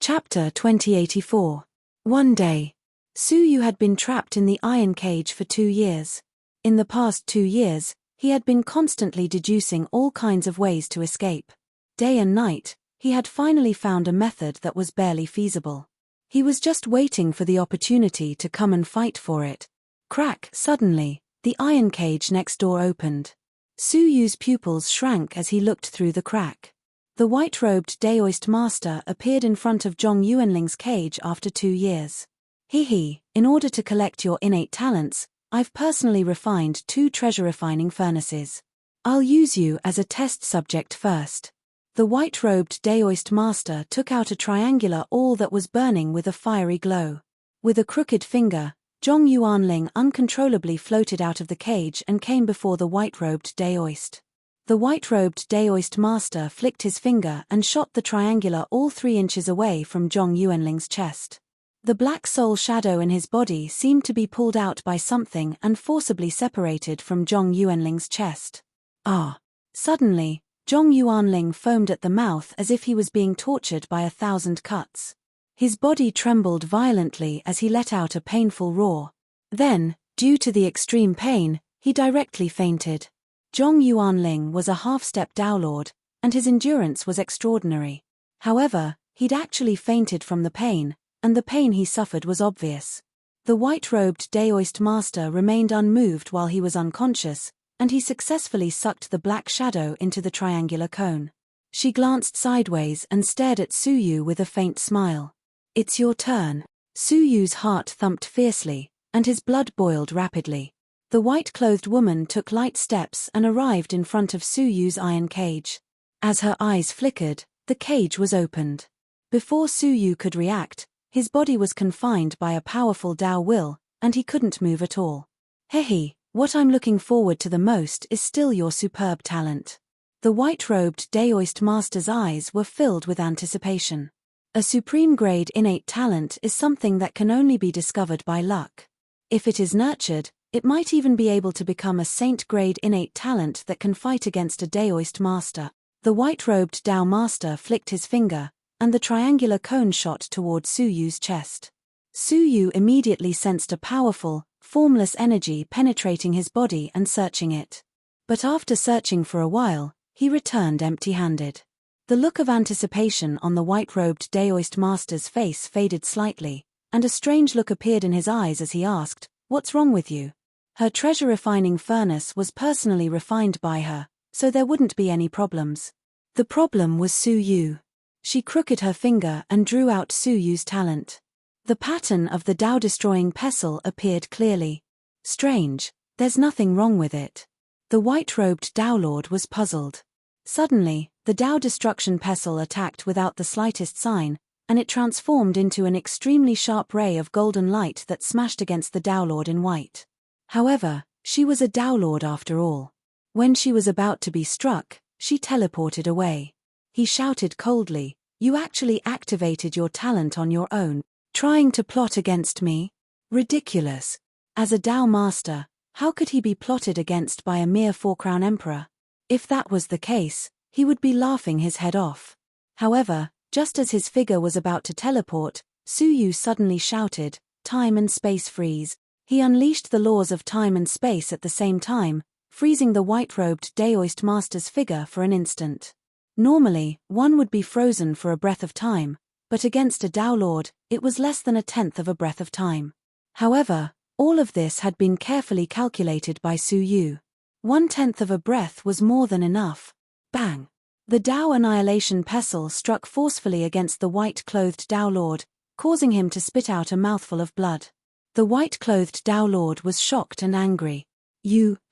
Chapter 2084. One day. Su Yu had been trapped in the iron cage for 2 years. In the past 2 years, he had been constantly deducing all kinds of ways to escape. Day and night, he had finally found a method that was barely feasible. He was just waiting for the opportunity to come and fight for it. Crack! Suddenly, the iron cage next door opened. Su Yu's pupils shrank as he looked through the crack. The white-robed Daoist master appeared in front of Zhong Yuanling's cage after 2 years. In order to collect your innate talents, I've personally refined 2 treasure-refining furnaces. I'll use you as a test subject first. The white-robed Daoist master took out a triangular awl that was burning with a fiery glow. With a crooked finger, Zhong Yuanling uncontrollably floated out of the cage and came before the white-robed Daoist. The white-robed Daoist master flicked his finger and shot the triangular awl 3 inches away from Zhong Yuanling's chest. The black soul shadow in his body seemed to be pulled out by something and forcibly separated from Zhong Yuanling's chest. Ah! Suddenly, Zhong Yuanling foamed at the mouth as if he was being tortured by 1,000 cuts. His body trembled violently as he let out a painful roar. Then, due to the extreme pain, he directly fainted. Zhong Yuanling was a half-step Dao Lord, and his endurance was extraordinary. However, he'd actually fainted from the pain, and the pain he suffered was obvious. The white-robed Daoist master remained unmoved while he was unconscious, and he successfully sucked the black shadow into the triangular cone. She glanced sideways and stared at Su Yu with a faint smile. "It's your turn." Su Yu's heart thumped fiercely, and his blood boiled rapidly. The white-clothed woman took light steps and arrived in front of Su Yu's iron cage. As her eyes flickered, the cage was opened. Before Su Yu could react, his body was confined by a powerful Dao will, and he couldn't move at all. "Hehe, what I'm looking forward to the most is still your superb talent." The white-robed Daoist master's eyes were filled with anticipation. A supreme-grade innate talent is something that can only be discovered by luck. If it is nurtured, it might even be able to become a saint-grade innate talent that can fight against a Daoist master. The white-robed Dao master flicked his finger, and the triangular cone shot toward Su Yu's chest. Su Yu immediately sensed a powerful, formless energy penetrating his body and searching it. But after searching for a while, he returned empty-handed. The look of anticipation on the white-robed Daoist master's face faded slightly, and a strange look appeared in his eyes as he asked, "What's wrong with you?" Her treasure-refining furnace was personally refined by her, so there wouldn't be any problems. The problem was Su Yu. She crooked her finger and drew out Su Yu's talent. The pattern of the Dao-destroying pestle appeared clearly. "Strange, there's nothing wrong with it." The white-robed Dao Lord was puzzled. Suddenly, the Dao destruction pestle attacked without the slightest sign, and it transformed into an extremely sharp ray of golden light that smashed against the Dao Lord in white. However, she was a Dao Lord after all. When she was about to be struck, she teleported away. He shouted coldly, "You actually activated your talent on your own, trying to plot against me? Ridiculous. As a Dao master, how could he be plotted against by a mere four-crown emperor? If that was the case, he would be laughing his head off." However, just as his figure was about to teleport, Su Yu suddenly shouted, "Time and space freeze." He unleashed the laws of time and space at the same time, freezing the white-robed Daoist master's figure for an instant. Normally, one would be frozen for a breath of time, but against a Dao Lord, it was less than a tenth of a breath of time. However, all of this had been carefully calculated by Su Yu. 1/10 of a breath was more than enough. Bang! The Dao annihilation pestle struck forcefully against the white-clothed Dao Lord, causing him to spit out a mouthful of blood. The white-clothed Dao Lord was shocked and angry.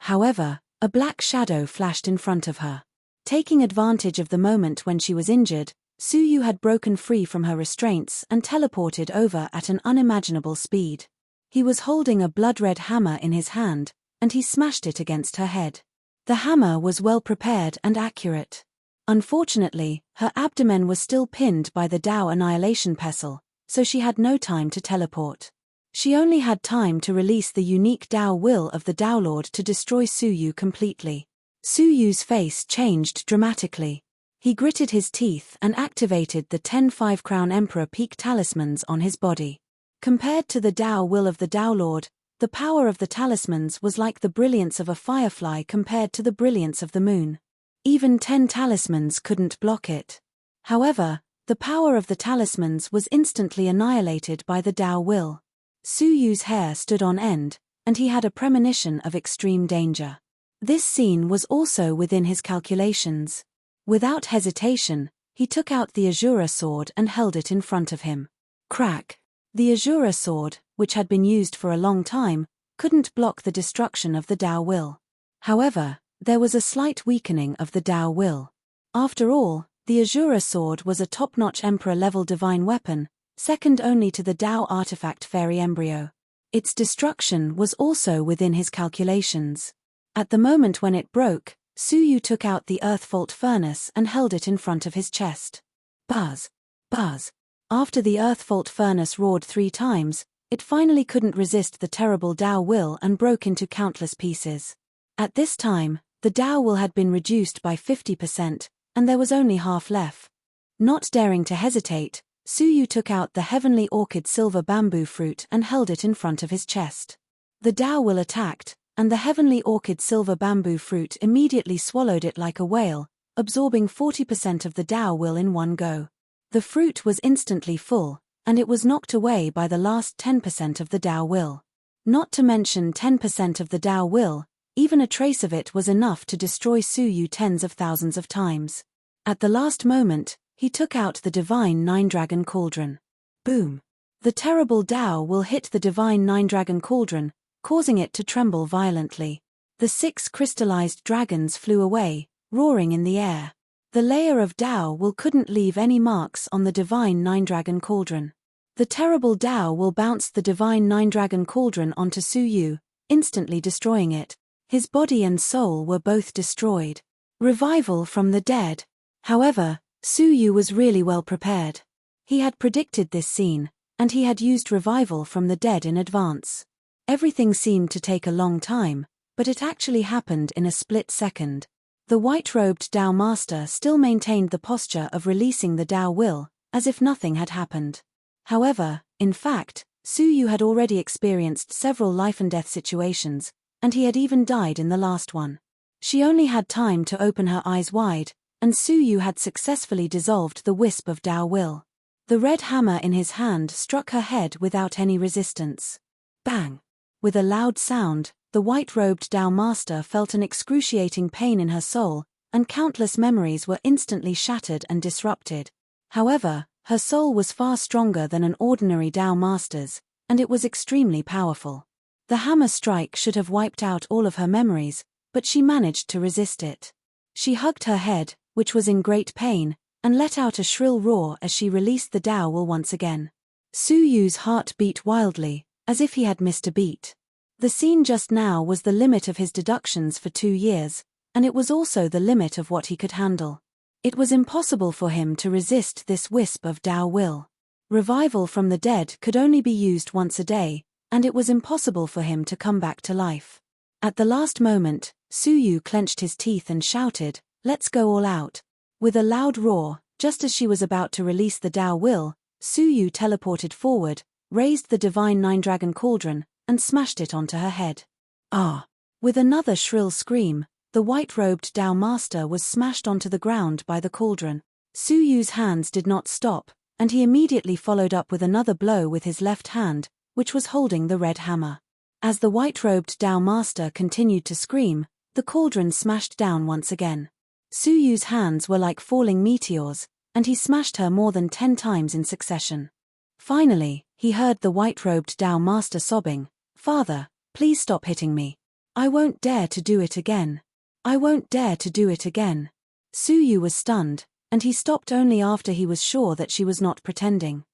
However, a black shadow flashed in front of her. Taking advantage of the moment when she was injured, Su Yu had broken free from her restraints and teleported over at an unimaginable speed. He was holding a blood-red hammer in his hand, and he smashed it against her head. The hammer was well prepared and accurate. Unfortunately, her abdomen was still pinned by the Dao annihilation pestle, so she had no time to teleport. She only had time to release the unique Dao will of the Dao Lord to destroy Su Yu completely. Su Yu's face changed dramatically. He gritted his teeth and activated the 10 5-crown Emperor peak talismans on his body. Compared to the Dao will of the Dao Lord, the power of the talismans was like the brilliance of a firefly compared to the brilliance of the moon. Even 10 talismans couldn't block it. However, the power of the talismans was instantly annihilated by the Dao will. Su Yu's hair stood on end, and he had a premonition of extreme danger. This scene was also within his calculations. Without hesitation, he took out the Azura sword and held it in front of him. Crack! The Azura sword, which had been used for a long time, couldn't block the destruction of the Dao will. However, there was a slight weakening of the Dao will. After all, the Azura sword was a top-notch Emperor-level divine weapon, second only to the Dao artifact fairy embryo. Its destruction was also within his calculations. At the moment when it broke, Su Yu took out the earth fault furnace and held it in front of his chest. Buzz! Buzz! After the earth fault furnace roared 3 times, it finally couldn't resist the terrible Dao will and broke into countless pieces. At this time, The Dao will had been reduced by 50%, and there was only half left. Not daring to hesitate, Suyu took out the heavenly orchid silver bamboo fruit and held it in front of his chest. The Dao will attacked, and the heavenly orchid silver bamboo fruit immediately swallowed it like a whale, absorbing 40% of the Dao will in one go. The fruit was instantly full, and it was knocked away by the last 10% of the Dao will. Not to mention 10% of the Dao will, even a trace of it was enough to destroy Suyu tens of thousands of times. At the last moment, he took out the divine nine-dragon cauldron. Boom! The terrible Dao will hit the divine nine-dragon cauldron, causing it to tremble violently. The 6 crystallized dragons flew away, roaring in the air. The layer of Dao will couldn't leave any marks on the divine nine-dragon cauldron. The terrible Dao will bounced the divine nine-dragon cauldron onto Suyu, instantly destroying it. His body and soul were both destroyed. Revival from the dead. However, Suyu was really well prepared. He had predicted this scene, and he had used revival from the dead in advance. Everything seemed to take a long time, but it actually happened in a split second. The white-robed Dao Master still maintained the posture of releasing the Dao will, as if nothing had happened. However, in fact, Suyu had already experienced several life-and-death situations, and he had even died in the last one. She only had time to open her eyes wide, and Suyu had successfully dissolved the wisp of Dao will. The red hammer in his hand struck her head without any resistance. Bang! With a loud sound, the white-robed Dao Master felt an excruciating pain in her soul, and countless memories were instantly shattered and disrupted. However, her soul was far stronger than an ordinary Dao Master's, and it was extremely powerful. The hammer strike should have wiped out all of her memories, but she managed to resist it. She hugged her head, which was in great pain, and let out a shrill roar as she released the Dao will once again. Suyu's heart beat wildly, as if he had missed a beat. The scene just now was the limit of his deductions for 2 years, and it was also the limit of what he could handle. It was impossible for him to resist this wisp of Dao will. Revival from the dead could only be used once a day, and it was impossible for him to come back to life. At the last moment, Suyu clenched his teeth and shouted, "Let's go all out." With a loud roar, just as she was about to release the Dao will, Suyu teleported forward, raised the divine nine-dragon cauldron, and smashed it onto her head. Ah! With another shrill scream, the white-robed Dao Master was smashed onto the ground by the cauldron. Suyu's hands did not stop, and he immediately followed up with another blow with his left hand, which was holding the red hammer. As the white-robed Dao Master continued to scream, the cauldron smashed down once again. Suyu's hands were like falling meteors, and he smashed her more than 10 times in succession. Finally, he heard the white-robed Dao Master sobbing, "Father, please stop hitting me. I won't dare to do it again. I won't dare to do it again." Suyu was stunned, and he stopped only after he was sure that she was not pretending.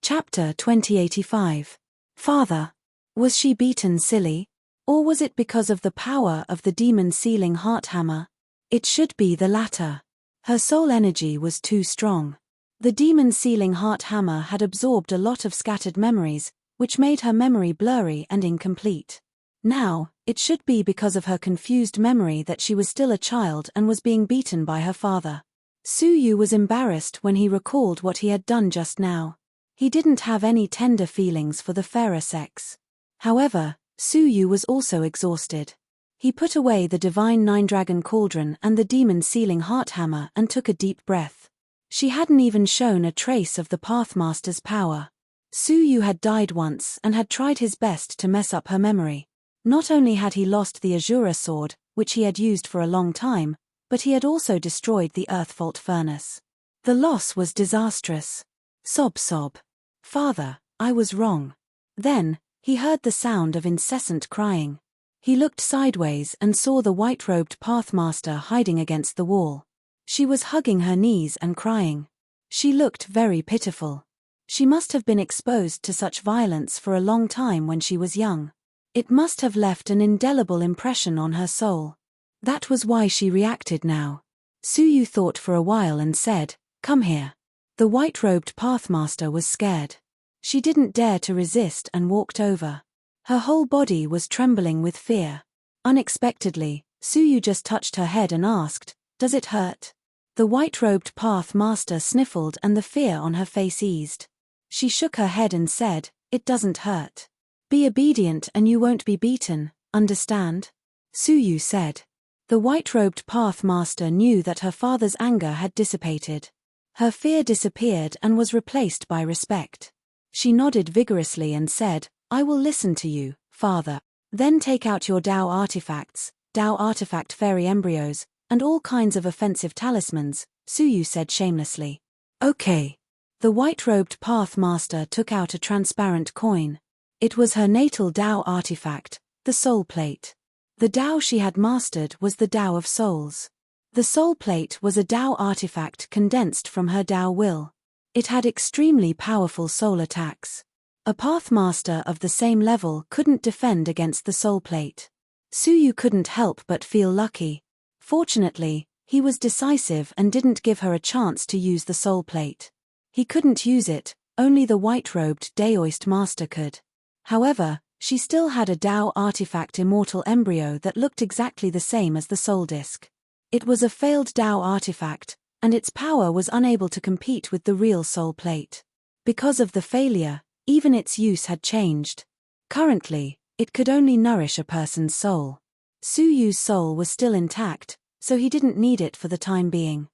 Chapter 2085. Father. Was she beaten silly? Or was it because of the power of the demon-sealing heart hammer? It should be the latter. Her soul energy was too strong. The demon-sealing heart hammer had absorbed a lot of scattered memories, which made her memory blurry and incomplete. Now, it should be because of her confused memory that she was still a child and was being beaten by her father. Suyu was embarrassed when he recalled what he had done just now. He didn't have any tender feelings for the fairer sex. However, Suyu was also exhausted. He put away the divine nine-dragon cauldron and the demon-sealing heart hammer and took a deep breath. She hadn't even shown a trace of the Pathmaster's power. Suyu had died once and had tried his best to mess up her memory. Not only had he lost the Azura sword, which he had used for a long time, but he had also destroyed the Earthvault furnace. The loss was disastrous. Sob sob. "Father, I was wrong." Then, he heard the sound of incessant crying. He looked sideways and saw the white-robed Pathmaster hiding against the wall. She was hugging her knees and crying. She looked very pitiful. She must have been exposed to such violence for a long time when she was young. It must have left an indelible impression on her soul. That was why she reacted now. Suyu thought for a while and said, "Come here." The white-robed Pathmaster was scared. She didn't dare to resist and walked over. Her whole body was trembling with fear. Unexpectedly, Suyu just touched her head and asked, "Does it hurt?" The white-robed path master sniffled and the fear on her face eased. She shook her head and said, "It doesn't hurt. Be obedient and you won't be beaten, understand?" Suyu said. The white-robed path master knew that her father's anger had dissipated. Her fear disappeared and was replaced by respect. She nodded vigorously and said, "I will listen to you, father. Then take out your Tao artifacts, Tao artifact fairy embryos, and all kinds of offensive talismans," Suyu said shamelessly. "Okay." The white-robed path master took out a transparent coin. It was her natal Tao artifact, the soul plate. The Tao she had mastered was the Tao of souls. The soul plate was a Tao artifact condensed from her Tao will. It had extremely powerful soul attacks. A pathmaster of the same level couldn't defend against the soul plate. Suyu couldn't help but feel lucky. Fortunately, he was decisive and didn't give her a chance to use the soul plate. He couldn't use it, only the white-robed Daoist master could. However, she still had a Tao artifact immortal embryo that looked exactly the same as the soul disc. It was a failed Tao artifact, and its power was unable to compete with the real soul plate. Because of the failure, even its use had changed. Currently, it could only nourish a person's soul. Suyu's soul was still intact, so he didn't need it for the time being.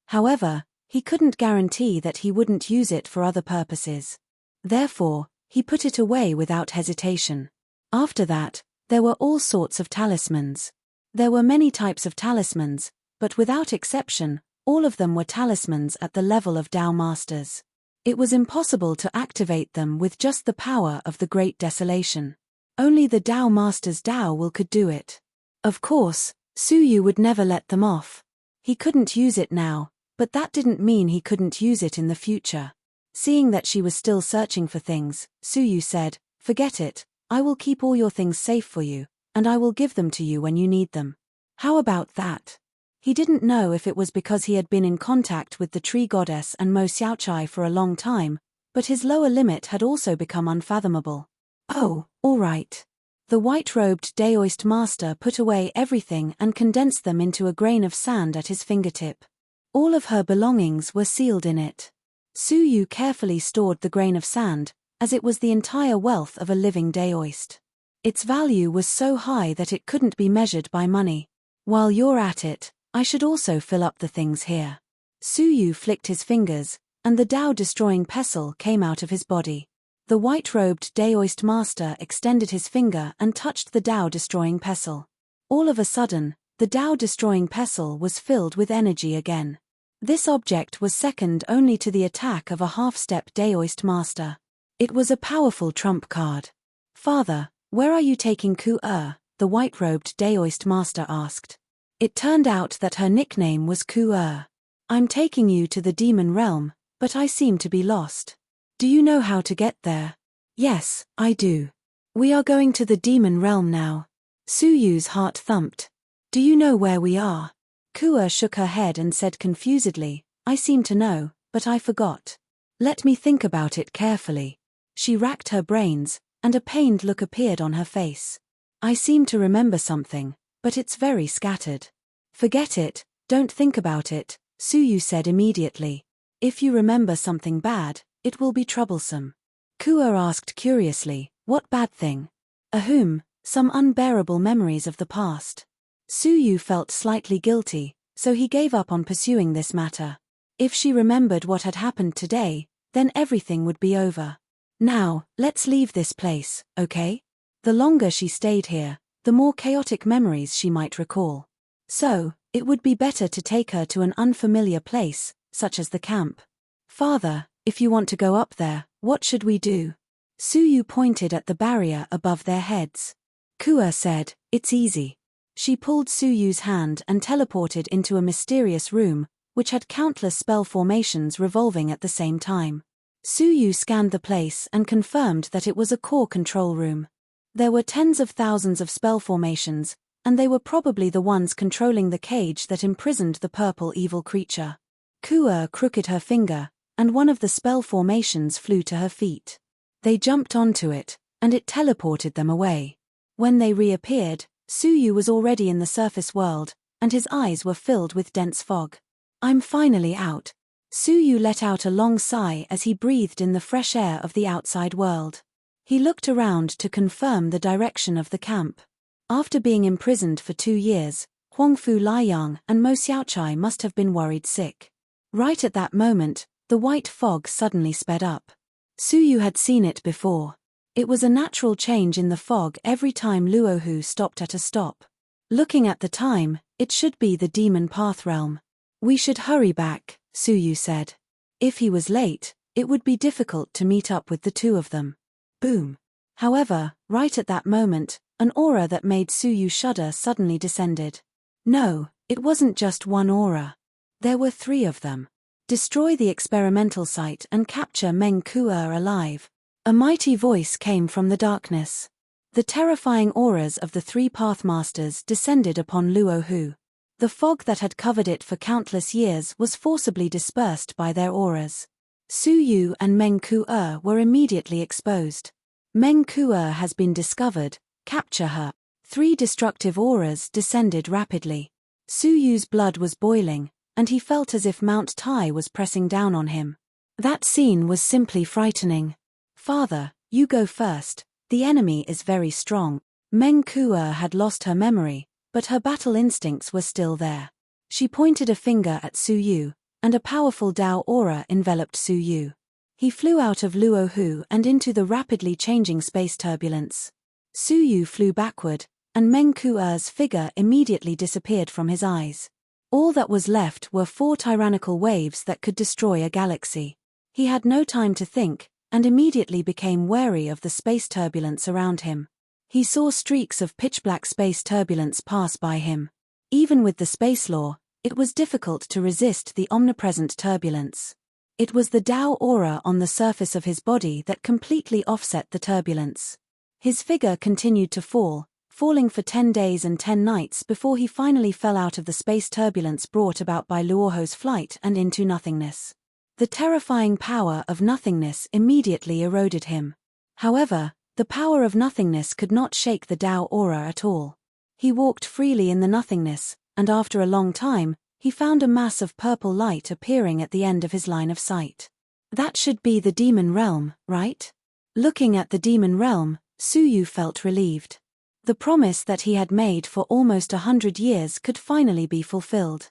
However, he couldn't guarantee that he wouldn't use it for other purposes. Therefore, he put it away without hesitation. After that, there were all sorts of talismans. There were many types of talismans, but without exception, all of them were talismans at the level of Tao masters. It was impossible to activate them with just the power of the Great Desolation. Only the Tao master's Tao will could do it. Of course, Suyu would never let them off. He couldn't use it now, but that didn't mean he couldn't use it in the future. Seeing that she was still searching for things, Suyu said, "Forget it, I will keep all your things safe for you, and I will give them to you when you need them. How about that?" He didn't know if it was because he had been in contact with the tree goddess and Mo Xiaochai for a long time, but his lower limit had also become unfathomable. "Oh, all right." The white-robed Daoist master put away everything and condensed them into a grain of sand at his fingertip. All of her belongings were sealed in it. Suyu carefully stored the grain of sand, as it was the entire wealth of a living Daoist. Its value was so high that it couldn't be measured by money. "While you're at it, I should also fill up the things here." Suyu flicked his fingers, and the Tao-destroying pestle came out of his body. The white-robed Daoist master extended his finger and touched the Tao-destroying pestle. All of a sudden, the Tao-destroying pestle was filled with energy again. This object was second only to the attack of a half-step Daoist master. It was a powerful trump card. "Father, where are you taking Ku-er?" the white-robed Daoist master asked. It turned out that her nickname was Ku-er. "I'm taking you to the demon realm, but I seem to be lost. Do you know how to get there?" "Yes, I do. We are going to the demon realm now." Suyu's heart thumped. "Do you know where we are?" Ku-er shook her head and said confusedly, "I seem to know, but I forgot. Let me think about it carefully." She racked her brains, and a pained look appeared on her face. "I seem to remember something, but it's very scattered." "Forget it, don't think about it," Suyu said immediately. "If you remember something bad, it will be troublesome." Ku-er asked curiously, "What bad thing?" "Ahum, some unbearable memories of the past." Suyu felt slightly guilty, so he gave up on pursuing this matter. If she remembered what had happened today, then everything would be over. "Now, let's leave this place, okay?" The longer she stayed here, the more chaotic memories she might recall. So, it would be better to take her to an unfamiliar place, such as the camp. "Father, if you want to go up there, what should we do?" Suyu pointed at the barrier above their heads. Ku-er said, "It's easy." She pulled Suyu's hand and teleported into a mysterious room, which had countless spell formations revolving at the same time. Suyu scanned the place and confirmed that it was a core control room. There were tens of thousands of spell formations, and they were probably the ones controlling the cage that imprisoned the purple evil creature. Ku-er crooked her finger, and one of the spell formations flew to her feet. They jumped onto it, and it teleported them away. When they reappeared, Suyu was already in the surface world, and his eyes were filled with dense fog. I'm finally out. Suyu let out a long sigh as he breathed in the fresh air of the outside world. He looked around to confirm the direction of the camp. After being imprisoned for 2 years, Huangfu Liang and Mo Xiaochai must have been worried sick. Right at that moment, the white fog suddenly sped up. Suyu had seen it before. It was a natural change in the fog every time Luohu stopped at a stop. Looking at the time, it should be the demon path realm. We should hurry back, Suyu said. If he was late, it would be difficult to meet up with the two of them. Boom. However, right at that moment, an aura that made Suyu shudder suddenly descended. No, it wasn't just one aura. There were 3 of them. Destroy the experimental site and capture Meng Ku'er alive. A mighty voice came from the darkness. The terrifying auras of the 3 Pathmasters descended upon Luohu. The fog that had covered it for countless years was forcibly dispersed by their auras. Suyu and Meng Ku'er were immediately exposed. Meng Ku'er has been discovered, capture her. 3 destructive auras descended rapidly. Suyu's blood was boiling, and he felt as if Mount Tai was pressing down on him. That scene was simply frightening. Father, you go first, the enemy is very strong. Meng Ku'er had lost her memory, but her battle instincts were still there. She pointed a finger at Suyu, and a powerful Dao aura enveloped Suyu. He flew out of Luohu and into the rapidly changing space turbulence. Suyu flew backward, and Meng Ku'er's figure immediately disappeared from his eyes. All that was left were 4 tyrannical waves that could destroy a galaxy. He had no time to think, and immediately became wary of the space turbulence around him. He saw streaks of pitch-black space turbulence pass by him. Even with the space law, it was difficult to resist the omnipresent turbulence. It was the Dao aura on the surface of his body that completely offset the turbulence. His figure continued to fall, falling for 10 days and 10 nights before he finally fell out of the space turbulence brought about by Luoho's flight and into nothingness. The terrifying power of nothingness immediately eroded him. However, the power of nothingness could not shake the Dao aura at all. He walked freely in the nothingness, and after a long time, he found a mass of purple light appearing at the end of his line of sight. That should be the demon realm, right? Looking at the demon realm, Suyu felt relieved. The promise that he had made for almost 100 years could finally be fulfilled.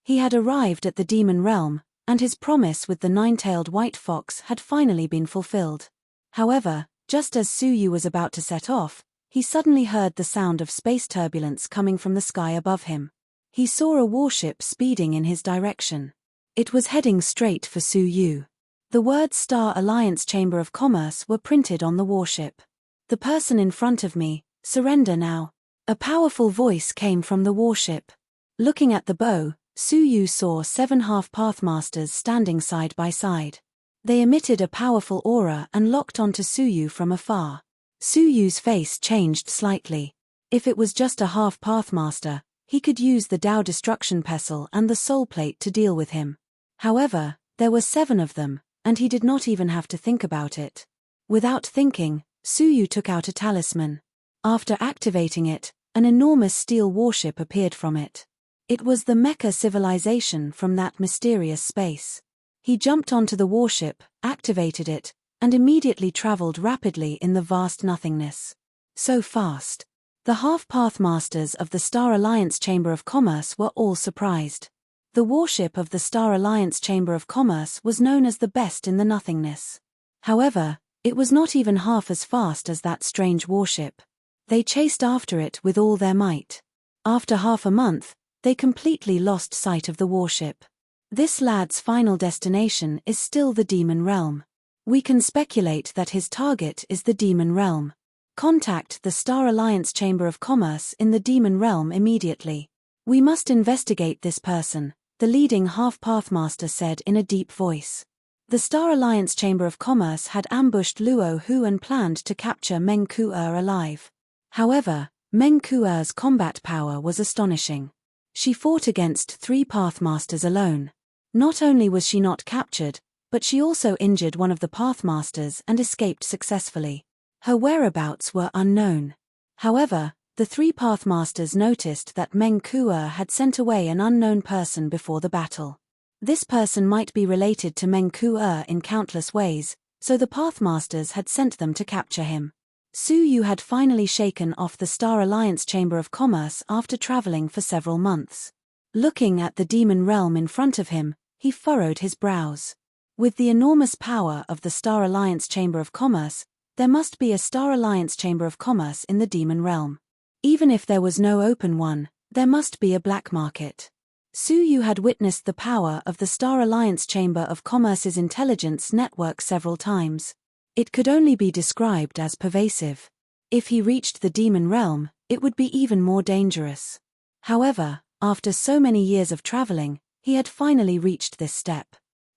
He had arrived at the demon realm, and his promise with the 9-tailed white fox had finally been fulfilled. However, just as Suyu was about to set off, he suddenly heard the sound of space turbulence coming from the sky above him. He saw a warship speeding in his direction. It was heading straight for Suyu. The words Star Alliance Chamber of Commerce were printed on the warship. The person in front of me, surrender now. A powerful voice came from the warship. Looking at the bow, Suyu saw 7 half-pathmasters standing side by side. They emitted a powerful aura and locked onto Suyu from afar. Suyu's face changed slightly. If it was just a half-pathmaster, he could use the Dao Destruction Pestle and the Soul Plate to deal with him. However, there were 7 of them, and he did not even have to think about it. Without thinking, Suyu took out a talisman. After activating it, an enormous steel warship appeared from it. It was the Mecha civilization from that mysterious space. He jumped onto the warship, activated it, and immediately traveled rapidly in the vast nothingness. So fast. The half-pathmasters of the Star Alliance Chamber of Commerce were all surprised. The warship of the Star Alliance Chamber of Commerce was known as the best in the nothingness. However, it was not even half as fast as that strange warship. They chased after it with all their might. After half a month, they completely lost sight of the warship. This lad's final destination is still the demon realm. We can speculate that his target is the demon realm. Contact the Star Alliance Chamber of Commerce in the demon realm immediately. We must investigate this person, the leading half-pathmaster said in a deep voice. The Star Alliance Chamber of Commerce had ambushed Luohu and planned to capture Meng Ku'er alive. However, Meng Ku'er's combat power was astonishing. She fought against 3 Pathmasters alone. Not only was she not captured, but she also injured one of the Pathmasters and escaped successfully. Her whereabouts were unknown. However, the The three Pathmasters noticed that Meng Kuo had sent away an unknown person before the battle. This person might be related to Meng Kuo in countless ways, so the Pathmasters had sent them to capture him. Su Yu had finally shaken off the Star Alliance Chamber of Commerce after traveling for several months. Looking at the demon realm in front of him, he furrowed his brows. With the enormous power of the Star Alliance Chamber of Commerce, there must be a Star Alliance Chamber of Commerce in the demon realm. Even if there was no open one, there must be a black market. Su Yu had witnessed the power of the Star Alliance Chamber of Commerce's intelligence network several times. It could only be described as pervasive. If he reached the demon realm, it would be even more dangerous. However, after so many years of traveling, he had finally reached this step.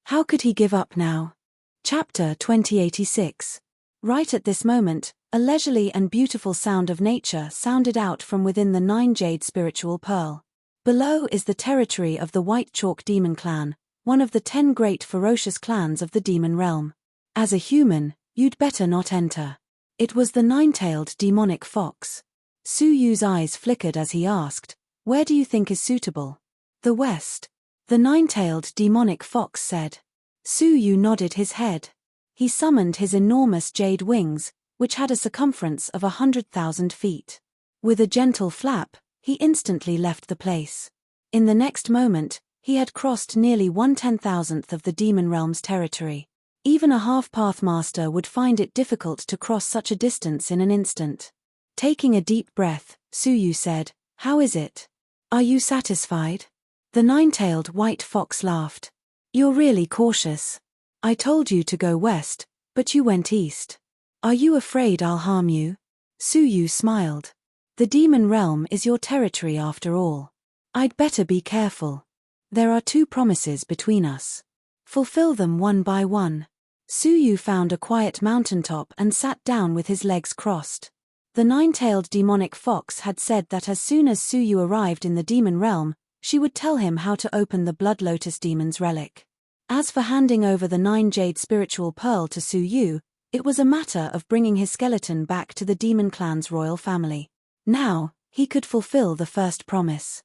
How could he give up now? Chapter 2086. Right at this moment, a leisurely and beautiful sound of nature sounded out from within the 9-jade spiritual pearl. Below is the territory of the White Chalk Demon Clan, one of the 10 great ferocious clans of the demon realm. As a human, you'd better not enter. It was the 9-tailed demonic fox. Su Yu's eyes flickered as he asked, "Where do you think is suitable?" "The west," the 9-tailed demonic fox said. Su Yu nodded his head. He summoned his enormous jade wings, which had a circumference of 100,000 feet. With a gentle flap, he instantly left the place. In the next moment, he had crossed nearly 1/10,000th of the demon realm's territory. Even a half-pathmaster would find it difficult to cross such a distance in an instant. Taking a deep breath, Su Yu said, "How is it? Are you satisfied?" The 9-tailed white fox laughed. "You're really cautious. I told you to go west, but you went east. Are you afraid I'll harm you?" Su Yu smiled. "The demon realm is your territory after all. I'd better be careful. There are 2 promises between us. Fulfill them one by one." Su Yu found a quiet mountaintop and sat down with his legs crossed. The 9-tailed demonic fox had said that as soon as Su Yu arrived in the demon realm, she would tell him how to open the Blood Lotus Demon's relic. As for handing over the 9-jade spiritual pearl to Su Yu, it was a matter of bringing his skeleton back to the demon clan's royal family. Now, he could fulfill the first promise.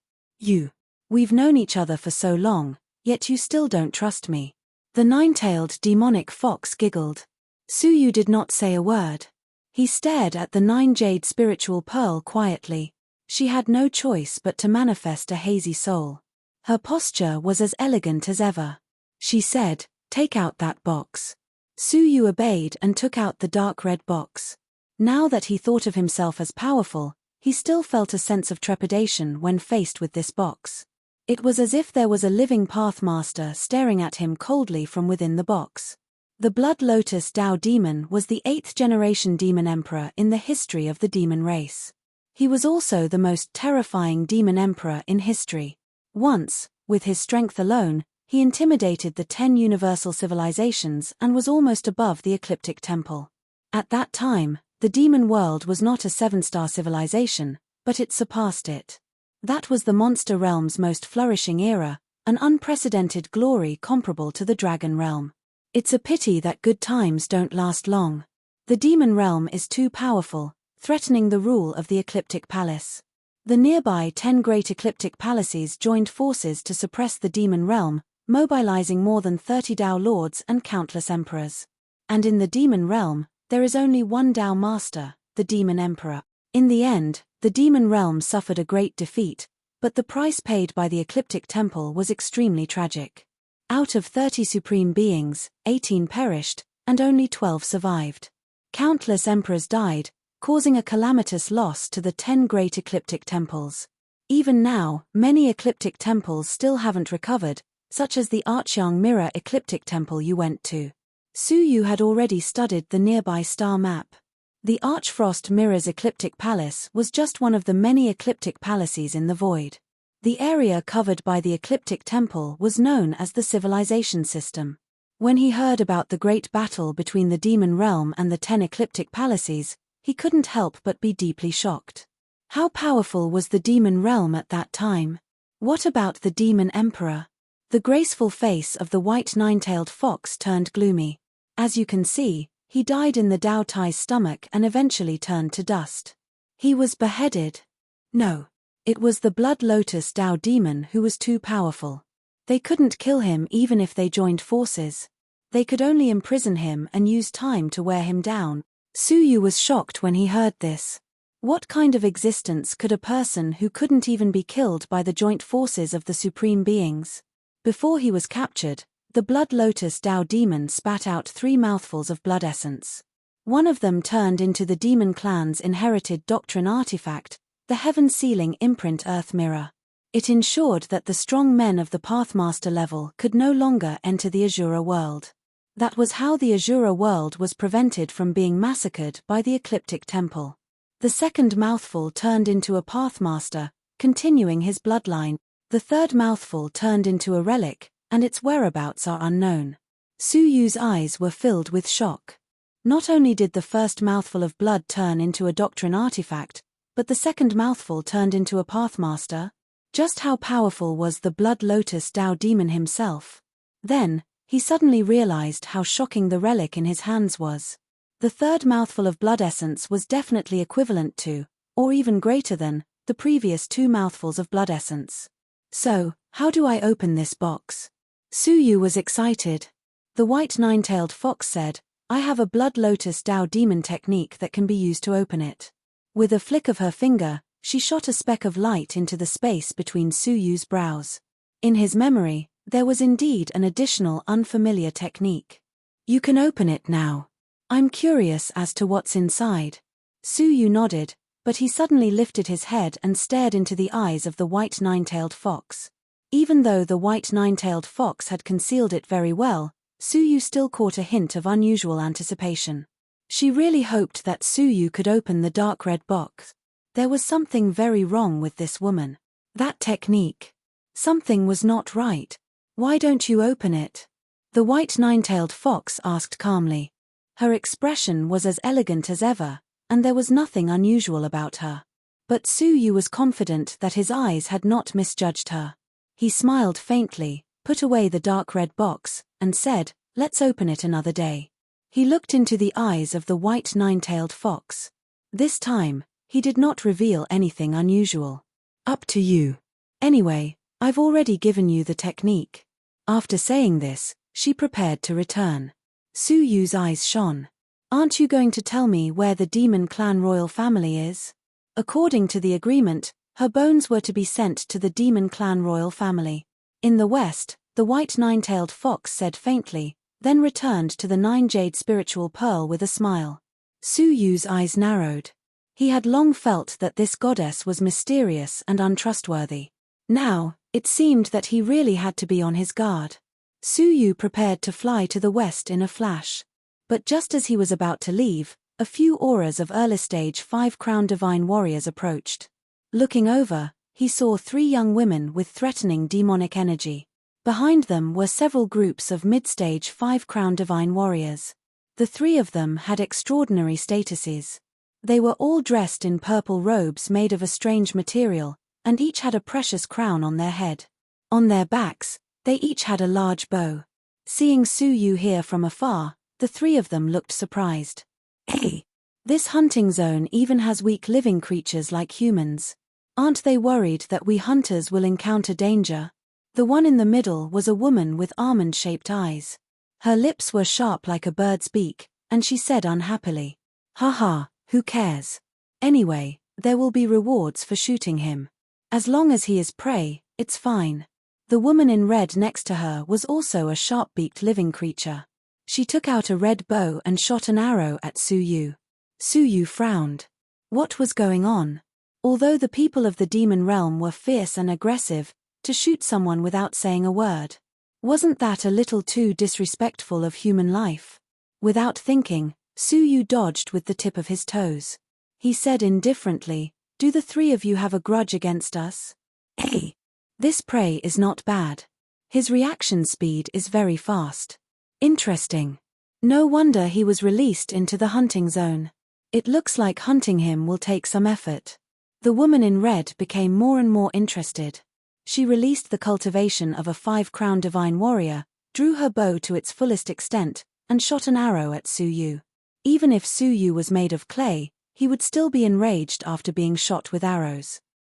We've known each other for so long, yet you still don't trust me." The 9-tailed demonic fox giggled. Su Yu did not say a word. He stared at the 9-jade spiritual pearl quietly. She had no choice but to manifest a hazy soul. Her posture was as elegant as ever. She said, "Take out that box." Su Yu obeyed and took out the dark red box. Now that he thought of himself as powerful, he still felt a sense of trepidation when faced with this box. It was as if there was a living Pathmaster staring at him coldly from within the box. The Blood Lotus Dao Demon was the 8th-generation demon emperor in the history of the demon race. He was also the most terrifying demon emperor in history. Once, with his strength alone, he intimidated the 10 universal civilizations and was almost above the Ecliptic Temple. At that time, the demon world was not a 7-star civilization, but it surpassed it. That was the monster realm's most flourishing era, an unprecedented glory comparable to the dragon realm. It's a pity that good times don't last long. The demon realm is too powerful, threatening the rule of the Ecliptic Palace. The nearby 10 great Ecliptic Palaces joined forces to suppress the demon realm, mobilizing more than 30 Dao lords and countless emperors. And in the demon realm, there is only one Dao master, the demon emperor. In the end, the demon realm suffered a great defeat, but the price paid by the Ecliptic Temple was extremely tragic. Out of 30 supreme beings, 18 perished, and only 12 survived. Countless emperors died, causing a calamitous loss to the 10 great Ecliptic temples. Even now, many Ecliptic temples still haven't recovered, such as the Archeong Mirror Ecliptic Temple you went to. Su Yu had already studied the nearby star map. The Archfrost Mirror's Ecliptic Palace was just one of the many Ecliptic Palaces in the void. The area covered by the Ecliptic Temple was known as the Civilization System. When he heard about the great battle between the Demon Realm and the 10 Ecliptic Palaces, he couldn't help but be deeply shocked. How powerful was the Demon Realm at that time? What about the Demon Emperor? The graceful face of the white 9-tailed fox turned gloomy. As you can see, he died in the Dao Tai's stomach and eventually turned to dust. He was beheaded, No. It was the Blood Lotus Dao demon who was too powerful. They couldn't kill him even if they joined forces. They could only imprison him and use time to wear him down. Su Yu was shocked when he heard this. What kind of existence could a person who couldn't even be killed by the joint forces of the supreme beings? Before he was captured, the Blood Lotus Dao demon spat out 3 mouthfuls of blood essence. One of them turned into the demon clan's inherited doctrine artifact, the heaven-sealing imprint earth mirror. It ensured that the strong men of the Pathmaster level could no longer enter the Azura world. That was how the Azura world was prevented from being massacred by the Ecliptic Temple. The second mouthful turned into a Pathmaster, continuing his bloodline. The third mouthful turned into a relic, and its whereabouts are unknown. Su Yu's eyes were filled with shock. Not only did the first mouthful of blood turn into a doctrine artifact, but the second mouthful turned into a Pathmaster. Just how powerful was the Blood Lotus Dao demon himself? Then, he suddenly realized how shocking the relic in his hands was. The third mouthful of blood essence was definitely equivalent to, or even greater than, the previous 2 mouthfuls of blood essence. So, how do I open this box? Su Yu was excited. The white nine-tailed fox said, I have a Blood Lotus Dao demon technique that can be used to open it. With a flick of her finger, she shot a speck of light into the space between Su Yu's brows. In his memory, there was indeed an additional unfamiliar technique. You can open it now. I'm curious as to what's inside. Su Yu nodded, but he suddenly lifted his head and stared into the eyes of the white nine-tailed fox. Even though the white nine-tailed fox had concealed it very well, Su Yu still caught a hint of unusual anticipation. She really hoped that Su Yu could open the dark red box. There was something very wrong with this woman. That technique. Something was not right. Why don't you open it? The white nine-tailed fox asked calmly. Her expression was as elegant as ever, and there was nothing unusual about her. But Su Yu was confident that his eyes had not misjudged her. He smiled faintly, put away the dark red box, and said, let's open it another day. He looked into the eyes of the white nine-tailed fox. This time, he did not reveal anything unusual. Up to you. Anyway, I've already given you the technique. After saying this, she prepared to return. Su Yu's eyes shone. Aren't you going to tell me where the demon clan royal family is? According to the agreement, her bones were to be sent to the demon clan royal family. In the west, the white nine-tailed fox said faintly, then returned to the 9-jade spiritual pearl with a smile. Su Yu's eyes narrowed. He had long felt that this goddess was mysterious and untrustworthy. Now, it seemed that he really had to be on his guard. Su Yu prepared to fly to the west in a flash. But just as he was about to leave, a few auras of early stage 5-crown divine warriors approached. Looking over, he saw 3 young women with threatening demonic energy. Behind them were several groups of mid-stage 5-crown divine warriors. The 3 of them had extraordinary statuses. They were all dressed in purple robes made of a strange material, and each had a precious crown on their head. On their backs, they each had a large bow. Seeing Su Yu here from afar, the 3 of them looked surprised. Hey! This hunting zone even has weak living creatures like humans. Aren't they worried that we hunters will encounter danger? The one in the middle was a woman with almond-shaped eyes. Her lips were sharp like a bird's beak, and she said unhappily, "Haha, who cares? Anyway, there will be rewards for shooting him. As long as he is prey, it's fine." The woman in red next to her was also a sharp-beaked living creature. She took out a red bow and shot an arrow at Su Yu. Su Yu frowned. What was going on? Although the people of the demon realm were fierce and aggressive, to shoot someone without saying a word. Wasn't that a little too disrespectful of human life? Without thinking, Su Yu dodged with the tip of his toes. He said indifferently, "Do the 3 of you have a grudge against us?" Hey! This prey is not bad. His reaction speed is very fast. Interesting. No wonder he was released into the hunting zone. It looks like hunting him will take some effort. The woman in red became more and more interested. She released the cultivation of a 5-crown divine warrior, drew her bow to its fullest extent, and shot an arrow at Su Yu. Even if Su Yu was made of clay, he would still be enraged after being shot with arrows.